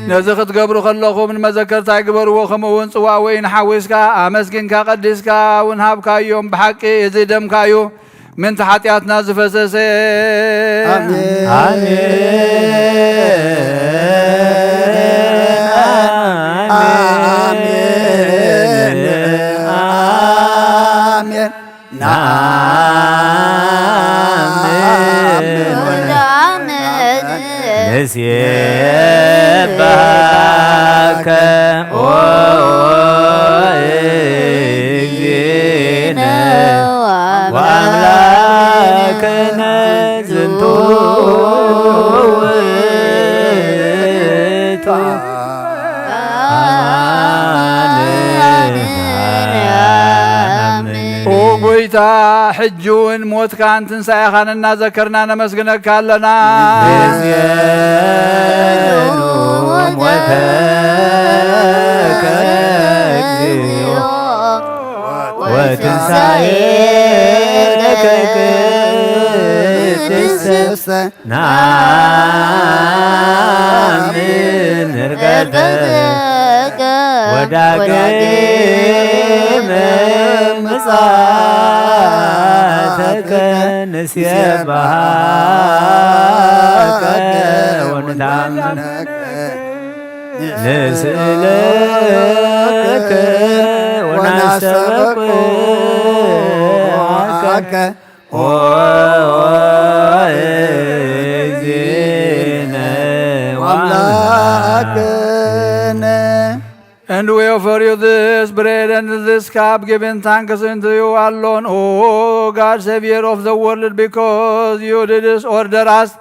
نزخت قبرو خلقو من مذكرتا قبرو وخمون صوا وين حاوسكا أمسكنكا قدسكا ونهابكا يوم بحقي يزيدم كايو من تحتياتنا زفسسي آمين نسيبك وأملاكنا زنتو وقويتا حجون موت كان تنسى خاننا ذكرنا نمسكنك كالنا وتنسايك كتس نعم نرقدك وداقم مصاتك نسيبك ونتعمك نسألك ونستغفرك And we offer you this bread and this cup, giving thanks unto you alone, O God, Savior of the world, because you did order us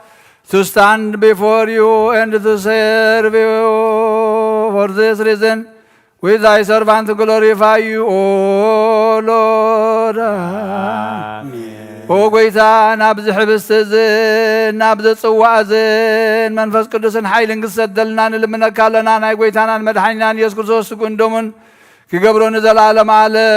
to stand before you and to serve you. For this reason, with thy servant glorify you, O Lord. O goita nabz hibistizin, nabz tsuwazin, manfas kudusin hailin gisaddelnan ilmina kalana na goitanan madhainan yes kursos kundomun ki gabron zalalam ale.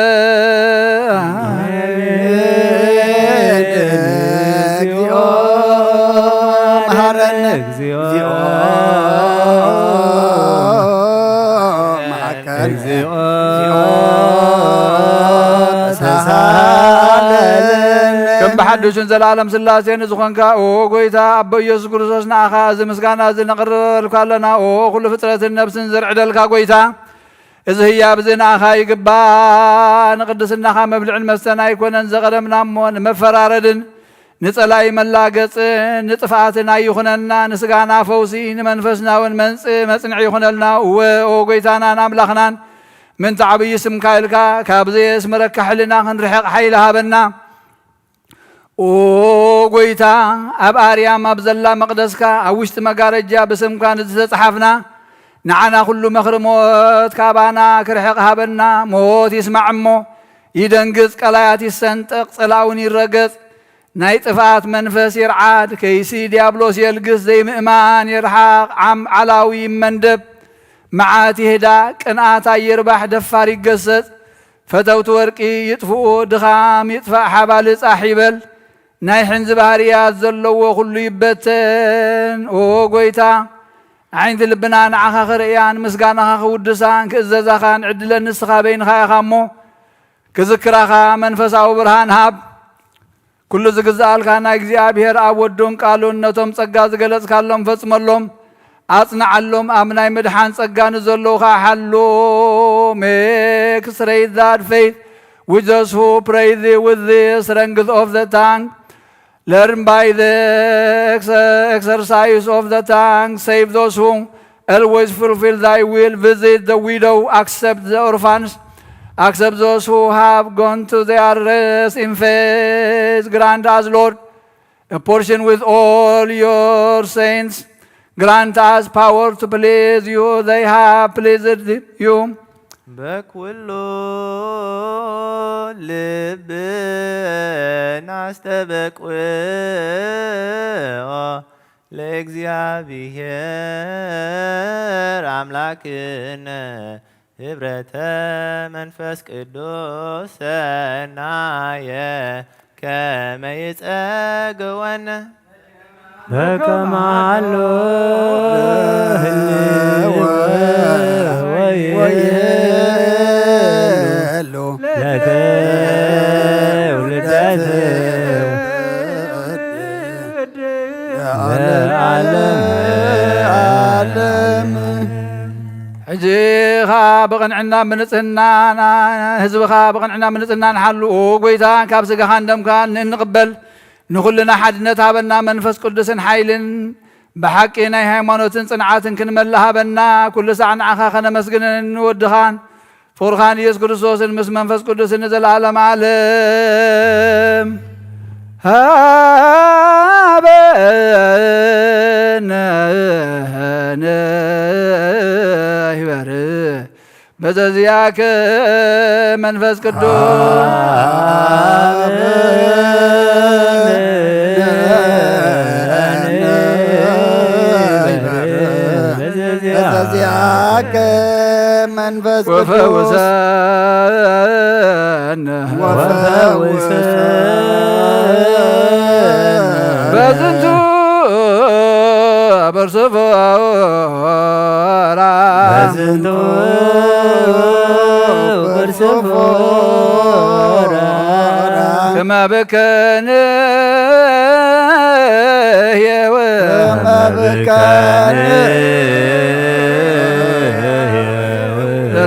كم بحدث زلالم سلاسين زخنكا او غويتا ابو يسوع كريستوس ناخا زمسغانا زنقر لكالنا او كل فتره النفس زرع دلكا غويتا إذا هي بزنا خاي قبا نقدسنا خا مبلع المستنا يكون زغرمنا مون مفراردن نصلاي ملاقص نطفاتنا يخوننا نسغانا فوسي نمنفسنا ونمنص مصنع يخونلنا وغيتانا ناملخنا من تعبي اسم كايلكا كابزي اسمرك حلنا نرحق حيلها بنا وغيتا اب اريام ابزلا مقدسكا اوشت مغارجا بسم كان تتصحفنا نعنا كل مخرموت كابانا كرحق هابنا موت يسمعمو يدنقص قلايات يسنطق صلاون يرقص ناي طفات منفس يرعاد كيسي ديابلوس يلقص زي مئمان يرحق عم علاوي مندب معاتي هدا قناتا يربح دفار يقصص فتوت ورقي يطفو دخام يطفع حبال صاحبل ناي حنز باريات زلو كل يبتن او غويتا عند لبنا نعخا خريان مسغانا خودسان كززاخان عدلن نسخا بين خايخامو كذكراخا منفساو برهان هاب كل زغزال كان እግዚአብሔር አወዶን ቃሉነቶም ጸጋ ዝገለጽ ካሎም ፈጽመሎም አጽናዓሎም አምናይ መድሃን ጸጋን ዘሎኻ ሓሎ makes raise that faith with those who pray thee with the strength of the tongue. Learn by the exercise of the tongue. Save those who always fulfill thy will. Visit the widow. Accept the orphans. Accept those who have gone to their rest in faith. Grant us, Lord, a portion with all your saints. Grant us power to please you. They have pleased you. بكل لبنا استبق ለእግዚአብሔር አምላክነ ህብረተ መንፈስ ቅዱስ ሰናየ ከመ ይጸግወነ በከማሎ ወየሎ ለተውልደት ዓለም ሕጂኻ ብቕንዕና ምንጽህናና ህዝብኻ ብቕንዕና ምንጽህና ንሓሉ ጎይታ ካብ ስጋኻ እንደምካ ንቅበል ንኹልና ሓድነት ሃበና መንፈስ ቅዱስን ሓይልን ብሓቂ ናይ ሃይማኖትን ጽንዓትን ክንመልእ ሃበና ኩሉ ሰዓት ንዓኻ ኸነመስግንን ንወድኻን ፍቁርኻን ኢየሱስ ክርስቶስን ምስ መንፈስ ቅዱስን ንዘለዓለም ዓለም ሃበነ ይበር በዘዚያከ መንፈስ በዘዚያከ መንፈስ ወፈውሰነ በዝንቱ በርሰፎራ በዝንቱ በርሰፎራ ከመ በከነ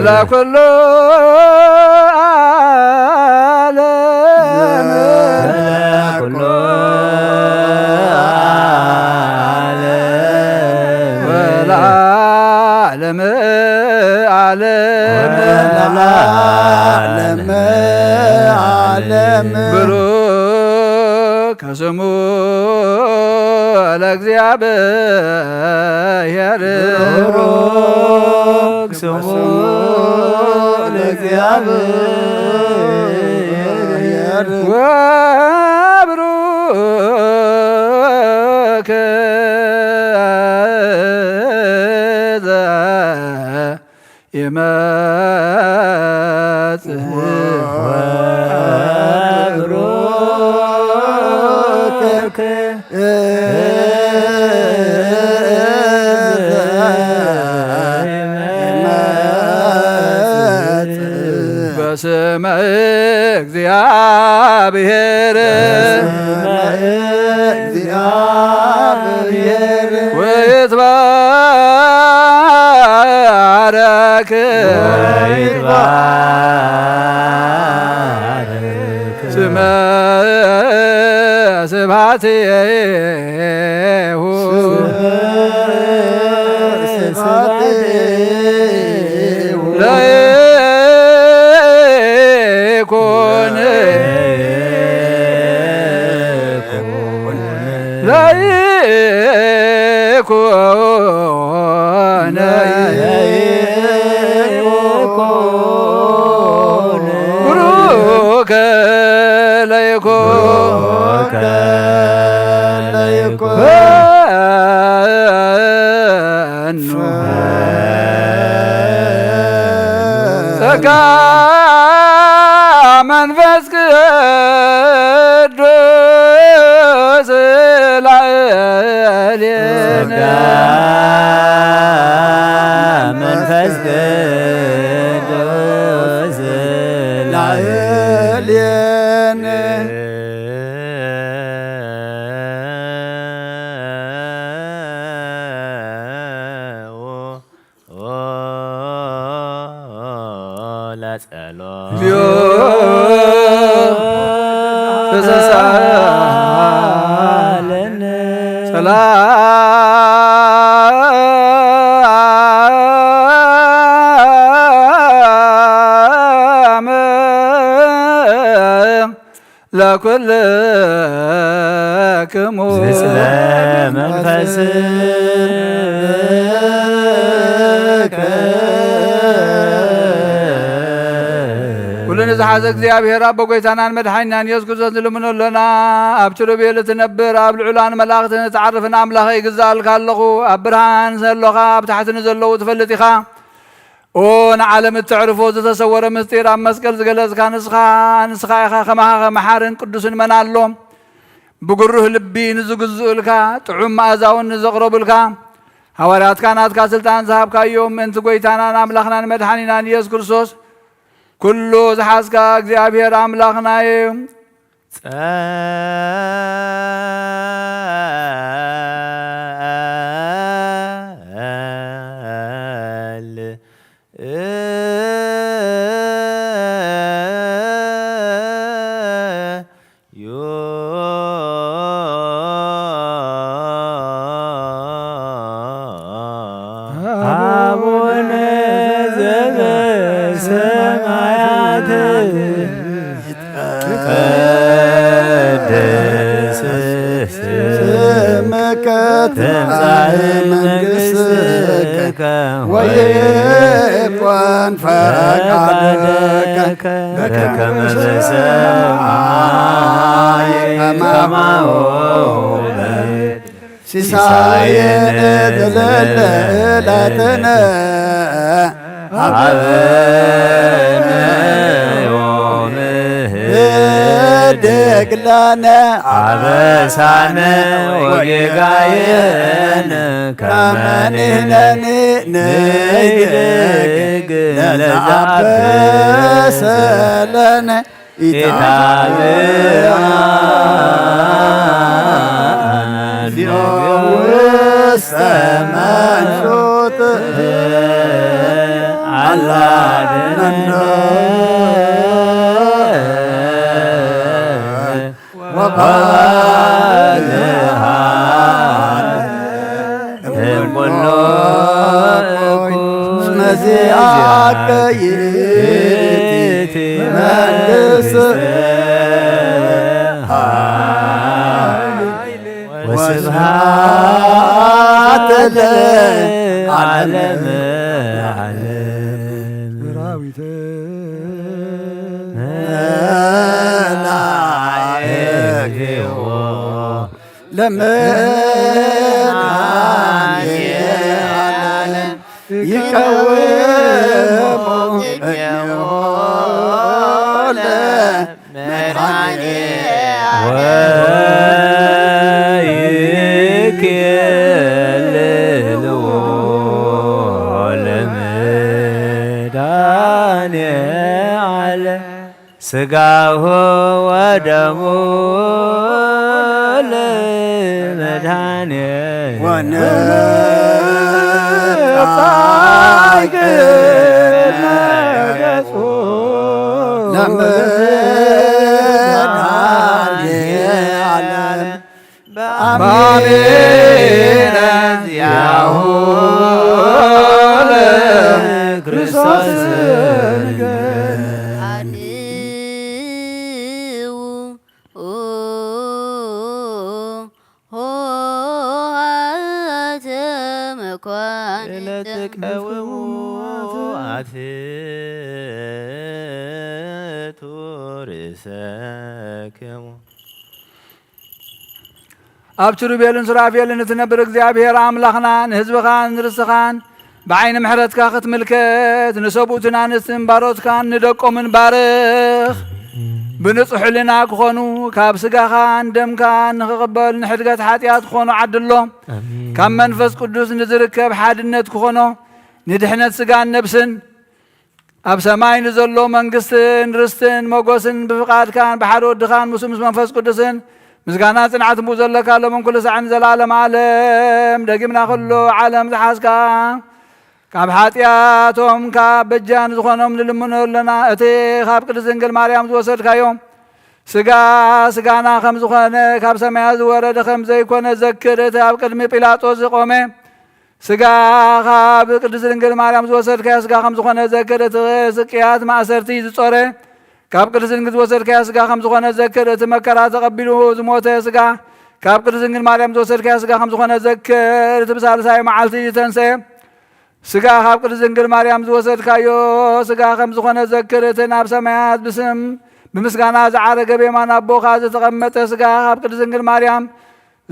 ለኩሉ ዓለም ወለዓለመ ዓለም ብሩክ ስሙ ለእግዚአብሔር ብሩክ ስሙ ለእግዚአብሔር ወብሩክ ይመጽእ ወብሩክ በስመ እግዚአብሔር ወይትባረክ ስመ ስብሐቲሁ ለይኩን ለይኩን ቡሩከ ለይኩን ጸጋ መንፈስ ቅዱስ ላዕሌነ መንፈስ ቅዱስ ላዕሌነ ሰላም ለኩልክሙ ምስለ መንፈስከ ኩልን ዝሓዘ እግዚአብሔር አብ ጎይታናን መድሓኒናን ኢየሱስ ክርስቶስ ዝልምነሎና ኣብ ኪሩቤል እትነብር ኣብ ልዑላን መላእኽትን እትዓርፍን ኣምላኸ ይግዛእልካ ኣለኹ ኣብ ብርሃን ዘለኻ ኣብ ታሕቲ ንዘለዉ ትፈልጥ ኢኻ ኦ ንዓለም እትዕርፎ ዝተሰወረ ምስጢር ኣብ መስቀል ዝገለጽካ ንስኻ ኢኻ ከማኻ መሓርን ቅዱስን መና ኣሎ ብጉሩህ ልቢ ንዝግዝኡልካ ጥዑም መኣዛውን ንዘቕረቡልካ ሃዋርያትካ ናትካ ስልጣን ዝሃብካዮም ምእንቲ ጎይታናን ኣምላኽናን መድሓኒናን ኢየሱስ ክርስቶስ ኩሉ ዝሓዝካ እግዚአብሔር ኣምላኽና እዩ መንግሥትከ ወይኩን ፈቃድከ በከመ በሰማይ ከማሁ በምድር ሲሳየነ ዘለለ ዕለትነ ሀበነ ዮም ህድግ ለነ አበሳነ ወጌጋየነ ከመ ንሕነኒ ንህድግ ለዘአበሰ ለነ ኢታብአነ ውስተ መንሱት አላድነነ ወባልሃን እምኩሎ መዚአከ ይእቲ መንግሥት ወስብሐት ለዓለመ ዓለም መላእክቲሁ ለመድኃኒየ ዓለም ይቀውሙ እምኔሁ ለመድኃኒየ ወይኬልልዎ ለመድኃኒየ ዓለም ሥጋሁ ወደሙ ለመድኃኒየ ወነጻይቅነ ገጹ ለመድኃኒየ ኮን ለተቀወሙ አትቱ ርእሰክሙ ኣብ ኪሩቤልን ሱራፌልን እትነብር እግዚአብሔር ኣምላኽና ንህዝብኻን ንርስኻን ብዓይኒ ምሕረትካ ክትምልከት ንሰብኡትን ኣንስትን ባሮትካን ንደቆምን ባርኽ ብንጹሕ ሕሊና ክኾኑ ካብ ስጋኻን ደምካን ንኽቕበል ንሕድገት ሓጢኣት ክኾኑ ዓድሎም ካብ መንፈስ ቅዱስ ንዝርከብ ሓድነት ክኾኖ ንድሕነት ስጋን ነብስን ኣብ ሰማይ ንዘሎ መንግስትን ርስትን መጎስን ብፍቓድካን ብሓደ ወድኻን ምስ መንፈስ ቅዱስን ምስጋና ጽንዓት እምኡ ዘለካ ሎምን ኩሉ ሰዓን ዘላለም ዓለም ደጊምና ኩሉ ዓለም ዝሓዝካ ካብ ሓጢኣቶም ካብ በጃን ዝኾኖም ንልምኖ ኣለና እቲ ካብ ቅድስት ድንግል ማርያም ዝወሰድካዮም ስጋና ከም ዝኾነ ካብ ሰማያ ዝወረደ ከም ዘይኮነ ዘክር እቲ ኣብ ቅድሚ ጲላጦስ ዝቆመ ስጋ ካብ ቅድስት ድንግል ማርያም ዝወሰድካዮ ስጋ ከም ዝኾነ ዘክር እቲ ስቅያት ማእሰርቲ ዝጾረ ካብ ቅድስት ድንግል ዝወሰድካዮ ስጋ ከም ዝኾነ ዘክር እቲ መከራ ተቐቢሉ ዝሞተ ስጋ ካብ ቅድስት ድንግል ማርያም ዝወሰድካዮ ስጋ ከም ዝኾነ ዘክር እቲ ብሳልሳይ መዓልቲ ዝተንሰየ ስጋ ካብ ቅድስት ድንግል ማርያም ዝወሰድካዮ ስጋ ከም ዝኾነ ዘክር እቲ ናብ ሰማያት ብስም ብምስጋና ዝዓረገ በየማን ኣቦኻ ዝተቐመጠ ስጋ ካብ ቅድስት ድንግል ማርያም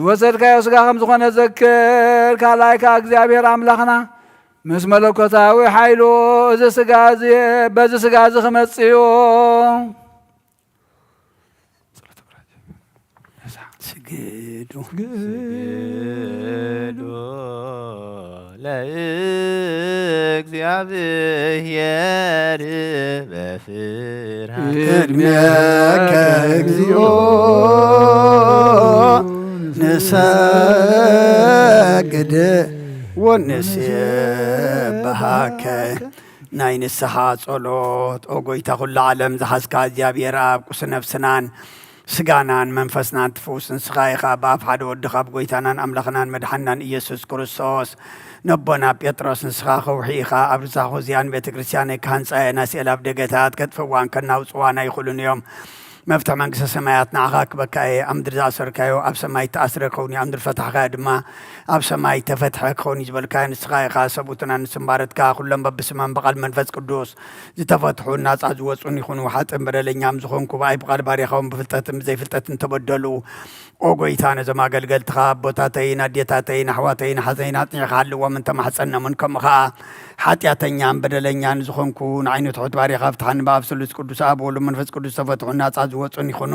ዝወሰድካዮ ስጋ ከም ዝኾነ ዘክር ካልኣይካ እግዚአብሔር ኣምላኽና ምስ መለኮታዊ ሓይሉ እዚ ስጋ እዚ በዚ ስጋ እዚ ክመጽዮ ስግዱ ለእግዚአብሔር በፍርሃት ቅድሜከ እግዚኦ ንሰግድ ወንሴብሐከ ናይ ንስሓ ጸሎት ኦ ጐይታ ኩሉ ዓለም ዝሓዝካ እግዚኣብሔር ኣብ ቁስ ነፍስናን ስጋናን መንፈስናን ትፍውስ ንስኻ ኢኻ ብኣብ ሓደ ወድኻ ብጐይታናን ኣምላኽናን መድሓናን ኢየሱስ ክርስቶስ ነቦና ጴጥሮስ ንስኻ ኸውሒ ኢኻ ኣብ ርዛኹ እዚኣን ቤተ ክርስቲያን ካህንፃየና ስእላ ኣብ ደገታት ከጥፍዋን ከናውፅዋና ይኽእሉን እዮም መፍትሕ መንግስቲ ሰማያት ንዓኻ ክበካ እየ ኣብ ምድሪ ዝኣሰርካዮ ኣብ ሰማይ ተኣስረ ክኸውን ኣብ ምድሪ ፈታሕካዮ ድማ ኣብ ሰማይ ተፈትሐ ክኸውን እዩ ዝበልካዮ ንስኻ ኢኻ ሰብኡትና ንስምባረትካ ኩሎም በብስመን ብቓል መንፈስ ቅዱስ ዝተፈትሑ ናፃ ዝወፁን ይኹኑ ሓጥን በደለኛም ዝኾንኩ ብኣይ ብቓል ባሪኻውን ብፍልጠትን ብዘይፍልጠትን ተበደሉ ኦ ጐይታ ነዞም ኣገልገልትኻ ኣቦታተይን ኣዴታተይን ኣሕዋተይን ሓዘይን ኣጥኒዕኻ ሃልዎም እንተማሕፀኖምን ከምኡ ከዓ ሓጢኣተኛን በደለኛን ዝኾንኩ ንዓይኑ ትሑት ባሪኻ ፍትሓን ብኣብ ስሉስ ቅዱስ ኣብ ወሉ መንፈስ ቅዱስ ተፈትሑ ናፃ ዝወፁን ይኹኑ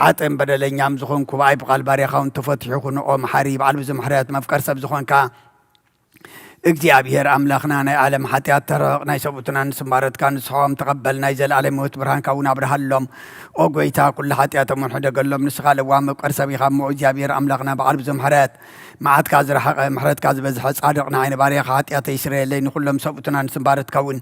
ሓጥን በደለኛም ዝኾንኩ ብኣይ ብቓል ባሪኻውን ተፈትሑ ይኹኑ ኦ መሓሪ በዓል ብዙ ምሕረት መፍቀር ሰብ ዝኾንካ እግዚአብሔር ኣምላኽና ናይ ዓለም ሓጢኣት ተረቕ ናይ ሰብኡትና ንስምባረትካ ንስሖም ተቐበል ናይ ዘለዓለም ሕይወት ብርሃንካ እውን ኣብርሃሎም ኦ ጐይታ ኩሉ ሓጢኣቶም ሕደገሎም ንስኻ ለዋ መፍቀር ሰብ ኢኻ እሞ እግዚአብሔር ኣምላኽና በዓል ብዙ ምሕረት መዓትካ ዝረሓቐ ምሕረትካ ዝበዝሐ ጻድቕ ንዓይነ ባርያኻ ሓጢኣተይ ይስረየለይ ንኹሎም ሰብኡትና ንስምባረትካ እውን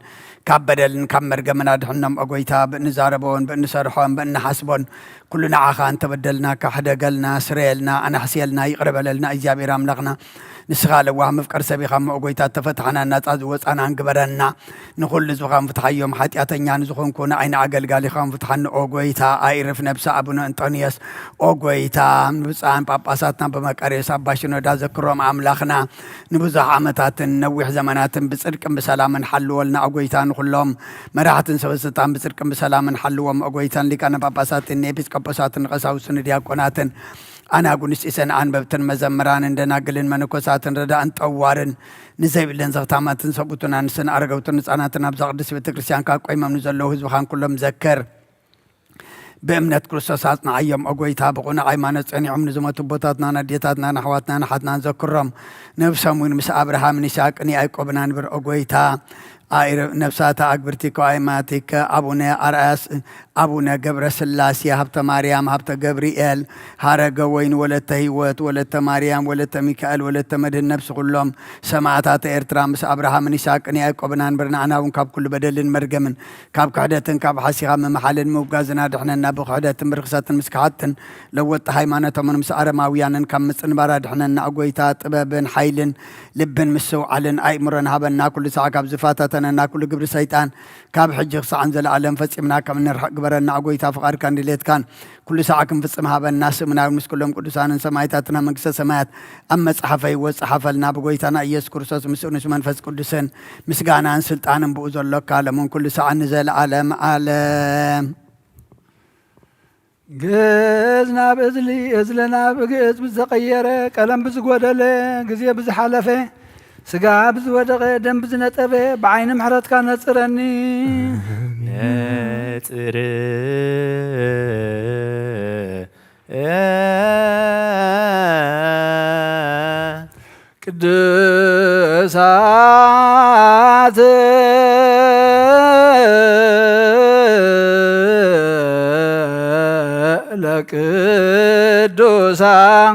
ካብ በደልን ካብ መርገምን ኣድሕኖም ኦ ጐይታ ብእንዛረቦን ብእንሰርሖን ብእንሓስቦን ኩሉ ንዓኻ እንተበደልናካ ሕደገልና ስረየልና ኣናሕስየልና ይቕረበለልና እግዚአብሔር ኣምላኽና ንስኻ ለዋ መፍቀር ሰብ ኢኻ እሞ ጐይታ ተፈትሐና ናፃ ዝወፃና ንግበረና ንኹሉ ህዝብኻ ንፍትሓዮም ሓጢኣተኛ ንዝኾንኩ ንዓይኒ ኣገልጋሊኻ ንፍትሓኒ ኦ ጐይታ ኣይርፍ ነብሲ ኣቡነ እንጦንዮስ ኦ ጐይታ ንብፃን ጳጳሳትና በመቃርዮስ ኣባ ሽኖዳ ዘክሮም ኣምላኽና ንብዙሕ ዓመታትን ነዊሕ ዘመናትን ብፅድቅን ብሰላምን ሓልወልና ኦ ጐይታ ንኹሎም መራሕትን ሰበስልጣን ብፅድቅን ብሰላምን ሓልዎም ኦ ጐይታን ሊቃነ ጳጳሳትን ኤጲስቆጶሳትን ቀሳውስትን ዲያቆናትን ኣናጉንስጢሰን ኣንበብትን መዘምራንን ደናግልን መነኮሳትን ረዳእን ጠዋርን ንዘይብለን ዘኽታማትን ሰብኡትን ኣንስትን ኣረገውትን ህፃናትን ኣብዛ ቅዱስ ቤተ ክርስቲያንካ ቆይሞም ንዘለዉ ህዝብኻን ኩሎም ዘከር بأمنة كريستوس عيام أقويتها بقونا عيمان تصنيعهم نزمة بوتاتنا نديتاتنا نحواتنا نحتنا نذكرهم نفسهم ونمس أبراهام نساق ني أيقوبنا نبر أقويتها نفساتها أكبرتك وأيماتك أبونا أرأس أبونا جبر سلاسي هبت مريم هبت جبريل هارج وين ولدت هيوت ولدت مريم ولدت ميكائيل ولدت مدن نفس كلهم سمعتات إرترام مس أبراهام نساق ني أيقوبنا نبرنا أنا ونكاب كل بدل مرجمن كاب قعدة كاب حسيغا من محل موجازنا دحنا نبغ قعدة مرخصات مسكحات لوت هيمانة من مس أرماويان كم مس نبرد دحنا نأقويتات بابن حيلن لبن مسو علن أي مرن هبنا كل ساعة كاب زفاتات فتننا كل قبر سيطان كاب حجي خص عن زلعلم فصمنا كم نرحق قبرنا عقويتا فقار كان ديليت كان كل ساعة كم فصمها بالناس منا مس كلهم قدسان سمايتاتنا منكس سمايات أما صحفي وصحفلنا بقويتنا يس كرسوس مسؤنس منفس قدسن مسقانا سلطان بوزر لك عالمون كل ساعة نزل عالم عالم جزنا بزلي ازلنا بجز بزقيرة كلام بزقودله جزية بزحلفه سقا بزودغ دم بزنطبه بعين محرت كان نصرني نصر ቅዱሳት ለቅዱሳን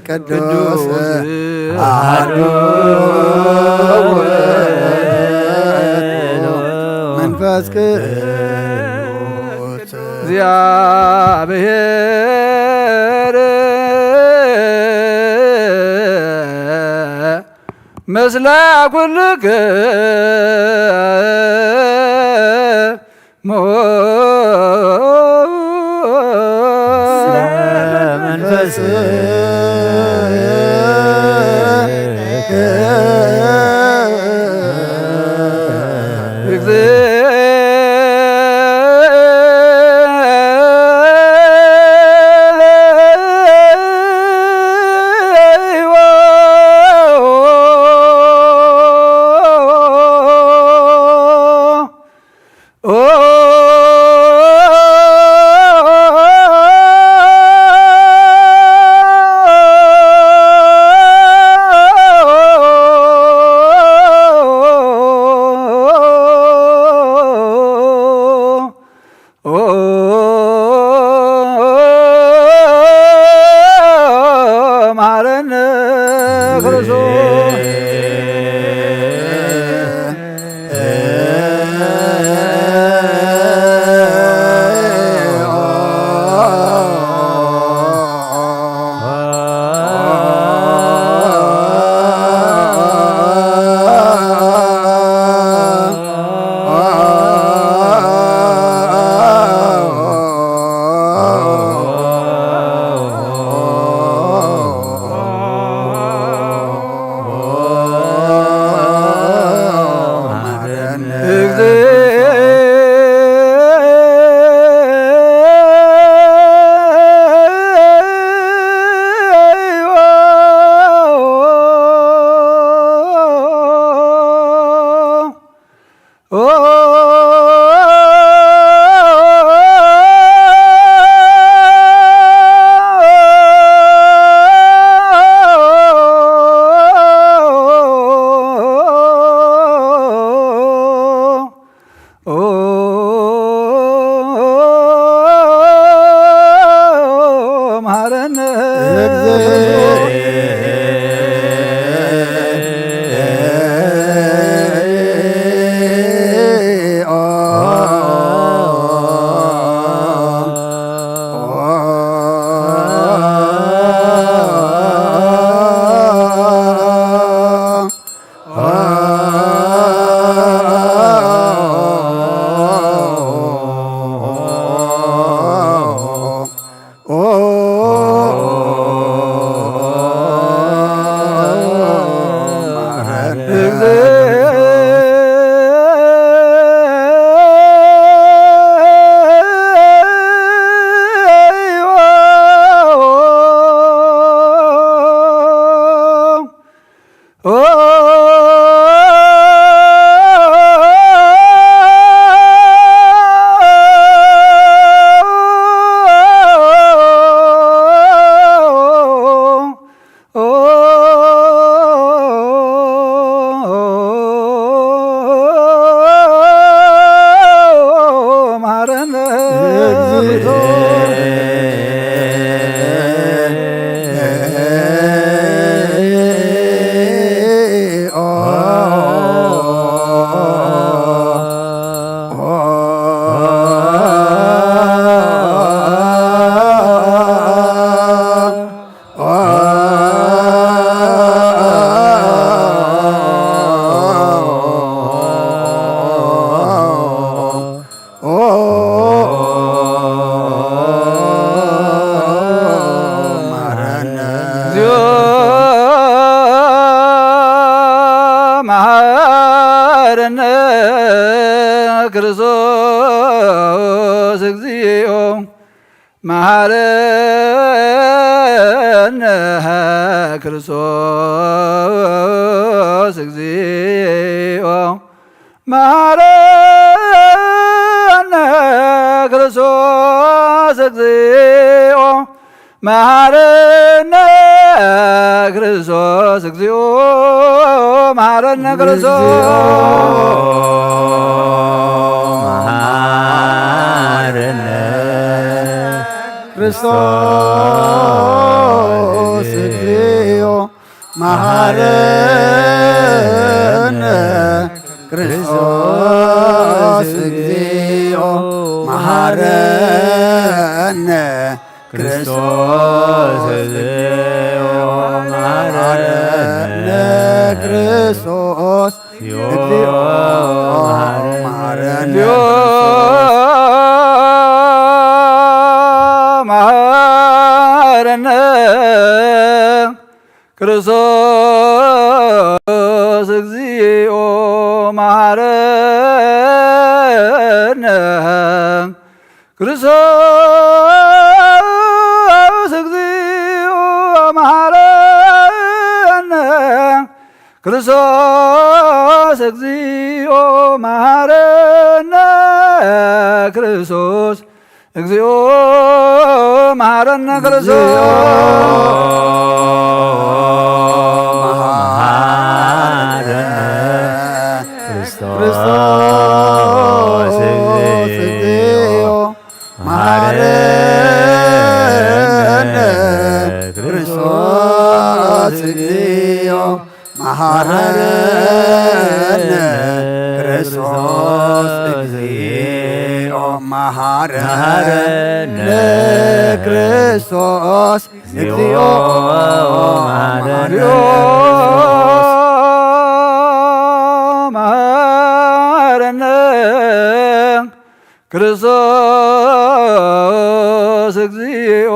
ቅዱስ መንፈስ ቅዱስ እግዚአብሔር ምስለ ኩልከ መንፈስ ማረነ ክርስቶስ ክርስቶስ እግዚኦ መሐረነ ክርስቶስ እግዚኦ መሐረነ ክርስቶስ እግዚኦ መሐረነ ክርስቶስ እግዚኦ መሐረነ ክርስቶስ እግዚኦ መሐረነ ክርስቶስ እግዚኦ መሐረነ ክርስቶስ እግዚኦ መሐረነ መሐረነ ክርስቶስ እግዚኦ መሐረነ ክርስቶስ እግዚኦ መሐረነ ክርስቶስ እግዚኦ መሐረነ ክርስቶስ እግዚኦ መሐረነ ክርስቶስ እግዚኦ መሐረነ ክርስቶስ እግዚኦ መሐረነ ክርስቶስ እግዚኦ መሐረነ ክርስቶስ እግዚኦ መሐረነ ክርስቶስ እግዚኦ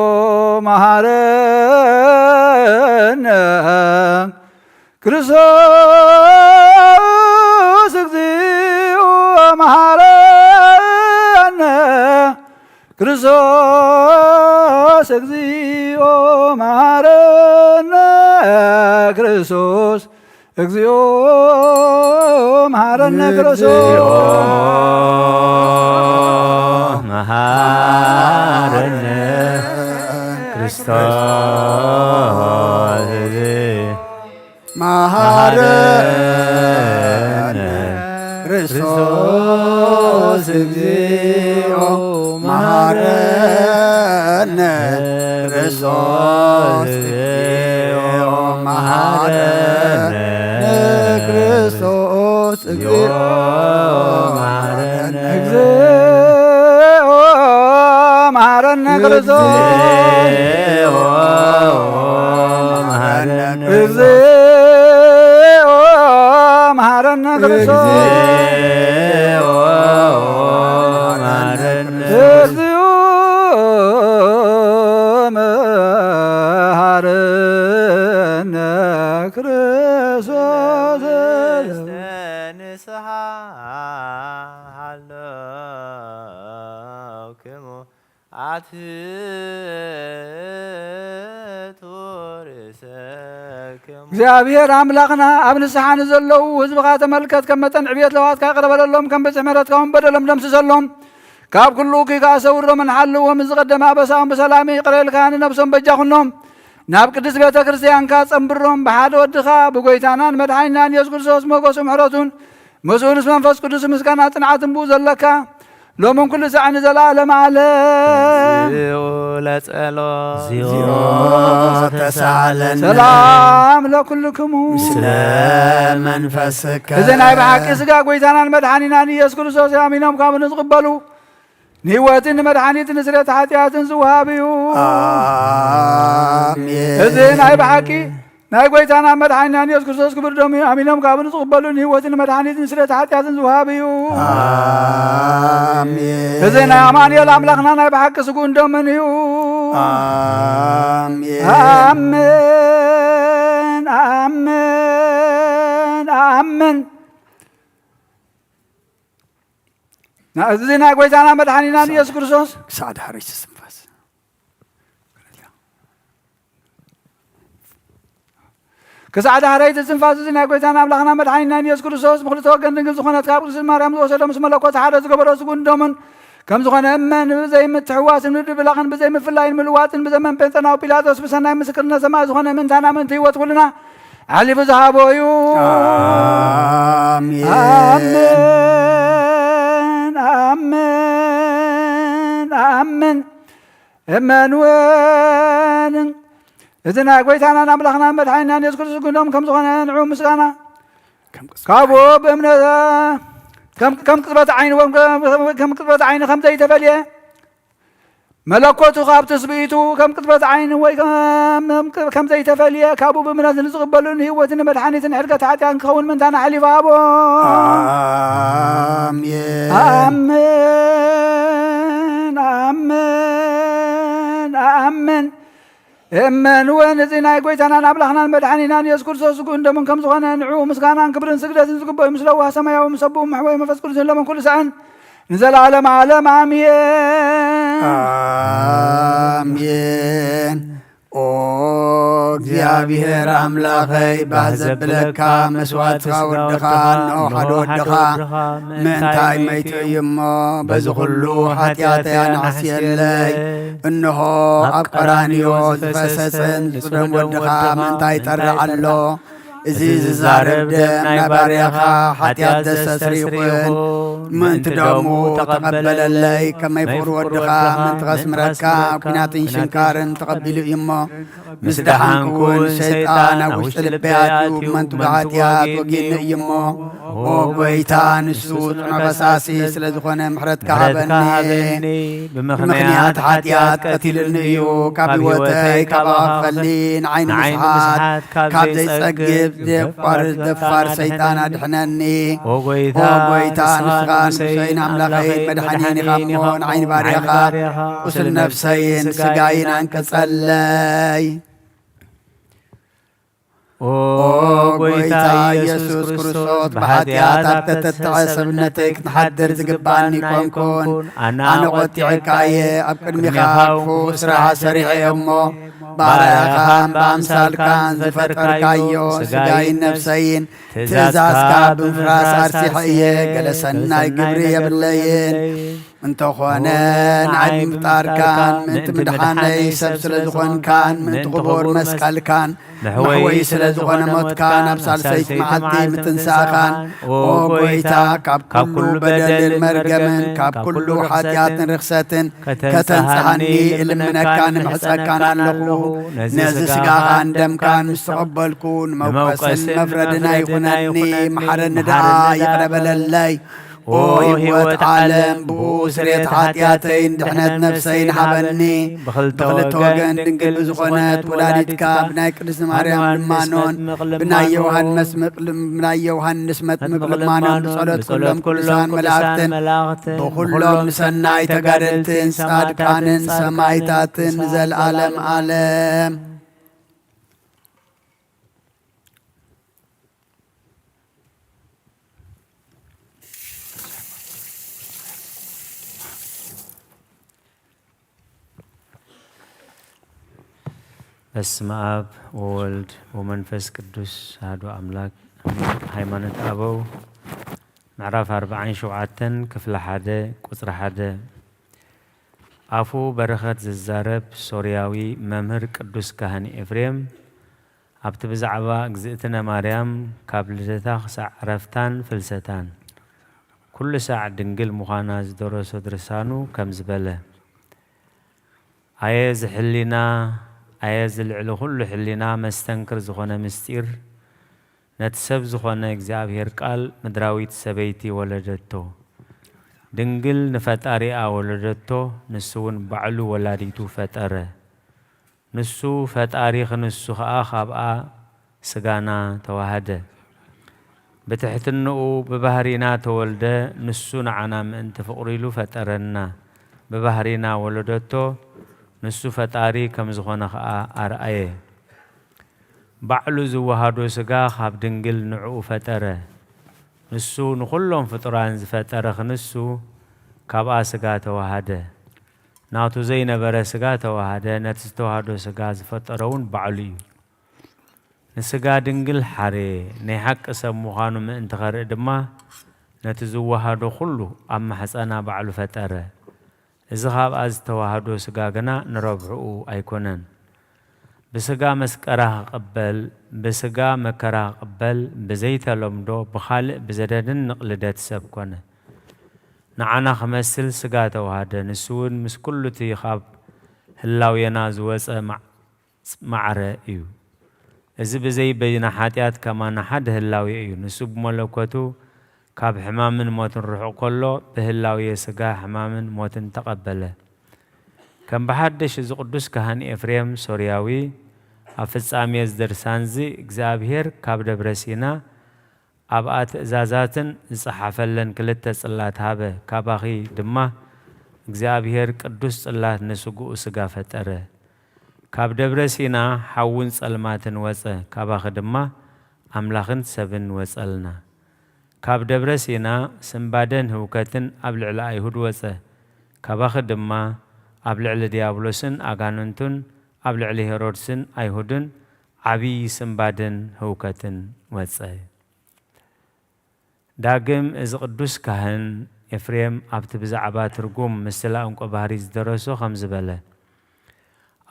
መሐረነ ክርስቶስ እግዚኦ መሐረነ ክርስቶስ እግዚኦ መሐረነ ክርስቶስ እግዚኦ መሐረነ መሐረነ ክርስቶስ መሐረነ ክርስቶስ እግዚኦ መሐረነ ክርስቶስ እግዚኦ መሐረነ ክርስቶስ እግዚኦ መሐረነ እግዚኦ መሐረነ ክርስቶስ እግዚኦ መሐረነ ክርስቶስ እግዚኦ መሐረነ ክርስቶስ ንስሐ ሃለውክሙ አትቱ ርእሰክሙ እግዚአብሔር አምላኽና ኣብ ንስሓ ንዘለዉ ህዝብኻ ተመልከት ከም መጠን ዕብየት ለዋትካ ቅረበለሎም ከም በፅሕ ምሕረትካውን በደሎም ደምስሰሎም ካብ ኩሉ ኪካ ሰውሮምን ሓልዎም ዝቐደመ ኣበሳኦም ብሰላሚ ይቕረልካ ንነብሶም በጃኹኖም ናብ ቅድስት ቤተ ክርስቲያንካ ጸንብሮም ብሓደ ወድኻ ብጎይታናን መድሓኒናን ኢየሱስ ክርስቶስ ሞገሱ ምሕረቱን ምስኡ ምስ መንፈስ ቅዱስ ምስጋና ጽንዓትን ብኡ ዘለካ ሎምን ኩሉ ሰዓት ንዘለዓለመ ዓለም ለጸሎት ተሳለና ሰላም ለኩልክሙ ምስለ መንፈስከ እዚ ናይ ብሓቂ ስጋ ጎይታናን መድሓኒናን ኢየሱስ ክርስቶስ ኣሚኖም ካብ ንዝቕበሉ ንህይወትን ንመድሓኒትን ንስርየት ሓጢኣትን ዝውሃብ እዩ አሜን እዚ ናይ ብሓቂ ናይ ጎይታና መድሓኒናን ኢየሱስ ክርስቶስ ክብር ደሙ ኣሚኖም ካብ ንዝቕበሉ ንህይወትን ንመድሓኒትን ንስርየት ሓጢኣትን ዝውሃብ እዩ አሜን እዚ ናይ ኣማኑኤል ኣምላኽና ናይ ብሓቂ ስጉኡን ደሙን እዩ አሜን ኣሜን ኣሜን ኣሜን እዚ ናይ ጎይታና መድሓኒናን ኢየሱስ ክርስቶስ ክሳዕ ድሓረይ ስንፋስ كسعد هريت الزنفاس زنا قويتنا أملاخنا مدحينا يسوع كريستوس بخلته وجن دنجل زخونة كابل مريم وسلم اسم الله قوت حارس قبر سكون دومن كم زخونة أمن بزي متحواس من بلاغن بزي مفلاين ملوات بزمن بنتنا وبيلاطس بسنا مسكرنا سما زخونة من تنا من تيوت كلنا علي بذهبوا يو آمين آمين آمين آمين إمانويل إذن أقويتنا نملخنا مدحينا يذكر سكونهم كم زغنا نعوم مسكانا كابو بأمنا كم قطبة عين كم قطبة عين خمسة تفليه ملكوت خاب تسبيتو كم قطبة عين كم زي تفليه كابو بأمنا نزغبلون هيوتنا مدحاني تنحرقة حتى نكون من تانا علي فابو آمين آمين آمين آمين إمن وين زينا قويتنا نبلغنا المدحانينا يذكر سوسكون دمن كم زغنا نعو مسكانا كبرن سجدة سكبوا مسلوها سمايا ومسبوا محوي مفس كل سلم كل سعن نزل عالم عالم آمين آمين እግዚአብሔር አምላኸይ ባዘብለካ መስዋዕትካ ወድኻ ንኦ ሓደ ወድኻ ምንታይ መይቱ እዩ እሞ በዚ ኩሉ ሓጢኣተያ ንዓስየለይ እንሆ ኣብ ቀራንዮ ዝፈሰስን ዝፅደም ወድኻ ምንታይ ጠርዕ ኣሎ እዚ ዝዛረብ ደም ናይ ባርያኻ ሓጢኣት ዘስተስሪቑን ምእንቲ ደሙ ተቐበለለይ ከመይ ፍቅሪ ወድኻ ምንቲ ኸስምረካ ኩናትን ሽንካርን ተቐቢሉ እዩ እሞ ምስ ደሓንኩን ሸይጣን ኣብ ውሽጢ ልበያቱ መንቱ ብሓጢኣት ወጊኑ እዩ እሞ ኦ ጐይታ ንሱ ጽዕኖ ፈሳሲ ስለ ዝኾነ ምሕረትካ ሃበኒ ብምኽንያት ሓጢኣት ቀቲልኒ እዩ ካብ ህይወተይ ካብ ኣኽፈሊ ንዓይኒ ምስሓት ካብ ዘይጸግብ ደፋር ሰይጣን ኣድሕነኒ ኦ ጐይታ ንስኻ ንሰይን ኣምላኸይ መድሓኒን ኢኻ እሞ ንዓይኒ ባርያኻ ቁስል ነፍሰይን ስጋይን አንቀጸለይ ኦ ጐይታ ኢየሱስ ክርስቶስ ብሓጢኣት ኣተተትዐ ሰብነተይ ክትሓድር ዝግባአኒ ኮንኩን ኣነ ቖጢዕካየ ኣብ ቅድሚኻ ክፉ ስራሕ ሰሪሐ እሞ ባርያኻን ብኣምሳልካን ዝፈጠርካዮ ስጋይን ነፍሰይን ትእዛዝካ ብምፍራስ ኣርሲሐ እየ ገለ ሰናይ ግብሪ የብለይን እንተኾነ ንዓይ ምፍጣርካን ምእንቲ ምድሓነይ ሰብ ስለ ዝኾንካን ምእንቲ ኽቡር መስቀልካን መሕወይ ስለ ዝኾነ ሞትካን ኣብ ሳልሰይቲ መዓልቲ ምትንሳእኻን ኦ ጐይታ ካብ ኩሉ በደልን መርገምን ካብ ኩሉ ሓጢኣትን ርክሰትን ከተንጽሓኒ እልምነካ ንምሕፀካን ኣለኹ ነዚ ስጋኻን ደምካን ምስ ተቐበልኩ ንመውቀስን መፍረድና ይኹነኒ መሓረኒ ደኣ ይቕረበለለይ ኦ ህይወት ዓለም ብኡ ስርየት ሓጢኣተይን ድሕነት ነፍሰይን ሃበኒ ብኽልተ ወገን ድንግል ብዝኾነት ወላዲትካ ብናይ ቅድስቲ ማርያም ልማኖን ብናይ ዮሃንስ መጥምቅ ልማኖን ብጸሎት ኩሎም ቅዱሳን መላእክትን ብኹሎም ንሰናይ ተጋደልትን ጻድቃንን ሰማይታትን ዘለዓለም ዓለም በስመ አብ ወወልድ ወመንፈስ ቅዱስ አሐዱ አምላክ ሃይማኖት አበው ምዕራፍ 47 ክፍለ 1 ቁጽሪ 1 አፉ በረኸት ዝዛረብ ሶርያዊ መምህር ቅዱስ ካህን ኤፍሬም ኣብቲ ብዛዕባ እግዝእትነ ማርያም ካብ ልደታ ክሳዕ ዕረፍታን ፍልሰታን ኩሉ ሳዕ ድንግል ምዃና ዝደረሶ ድርሳኑ ከም ዝበለ ኣየ ዝሕሊና ኣየ ዝልዕሊ ኩሉ ሕሊና መስተንክር ዝኾነ ምስጢር ነቲ ሰብ ዝኾነ እግዚኣብሔር ቃል ምድራዊት ሰበይቲ ወለደቶ ድንግል ንፈጣሪኣ ወለደቶ ንሱ እውን ባዕሉ ወላዲቱ ፈጠረ ንሱ ፈጣሪ ክንሱ ከዓ ካብኣ ስጋና ተዋሃደ بتحتنو ببهرينا تولد نسو نعنا من تفقريلو فترنا ببهرينا ولدتو نسو فتاري كم زخونا أرأيه بعلو زوهادو سقا خاب دنقل نعو فتره نسو نخلهم فتران فتره نسو كابا سقا توهاده ناتو زين برا سقا توهاده نتستوهادو سقا فترون بعلو نسقا دنقل حري نيحق سموخانو من انتخار دما نتزوهادو خلو أما حسانا بعلو فترة إذا خاب أز توهادو سقاقنا نربعو أيكونن بسقا مسكره قبل بسقا مكره قبل بزيت لمدو بخالق بزددن نقلدات سبكونه نعنا خمسل سقا توهادا نسون مس كل تيخاب هلاو يناز وسع معره إيو إذا بزي بين حاتيات كما نحد هلاو إيو نسوب ملكوتو كاب حمام موت الروح كله بهلاو يسقا حمام موت تقبله كم بحدش إذا قدوس كهاني إفريم سورياوي أفس آميز درسانزي إجزابهير كاب دبرسينا أبعات إزازاتن صحافلن كلتا صلات هابه كاباخي دمه إجزابهير قدوس صلات نسوقو سقا فتره كاب دبرسينا حاون صلماتن وصه كاباخ دمه أملاخن سبن وصلنا كاب دبرسينا سنبادن هوكتن أبلع لأيهود وصه كاباخ دمه أبلع لديابلوسن أغاننتون أبلع لهيرودسن أيهودن عبي سنبادن هوكتن وصه داقم إز قدوس كهن إفريم أبت بزعبات رقوم مثل أنكو بهاريز درسو خمز بله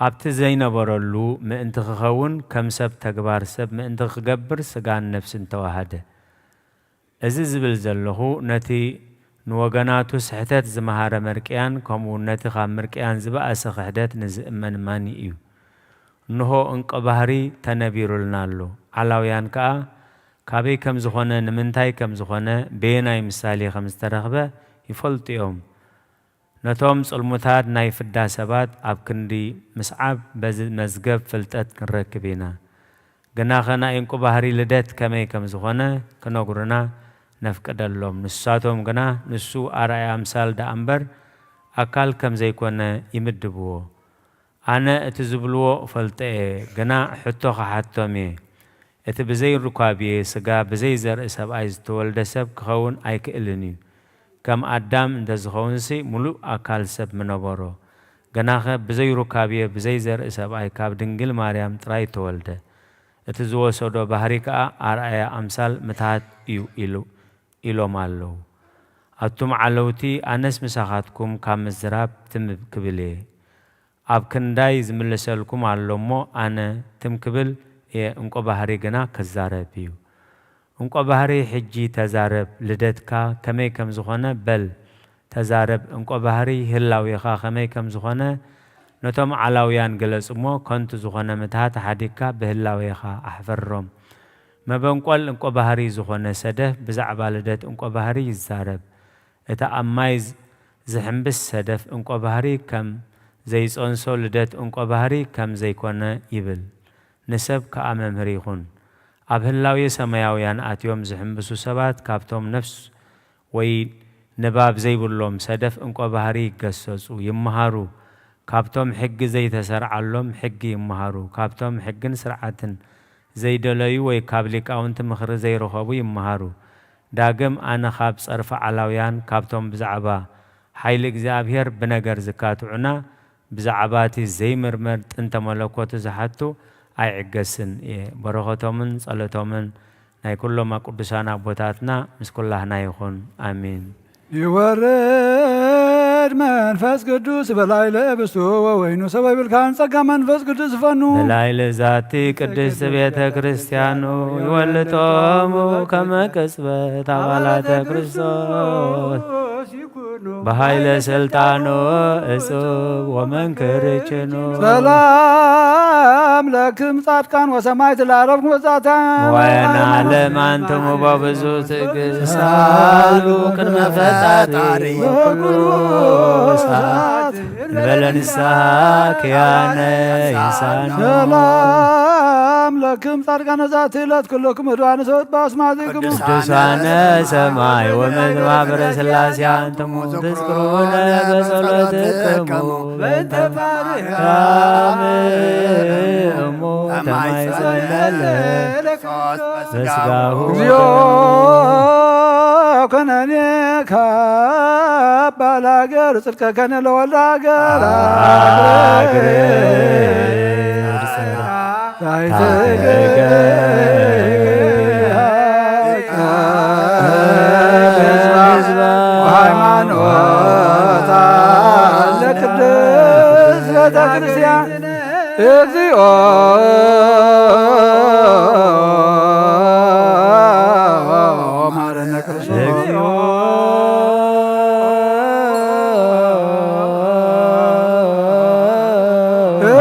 أبت زينا برلو ما انت خخون كم سب تكبار سب ما انت خقبر سقان نفس انتواهده أزيز بالزلخو نتي نوغاناتو سحتات زمهار مركيان كمو نتي خام مركيان زبا أسخحدات نزئمن ماني إيو نهو انكو بهاري تنبير لنالو علاويان كا كابي كم زخونة نمنتاي كم زخونة بيناي مثالي خمس ترغبة يفلط يوم نتوم صلمتات ناي فدا سبات أب كندي مسعب بز مزقب فلتت كنركبينا قناخنا ينكو بحري لدت كمي كم زخونة كنوغرنا نفقد اللوم نساتهم قنا نسو آرأي أمثال دا أمبر أكال كم زي كونا يمدبوه أنا اتزبلوه فلتئي قنا حتو خحتومي ات بزي الركابية سقا بزي زر اساب ايز تولد سب كخون اي كإلني كم ادام اندز خونسي ملو اكال سب منبارو غناخه بزي ركابية بزي زر اساب اي كاب دنجل ماريام تراي تولد ات زو سودو بحريكا آرأي امثال متات إلو مالو اتم علوتي انس مساخاتكم كام الزراب تم كبلي اب كنداي زملسلكم علومو انا تم كبل انكو بحري قنا كزارب بيو انكو بحري حجي تزارب لدتكا كمي كم زخونة بل تزارب انكو بحري هلاو يخا كمي كم زخونة نتم علاويان قلس امو كنت زخونة متهات حديكا بهلاو يخا احفرهم ما بنقول انكو بحري زخونة سده بزعبا لدت انكو بحري يزارب اتا امايز زحنبس سدف انكو بحري كم زي سونسو لدت انكو بحري كم زي كونا يبل نسب كأمام هريخون أبهلاو يسمياويان آتيوم زحم بسو سبات كابتوم نفس وي نباب زي بلوم سدف انكو بهاري قصصو يمهارو كابتوم حق زي تسرع اللوم حق يمهارو كابتوم حقن سرعتن زي دلوي وي كابليك اونت مخر زي رخابو يمهارو داقم أنا خاب صرف علاويان كابتوم بزعبا حيل اكزابير بنقر زكاتوعنا بزعباتي زي مرمرت انت ملكوت زحاتو أي عجسن برغتومن صلتومن ناي كل ما قدسانا بوتاتنا مس كلها نايخون آمين يورد منفس قدوس بلايل بستو وينو سبب الكان سقا منفس قدوس فنو بلايل ذاتي قدس بيت كريستيانو يولتومو كما كسبت عبالات كريستوس بهايل سلطانو اسوب ومن كريچنو سلام لكم صادقان وسمايت العربكم وزاتان وينا لمانتم وبابزو تقسالو كنا فتاري وقروسات نبلن الساك يانا يسان سلام لكم صادقان وزاتلات كلكم ادوان سوت باسماتكم قدسان سماي ومن وابر سلاسيان أنتم تذكرون بصلاتكم بنت مريم أمو تميزن لك فسقاه كنني كبالاغر صدق كن لولاغر ሃይማኖት ለቅድስ ቤተ ክርስቲያን እግዚኦ ማረነ ክርስቶስ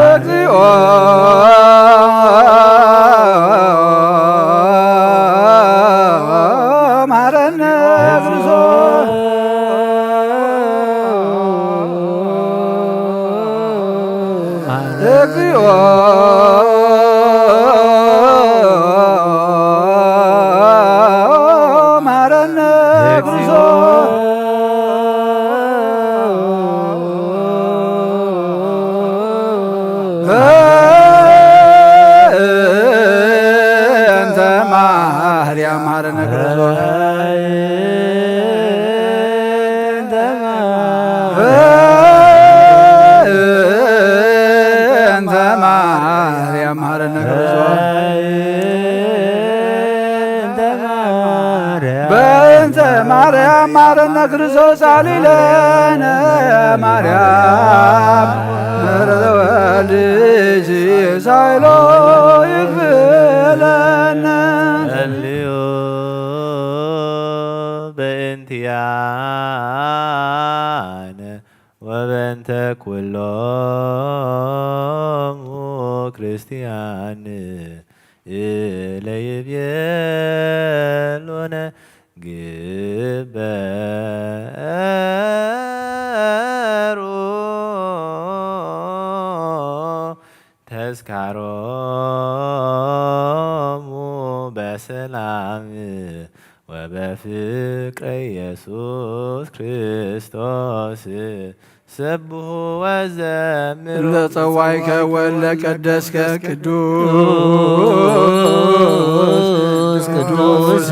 እግዚኦ ማረነ ክርስቶስ እግዚኦ ማረነ ክርስቶስ በእንተ ማርያም ማረነ ክርስቶስ በእንተ ማርያም ማረነ ክርስቶስ በእንተ ማርያም ማረነ ክርስቶስ አሊለነ ማርያም ምሕረተ ወልድሽ ሳይሎ ይክፍለነ ጸልዩ በእንቲአነ ወበእንተ ኩሎሙ ክርስቲያን ለይቤሎነ ግበሩ ተዝካሮሙ በሰላም ወበፍቅረ ኢየሱስ ክርስቶስ ሰብሑ ወዘምሩ ለጸዋይከ ወለቀደስከ ቅዱስ ቅዱስ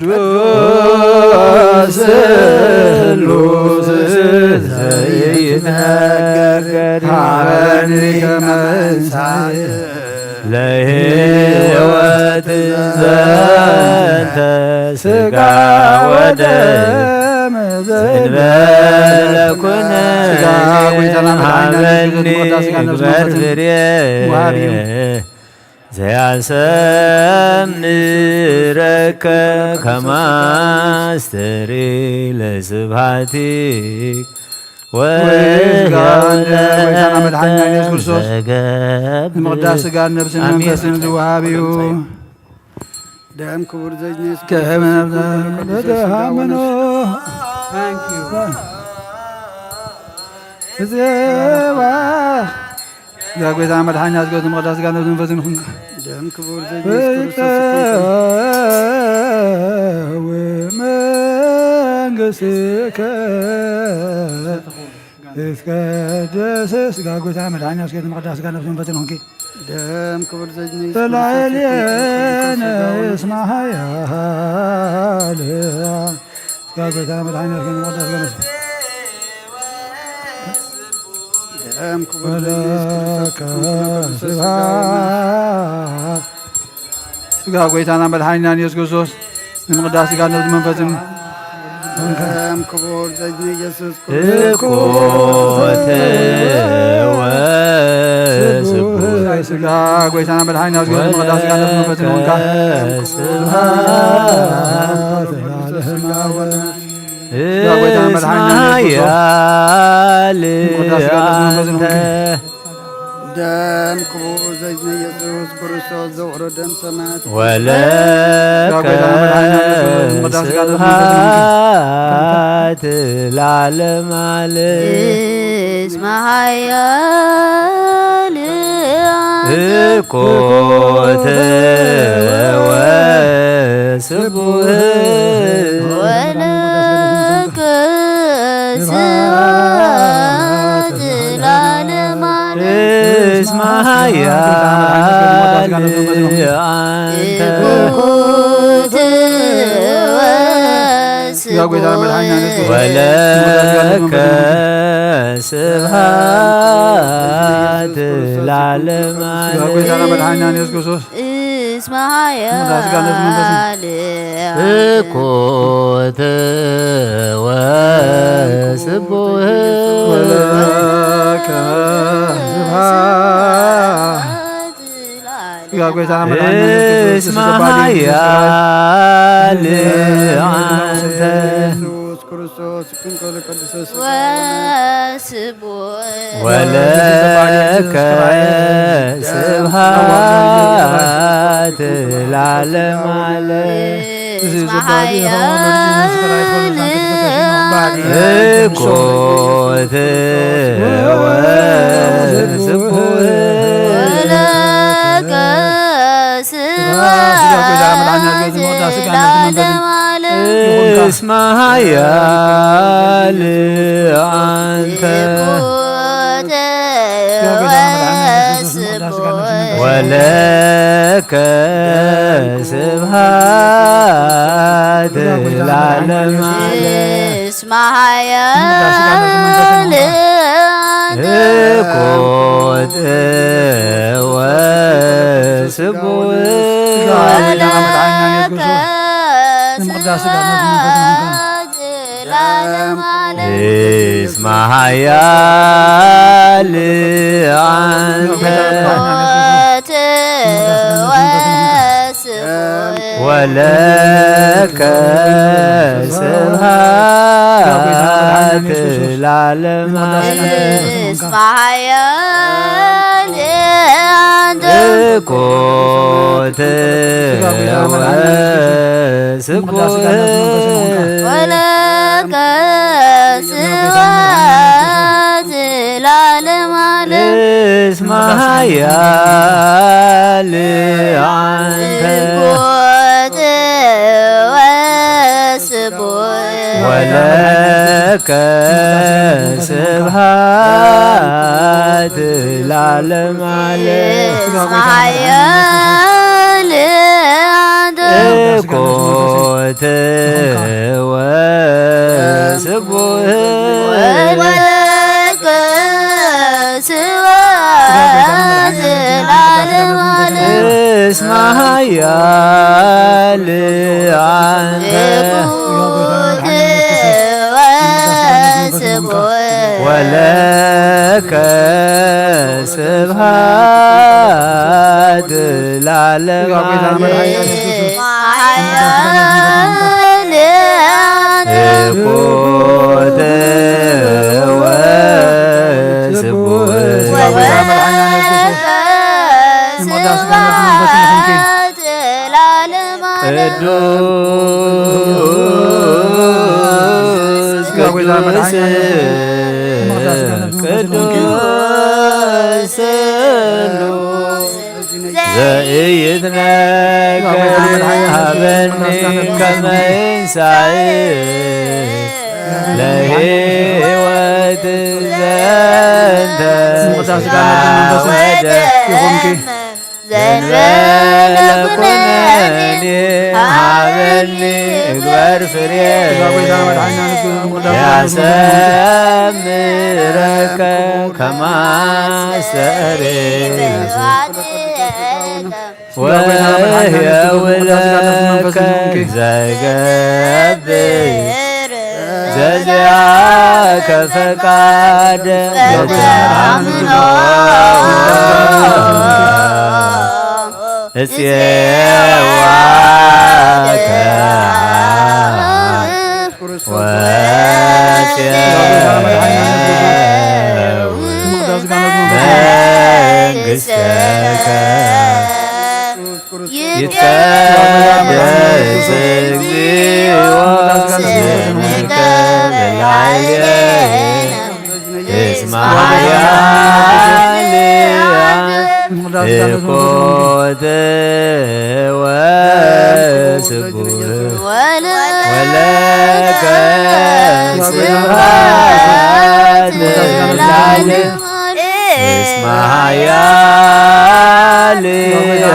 ቅዱስ ስሉስ ዘይትነገር ሀበኒከ መንሣእ ለሕይወት ዘንተ ሥጋ ወደም ዘእንበለ ኮነ ሀበኒ ግበር ፍሬ ዘያሰምረከ ከማስተሪ ለስብሐቲክ መቅዳስ ሥጋን ነፍስን መንፈስን ዝውሃብዩ ደም ክቡር ዘጅኔስ ከመነብዘሃምኖ እዜባ ሥጋ ጌታ መድኃኒት አስገት መቅዳስ ሥጋ ነፍስን መንፈስን ደም ክቡር ዘጅኔስ ክርስቶስ መንግሥትከ ይትቀደስ ሥጋ ጌታ መድኃኒት አስገት መቅዳስ ሥጋ ነፍስን መንፈስን ሁንኪ ደም ክቡር ዘጅኔስ በላዕሌነ እስመ ኃያል ሥጋ ጌታ መድኃኒት አስገት መቅዳስ ሥጋ ነፍስን ደም ክቡር ወለከ ስብሐት ሥጋ ጌታና መድኃኒትና ኢየሱስ ክርስቶስ የመቅዳስ ሥጋ ነፍስ መንፈስን ደም ክቡር ዘጅኔ ኢየሱስ እኮተ ወስቡሕ ሥጋ ጌታና መድኃኒትና ኢየሱስ ክርስቶስ የመቅዳስ ሥጋ ነፍስ መንፈስን ወንካ ስብሐት ደም ክቡር ዘጅኔ ኢየሱስ ክርስቶስ ዘውዕሮ ደም ሰማያት ወለከ ስብሐት ለዓለመ ዓለም እስመ ኃያል እኮተ ወስቡሕ ወለከ ስብሐት ለዓለመ እስመ ኃያል አንተ ወለከ ስብሃት ለዓለም እስመ ኃያል እኮተ ወስቡህ እስመ ኃያል አንተ ወለከ ስብሃት ለዓለመ ዓለም እኮት ወስቡህ ወለከ ስብሃት ለዓለመ ዓለም እስመ ኃያል አንተ ወለከ ስብሃት ለዓለመ ዓለም እስመ ኃያል እኮት ወስቡህ ወለከ ስብሃት ለዓለመ ዓለም እስመ ኃያል አንተ ወለከ ስብሃት ለዓለመ ዓለም እስመ ኃያል አንተ እኮት ወስቡህ ወለከ ስብሃት ለዓለመ ዓለም እስመ ኃያል አንተ ወለከ ስብሃት ለዓለመ ዓለም እስመ ኃያል አንተ እኮት ወስቡህ ወለከ ስብሃት ለዓለመ ዓለም እስመ ኃያል አንተ ወለከ ስብሃት ለዓለመ ዓለም እኮት ወስቡህ ስብሃት ለዓለመ ቅዱስ ቅዱስ ቅዱስ ዘኢይትነገር ሀበኒ ከመ ይንሣእ ለሕይወት ዘንተ ዘንበለ ኩነኔ ሀበኒ እግበር ፍሬ ያሰምረከ ከማስተሬ ወህየውለከ ዘይገብር ዘዚአከ ፈቃደ ዘተአምኖ እፄዋከ መንግሥተከ ይትቀደስ እግዚኦ ስምከ በላዕሌነ እስመ ኃያል እኮት ወስቡህ ወለከ ስብሃት ለዓለመ እስመ ኃያል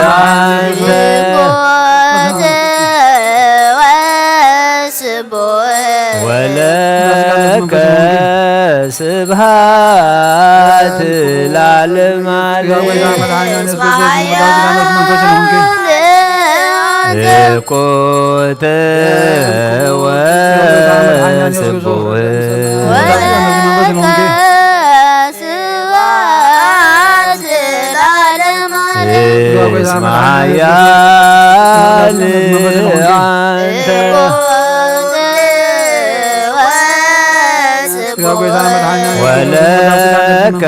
አንተ ወለከ ስብሃት ለዓለም እኮተ ወስቡህ እስመ ኃያል አንተ ወለከ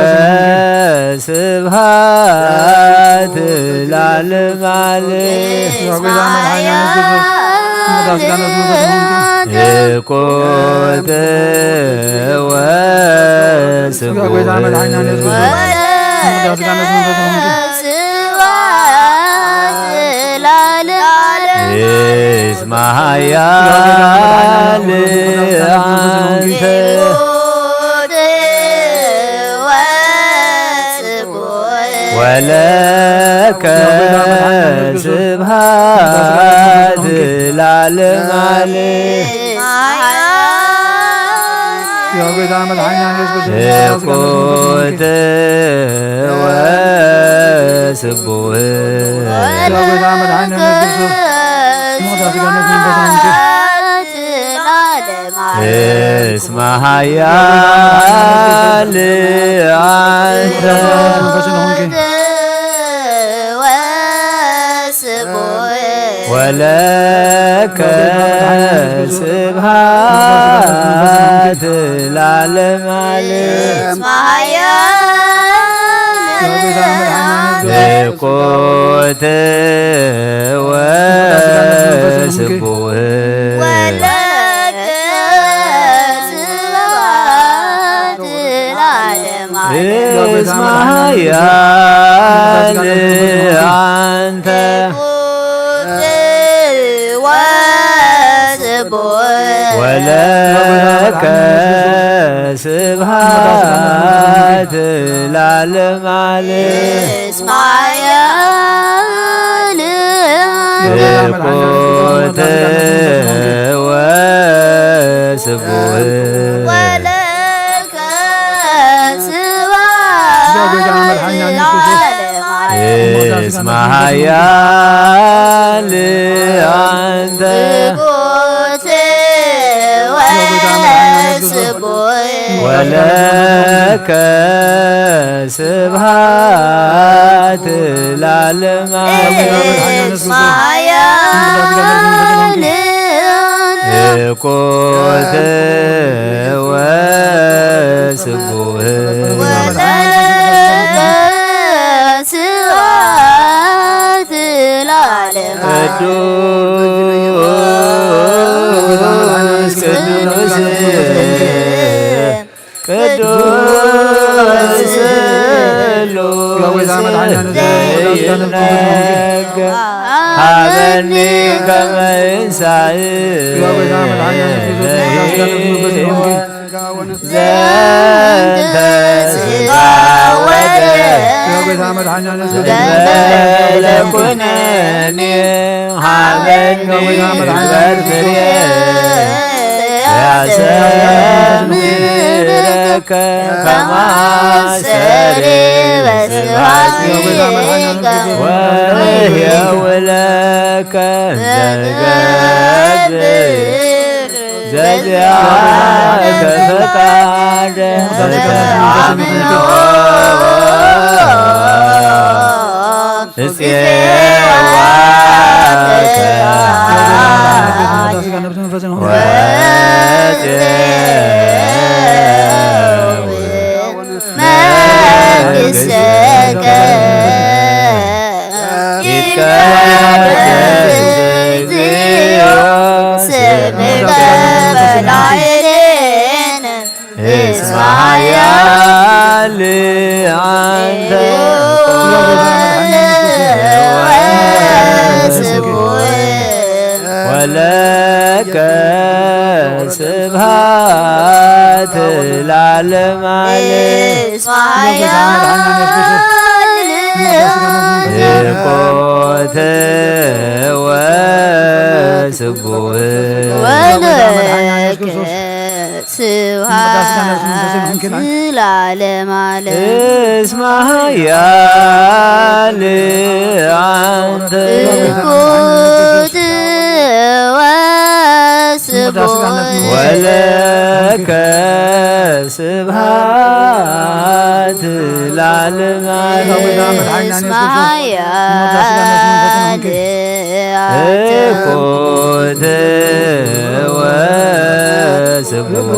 ስብሐት ለዓለመ እኮተ እስመ ኃያል አንተ ወለከ ስብሐት ለዓለመ እኮተ ወስቡህ እስመ ኃያል አንተ ወለከ ስብሐት ለዓለመ እኮተ ወስቡህ እስመ ኃያል አንተ ወለከ ስብሐት ለዓለመ እኮተ ወስቡህ እስመ ኃያል አንተ ወለከ ስብሐት ለዓለመ እኮተ ወስቡህ ቅዱስ ዘይነግር ሀበኒ ከመ ይንሣእ ዘንተ ሥጋ ወደም ለኩነኔ ሀበኒ በርፍሬ ያሰምረከ ከማሰሬ ወሕየው ለከ ዘገብር ዘዚአከ ፈቃደ ተአምኖ እፄዋከ መንግሥትከ ይትቀደስ እግዚኦ ስምከ በላዕሌነ እስመ ኃያል አንተ ወለከ ስብሐት ለዓለመ እኮተ ወስቡህ ወለከ ስብሐት ለዓለም ዓለም እስመ ኃያል አንተ ትኩት ወስቡሕ ወለከ ስብሐት ለዓለም ዓለም እስመ ኃያል ትኩት ወስቡሕ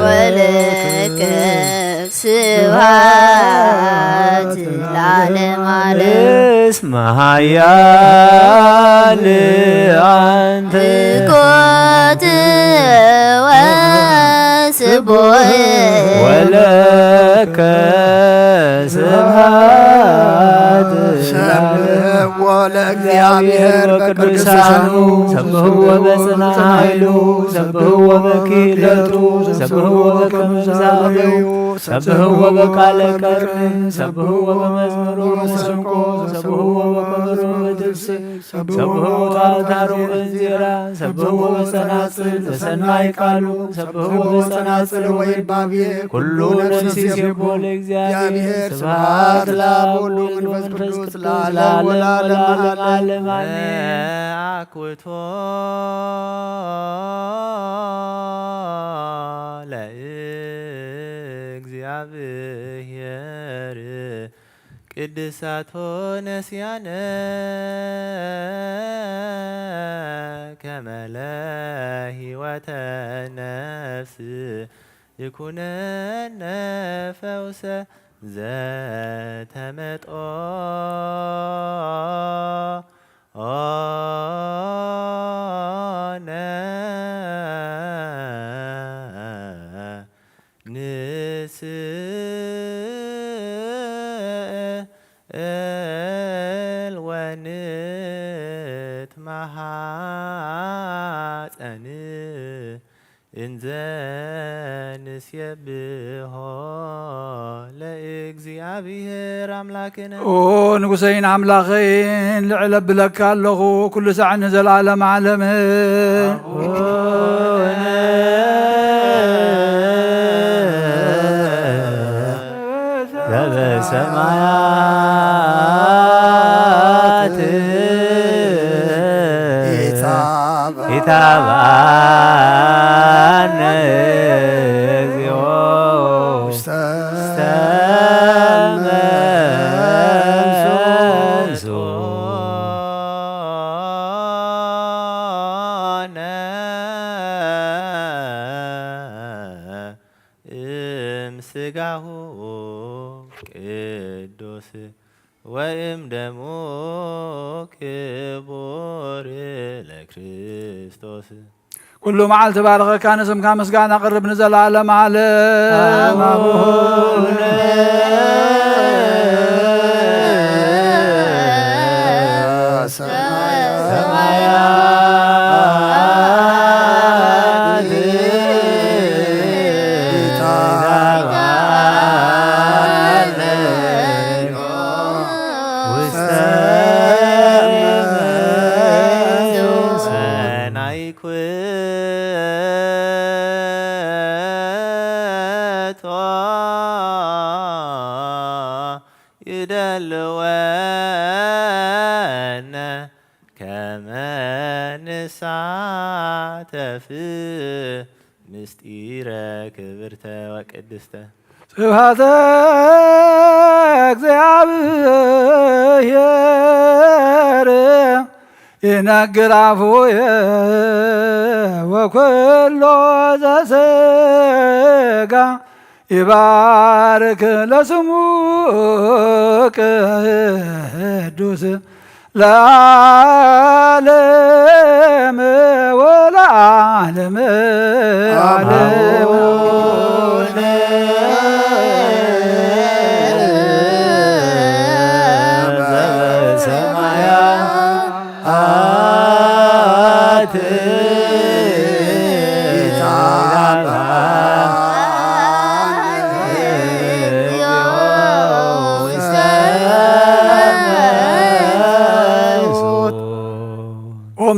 ወለከ ስብሐት ለዓለም ዓለም እስመ ኃያል አንተ ትኩት ወስቡሕ ወለከ ስብሐት ሰብሕዎ ለእግዚአብሔር በቅዱሳኑ ሰብሕዎ በጽንዓ ኃይሉ ሰብሕዎ በክህለቱ ሰብሕዎ በከመ እግዚአብሔር ሰብሕዎ በቃለ ቀርን ሰብሕዎ በመዝሙሩ በመሰንቆ ሰብሕዎ በከበሮ በትፍስሕ ሰብሕዎ በአውታሩ እንዚራ ሰብሕዎ በጸናጽል በሰናይ ቃሉ ሰብሕዎ በጸናጽል ወይባቤ ኩሉ ነፍስ ይሴብሖ ለእግዚአብሔር ስብሐት ለአብ ወወልድ ወመንፈስ ቅዱስ ለዓለሙ ወለዓለመ አሜን። አኩቶ ለእግዚአብሔር ቅድሳቶ ነስያነ ከመ ለሕይወተ ነፍስ ይኩነነ ፈውሰ ዘተመጦ ነ ንስእል ወንትማሐፀን እንዘ ንሴብሖ ለእግዚአብሔር አምላክነ ንጉሰይን አምላኸይን ልዕለ ብለካ ኣለኹ ኩሉ ሰዓት ንዘለዓለም ዓለም ዘበሰማያት ኢታብአነ እግዚኦ ውስተ መንሱነ እምሥጋሁ ቅዱስ ወእም ደሙ ክቡር ለክርስቶስ ኩሉ መዓልቲ ባረኸካ ንስምካ ምስጋና ቅርብ ንዘለዓለም ዓለም አቡነ ሰማያት ኢታብአነ ውስተ ሰናይኩቶ ይደልወነ ከመ ንሳተፍ ምስጢረ ክብርተ ወቅድስተ ስብሐተ እግዚአብሔር ይነግር አፉየ ወኩሎ ዘሥጋ ይባርክ ለስሙ ቅዱስ ለዓለም ወለዓለም ዓለም ዘበሰማያት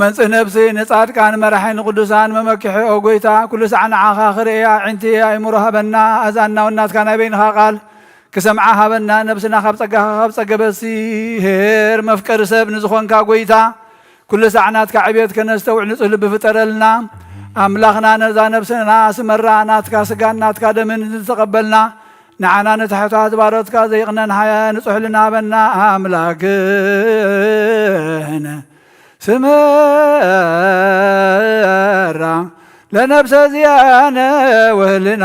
መንጽህ ነፍሲ ንጻድቃን መራሒን ቅዱሳን መመኪሒ ኦ ጎይታ ኩሉ ሰዓ ንዓኻ ክርእያ ዕንቲ ኣእምሮ ሃበና ኣዛና ወናትካ ናይ በይንኻ ቃል ክሰምዓ ሃበና ነብስና ካብ ፀጋኻ ካብ ፀገበሲ ሄር መፍቀሪ ሰብ ንዝኾንካ ጎይታ ኩሉ ሰዓ ናትካ ዕብየት ከነስተውዕ ንጹህ ልቢ ፍጠረልና ኣምላኽና ነዛ ነብስና ስመራ ናትካ ስጋን ናትካ ደምን ዝተቐበልና ንዓና ነታሕታት ባሮትካ ዘይቕነን ሃያ ንጹሕልና ሃበና ኣምላክነ ስመራ ለነብሰ ዝያነ ወህልና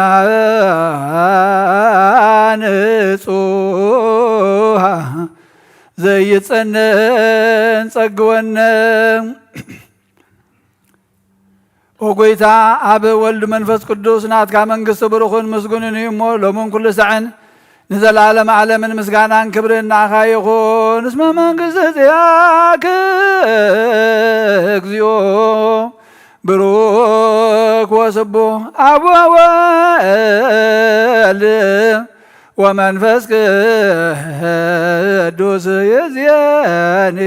ንጹሃ ዘይጸነን ጸግወነ ኦ ጎይታ ኣብ ወልድ መንፈስ ቅዱስ ናትካ መንግስቲ ብሩኽን ምስጉንን እዩ እሞ ሎምን ኩሉ ሰዕን ንዘላለም ዓለምን ምስጋናን ክብርን ናኻ ይኹን እስመ መንግስቲ እዚኣክ እግዚኦ ብሩክ ወስቡሕ አብ ወወልድ ወመንፈስ ቅዱስ ይእዜኒ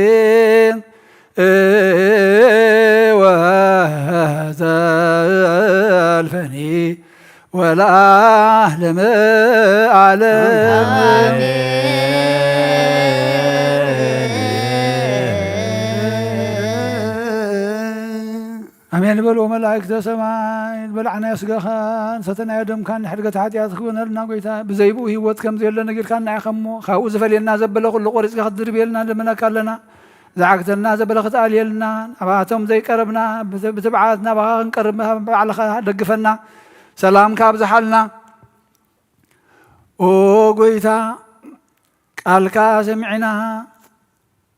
ወዘልፈኒ ወለዓለመ ዓለም አሜን በሉ። መላእክተ ሰማይ በላዕና ያስጋኻን ሰተናዮ ደምካን ሕድገት ሓጢኣት ክብነልና ጎይታ ብዘይብኡ ሂወት ከም ዘየለና ጌርካና ኢኸሞ ካብኡ ዝፈልየልና ዘበለ ኩሉ ቆሪፅካ ክትድርብየልና ንልመነካ ኣለና ዝዓግተልና ዘበለ ክትኣልየልና ናባቶም ዘይቀረብና ብትብዓት ናባኻ ክንቀርብ ባዕልኻ ደግፈና ሰላምካ ኣብዝሓልና ኦ ጎይታ ቃልካ ሰሚዕና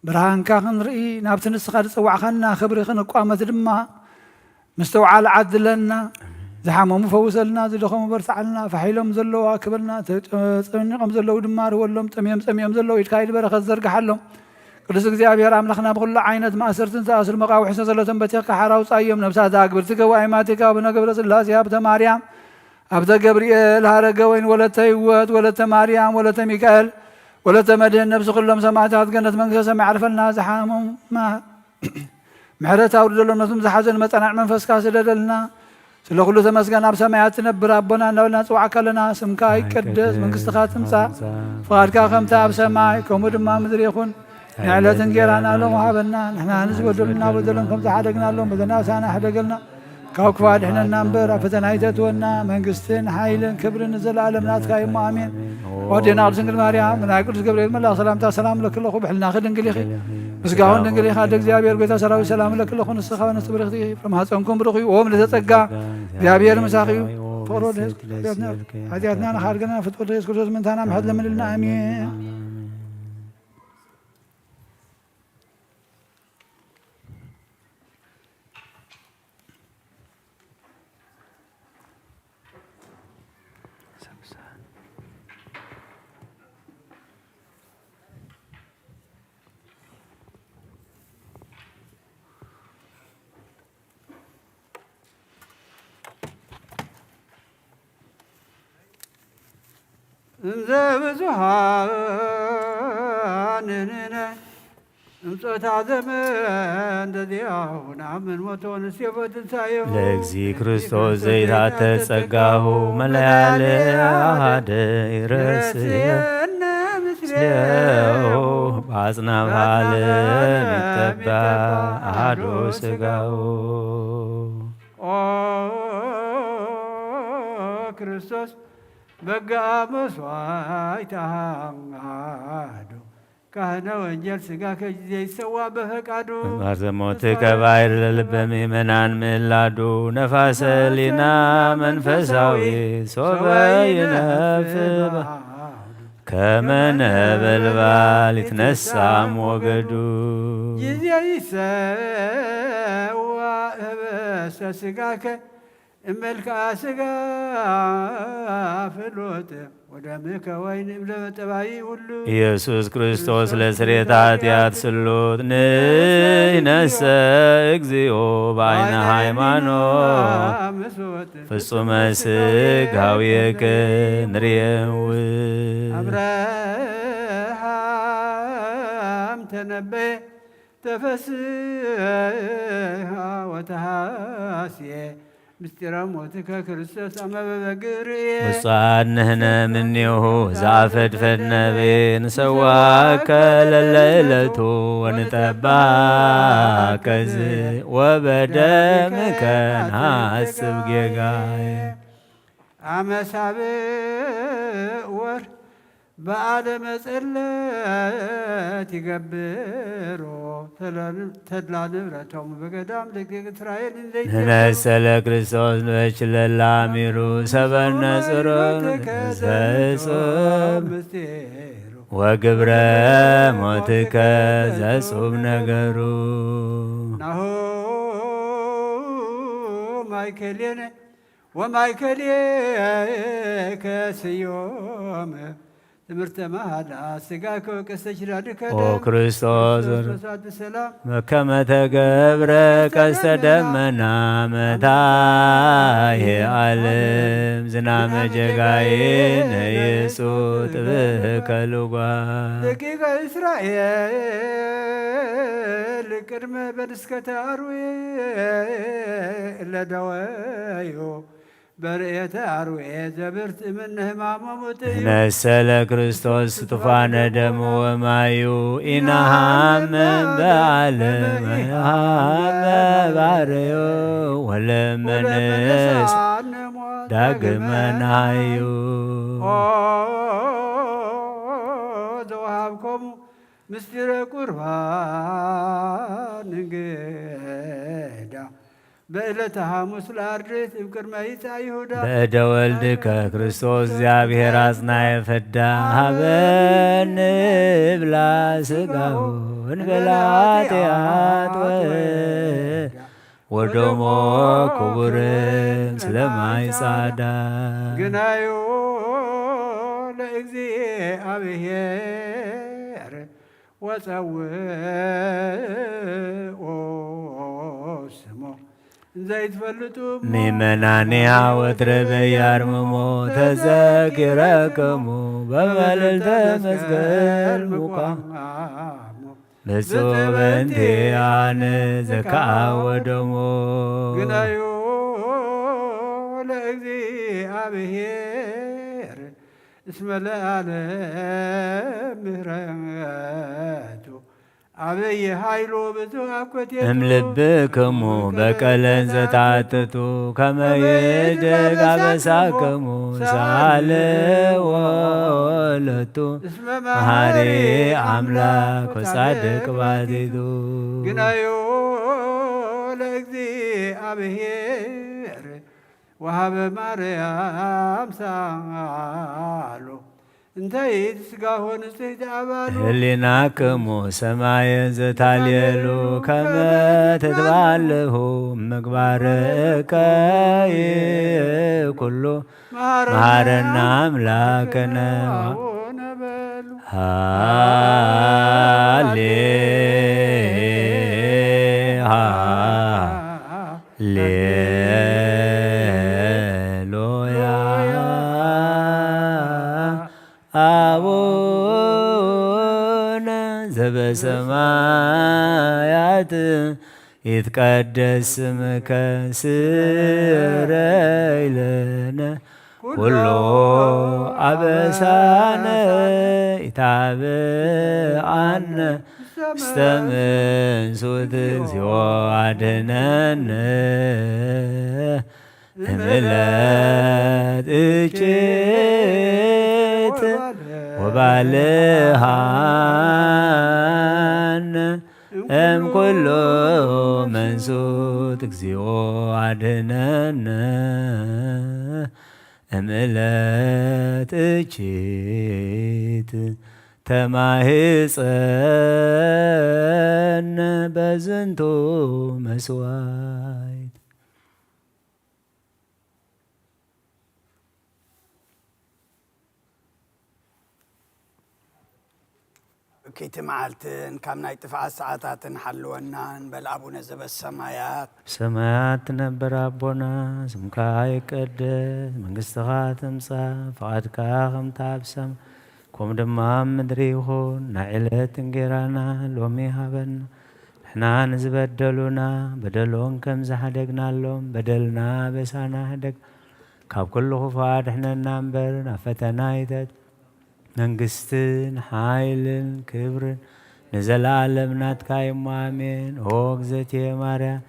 ብርሃንካ ክንርኢ ናብቲ ንስኻ ዝፅዋዕኻና ክብሪ ክንቋመት ድማ مستوعال عدلنا زحمهم فوزلنا زدخهم برسعلنا فحيلهم زلوا أكبرنا تمنيقهم زلوا دمار ولهم تميم زلوا يتكايد برخة زرق حلهم كل سكزي أبي راملخنا بكل عينة ما أسرتن تأسر مقاو حسن زلتن بتيق حراوس أيام نفسها تاكبر تكوا أيماتك وبنا قبر سلاسي أبتا مريم أبتا جبريل هارقوين ولا تيوت ولا تماريم ولا تميكال ولا تمدين نفس كلهم سمعتات قنت منكسة سمع عرفنا زحامهم ما محرت أورد لهم نسم زحزن متنع منفس كاسدلنا سلو كل تمسكن أب سماعات نبر ربنا نولنا سوعك لنا سمكاي كدس من قصتخات تمسا فقد كاخم تاب سماعي كومد ما مدري يخون نعلة نجيرانا لهم وحابنا نحن نزود لنا ودلهم كم تحدقنا لهم بدنا سانا حدقلنا كوك فاد احنا ننبر فتنايتتونا من قصتين حايلن كبر نزل عالم ناتك يما امين ودينا رسول مريم من قدس جبريل من الله سلام لك الله بحلنا خدن قليخي مسقاون دنقلي خادق زيابير قويتا سراوي سلام لك الله نسخة ونستبرختي فمهاتونكم برخي وهم لتتقى زيابير مساقي فقروا لهز حدياتنا خارقنا فتقول لهز كرسوس من تانا محد لمن لنا امين زبزهاننا امصوت زمان ددياونا من موتون سيفت سايو ለእግዚእ ክርስቶስ ዘይታተጸጋሁ መለያለ አሃደ ይረስየ ምስሌው በአጽናፈ ዓለም ይቀባ አሐዱ ሥጋው ክርስቶስ በጋ መስዋዕት አሃዱ ካህነ ወንጀል ሥጋ ከጊዜ ይሰዋ በፈቃዱ ባርዘሞት ከባይር ለልበ ምእመናን ምዕላዱ ነፋሰ ሊና መንፈሳዊ ሶበ ይነፍብ ከመ ነበልባል ይትነሳም ወገዱ ጊዜ ይሰዋ ህበሰ ሥጋከ እመልክዓ ሥጋ ፍሎት ወደምከ ወይን እብለጠባይ ሁሉ ኢየሱስ ክርስቶስ ለስርየተ ኃጢአት ስሉጥ ንይነሰ እግዚኦ በዓይነ ሃይማኖት ፍጹመ ሥጋዌከ ንርየውዕ አብርሃም ተነበየ ተፈስሐ ወተሃስየ ምስጢረ ሞትከ ክርስቶስ አመ በበግርየ ውጻን ንሕነ ምኔሁ ዘአፈድፈድነ ንሰዋከ ለለዕለቱ ወንጠባከ ወበደምከ ንሐስብ ጌጋየ አመ ሳብዕ ወር በዓለ መጸለት ይገብሮ ተድላ ንብረቶሙ በገዳም ደቂቅ እስራኤል ንነሰለ ክርስቶስ ንበችለላሚሩ ሰበነ ጽሩር ዘጹም ወግብረ ሞትከ ዘጹም ነገሩ ናሁ ማይከሌነ ወማይከሌከ ስዮም ትምህርተ መሃላ ሥጋከ ወቀስተ ኪዳንከ ኦ ክርስቶስ ሰላም በከመ ተገብረ ቀስተ ደመና መታየ ዓለም ዝናመ ጀጋዬነ የሱጥ ብከልጓ ደቂቀ እስራኤል ቅድመ በንስከተ አርዌ ለደወዮ በርእየተ አርዌ ዘብርት እምነ ሕማመ ሞት ነሰለ ክርስቶስ ስጡፋነ ደሙ ወማዩ ኢናሃመ በዓለም ሃመ ባርዮ ወለመንስ ዳግመ ናዩ ዘወሃብኮሙ ምስጢረ ቁርባን እንግዳ በዕለተ ሐሙስ ለአርድእት እምቅድመ ይጻእ ይሁዳ በእደ ወልድከ ክርስቶስ እግዚአብሔር አጽናየ ፈዳ ሀበን ብላ ሥጋሁ እንበላ ኃጢአት ወደሞ ክቡርም ስለማይጻዳ ግናዮ ለእግዚአብሔር ወጸውኦ ስሞ ዘይትፈልጡ ምእመናንያ ወትረ በያርምሞ ተዘኪረክሙ በመልዕልተ መስቀል ምቋም ብፁዕ በእንቲአነ ዘከአወደሞ ግናዮ ለእግዚአብሔር እስመ ለዓለም ምሕረቱ አበየ ኃይሎ ብዙ አኮቴቱ እምልብክሙ በቀለን ዘታትቱ ከመ ይድግ አበሳክሙ ሳለ ወለቱ መሐሪ አምላክ ወጻድቅ ባቲቱ ግናዮ ለእግዚአብሔር ወሀበ ማርያም ሳሎ እንተ ይትስጋሆ ንጽሕት አባሉ ህሊናክሙ ሰማየ ዘታልየሉ ከመ ትትባልሁ ምግባርከ ኩሉ መሐረና አምላክነ ሃሌሉያ አቡነ ዘበሰማያት ይትቀደስ ስምከ ስረይ ለነ ኩሎ አበሳነ ኢታብአነ ውስተ መንሱት እግዚኦ አድኅነነ እምዕለት እጭት ወባልሃነ እምኩሉ መንሱት እግዚኦ አድኅነነ እምዕለት እጭት ተማህፀነ በዝንቱ መስዋዕት ኪቲ መዓልትን ካብ ናይ ጥፍዓት ሰዓታትን ሓልወናን በል አቡነ ዘበሰማያት ሰማያት ትነብር አቦና ስምካ ይቀደስ መንግሥትኻ ትምጻእ ፈቃድካ ከምቲ ኣብ ሰማይ ከምኡ ድማ ኣብ ምድሪ ይኹን ናይ ዕለት እንጀራና ሎሚ ሃበና احنا نزبدلونا بدلون كم زحدقنا لهم بدلنا بسانا هدق كاب كل خفاد احنا ننبر نفتنا يتد منقستن حايلن كبرن نزل عالمنا تكايم وامين هوك زيتي ماريا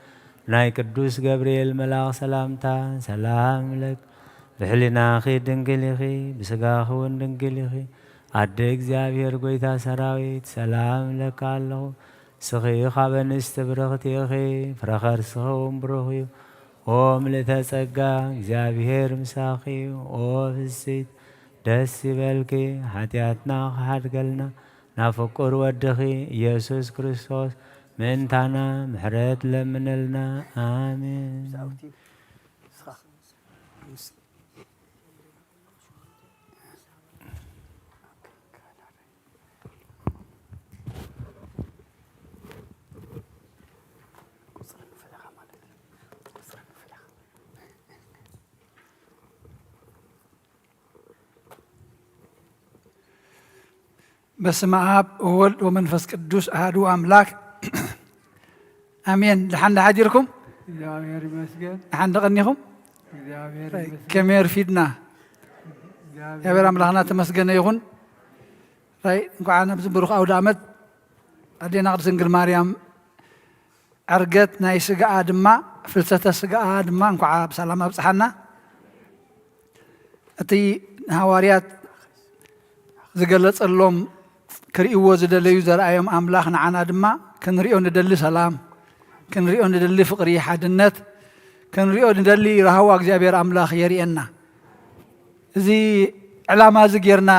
ناي قدوس جبريل ملاك سلامتا سلام لك بحلنا خي دنقليخي بسقاخون دنقليخي عد እግዚአብሔር ጎይታ ሰራዊት ሰላም ለካ ኣለኹ ስኺ ኻበን ዝተብረኽቲኺ ፍረኸር ስኸውን ብሩኽ ኦ ምልእተ ጸጋ እግዚአብሔር ምሳኺ ኦ ፍሲት ደስ ይበልኪ ኃጢአትና ክሓድገልና ናብ ፍቁር ወድኺ ኢየሱስ ክርስቶስ ምእንታና ምሕረት ለምንልና አሜን። በስመ አብ ወወልድ ወመንፈስ ቅዱስ አሐዱ አምላክ አሜን። ለሓን ሓዲርኩም እግዚአብሔር ይመስገን። ለሓን ቀኒኹም እግዚአብሔር ይመስገን። ከመይ ረፊድና እግዚአብሔር አምላክና ተመስገነ ይኹን። እንኳን ኣብዚ ብሩኽ ኣውደ ዓመት ኣዴና ቅድስት ድንግል ማርያም ዕርገት ናይ ስጋኣ ድማ ፍልሰተ ስጋኣ ድማ እንኳዓ ብሰላም ኣብፅሓና። እቲ ሃዋርያት ዝገለጸሎም ክርእይዎ ዝደለዩ ዘርኣዮም ኣምላኽ ንዓና ድማ ክንሪኦ ንደሊ ሰላም፣ ክንሪኦ ንደሊ ፍቕሪ ሓድነት፣ ክንሪኦ ንደሊ ረሃዋ እግዚኣብሔር ኣምላኽ የርእየና። እዚ ዕላማ እዚ ጌርና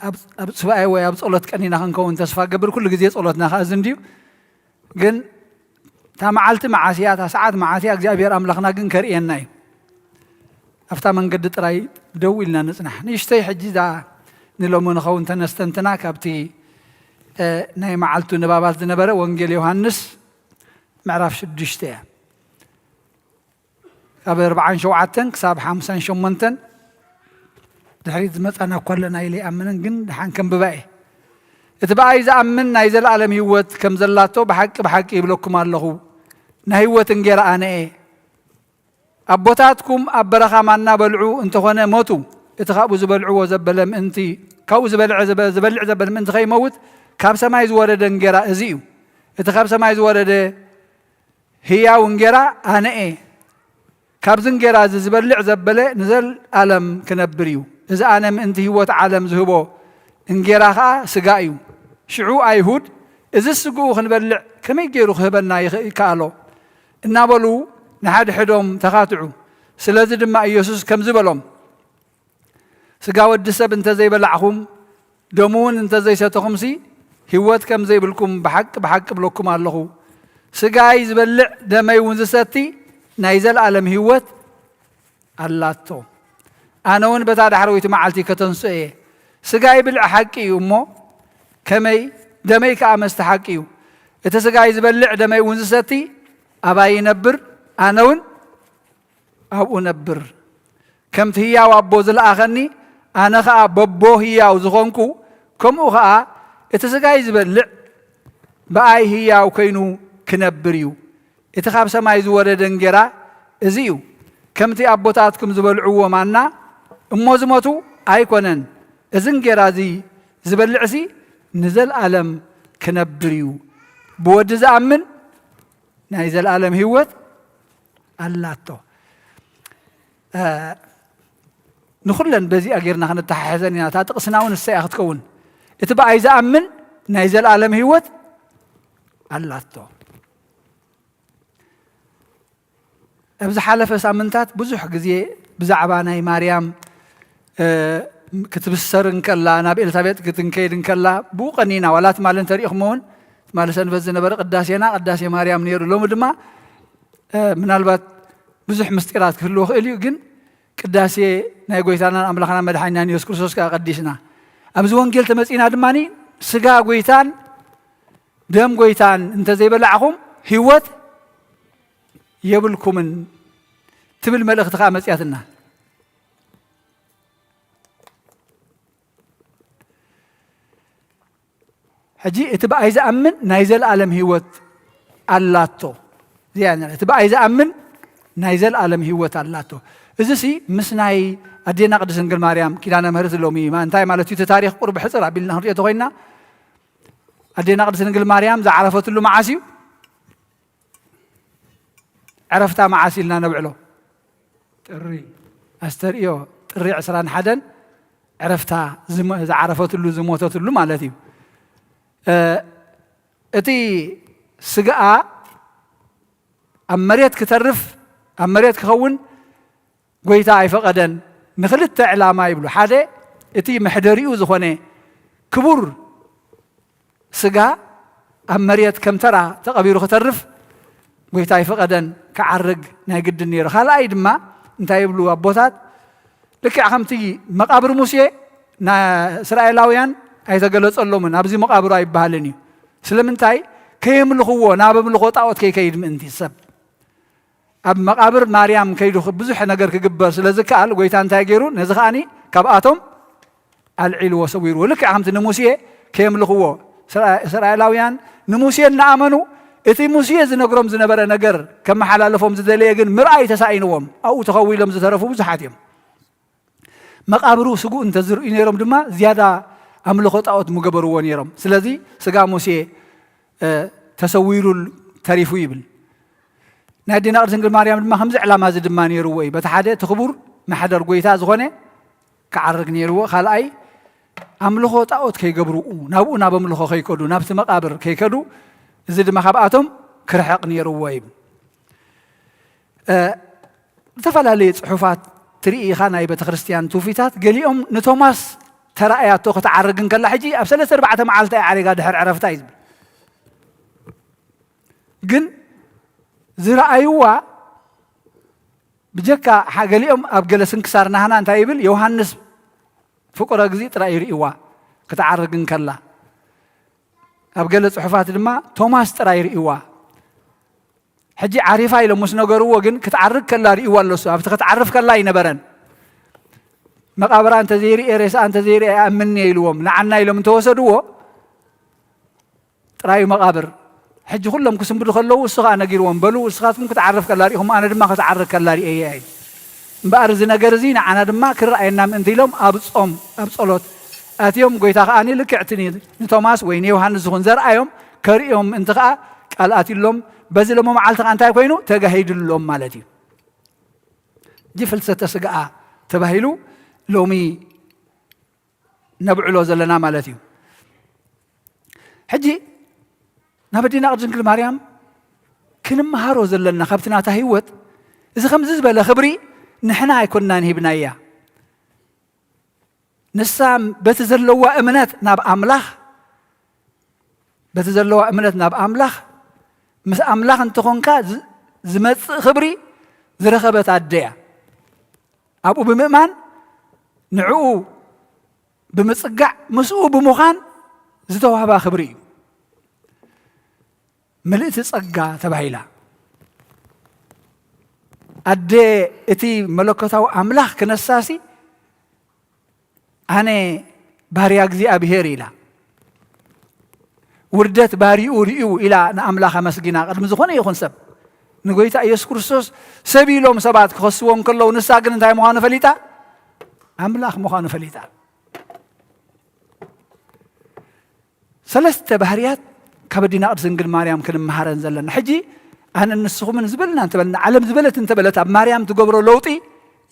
ኣብ ስባኤ ወይ ኣብ ጸሎት ቀኒና ክንከውን ተስፋ ገብር። ኩሉ ግዜ ጸሎትና ከዓ እዚ እንድዩ። ግን እታ መዓልቲ መዓስያ እታ ሰዓት መዓስያ እግዚኣብሔር ኣምላኽና ግን ከርእየና እዩ። ኣብታ መንገዲ ጥራይ ደው ኢልና ንጽናሕ። ንእሽተይ ሕጂ እዛ ንሎሙ ንኸውን ተነስተንትና ካብቲ ናይ መዓልቱ ንባባት ዝነበረ ወንጌል ዮሃንስ ምዕራፍ 6 እያ ካብ 47 ክሳብ 58 ድሕሪት ዝመፃና እኳ ኣለና ኢለ ይኣምንን፣ ግን ድሓን ከንብባ እየ። እቲ በኣይ ዝኣምን ናይ ዘለኣለም ህይወት ከም ዘላቶ ብሓቂ ብሓቂ ይብለኩም ኣለኹ፣ ናይ ህይወት እንጌራ ኣነ እየ። ኣቦታትኩም ኣብ በረኻ ማና በልዑ እንተኾነ ሞቱ። እቲ ካብኡ ዝበልዕዎ ዘበለ ምእንቲ ካብኡ ዝበልዕ ዘበለ ምእንቲ ከይመውት ካብ ሰማይ ዝወረደ እንጌራ እዚ እዩ። እቲ ካብ ሰማይ ዝወረደ ህያው እንጌራ ኣነ እየ። ካብዚ እንጌራ እዚ ዝበልዕ ዘበለ ንዘለኣለም ክነብር እዩ። እዚ ኣነ ምእንቲ ህይወት ዓለም ዝህቦ እንጌራ ከዓ ስጋ እዩ። ሽዑ ኣይሁድ እዚ ስግኡ ክንበልዕ ከመይ ገይሩ ክህበና ይከኣሎ እናበሉ ንሓድሕዶም ተኻትዑ። ስለዚ ድማ ኢየሱስ ከም ዝበሎም ስጋ ወዲ ሰብ እንተዘይበላዕኹም ደሙ እውን እንተዘይሰተኹምሲ ህይወት ከም ዘይብልኩም ብሓቂ ብሓቂ ብለኩም ኣለኹ። ስጋይ ዝበልዕ ደመይ እውን ዝሰቲ ናይ ዘለኣለም ህይወት ኣላቶ። ኣነ እውን በታ ዳሕረወይቲ መዓልቲ ከተንስኦ እየ። ስጋይ ብልዕ ሓቂ እዩ እሞ ከመይ ደመይ ከዓ መስተ ሓቂ እዩ። እቲ ስጋይ ዝበልዕ ደመይ እውን ዝሰቲ ኣባይ ይነብር፣ ኣነ እውን ኣብኡ ነብር። ከምቲ ህያው ኣቦ ዝለኣኸኒ ኣነ ከዓ በቦ ህያው ዝኾንኩ ከምኡ ከዓ እቲ ስጋይ ዝበልዕ ብኣይ ህያው ኮይኑ ክነብር እዩ። እቲ ካብ ሰማይ ዝወረደ እንጌራ እዚ እዩ። ከምቲ ኣቦታትኩም ዝበልዕዎ ማና እሞ ዝሞቱ ኣይኮነን። እዚ እንጌራ እዚ ዝበልዕሲ ንዘለኣለም ክነብር እዩ። ብወዲ ዝኣምን ናይ ዘለኣለም ህይወት ኣላቶ። ንኹለን በዚኣ ጌርና ክንተሓሕዘን ኢና። እታ ጥቕስና እውን እሰይ ክትከውን እቲ በኣይ ዝኣምን ናይ ዘለኣለም ህይወት ኣላቶ። ኣብዚ ሓለፈ ሳምንታት ብዙሕ ግዜ ብዛዕባ ናይ ማርያም ክትብሰር እንከላ ናብ ኤልሳቤጥ ክትንከይድ እንከላ ብኡ ቀኒና ዋላ ትማል እንተሪኢኹም እውን ትማል ሰንበት ዝነበረ ቅዳሴና ቅዳሴ ማርያም ነይሩ። ሎሚ ድማ ምናልባት ብዙሕ ምስጢራት ክህልዎ ክእል እዩ። ግን ቅዳሴ ናይ ጎይታናን ኣምላኽና መድሓኒናን ኢየሱስ ክርስቶስ ከዓ ቀዲስና ኣብዚ ወንጌል ተመፂና ድማኒ ስጋ ጎይታን ደም ጎይታን እንተዘይበላዕኹም ህይወት የብልኩምን ትብል መልእኽቲ ከዓ መፅያትና። ሕጂ እቲ በኣይ ዝኣምን ናይ ዘለኣለም ህይወት አላቶ ዚያና ተባይ ዘአምን ናይዘል ዓለም ህይወት አላቶ እዚሲ ምስናይ አዴና ቅድስት ድንግል ማርያም ኪዳነ ምህረት ሎሚ ማንታይ ማለት እዩ ታሪክ ቁርብ ሕፅር አቢልና ንሪኦ ተኮይና አዴና ቅድስት ድንግል ማርያም ዝዓረፈትሉ መዓስ እዩ عرفتا معاسلنا نبعلو ጥሪ أستريو ጥሪ 21 عرفتا عرفتلو زموتتلو مالتي أتي سجاء أمريت كترف أمريت كخون قويتا عفقدن نخلت علامة يبلو حدا أتي محدريو زخونة كبر سجاء أمريت كم ترى تقبيرو كترف قويتا عفقدن كعرق ناقد النير خلا أيد ما أنت يبلو أبوتات لك عمتي مقابر موسى نا إسرائيلاويان أي تقلص الله من أبزي مقابر أي بحالني سلم أنتي كيم الخوة نابم الخوة أو كيد من أنتي سب أب مقابر مريم كيدو خبزح نجار كجبر سلزك قال قويتا أنت يجرون نزخاني كبأتهم العلو وسويرو لك عمتي نموسى كيم الخوة إسرائيلاويان نموسى نأمنوا إتي موسى زنقرم زنبرة نجر كم حلالفهم زدليجن مرأي تسعينهم أو تخويلهم زترفوا بزحاتهم مقابرو سجو انتظر إنيرم دما زيادة أملخت أوت مجبروا ونيرم سلذي سجى موسى تسوير التاريخ يبل نادينا أرسل مريم دما خمس علامات دما نيروي بتحدى تخبر ما حدا رجويتها زغنة كعرق نيروا خلاي أملخت أوت كي جبروا نابو ناب ملخ كي كدو نبت مقابر كي كدو زد ما خبأتهم كرحق نيروا يب تفعل لي صحفات تري خانة يبت خريستيان توفيتات قال يوم نتوماس ترى آيات توقت عرقن كلا حجي أبسلة 4 معالتة على قاد حر عرفتها يزبل جن زرع أيوة بجكا قال يوم أبجلسن كسرنا هنا أنت يبل يوحنس فقرا جزيت رأي رئوا كتعرقن كلا أبجلس صحفات لما توماس ترى رئوا حجي عارفة إلى مسنجروا وجن كتعرف كلا رئوا اللصو أبتكتعرف كلا ينبرن مقابر أنت زيري إرس أنت زيري أمني يلوم لعنا يلوم توسدوا تراي مقابر حجي كلهم كسم بدو خلوا الصغا أنا جيروم بلو الصغات ممكن تعرف كلا رئهم أنا دم كتعرف كلا رئي بأرز نجرزين أنا دم كرأي نام أنت لهم أبصلت أتيوم قيت أخاني لك اعتني توماس ويني وهان زخنزر أيوم كريوم انتقاء قال أتيلهم بزلهم معلت عن تاكوينو تجاهيد اللوم مالتي دي فلسفة سجاء تبهيلو لومي نبعلو زلنا مالتي حجي نبدينا أرجنك المريم كنم هارو زلنا خبتنا تهيوت إذا خمزز بلا خبري نحنا يكوننا نهبنا إياه نسام بتزلوا أمنات ناب أملاخ بتزلوا أمنات ناب أملاخ مس أملاخ أنت خونك زمت خبري زرخبت عديا أبو بمؤمن نعو بمسقع مسؤول بمخان زتوها خبري ملئت سقع تبعيلا أدي إتي ملكته أملاخ كنساسي أنا باري أجزي أبيهر إلى وردت باري أوريو إلى نأملاخ مسجنا قد مزخون يخون سب نقولي يسوع كريستوس سبيلهم سبات خصوهم كله نساقن انتهي مخانة فليتا أملاخ مخانة فليتا ثلاثة بهريات كبدينا أرسنجل مريم كلم مهارن زلنا حجي أنا النسخ من زبلنا انتبلنا علم زبلت انتبلت أب مريم تقبروا لوطي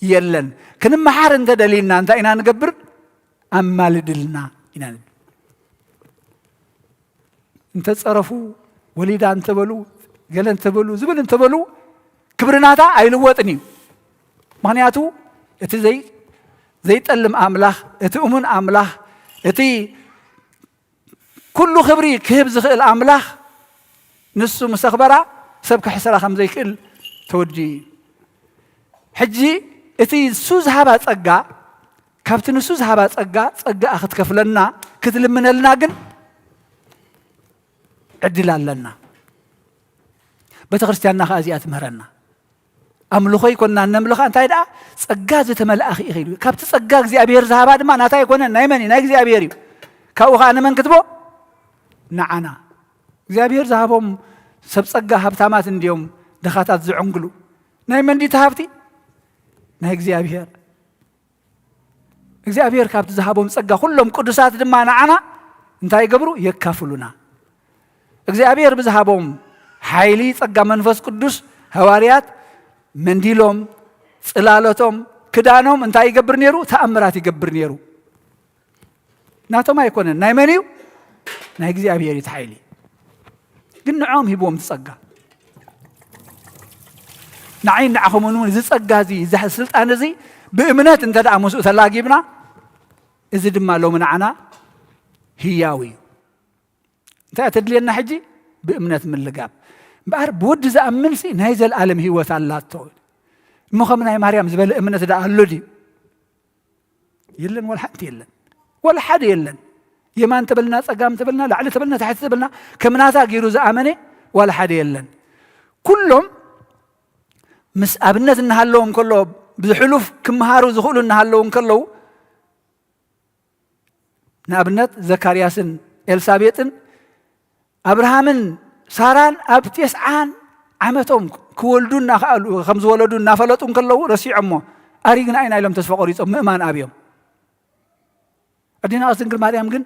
يلن كلم مهارن تدليلنا انت إنا نقبر أما لدلنا إنا انت تصرفوا وليدا انتبلوا قال انتبلوا زبل انتبلوا كبرناتا أيلواتني معناته اتي زي تألم أملاخ اتي أمن أملاخ اتي كل خبري كهب زخ الأملاخ نسو مستخبرة سبك حسرة خمزي كل توجي حجي اتي سوز هابات أقا كابتن سوز هابات أقا أخذ كفلنا كتل من الناقن عدلال لنا بتغرستياننا خازيات مهرنا أملخي كنا نملخ أنت هيدا سجاز تمل أخي خير كابت سجاز زي أبير زهباد ما نتاي كنا نايمني نايك زي أبيري كأوخا أنا من كتبه نعنا زي أبير زهبهم سبصقا هبتامات انديوم دخاتات زعنقلو ناي مندي تهابتي ناي እግዚአብሔር ካብቲ ዝሃቦም ጸጋ ሁሉም ቅዱሳት ድማ ንዓና እንታይ ይገብሩ የካፍሉና እግዚአብሔር ብዝሃቦም ኃይሊ ጸጋ መንፈስ ቅዱስ ሐዋርያት መንዲሎም ጽላለቶም ክዳኖም እንታይ ይገብር ነይሩ ተአምራት ይገብር ነይሩ ናቶም አይኮነን ናይ መኒው ናይ እግዚአብሔር ይትኃይሊ ግን ንዖም ሂቦም ጸጋ نعين نعخمون زتسجازي زح السلطان زي بإمنات أنت دا مسؤول تلاقيبنا إذا دم لو منعنا هياوي تأتي لنا حجي بإمنات من اللقاب بعر بود إذا أمن سي نهيز العالم هي وثالات طول مخمنا يا مريم زبل إمنات دا اللودي يلن ولا حد يلن ولا حد يلن يمان تبلنا أقام تبلنا لعل تبلنا تحت تبلنا كمناتا غيرو زأمني ولا حد يلن كلهم مس أبنات نهاللون كله بحلوف كم هارو زخولو نهاللون كله نابنات زكرياسن إلسابيتن أبراهامن ساران أبتيس عن عمتهم كولدون خمس ولدون نافلتهم كله رسي عمو أريقنا أين أيلم تسفقوريس مؤمان أبيهم أدينا أصدق المريم جن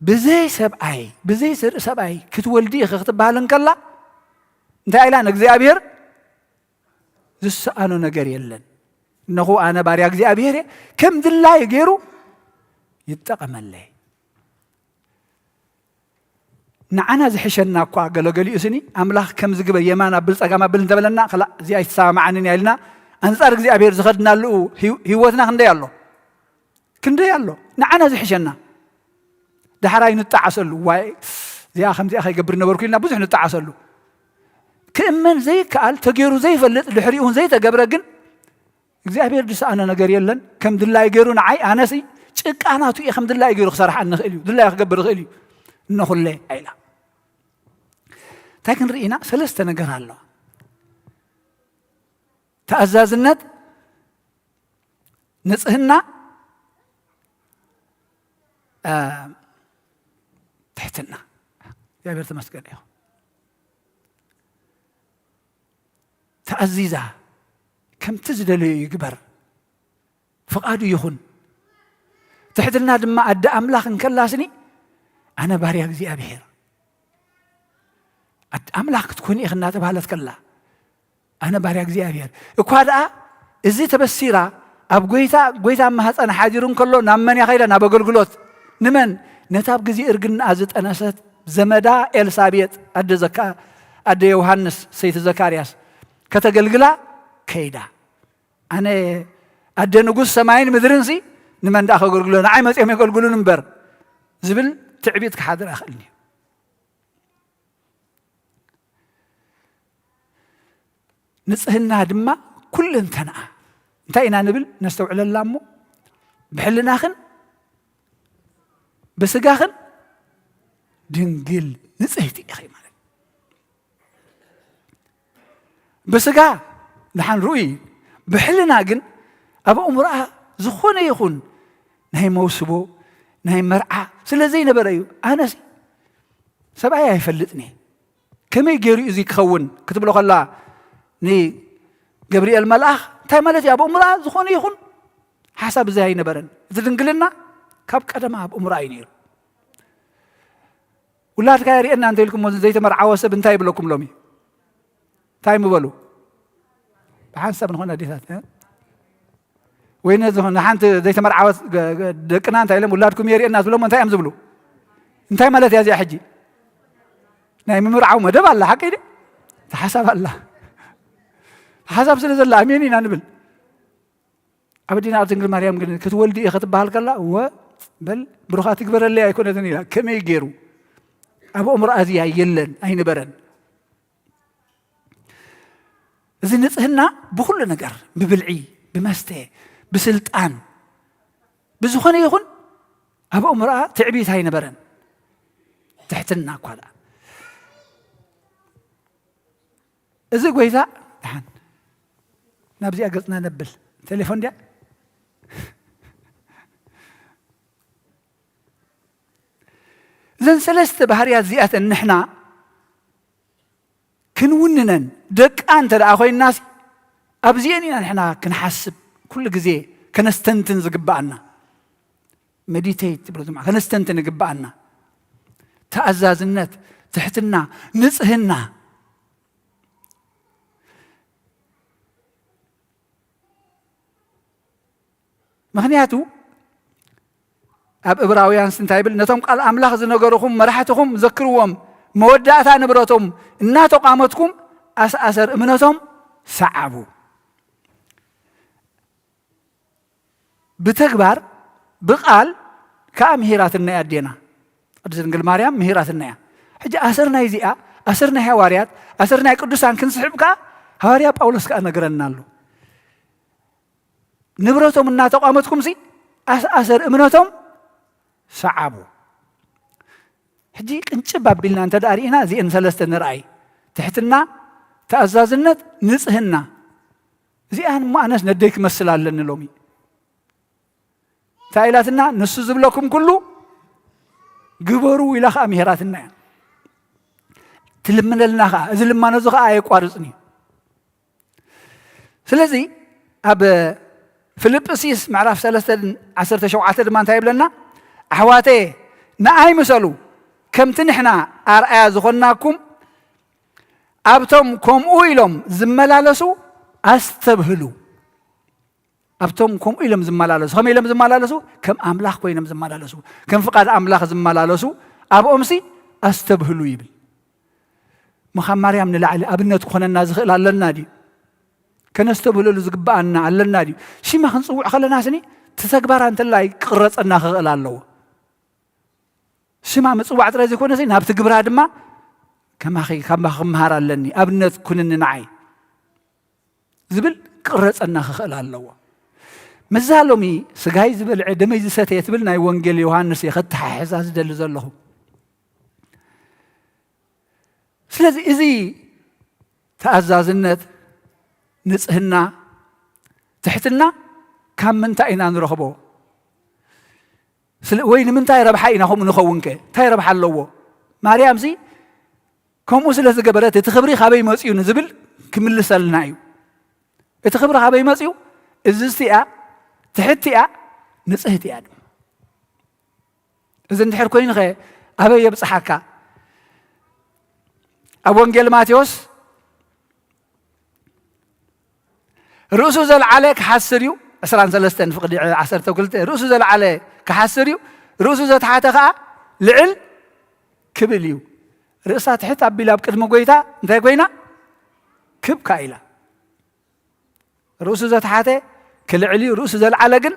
بزي سبعي بزي سبعي كتولدي خطب بهالن كلا أنت أيلان أجزي زس أنا نجري لن نخو أنا باري أجزي أبيره كم دللا يجيرو يتقم الله نعنا زحشنا قا قالوا قالي أسني أملاخ كم زجبة يمان أبلس أجمع أبلس دبلنا خلا زي أي سامع عني لنا أنصار أجزي أبير زخدنا له هوتنا خندي الله كندي الله نعنا زحشنا ده حراي نتعسل واي زي خمسة أخي قبرنا بركينا بزح نتعسل كأمن زي كقال تجيرو زي فلت الحريقون زي تجبرجن እግዚአብሔር ድስ አነ ነገር የለን ከም ድላይ ገሩን አይ አነሲ ጭቃናቱ ይኸም ድላይ ገሩ خسرح እንኽእል እዩ ድላይ ክገብር ይኽእል እዩ እንኹለ አይላ ታክን ርኢና ሰለስተ ነገር አለ ተአዛዝነት ንጽህና ትሕትና እግዚአብሔር ተመስገን ይሁን تأزيزا كم تزدل يكبر فقادو يخون تحدلنا دما أدى أملاخ نكلاسني أنا باري أجزي أبير أملاخ تكوني إخنا تبهالت كلا أنا باري أجزي أبير وكوادا إزي تبسيرا أبقويتا مهات أنا حاجرون كله نامن يا خيرا نابقل قلوت نمن نتاب جزي إرقن أزت أنست زمدا إلسابيت أدى يوحنس سيد زكارياس كتجلجلا كيدا أنا أدي نقول سماين مدرنسي نمن داخل يقولون عايمة يوم يقولون نبر زبل تعبيت كحاضر أخلني نصهنا دما كل انتنا انتينا نبل نستوعل اللامو بحلنا خن بسقاخن دنقل نصهتي أخي مالك بسقا نحن رؤي بحلنا جن أبو امرأة زخونة يخون نهي موسبو نهي مرعى سلزين بريو أنا سبعي يفلتني كم يجري يزي كون كتب له الله ني جبريل الملاخ تاي مالتي أبو امرأة زخونة يخون حسب زي نبرن تدنقلنا كاب قدم أبو امرأة ينير ولا تكاري أن أنت لكم زي تمرعى وسب انتاي بلكم لومي تايم بولو بحسب هنا ديثات وين هذا نحنت زي تمر عاوز دقنا انت علم ولادكم يري الناس بلوم انت يمزبلو انت مالت يا زي حجي نايم مرعو مدب الله حقي دي حسب الله حسب سلز الله امين نانبل ابدينا ارتنجل مريم كتولدي اختبال كلا هو بل بروخات كبر اللي يكون ثاني كم يجيرو ابو امراه زي يلن اين برن إذا نصهنا بكل نجار ببلعي بمستة بسلطان بزخانة يخون أبو امرأة تعبيت هاي نبرن تحتنا كذا إذا قويتا دحين نبزي أقصنا نبل تليفون ده زين سلست بهاريات زيات إن إحنا كنوننن دق أنت لأخوي الناس أبزيني نحنا كنحسب كل جزء كنستنتن زقبعنا مديتيت برضو معك كنستنتن زقبعنا تأزاز النت تحتنا نصهنا مخنياتو أب إبراويان سنتايبل نتوم قال أملاخ زنقرهم مرحتهم ذكروهم مودعتا نبرتهم الناتو قامتكم أسر إمنتهم سعبوا بتكبر بقال كأمهيرات النيا دينا قدس نقول مريم مهيرات النيا حجة أسرنا يزيئة أسرنا هواريات أسرنا قدسان كنسحبك هواريا باولوس كأنا قرنا له نبرتهم الناتو قامتكم سي أسر إمنتهم سعبوا حجي انشباب بلنا انت دارينا زي ان ثلاثة نرأي تحتنا تأزازنا نصهنا زي ان ما ناس نديك مسلال لنا لومي تايلاتنا نسوزب لكم كله قبروا إلى أمهراتنا تلمنا لنا إذا لما نزغ آية قارصني سلزي أب فيلبسيس معرف 13 شوعات ما انتهي لنا أحواتي نأي مسألو كم تنحنا أرأي زغناكم أبتم كم أويلم زملالسو أستبهلو أبتم كم أويلم زملالسو هم إلم زملالسو كم أملاخ كوينم زملالسو كم فقاد أملاخ زملالسو أب أمسي أستبهلو يبل مخماري من العلي أبنت كون الناس خلال النادي كان استبهلو لزقبانا على النادي شي ما خنصوع خلنا ناسني تتكبر أنت الله يقرص أنها خلال الله شما مصوع ترازي كون زين هاب تقبر هادما كما خي كما خمهار لني ابنت كنن نعي زبل قرص أنها خلال الله مزالومي سغاي زبل عدمي زسته يتبلنا يونجل يوحنس يخت حزاز دل زلهو سلازي ازي تأزازنت نصهنا تحتنا كم من تاينا نرخبو وين من تاي ربحينا هم نخونك تاي ربح اللو مريم زي كم وصلت جبرت تخبري خبي مسيو نزبل كمل سالنايو تخبر خبي مسيو ازستيا تحتيا نصهتيا اذا نحر كوين خي ابي يبصحكا أبونجيل ماتيوس رؤسو زل عليك حسريو أسران زلستن فقدي عسر توكلت رؤسو زل عليك كحسريو رؤسو زل تحتها لعل كبليو رأسات حتى بلا بكرم قويتا انت قوينا كب كايلا رؤسو زل تحته كالعليو رؤسو زل علقن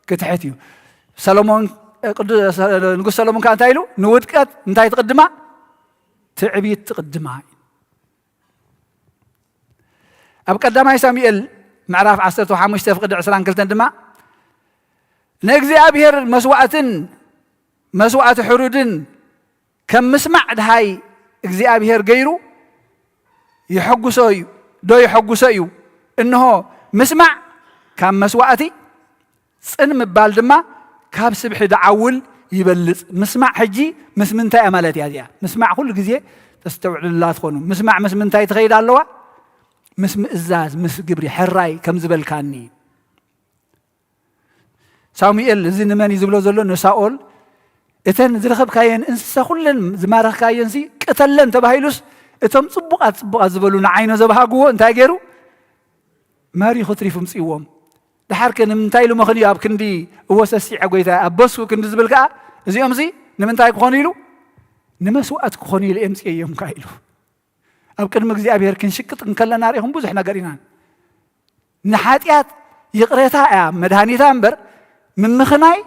كتحتيو سلمون نقول سلمون كان تايلو نودكت انتي تقدمه تعبيت تقدمها أب قدامي ساميل معرف 15 فقد 20 كلتن دما نجزي أبير مسوعة حرودن كم مسمع هاي اجزي أبير غيرو يحقو سوي دو يحقو سوي إنه مسمع كم مسوعتي سن مبال دما كاب سبح دعول يبلص مسمع حجي مسمنتاي امالتي هذه مسمع كل غزي تستوعب الله تكونوا مسمع مسمنتاي تخيد الله مسم ازاز مس جبري حراي كم زبلكاني ساموئيل زين ماني زبلو زلو نساول اتن زرخب كاين انسا كلن زمارخ كاين سي قتلن تبايلوس اتم صبقات زبلونا عينو زبهاغو انتاي غيرو ماري خطريفم صيوم دحركن منتاي له مخني اب كندي وسسي عغويتا ابسو كند زبلكا ازيوم زي نمنتاي كونيلو نمسوات كونيل امسي يوم كايلو اب كن مغزيابير كنشقط انكلنا ريهم بزح نغرينا نحاتيات يقريتا يا مدهانيتا امبر من مخناي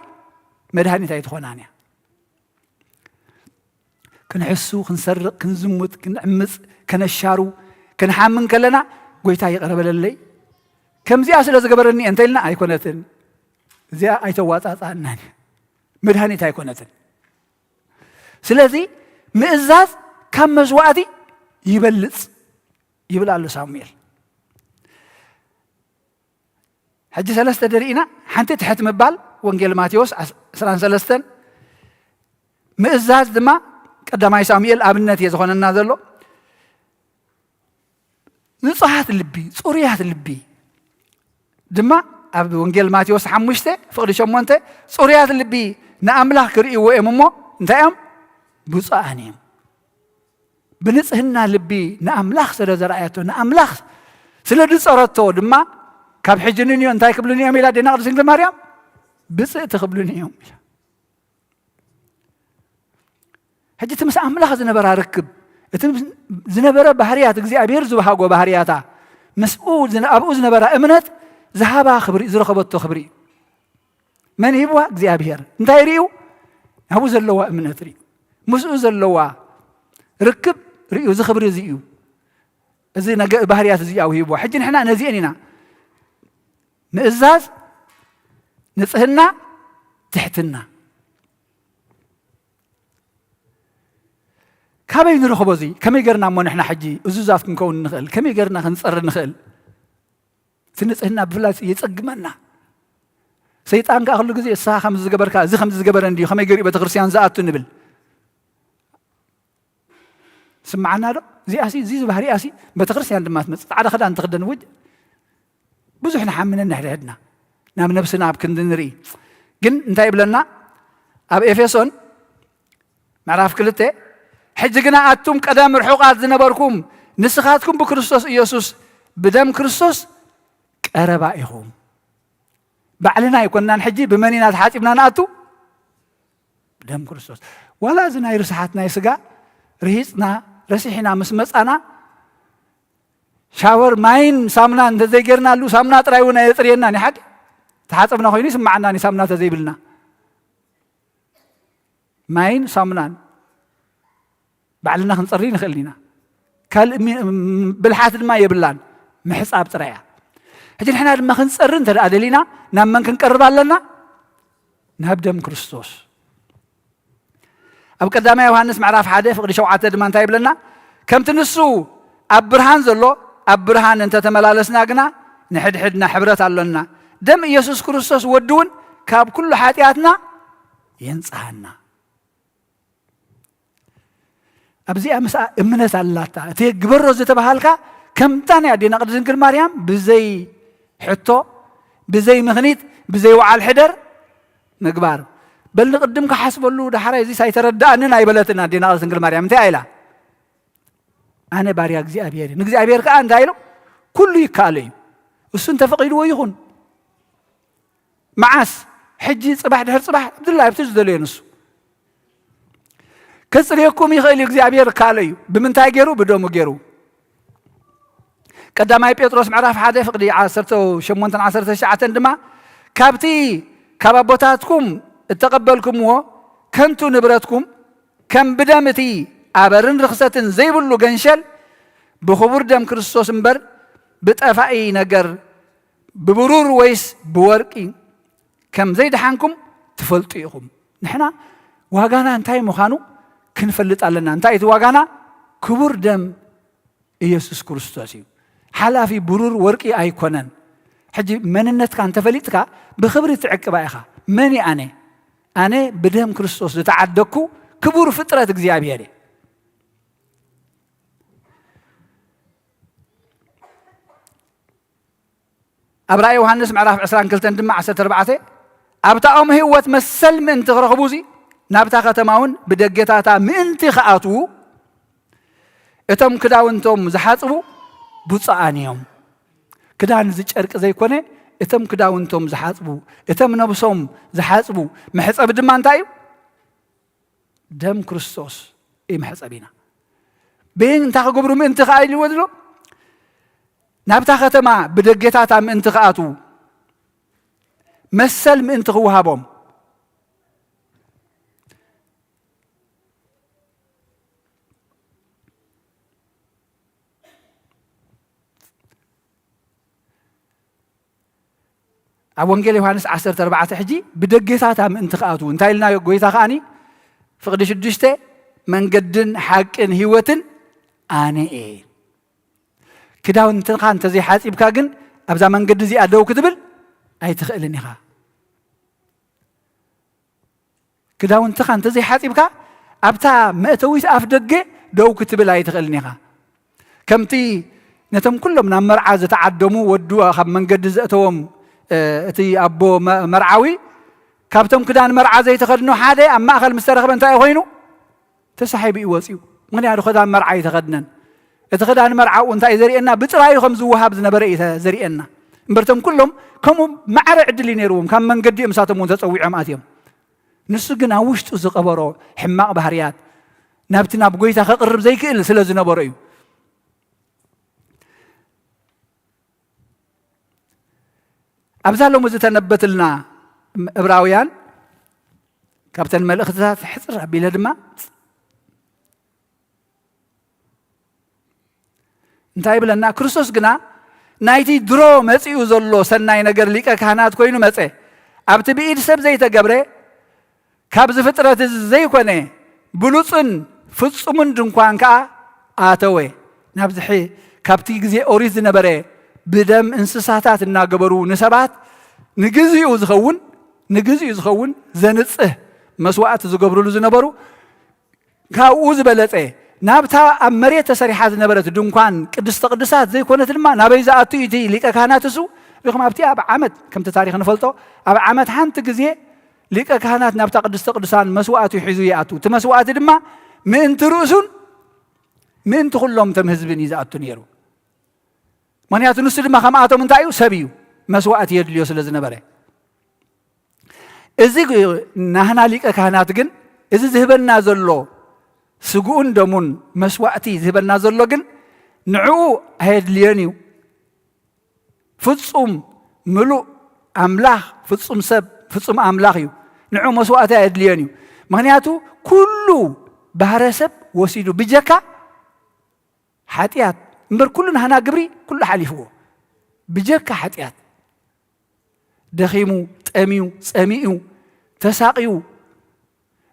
مدهانيتا يتخونانيا كنحسو كنسرق كنزمت كنعمص كنشارو كنحامن كلنا غويتا يقربللي كم زي أصل زجبرني أنت لنا أيقونتن زي أيتوات أناني مدهني تأيقونتن سلذي مئزاز كم مزوادي يبلص يبلع سامويل حج 3 درينا حنت تحت مبال وانجيل ماتيوس 13 مئزاز دما قداماي سامويل ابنت يزخوننا زلو ንጹሃት ልቢ ጽሩያት ልቢ ድማ ኣብ ወንጌል ማቴዎስ 5:8 ጽሩያት ልቢ ንኣምላኽ ክርእይዎ እዮም እሞ እንታይ እዮም ብፁዓን እዮም ብንጽህና ልቢ ንኣምላኽ ስለ ዘርኣያቶ ንኣምላኽ ስለ ድጸረቶ ድማ ካብ ሕጅንን እዮም እንታይ ክብሉን እዮም ኢላ ዴና ቅድስት ድንግል ማርያም ብፅእቲ ክብሉን እዮም ኢላ ሕጂ እቲ ምስ ኣምላኽ ዝነበራ ርክብ እቲ ዝነበረ ባህርያት እግዚኣብሔር ዝወሃጎ ባህርያታ ምስኡ ኣብኡ ዝነበራ እምነት ዝሃባ ክብሪ ዝረኸበቶ ክብሪ መን ሂብዋ እግዚኣብሔር እንታይ ርዩ ኣብኡ ዘለዋ እምነት ርዩ ምስኡ ዘለዋ ርክብ ርዩ እዚ ክብሪ እዚ እዩ እዚ ባህርያት እዚ ኣብኡ ሂብዋ ሕጂ ንሕና ነዚአን ኢና ምእዛዝ ንጽህና ትሕትና ካበይ ንረኽቦ እዚ ከመይ ገርና እሞ ንሕና ሕጂ እዙዛት ክንከውን ንኽእል ከመይ ገርና ክንፀሪ ንኽእል እቲ ንጽህና ብፍላይ የፀግመና ሰይጣን ከዓ ኩሉ ግዜ እስኻ ከምዚ ዝገበርካ እዚ ከምዚ ዝገበረ እንድዩ ከመይ ገሪኡ ቤተ ክርስቲያን ዝኣቱ ንብል ስምዓና ዶ እዚኣሲ እዚ ባህሪኣሲ ቤተ ክርስቲያን ድማ ትመፅእ ፃዕዳ ክዳን ትኽደን ውጅ ብዙሕ ንሓምነና ሕድሕድና ናብ ነብስና ኣብ ክንዲ ንርኢ ግን እንታይ ይብለና ኣብ ኤፌሶን ምዕራፍ 2 ሕጂ ግና ኣቱም ቀደም ርሑቓት ዝነበርኩም ንስኻትኩም ብክርስቶስ ኢየሱስ ብደም ክርስቶስ ቀረባ ኢኹም ባዕልና ይኮንናን ሕጂ ብመኒና ተሓፂብና ንኣቱ ብደም ክርስቶስ ዋላ እዚ ናይ ርስሓት ናይ ስጋ ርሂፅና ረሲሕና ምስ መፃና ሻወር ማይን ሳሙና እንተዘይጌርናሉ ሳሙና ጥራይ እውን የፅርየና ንሓቂ ተሓፀብና ኮይኑ ይስማዓና ሳሙና ተዘይብልና ማይን ሳሙናን ባዕልና ክንፀሪ ንኽእል ኢና ካልእ ብልሓት ድማ የብላን ምሕፃብ ጥራያ ሕጂ ንሕና ድማ ክንፀሪ እንተደኣ ደሊና ናብ መን ክንቀርብ ኣለና ናብ ደም ክርስቶስ ኣብ ቀዳማይ ዮሃንስ ምዕራፍ 1:7 ድማ እንታይ ይብለና ከምቲ ንሱ ኣብ ብርሃን ዘሎ ኣብ ብርሃን እንተተመላለስና ግና ንሕድሕድና ሕብረት ኣለና ደም ኢየሱስ ክርስቶስ ወዲ እውን ካብ ኩሉ ሓጢኣትና የንፅሃና ኣብዚኣ ምስኣ እምነት ኣላታ እቲ ግበሮ ዝተባሃልካ ከምታ ናይ ኣዴና ቅድስት ድንግል ማርያም ብዘይ ሕቶ ብዘይ ምኽኒት ብዘይ ወዓል ሕደር ምግባር በል ንቅድም ክሓስበሉ ዳሕራይ እዚ ሳይተረዳእንን ኣይበለትን ኣዴና ቅድስት ድንግል ማርያም እንታይ ኢላ ኣነ ባርያ እግዚኣብሔር ንእግዚኣብሔር ከዓ እንታይ ኢሉ ኩሉ ይከኣል እዩ እሱ እንተፈቒድዎ ይኹን መዓስ ሕጂ ፅባሕ ድሕር ፅባሕ ብድላይ ኣብቲ ዝደልዮ ንሱ ከፅርየኩም ይኽእል እግዚኣብሔር ካለ እዩ ብምንታይ ገይሩ ብደሙ ገይሩ ቀዳማይ ጴጥሮስ ምዕራፍ 1:18-19 ድማ ካብቲ ካብ ኣቦታትኩም እተቐበልኩምዎ ከንቱ ንብረትኩም ከም ብደም እቲ ኣበርን ርክሰትን ዘይብሉ ገንሸል ብኽቡር ደም ክርስቶስ እምበር ብጠፋኢ ነገር ብብሩር ወይስ ብወርቂ ከም ዘይድሓንኩም ትፈልጡ ኢኹም ንሕና ዋጋና እንታይ ምዃኑ ክንፈልጥ ኣለና እንታይ እቲ ዋጋና ክቡር ደም ኢየሱስ ክርስቶስ እዩ ሓላፊ ብሩር ወርቂ ኣይኮነን ሕጂ መንነትካ እንተፈሊጥካ ብክብሪ ትዕቅባ ኢኻ መን ኣነ ብደም ክርስቶስ ዝተዓደኩ ክቡር ፍጥረት እግዚኣብሔር እየ ኣብ ራእይ ዮሃንስ ምዕራፍ 22 ድማ 14 ኣብታ ኦም ህይወት መሰል ምእንቲ ክረኽቡ እዚ ናብታ ከተማ እውን ብደገታታ ምእንቲ ክኣትዉ እቶም ክዳውንቶም ዝሓፅቡ ብፁዓን እዮም ክዳን ዝጨርቂ ዘይኮነ እቶም ክዳውንቶም ዝሓፅቡ እቶም ነብሶም ዝሓፅቡ መሕፀቢ ድማ እንታይ እዩ ደም ክርስቶስ እዩ መሕፀቢ ኢና ብን እንታይ ክገብሩ ምእንቲ ከዓ ኢልዎ ድሎ ናብታ ከተማ ብደገታታ ምእንቲ ክኣትዉ መሰል ምእንቲ ክወሃቦም ኣብ ወንጌል ዮሃንስ 14 ሕጂ ብደገታታ ምእንቲ ክኣትዉ እንታይ ኢልና ጎይታ ከዓኒ ፍቕዲ 6 መንገድን ሓቅን ህይወትን ኣነ እየ ክዳውንትኻ እንተዘይሓፂብካ ግን ኣብዛ መንገዲ እዚኣ ደው ክትብል ኣይትኽእልን ኢኻ ክዳውንትኻ እንተዘይሓፂብካ ኣብታ መእተዊት ኣፍ ደገ ደው ክትብል ኣይትኽእልን ኢኻ ከምቲ نتم كلهم نام مرعى زتعدموا ودوا خب من قد زأتهم تي أبو مرعوي كابتم كدان مرعى زي تخدنوا حدا أما أخل مسترخب أنت أخوينو تسحب يواسيو من يعني خدان مرعى تخدنن تخدان مرعى وأنت زريئنا بتراي خمس وهاب زنبرئ زريئنا برتم كلهم كم معر عدلين يروم كم من قد يمساتهم وتسوي عماتهم نسجنا وشت زقبرو حماق بحريات نابتنا بقيتها خقرب زي كل سلزنا بريو أبزالهم زتنبت لنا إبراويان كابتن الملك ذات حضر بلاد ما انتهي بلنا كريستوس جنا نايتي درو مسيو زلو سناي نجر ليك كهنات كوينو مسي أبت بيد سب زي تجبره كابز فترة زي كونه بلوصن فتصمن دنقان كا آتوي نبزحي كابتي زي أوريز نبره بدم انسساتات الناقبرو نسبات نجزي يزخون زنصه مسواعت زقبرو لزنبرو كاوز بلصه نابتا امريت تسريحات نبرت دنقان قدست قدسات زي كونت لما نابيزا اتو يتي ليقه كهناتسو رغم ابتي اب عمد كم تاريخ نفلطو اب عمد حنت غزي ليقه كهنات نابتا قدست قدسان مسواعت يحيزو ياتو تمسواعت دما من ترؤسون من تخلهم تم حزبن يزاتو نيرو مانياتو نسد ما خماتو من تايو سبيو مسواعت يدليو سلازنبره ازي نحنا ليقه كهنات جن ازي زهبنا زلو سجون دمون مسواعتي زهبنا زلو جن نعو هيدليونيو فصوم ملو املاح فصوم سب فصوم املاحيو نعو مسواعتي هيدليونيو مانياتو كله بهرسب وسيدو بجكا حاتيات مبر كلنا هنا قبري كل حليفه بجكا حاتيات دخيمو تأميو سأميو تساقيو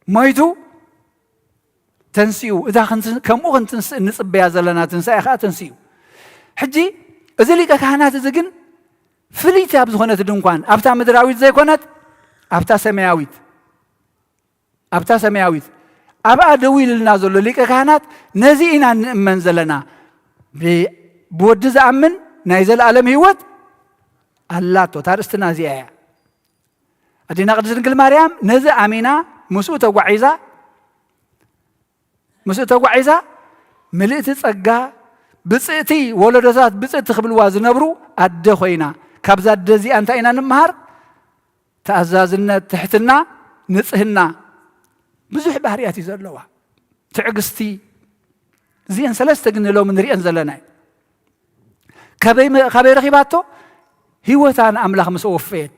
مايتو تنسيو إذا كم أغن نصب بيازلنا تنسى أخا تنسيو حجي إذا ليك كهنات زجن فليت أبزخونة الدنقان أبتا مدراويت زي كونت أبتا سماويت أبا دويل النازل ليك كهنات نزينا منزلنا بود زأمن نايزل عالم هيوت الله تو تارستنا زيايا أدينا قدس نقل مريم نزا أمينة مسؤوتة وعيزة ملئت تسقى بصئتي ولدزات بصئت تخبل وازن نبرو أدى خوينا كابزات دزي أنت إنا نمهر تأزازنا تحتنا نصهنا بزوح بحرياتي زلوا تعقستي زين سلسة قلنا لو من رئيان زلنا كبي رخيباتو هيوتان أملاخ مسوفيت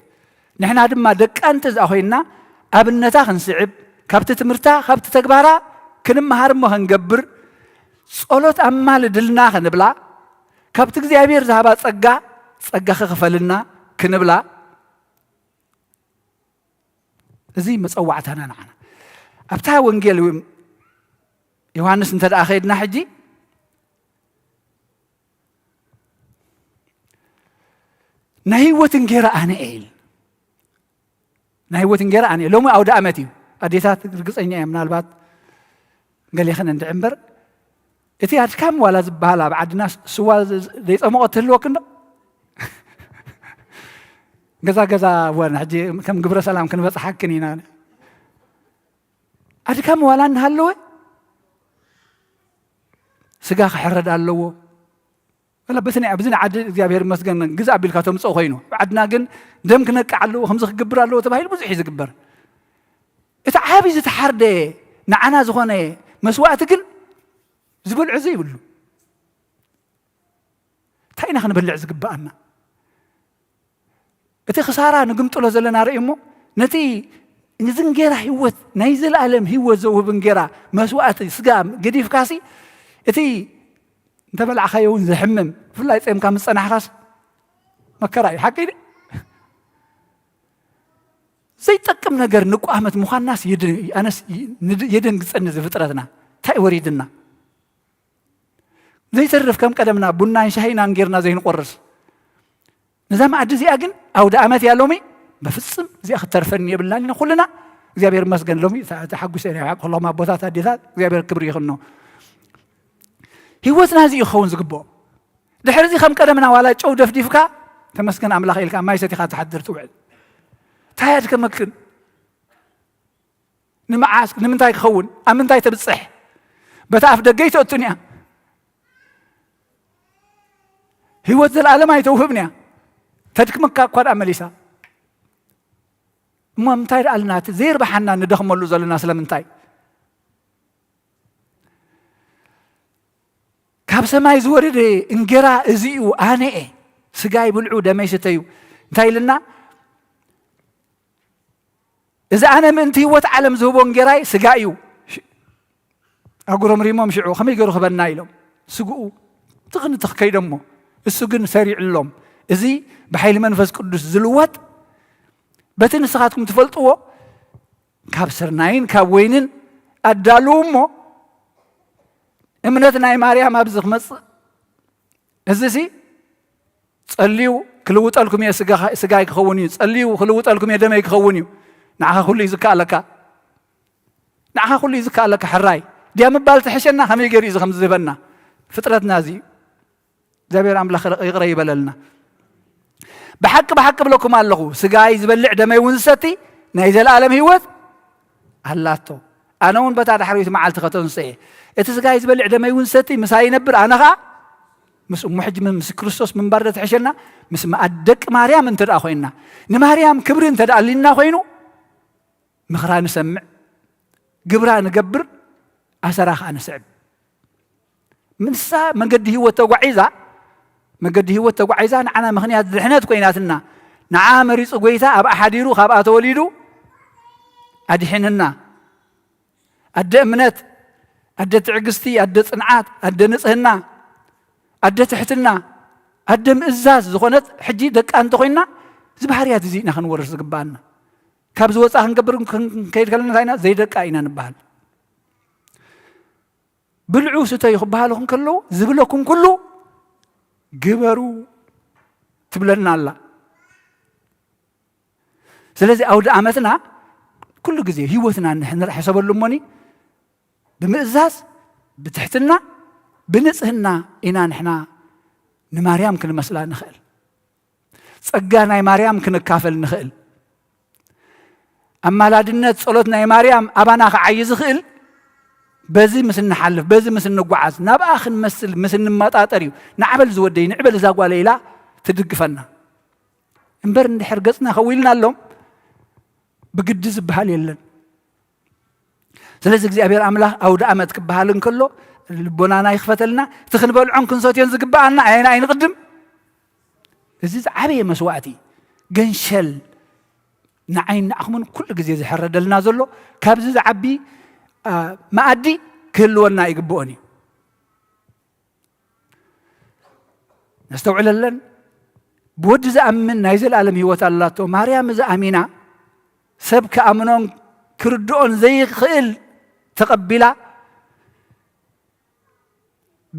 نحن هذا ما دك أنت زاهينا أبنتا خنسعب كابت تمرتا كابت تكبارا كنم هارم هنجبر صلوت أمال دلنا خنبلا كابت زيابير ذهبات صقا خفلنا كنبلا زي مسوعتنا نحن أبتها ونجيل يوحنس انت اخيدنا حجي نهيوت انجيرا أنا لو ما أود أمتي أديتات رقصني من البات قال لي خلنا ندعمبر إتي هاد كم ولا زبالة بعد ناس سوا ديت أموت الوقت جزا وانا حجي كم قبر سلام كن بس حكني أنا هاد كم ولا نهلوه سجاخ حرد اللو ولا بثني أبزنا عد زيابير مسجن جزء بالكاتم صوخينه بعدنا جن دم كنا كعلو خمسة جبر اللو تباهي بزح يزجبر إتعابي زتحرده نعنا زخانة مسوات جن زبل عزيب له تاينا خنا بالعز جبأنا إتي خسارة نقمت له زلنا رئيمه نتي نزنجرا هيوت نيزل ألم هيوت زوه بنجرا مسوات سجام قديف كاسي إتي أنت بلع خيون زحمم فلا يتأم كام السنة حراس ما كراي حكي زي تكم نجر نكو أحمد مخناس يدن قصنا زي فترتنا تاي وريدنا زي تعرف كم قدمنا بنا شهينا نجرنا زي نقرص نزام عد زي أجن أو دعمت يا لومي بفصم زي أختار فني بالله كلنا زي بير مسجن لومي تحقق سير حق الله ما بوثات هديثات زي بير كبر يخنو هيوتنا زي يخون زقبو دحرزي خم قدمنا ولا جو دفديفكا تمسكن أملاخ إلك ما يستي خات تحضر توعد تايد كمكن نمعاسك نمنتاي خون أمنتاي تبصح بتعرف دقيت الدنيا هو ذل العالم يتوهبني تدكمك قد أمليسا ما منتاي قالنا تزير بحنا ندخم اللو زل الناس لمنتاي كاب سماي زورد انجرا ازيو اني سغاي بلعو دمي ستيو انتاي لنا اذا انا من انت هوت عالم زهبو انجراي سغايو اقرم ريمو مشعو خمي يقرو خبنا يلوم سقو تغن تخكي دمو السجن سريع اللوم ازي بحيل منفس قدس زلوات بتن سخاتكم تفلطوا كاب سرناين كاب وينن ادالومو امنتنا يا مريم ابزخ مص ازسي صليو كلوطالكم يا سغا يخونيو صليو كلوطالكم يا دمي يخونيو نعها كل يزكالك نعها كل يزكالك حراي ديام بالت حشنا خمي غير يز خمس زبنا فطرتنا زي زبير املاخ يقرا يبللنا بحق بلكم الله سغا يزبلع دمي ونستي نايز العالم هيوت هلاتو انا ون بتا دحريت معلت ختنسي اتسغا يزبلع دمي ونستي مساي نبر انا خا مس محج من كريستوس من بردت حشنا مس ما ادق مريم انت دا خوينا نمريم كبر انت دا لينا خوينو مخرا نسمع قبرا نقبر أسراخ أنا سعب من سا من قد هو توعيزا من قد هو توعيزا أنا مخنيات الحنات كويناتنا نعم ريس قويتا أبا حديرو خاب أتوليدو أدي حننا أدى أمنت أدى تعقستي أدى صنعات أدى نصهنا أدى تحتنا أدى مئزاز زخونت حجي دك أنت خوينا زبحريات زينا خنورش زقبالنا كابز وصاخ نقبر كيد كلنا زينا زي دك أينا نبال بلعو ستي خبالكم كله زبلكم كله جبروا تبلنا الله سلازي أود أمتنا كل جزء هيوتنا نحن راح يسبب لموني بمئزاز بتحتنا بنصهنا إنا نحنا نماريام كن مسألة نخيل صقانا مريم كن كافل نخيل أما لادنت صلوتنا مريم أبانا عايز خيل بزي مسن نحلف بزي مسن نقعز نبقى خن مسل مسن مطاطريو نعبل زودي نعبل زاقوا ليلا تدقفنا انبر ندحر قصنا خويلنا لهم بقدس بحال يلن سلازي እግዚአብሔር አምላክ አውደ አመት ክባሃልን ከሎ ልቦናና ይخفتልና ትخنበሉ عنكن ሶቴን ዝግባአና አይና አይንቅድም እዚ ዓበየ መስዋዕቲ ገንሸል ንዓይን አخمن ኩሉ ግዜ ዝሕረደልና ዘሎ ካብዚ ዝዓቢ ማኣዲ ክህልወና ይግብኦኒ ነስተውዕለለን بود زأمن نايزل عالم هو تالله مريم زأمينا سبك أمنون كردون زي خيل تقبلا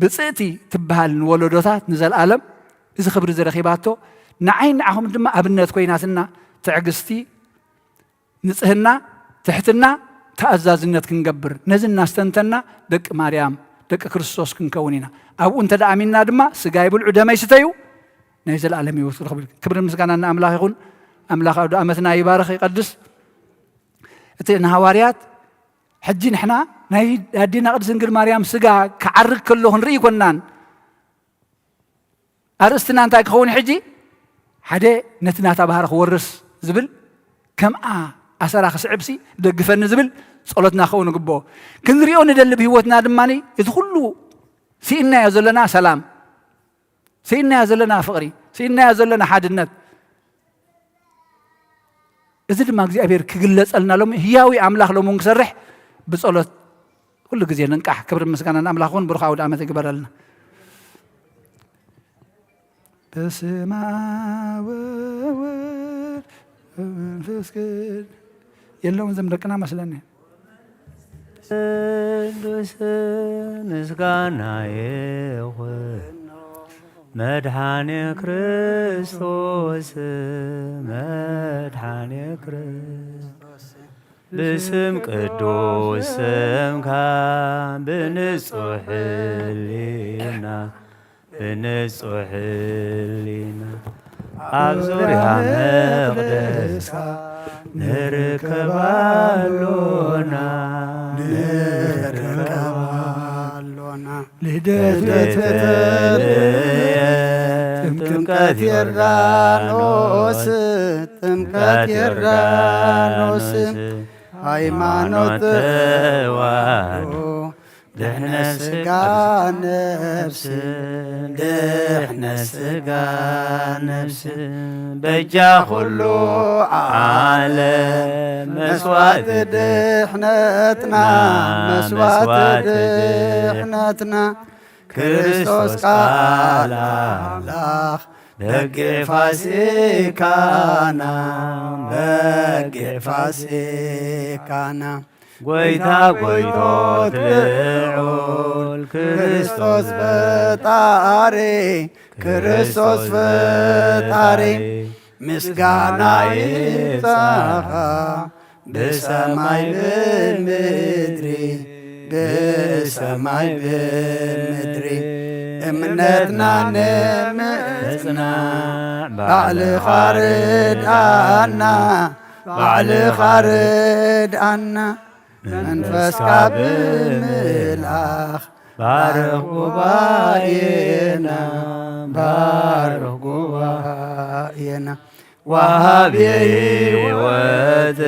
بصيتي تبهال ولدوتات نزل عالم إذا خبر زرخيباتو نعين عهم دم أبنات كويناتنا تعجستي نصهنا تحتنا تأزازنا كنجبر نزلنا استنتنا دك مريم دك كريستوس كنكونينا أو أنت دأمينا دم سجايب العدماء يستيو نزل عالمي وصل كبر المسكان أن أملاك يكون أملاك أو أمتنا يبارك يقدس تنا هواريات حجين إحنا نايد هدينا قدس نقول مريم سجا كعرق كلهن ري كنان أرستنا أنت كون حجي حدا نتنا تبهر خورس زبل كم أسرع خسعبسي دقفن زبل صلتنا خون قبوا كنريون دل بهوتنا دماني يدخلوا سينا يزلنا سلام سينا يزلنا فقري سينا يزلنا حادنات إذا ما جزء أبير كجلس قلنا لهم هياوي أملاك لهم منكسرح بصلت كل جزء ننكح كبر مسكنا أملاكون برخاء ودعمة كبر لنا بسماء فسكت يلهم زمركنا مثلاً نسكنا مدحاني كريستوس مدحاني كريستوس باسم قدوس سمك بنصح لنا بنصح لنا أبزرها مقدسك نركب اللونا لدت ጥምቀት ዮርዳኖስ ጥምቀት ዮርዳኖስ ሃይማኖት ተዋህዶ ድሕነት ሥጋ ነፍስ ድሕነት ሥጋ ነፍስ በጃ ኩሉ ዓለም መስዋዕት ድሕነትና መስዋዕት ድሕነትና ክርስቶስ ቃል አምላኽ በጌ ፋሲካና በጌ ፋሲካና ጎይታ ጎይቶት ልዑል ክርስቶስ ፈጣሪ ክርስቶስ ፈጣሪ ምስጋና ይብዛኻ ብሰማይ ብምድሪ በሰማይ በምድሪ እምነትና ንምጽና ባዕልኻ ርድአና ባዕልኻ ርድአና መንፈስካ ብምልኣኽ ባርኽ ጉባኤና ባርኽ ጉባኤና ወሃብ ሕይወት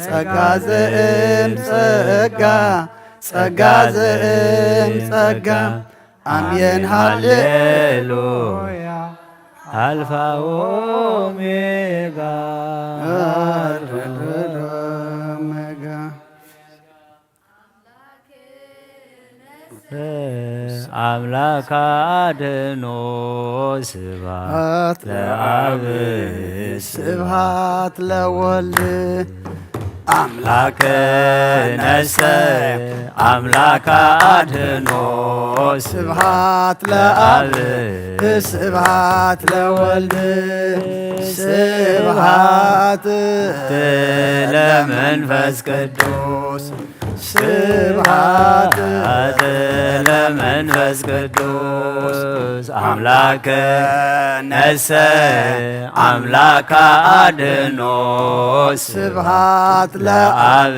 ጸጋ ዘእም ጸጋ ጸጋ ዘእም ጸጋ አሜን ሃሌሉያ አልፋ ኦሜጋ ኦሜጋ አምላክ አድኖ ስብሐት ለአብ ስብሐት ለወልድ አምላክ ነሰ አምላክ አድኖ ስብሐት ለአብ ስብሐት ለወልድ ስብሐት ለመንፈስ ቅዱስ ስብሐት ለመንፈስ ቅዱስ አምላክ ነሰ አምላክ አድኖ ስብሐት ለአብ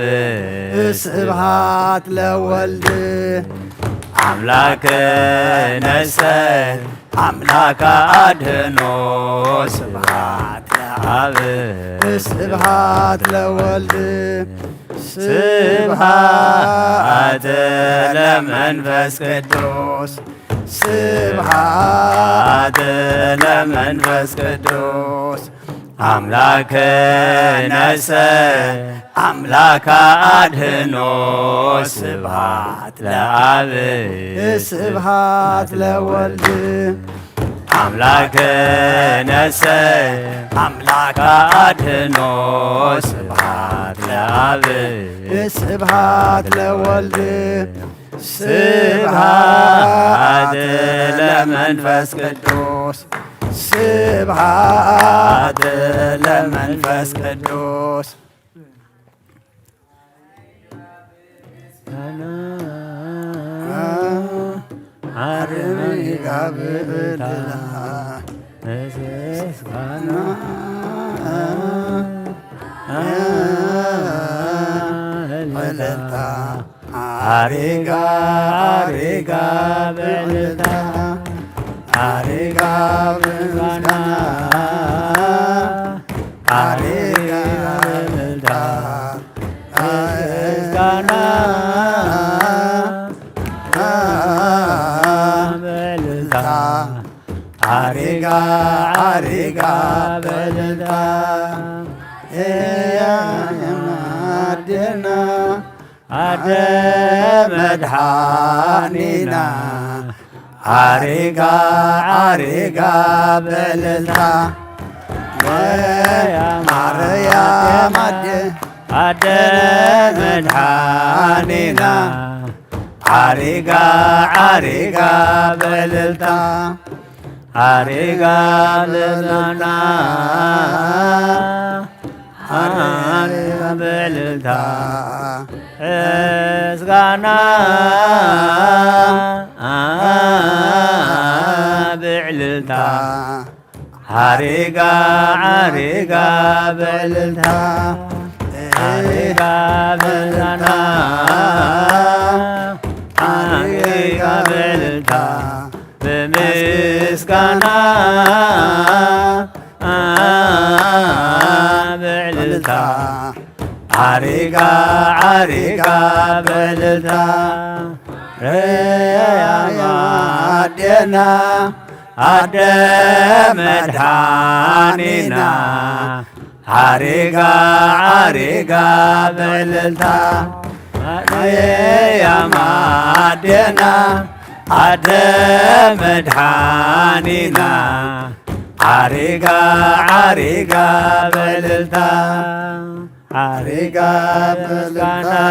ስብሐት ለወልድ አምላክ ነሰ አምላክ አድኖ ስብሐት ለአብ ስብሐት ለወልድ ስብሐት ለመንፈስ ቅዱስ ስብሐት ለመንፈስ ቅዱስ አምላክ ነሰ አምላክ አድኖ ስብሐት ለአብ ስብሐት ለወልድ አምላክ ነሰ አምላክ አድኖ ስብሐት ለአብ ስብሐት ለወልድ ስብሐት ለመንፈስ ቅዱስ ስብሐት ለመንፈስ ቅዱስ አርሚጋ ብዕድላ ምስጋና እልልታ አሪጋ አሪጋ በእልልታ አሪጋ በምስጋና አሪጋ በእልልታ ምስጋና በእልልታ አሪጋ አሪጋ በእልልታ ያየናደና አደ መድኃኒና አሪጋ አሪጋ በእልልታ ማርያም አደ መድኃኒና አሪጋ አሪጋ በእልልታ አሪጋ በእልልታ አሪጋ በእልልታ ምስጋና بعللتا عريقا عريقا بعللتا عريقا بعللتا عريقا بعللتا بمسكنا بعللتا عريقا عريقا بعللتا ريا مادينا عدم مدحانينا عريقا عريقا بعللتا يا مادينا عدم مدحانينا عريقا عريقا بعللتا عريقا بعللتا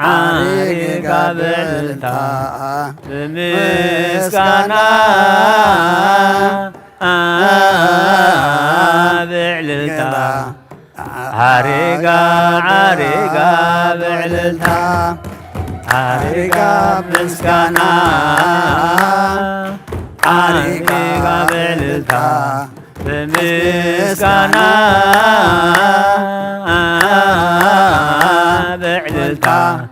عريقا بعللتا بمسكنا بعللتا عريقا عريقا بعللتا عريقا مسكنا عريقا بعللتا بمسكنا بعللتا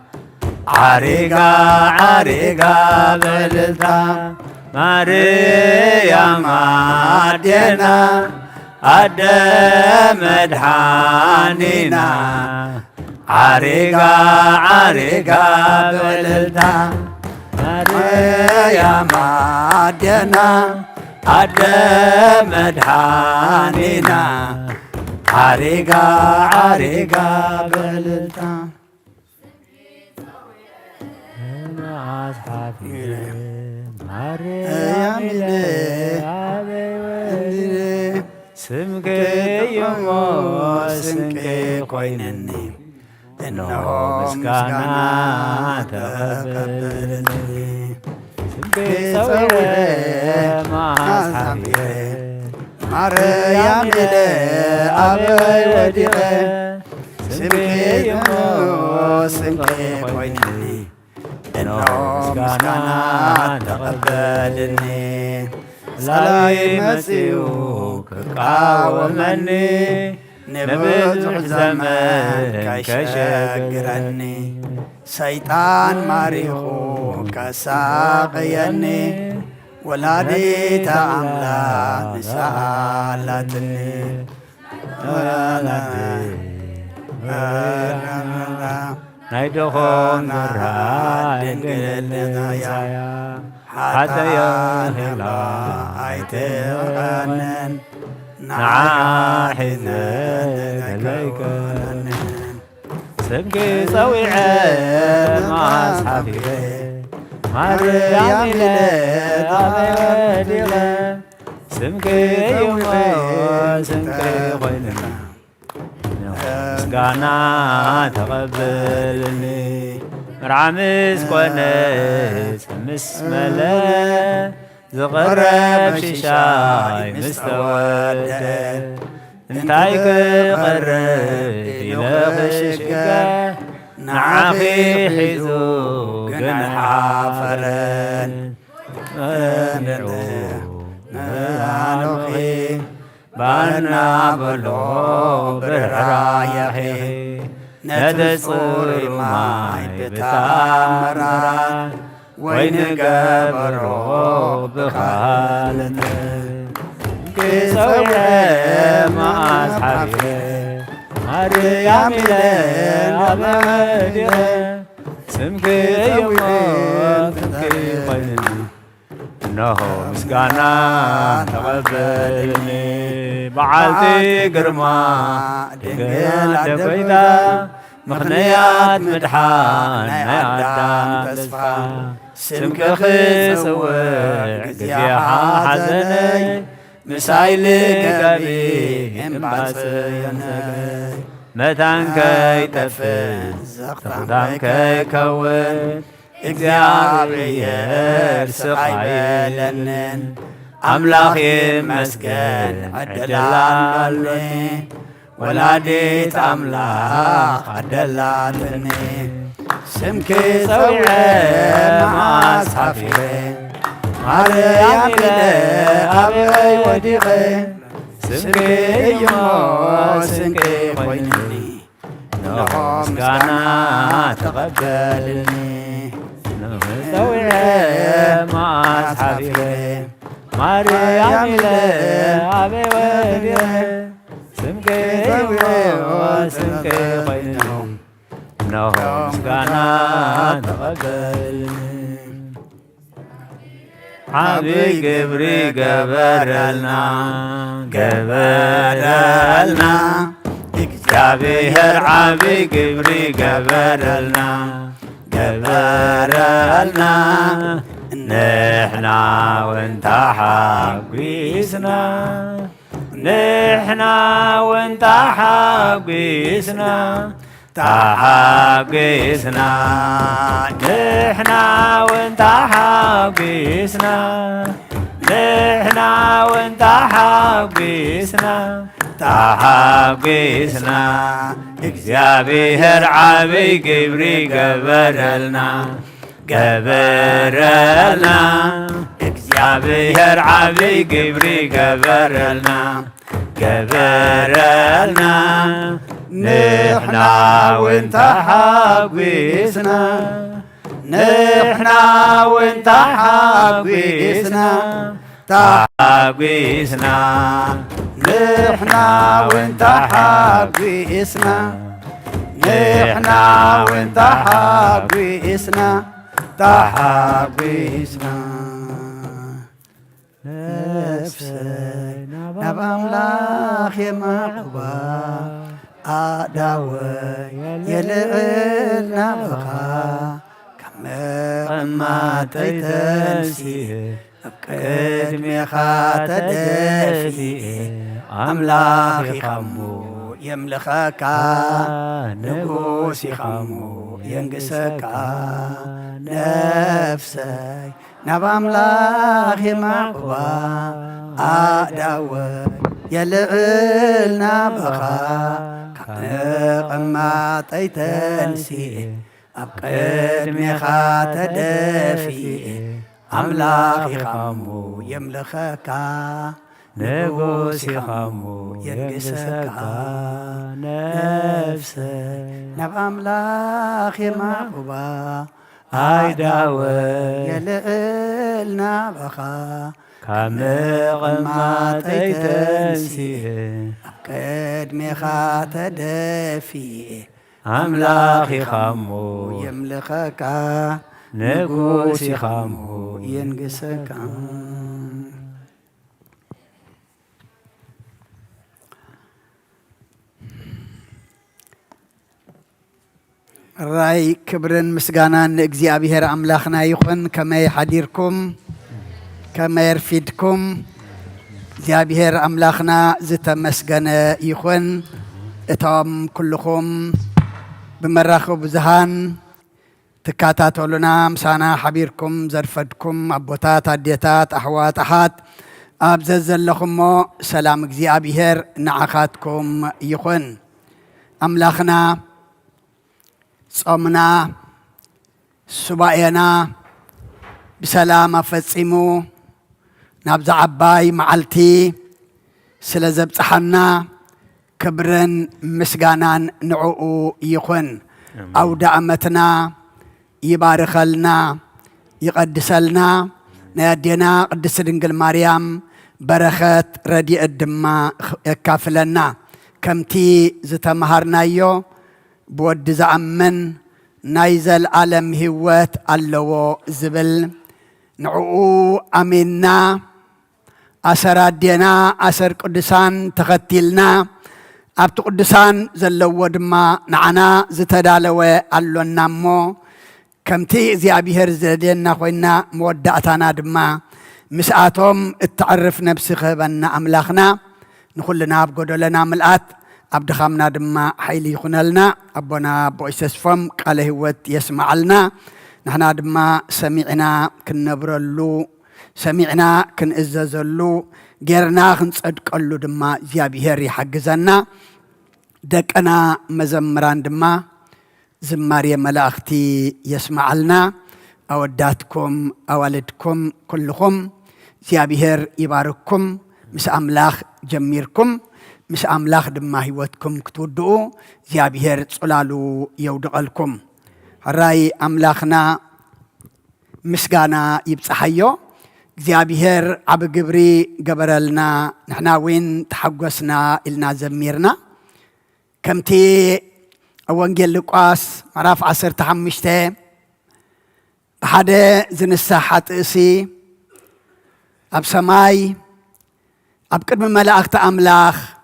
عريقا عريقا بعللتا مريم عدينا عدم مدحانينا عريقا عريقا بعللتا مريم عدينا عدم مدحانينا عريقا عريقا بعللتا سمكي يمو سمكي قوينني إنه مسكانا تقبلني سمكي سوي مع أصحابي مريم إلي أبي وديغي سمكي يمو سمكي قوينني إنه مسكانا تقبلني سلاي مسيوك قاومني نبزح زمان كشاقرني سيطان ماريخو كساقيني ولاديت أملا نسالتني نايدخون الراد قلنا يا حتى يهلا عيتغنن نعاحذن ليكنن سبكي صويعة مع أصحابي مريم لأبدغة سبكي يوما سبكي غيلنا مسكانا تقبلني مرعمس كونس مس ملا زغرب شيشاي مستودة انتايك قرب إلى خشقة نعاخي حيزو قنح عفرن نعنوخي بانا بلو بررايخي ندسور ماي بتامران وين قبرو بخالنا كسوي مع أصحابي مريم لأبدغة سمكي يوم سمكي قيلني إنه مسكانا تقبلني بعلتي قرما دقل دقيدا مخنيات مدحان عدام تسفى سمك خسوع قزيحا حزني مسايلك قبي امباسيني متانكي تفز تقدامكي كون እግዚአብሔር ስቃይለንን አምላኽ ይመስገን ዕድላልኒ ወላዲት አምላኽ አደላልኒ ስምኪ ፀውዐ መዓስ ሓፊረ ማርያም ኢለ ኣበይ ወዲቐ ስንቄ እሞ ስንቄ ኮይኑኒ ንሆ ምስጋና ተቐበልኒ ፀዊዐ ማዓዝ ሓቢረ ማርያም ኢለ ኣበይ ወዲቐ ስንቄ እሞ ስንቄ ኮይኑኒ ንሆ ምስጋና ተቐበልኒ ዓብይ ግብሪ ገበረልና ገበረልና እግዚአብሔር ዓብይ ግብሪ ገበረልና ገበረልና ንሕና እውን ተሓጒስና ንሕና እውን ተሓጒስና ተሓጒስና ንሕና እውን ተሓጒስና ንሕና እውን ተሓጒስና ተሓጒስና እግዚአብሔር ዓብይ ግብሪ ገበረልና ገበረልና እግዚአብሔር ዓብይ ግብሪ ገበረልና ገበረልና ንሕና እውን ተሓጒስና ንሕና እውን ተሓጒስና ተሓጒስና ንሕና እውን ተሓጒስና ንሕና እውን ተሓጒስና ተሓጒስና ነፍሰይ ናብ ኣምላኽ የማዕባ ኣዳወይ የልዕል ናብኻ ካብ መቐማጠይ ተንሲእ ኣብ ቅድሜኻ ተደፊእ ኣምላኽ ኢኻሞ የምልኸካ ንጉስ ኢኻሞ የንግሰካ ነፍሰይ ናብ ኣምላኽ የማዕባ ኣዳወይ የልዕል ናብኻ ካብ መቐማጠይ ተንሲእ ኣብ ቅድሜኻ ተደፊእ ኣምላኽ ኢኻሞ የምልኸካ ንጉስ ኢኻሞ የንግሰካ ነፍሰይ ናብ ኣምላኽ የማዕባ ኣዳወይ የልዕል ናብኻ ካብ መቐማጠይ ተንሲእ ኣብ ቅድሜኻ ተደፊእ ኣምላኽ ኢኻሞ የምልኸካ ንጉስ ኢኻሞ የንግሰካ ራይ ክብርን ምስጋናን ንእግዚአብሔር ኣምላኽና ይኹን። ከመይ ሓዲርኩም ከመይ ረፊድኩም? እግዚአብሔር ኣምላኽና ዝተመስገነ ይኹን። እቶም ኩልኹም ብመራኽቢ ብዙሃን ትካታተሉና ምሳና ሓቢርኩም ዘርፈድኩም ኣቦታት ኣዴታት ኣሕዋት ኣሓት ኣብ ዘለኹሞ ሰላም እግዚአብሔር ንዓኻትኩም ይኹን። ኣምላኽና ጾምና ሱባኤና ብሰላም ኣፈጺሙ ናብዛ ዓባይ መዓልቲ ስለ ዘብፅሓና ክብርን ምስጋናን ንዕኡ ይኹን። ኣውደ ዓመትና ይባርከልና ይቐድሰልና። ናይ ኣዴና ቅድስቲ ድንግል ማርያም በረኸት ረድኤት ድማ የካፍለና። ከምቲ ዝተምሃርናዮ ብወዲ ዝኣምን ናይ ዘለዓለም ህይወት ኣለዎ ዝብል ንዕኡ ኣሚንና ኣሰር ኣዴና ኣሰር ቅዱሳን ተኸቲልና ኣብቲ ቅዱሳን ዘለዎ ድማ ንዓና ዝተዳለወ ኣሎና እሞ ከምቲ እግዚኣብሔር ዘድየና ኮይና መወዳእታና ድማ ምስኣቶም እትዕርፍ ነብሲ ክህበና ኣምላኽና ንኹልና ኣብ ጎደለና ምልኣት ኣብ ድኻምና ድማ ሓይሊ ይኹነልና። ኣቦና ኣቦይ ተስፎም ቃለ ህይወት የስማዓልና። ንሕና ድማ ሰሚዕና ክንነብረሉ ሰሚዕና ክንእዘዘሉ ጌርና ክንጸድቀሉ ድማ እግዚኣብሔር ይሓግዘና። ደቀና መዘምራን ድማ ዝማሬ መላእኽቲ የስማዓልና። أوداتكم أوالدكم كلكم زيابير يبارككم مس أملاخ جميركم مس أملاخ دما هيوتكم كتودو زيابير صلالو يودقلكم الرأي أملاخنا مسغانا يبصحيو زيابير عب جبري جبرلنا نحنا وين تحقسنا إلنا زميرنا كمتي أوانجيل لقاس معرف 15 بحدا زنسا حاتئسي أب سماي أب قدم ملائكة أملاخ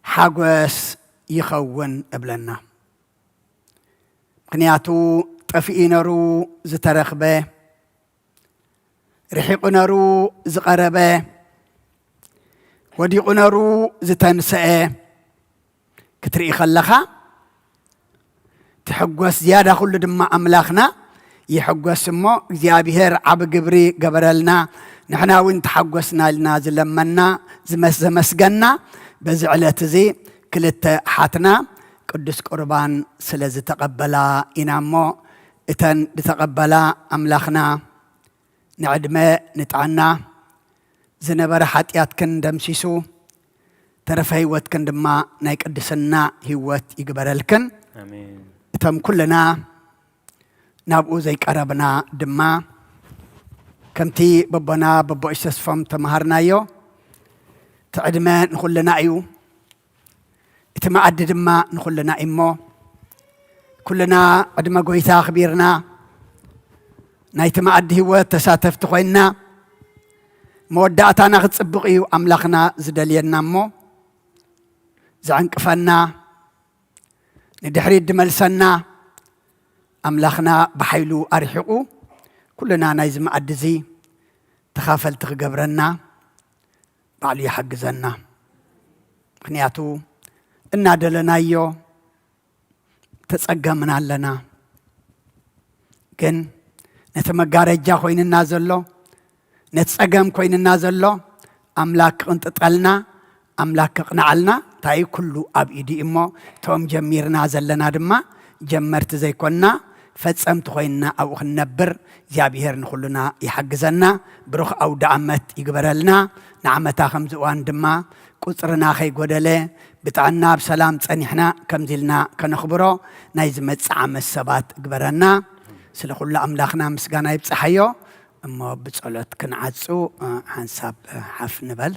حاقوس يخون قبلنا مقنياتو طفئينرو زترخبه رحيقنرو زقربه وديقنرو زتنسئه كتري خلخا تحقوس زيادة كل دم أملاخنا يحقوس مو زيابير عب جبري قبرلنا نحنا وين تحقوسنا لنا زلمنا زمسقنا بزعلة زي كلت حاتنا قدس قربان سلازي تقبلا إنامو إتن تقبلا أملاخنا نعدمه نتعنا زنبر حاتيات كن دمسيسو ترف هيوت كن دما نايك قدسنا هيوت يقبرلكن آمين تم كلنا نابو زي قربنا دما كمتي ببنا ببو إسسفم تمهرنايو تعدما نخلنا أيو اتما عد دما نخلنا إمو كلنا عدما قويتا خبيرنا نايتما عد هو تساتف تخوينا مودعتنا غتصبقيو أملاخنا زدلينا مو زعنقفنا ندحري دملسنا أملاخنا بحيلو أرحقو كلنا نايزم عدزي تخافل تغبرنا بعلي حقزنا مخنياتو إنا دلنايو تسقمنا لنا كن نتمقارجا خوين النازلو نتسقم خوين النازلو أملاك انت تقلنا أملاك قنعلنا تاي كله أب إيدي إمو توم جميرنا زلنا دما جمرت زي كنا فتصمت خوينا أو خنبر زيابير نخلنا يحجزنا بروخ أو دعمت يقبرلنا نعمتا خمزوان دما قصرنا خي قدله بتعنا بسلام تصنيحنا كمزلنا كنخبره نايزمت عام السبات قبرنا سلخل أملاخنا مسقانا يبصحيو أما بتصلت كنعصو حنساب حف نبل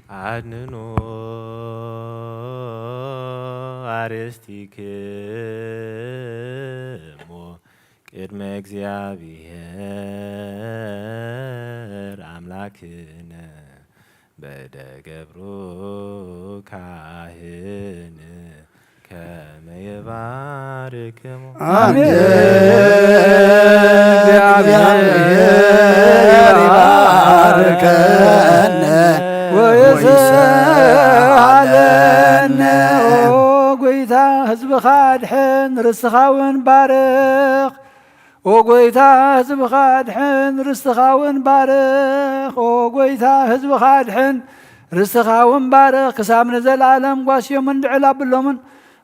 عدنو أرستيكمو قدم እግዚአብሔር አምላክነ በደገብሮ ካህን ከመ ይባርክሙ አሜን እግዚአብሔር ይባርከነ ወይስአለነ ጎይታ ህዝብኻ ድሕን ርስኻውን ባርኽ ወጎይታ ህዝብኻ ድሕን ርስኻውን ባርኽ ወጎይታ ህዝብኻ ድሕን ርስኻውን ባርኽ ክሳብ ንዘለዓለም ጓስዮምን ድዕል ኣብሎምን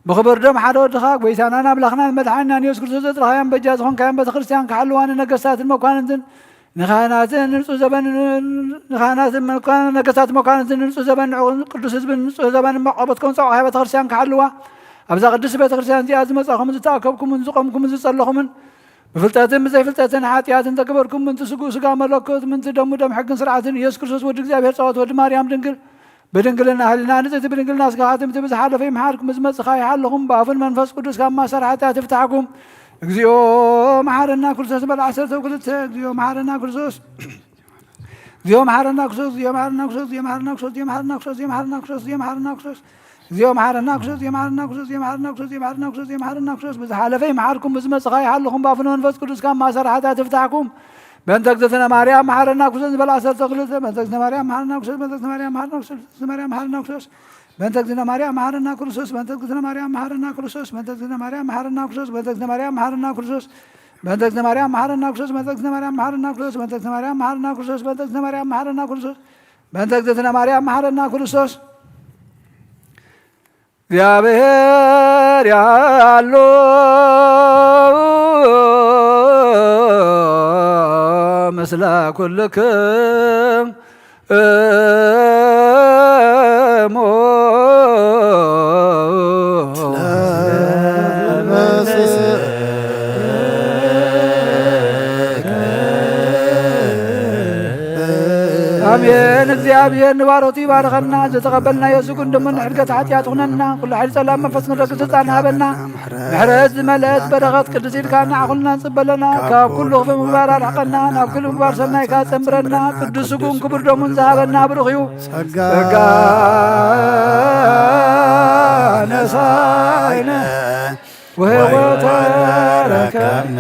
بخبر دم حرود خاك ويتانا نبلغنا مدحنا نيوس كرسوس رخايم بجاز خون كاين بتخريستيان كحلوان نقصات المكانن نخانات نرسو زبن نخانات المكان نقصات مكانن نرسو زبن قدوس زبن نرسو زبن مقبتكم صو هاي بتخريستيان كحلوا ابزا قدوس بتخريستيان دي ازمه صاخم زتاكبكم من زقمكم من زصلخم بفلتاتن زي فلتاتن حاتياتن تكبركم من تسقوا سقا ملكوت من تدمو دم حق سرعه يسوع كرسوس ود እግዚአብሔር ጸዋት ወድ ማርያም ድንግል بدنقلنا هلنا نزت بدنقلنا سقاطم تبز حالة في محاركم مزمت سخاي حالهم بافن منفس قدس كما سرعتا تفتحكم اكزيو محارنا كل سوس بالعسر وكل اكزيو محارنا كل سوس اكزيو محارنا كل سوس اكزيو محارنا كل سوس اكزيو محارنا كل سوس اكزيو محارنا كل سوس اكزيو محارنا كل سوس اكزيو محارنا كل سوس اكزيو محارنا كل سوس اكزيو محارنا كل سوس اكزيو محارنا كل سوس اكزيو محارنا كل سوس اكزيو محارنا كل سوس بز حالة في محاركم مزمت سخاي حالهم بافن منفس قدس كما سرعتا تفتحكم بنتك زتنا مريم محرنا كوسس بالعسل تغلط بنتك زتنا مريم محرنا كوسس بنتك زتنا مريم محرنا كوسس مريم محرنا كوسس بنتك زتنا مريم محرنا كوسس بنتك زتنا مريم محرنا كوسس بنتك زتنا مريم محرنا كوسس بنتك زتنا مريم محرنا كوسس بنتك زتنا مريم محرنا كوسس بنتك زتنا مريم محرنا كوسس بنتك زتنا مريم محرنا كوسس بنتك زتنا مريم محرنا كوسس بنتك زتنا مريم محرنا كوسس እግዚአብሔር ያለው ምስለ ኩልክም አሜን። እግዚአብሔር ንባሮቱ ይባርከና ዘተቀበልና የሱቁን ደሞ ንሕድገት ኃጢአት ሁነና ኩሉ ሓይል ሰላም መንፈስ ንረክብ ስልጣን ሃበና ምሕረት ዝመልአት በረኸት ቅዱስ ኢድካና ዓኹልና ንፅበለና ካብ ኩሉ ክፉ ምግባር ኣርሕቐና ናብ ኩሉ ምግባር ሰናይካ ፀምብረና ቅዱስ ስጉን ክቡር ደሙን ዝሃበና ብሩኽ እዩ ጸጋ ነሳይነ ወህይወተ ረከብነ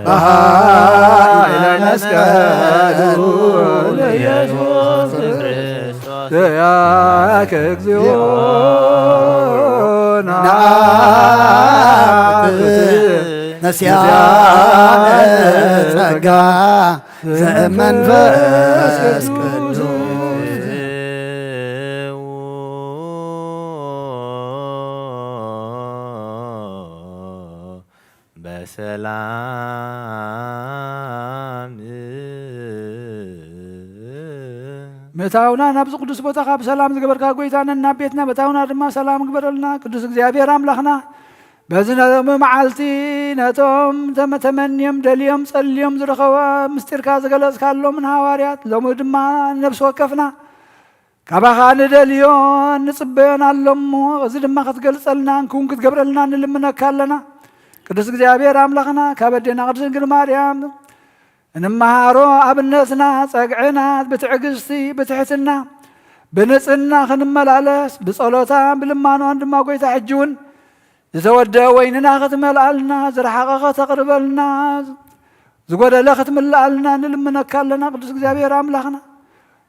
በኃይለ መስቀሉ ለኢየሱስ ክርስቶስ ያከ እግዚኦ ነስያነ ጸጋ ዘመንፈስ ቅዱስ በሰላም መታውና ናብዚ ቅዱስ ቦታኻ ብሰላም ዝገበርካ ጎይታነና ቤትና መታውና ድማ ሰላም ግበረልና ቅዱስ እግዚአብሔር ኣምላኽና በዚ መዓልቲ ነቶም ተመንዮም ደልዮም ጸልዮም ዝረኸበ ምስጢርካ ዝገለጽካሎምን ሃዋርያት ሎሚ ድማ ነብሲ ወከፍና ካባኻ ንደልዮ ንጽበዮን ኣሎሞ እዚ ድማ ክትገልጸልና ንክውን ክትገብረልና ንልምነካ ኣለና ቅዱስ እግዚአብሔር ኣምላኽና ካብ ኣዴና ቅድስት ድንግል ማርያም እንመሃሮ ኣብነትና ጸግዕና ብትዕግስቲ ብትሕትና ብንጽህና ክንመላለስ ብጸሎታ ብልማኗን ድማ ጎይታ ሕጂ እውን ዝተወደአ ወይንና ክትመልኣልና ዝረሓቐ ከተቕርበልና ዝጐደለ ክትምላኣልና ንልምነካ ኣለና ቅዱስ እግዚአብሔር ኣምላኽና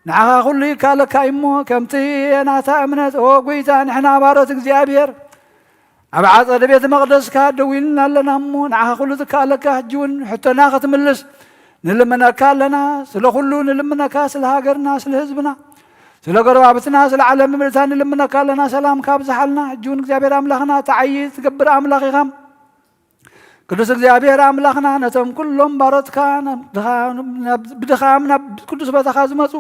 ንዓኻ ኩሉ ይካለካ እሞ ከምቲ ናታ እምነት ኦ ጎይታ ንሕና ባሮት እግዚአብሔር ኣብ ዓጸደ ቤተ መቕደስካ ደው ኢልና ኣለና እሞ ንዓኻ ኩሉ ዝካለካ ሕጂ እውን ሕቶና ክትምልስ ንልምነካ ኣለና ስለ ኩሉ ንልምነካ ስለ ሃገርና ስለ ህዝብና ስለ ጎረባብትና ስለ ዓለም ምልእታ ንልምነካ ኣለና ሰላምካ ብዝሓልና ሕጂ እውን እግዚአብሔር ኣምላኽና ተዓይ ትገብር ኣምላኽ ኢኻ ቅዱስ እግዚአብሔር ኣምላኽና ነቶም ኩሎም ባሮትካ ብድኻም ናብ ቅዱስ ቦታኻ ዝመፁ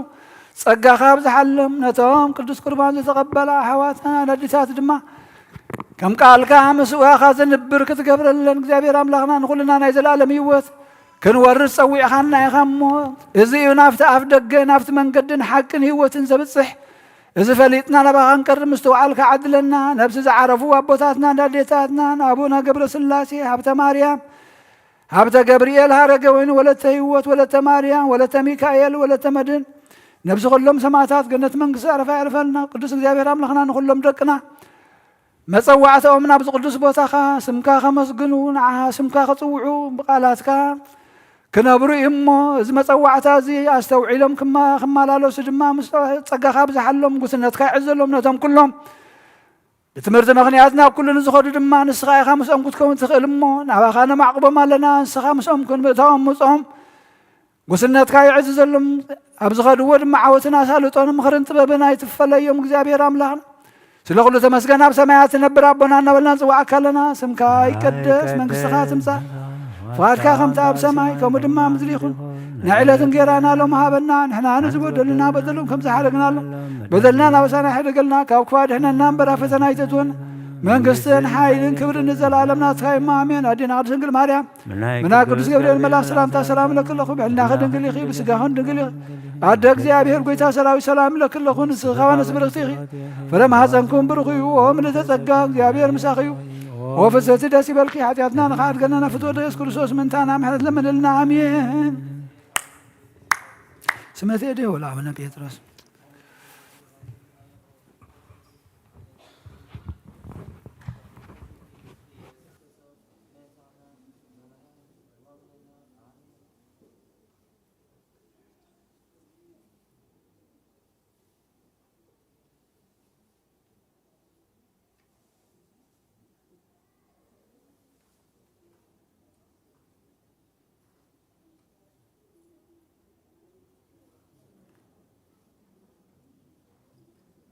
ጸጋኻ ብዝሓሎም ነቶም ቅዱስ ቁርባን ዝተቐበላ ኣሕዋትና ነዲታት ድማ ከም ቃልካ ምስዋኻ ዝንብር ክትገብረለን እግዚአብሔር ኣምላኽና ንኩልና ናይ ዘለኣለም ህይወት ክንወርስ ፀዊዕኻና ኢኻ እሞ እዚ እዩ ናብቲ ኣፍ ደገ ናብቲ መንገድን ሓቅን ህይወትን ዘብፅሕ እዚ ፈሊጥና ናባኻ ንቀርብ ምስተውዓልካ ዓድለና ነብሲ ዝዓረፉ ኣቦታትና እንዳዴታትና ንኣቡነ ገብረ ስላሴ ሃብተ ማርያም ሃብተ ገብርኤል ሃረገ ወይኑ ወለተ ህይወት ወለተ ማርያም ወለተ ሚካኤል ወለተ መድን ነብሲ ኩሎም ሰማዕታት ገነት መንግስቲ ዕረፋ ይዕርፈልና ቅዱስ እግዚአብሔር ኣምላኽና ንኩሎም ደቅና መፀዋዕተኦም ናብዚ ቅዱስ ቦታኻ ስምካ ከመስግኑ ንዓኻ ስምካ ክፅውዑ ብቃላትካ ክነብሩ እሞ እዚ መፀዋዕታ እዚ ኣስተውዒሎም ክመላለሱ ድማ ምስ ጸጋኻ ብዝሓሎም ጉስነትካ ይዕዘሎም ነቶም ኩሎም ብትምህርቲ ምኽንያት ናብ ኩሉ ንዝኸዱ ድማ ንስኻ ኢኻ ምስኦም ክትከውን ትኽእል እሞ ናባኻ ነማዕቅቦም ኣለና ንስኻ ምስኦም ክንብእታዎም ምፅኦም ጉስነትካ ይዕዝዘሎም ኣብ ዝኸድዎ ድማ ዓወትን ኣሳልጦን ምኽርን ጥበብን ኣይትፈለዮም እግዚአብሔር ኣምላኽና ስለ ኩሉ ተመስገን ኣብ ሰማያት ትነብር ኣቦና እናበልና ንፅዋዕካ ኣለና ስምካ ይቀደስ መንግስትኻ ትምጻእ ፍቃድካ ከምቲ ኣብ ሰማይ ከምኡ ድማ ምድሪ ይኹን ናይ ዕለትን ጌራና ሎም ሃበና ንሕና ንዝበደሉና በደሎም ከም ዝሓደግናሎም በደልና ናበሳና ይሕደገልና ካብ ክፋ ድሕነና እምበራ ፈተና ይተትወና መንግስትን ሓይልን ክብርን ንዘለኣለም ናትካ እሞ ኣሜን ኣዴና ቅድስት ድንግል ማርያም ምና ቅዱስ ገብርኤል መልኣክ ሰላምታ ሰላም ለክለኹ ብዕልናኸ ድንግል ኢኺ ብስጋኹን ድንግል ኢኺ ኣደ እግዚአብሔር ጎይታ ሰራዊት ሰላም ለክለኹ ንስኻ ወነስ ብርኽቲ ኢኺ ፍረ ማሕፀንኩም ብሩኽ እዩ ኦ ምልዕተ ጸጋ እግዚአብሔር ምሳኺ እዩ ወፍሰቲ ደስ ይበልኪ ኃጢአትና ንኻድ ገነና ፍትወደ ኢየሱስ ክርስቶስ ምንታና ምሕረት ለምንልና አሜን። ስመቴ ደ ወላ አቡነ ጴጥሮስ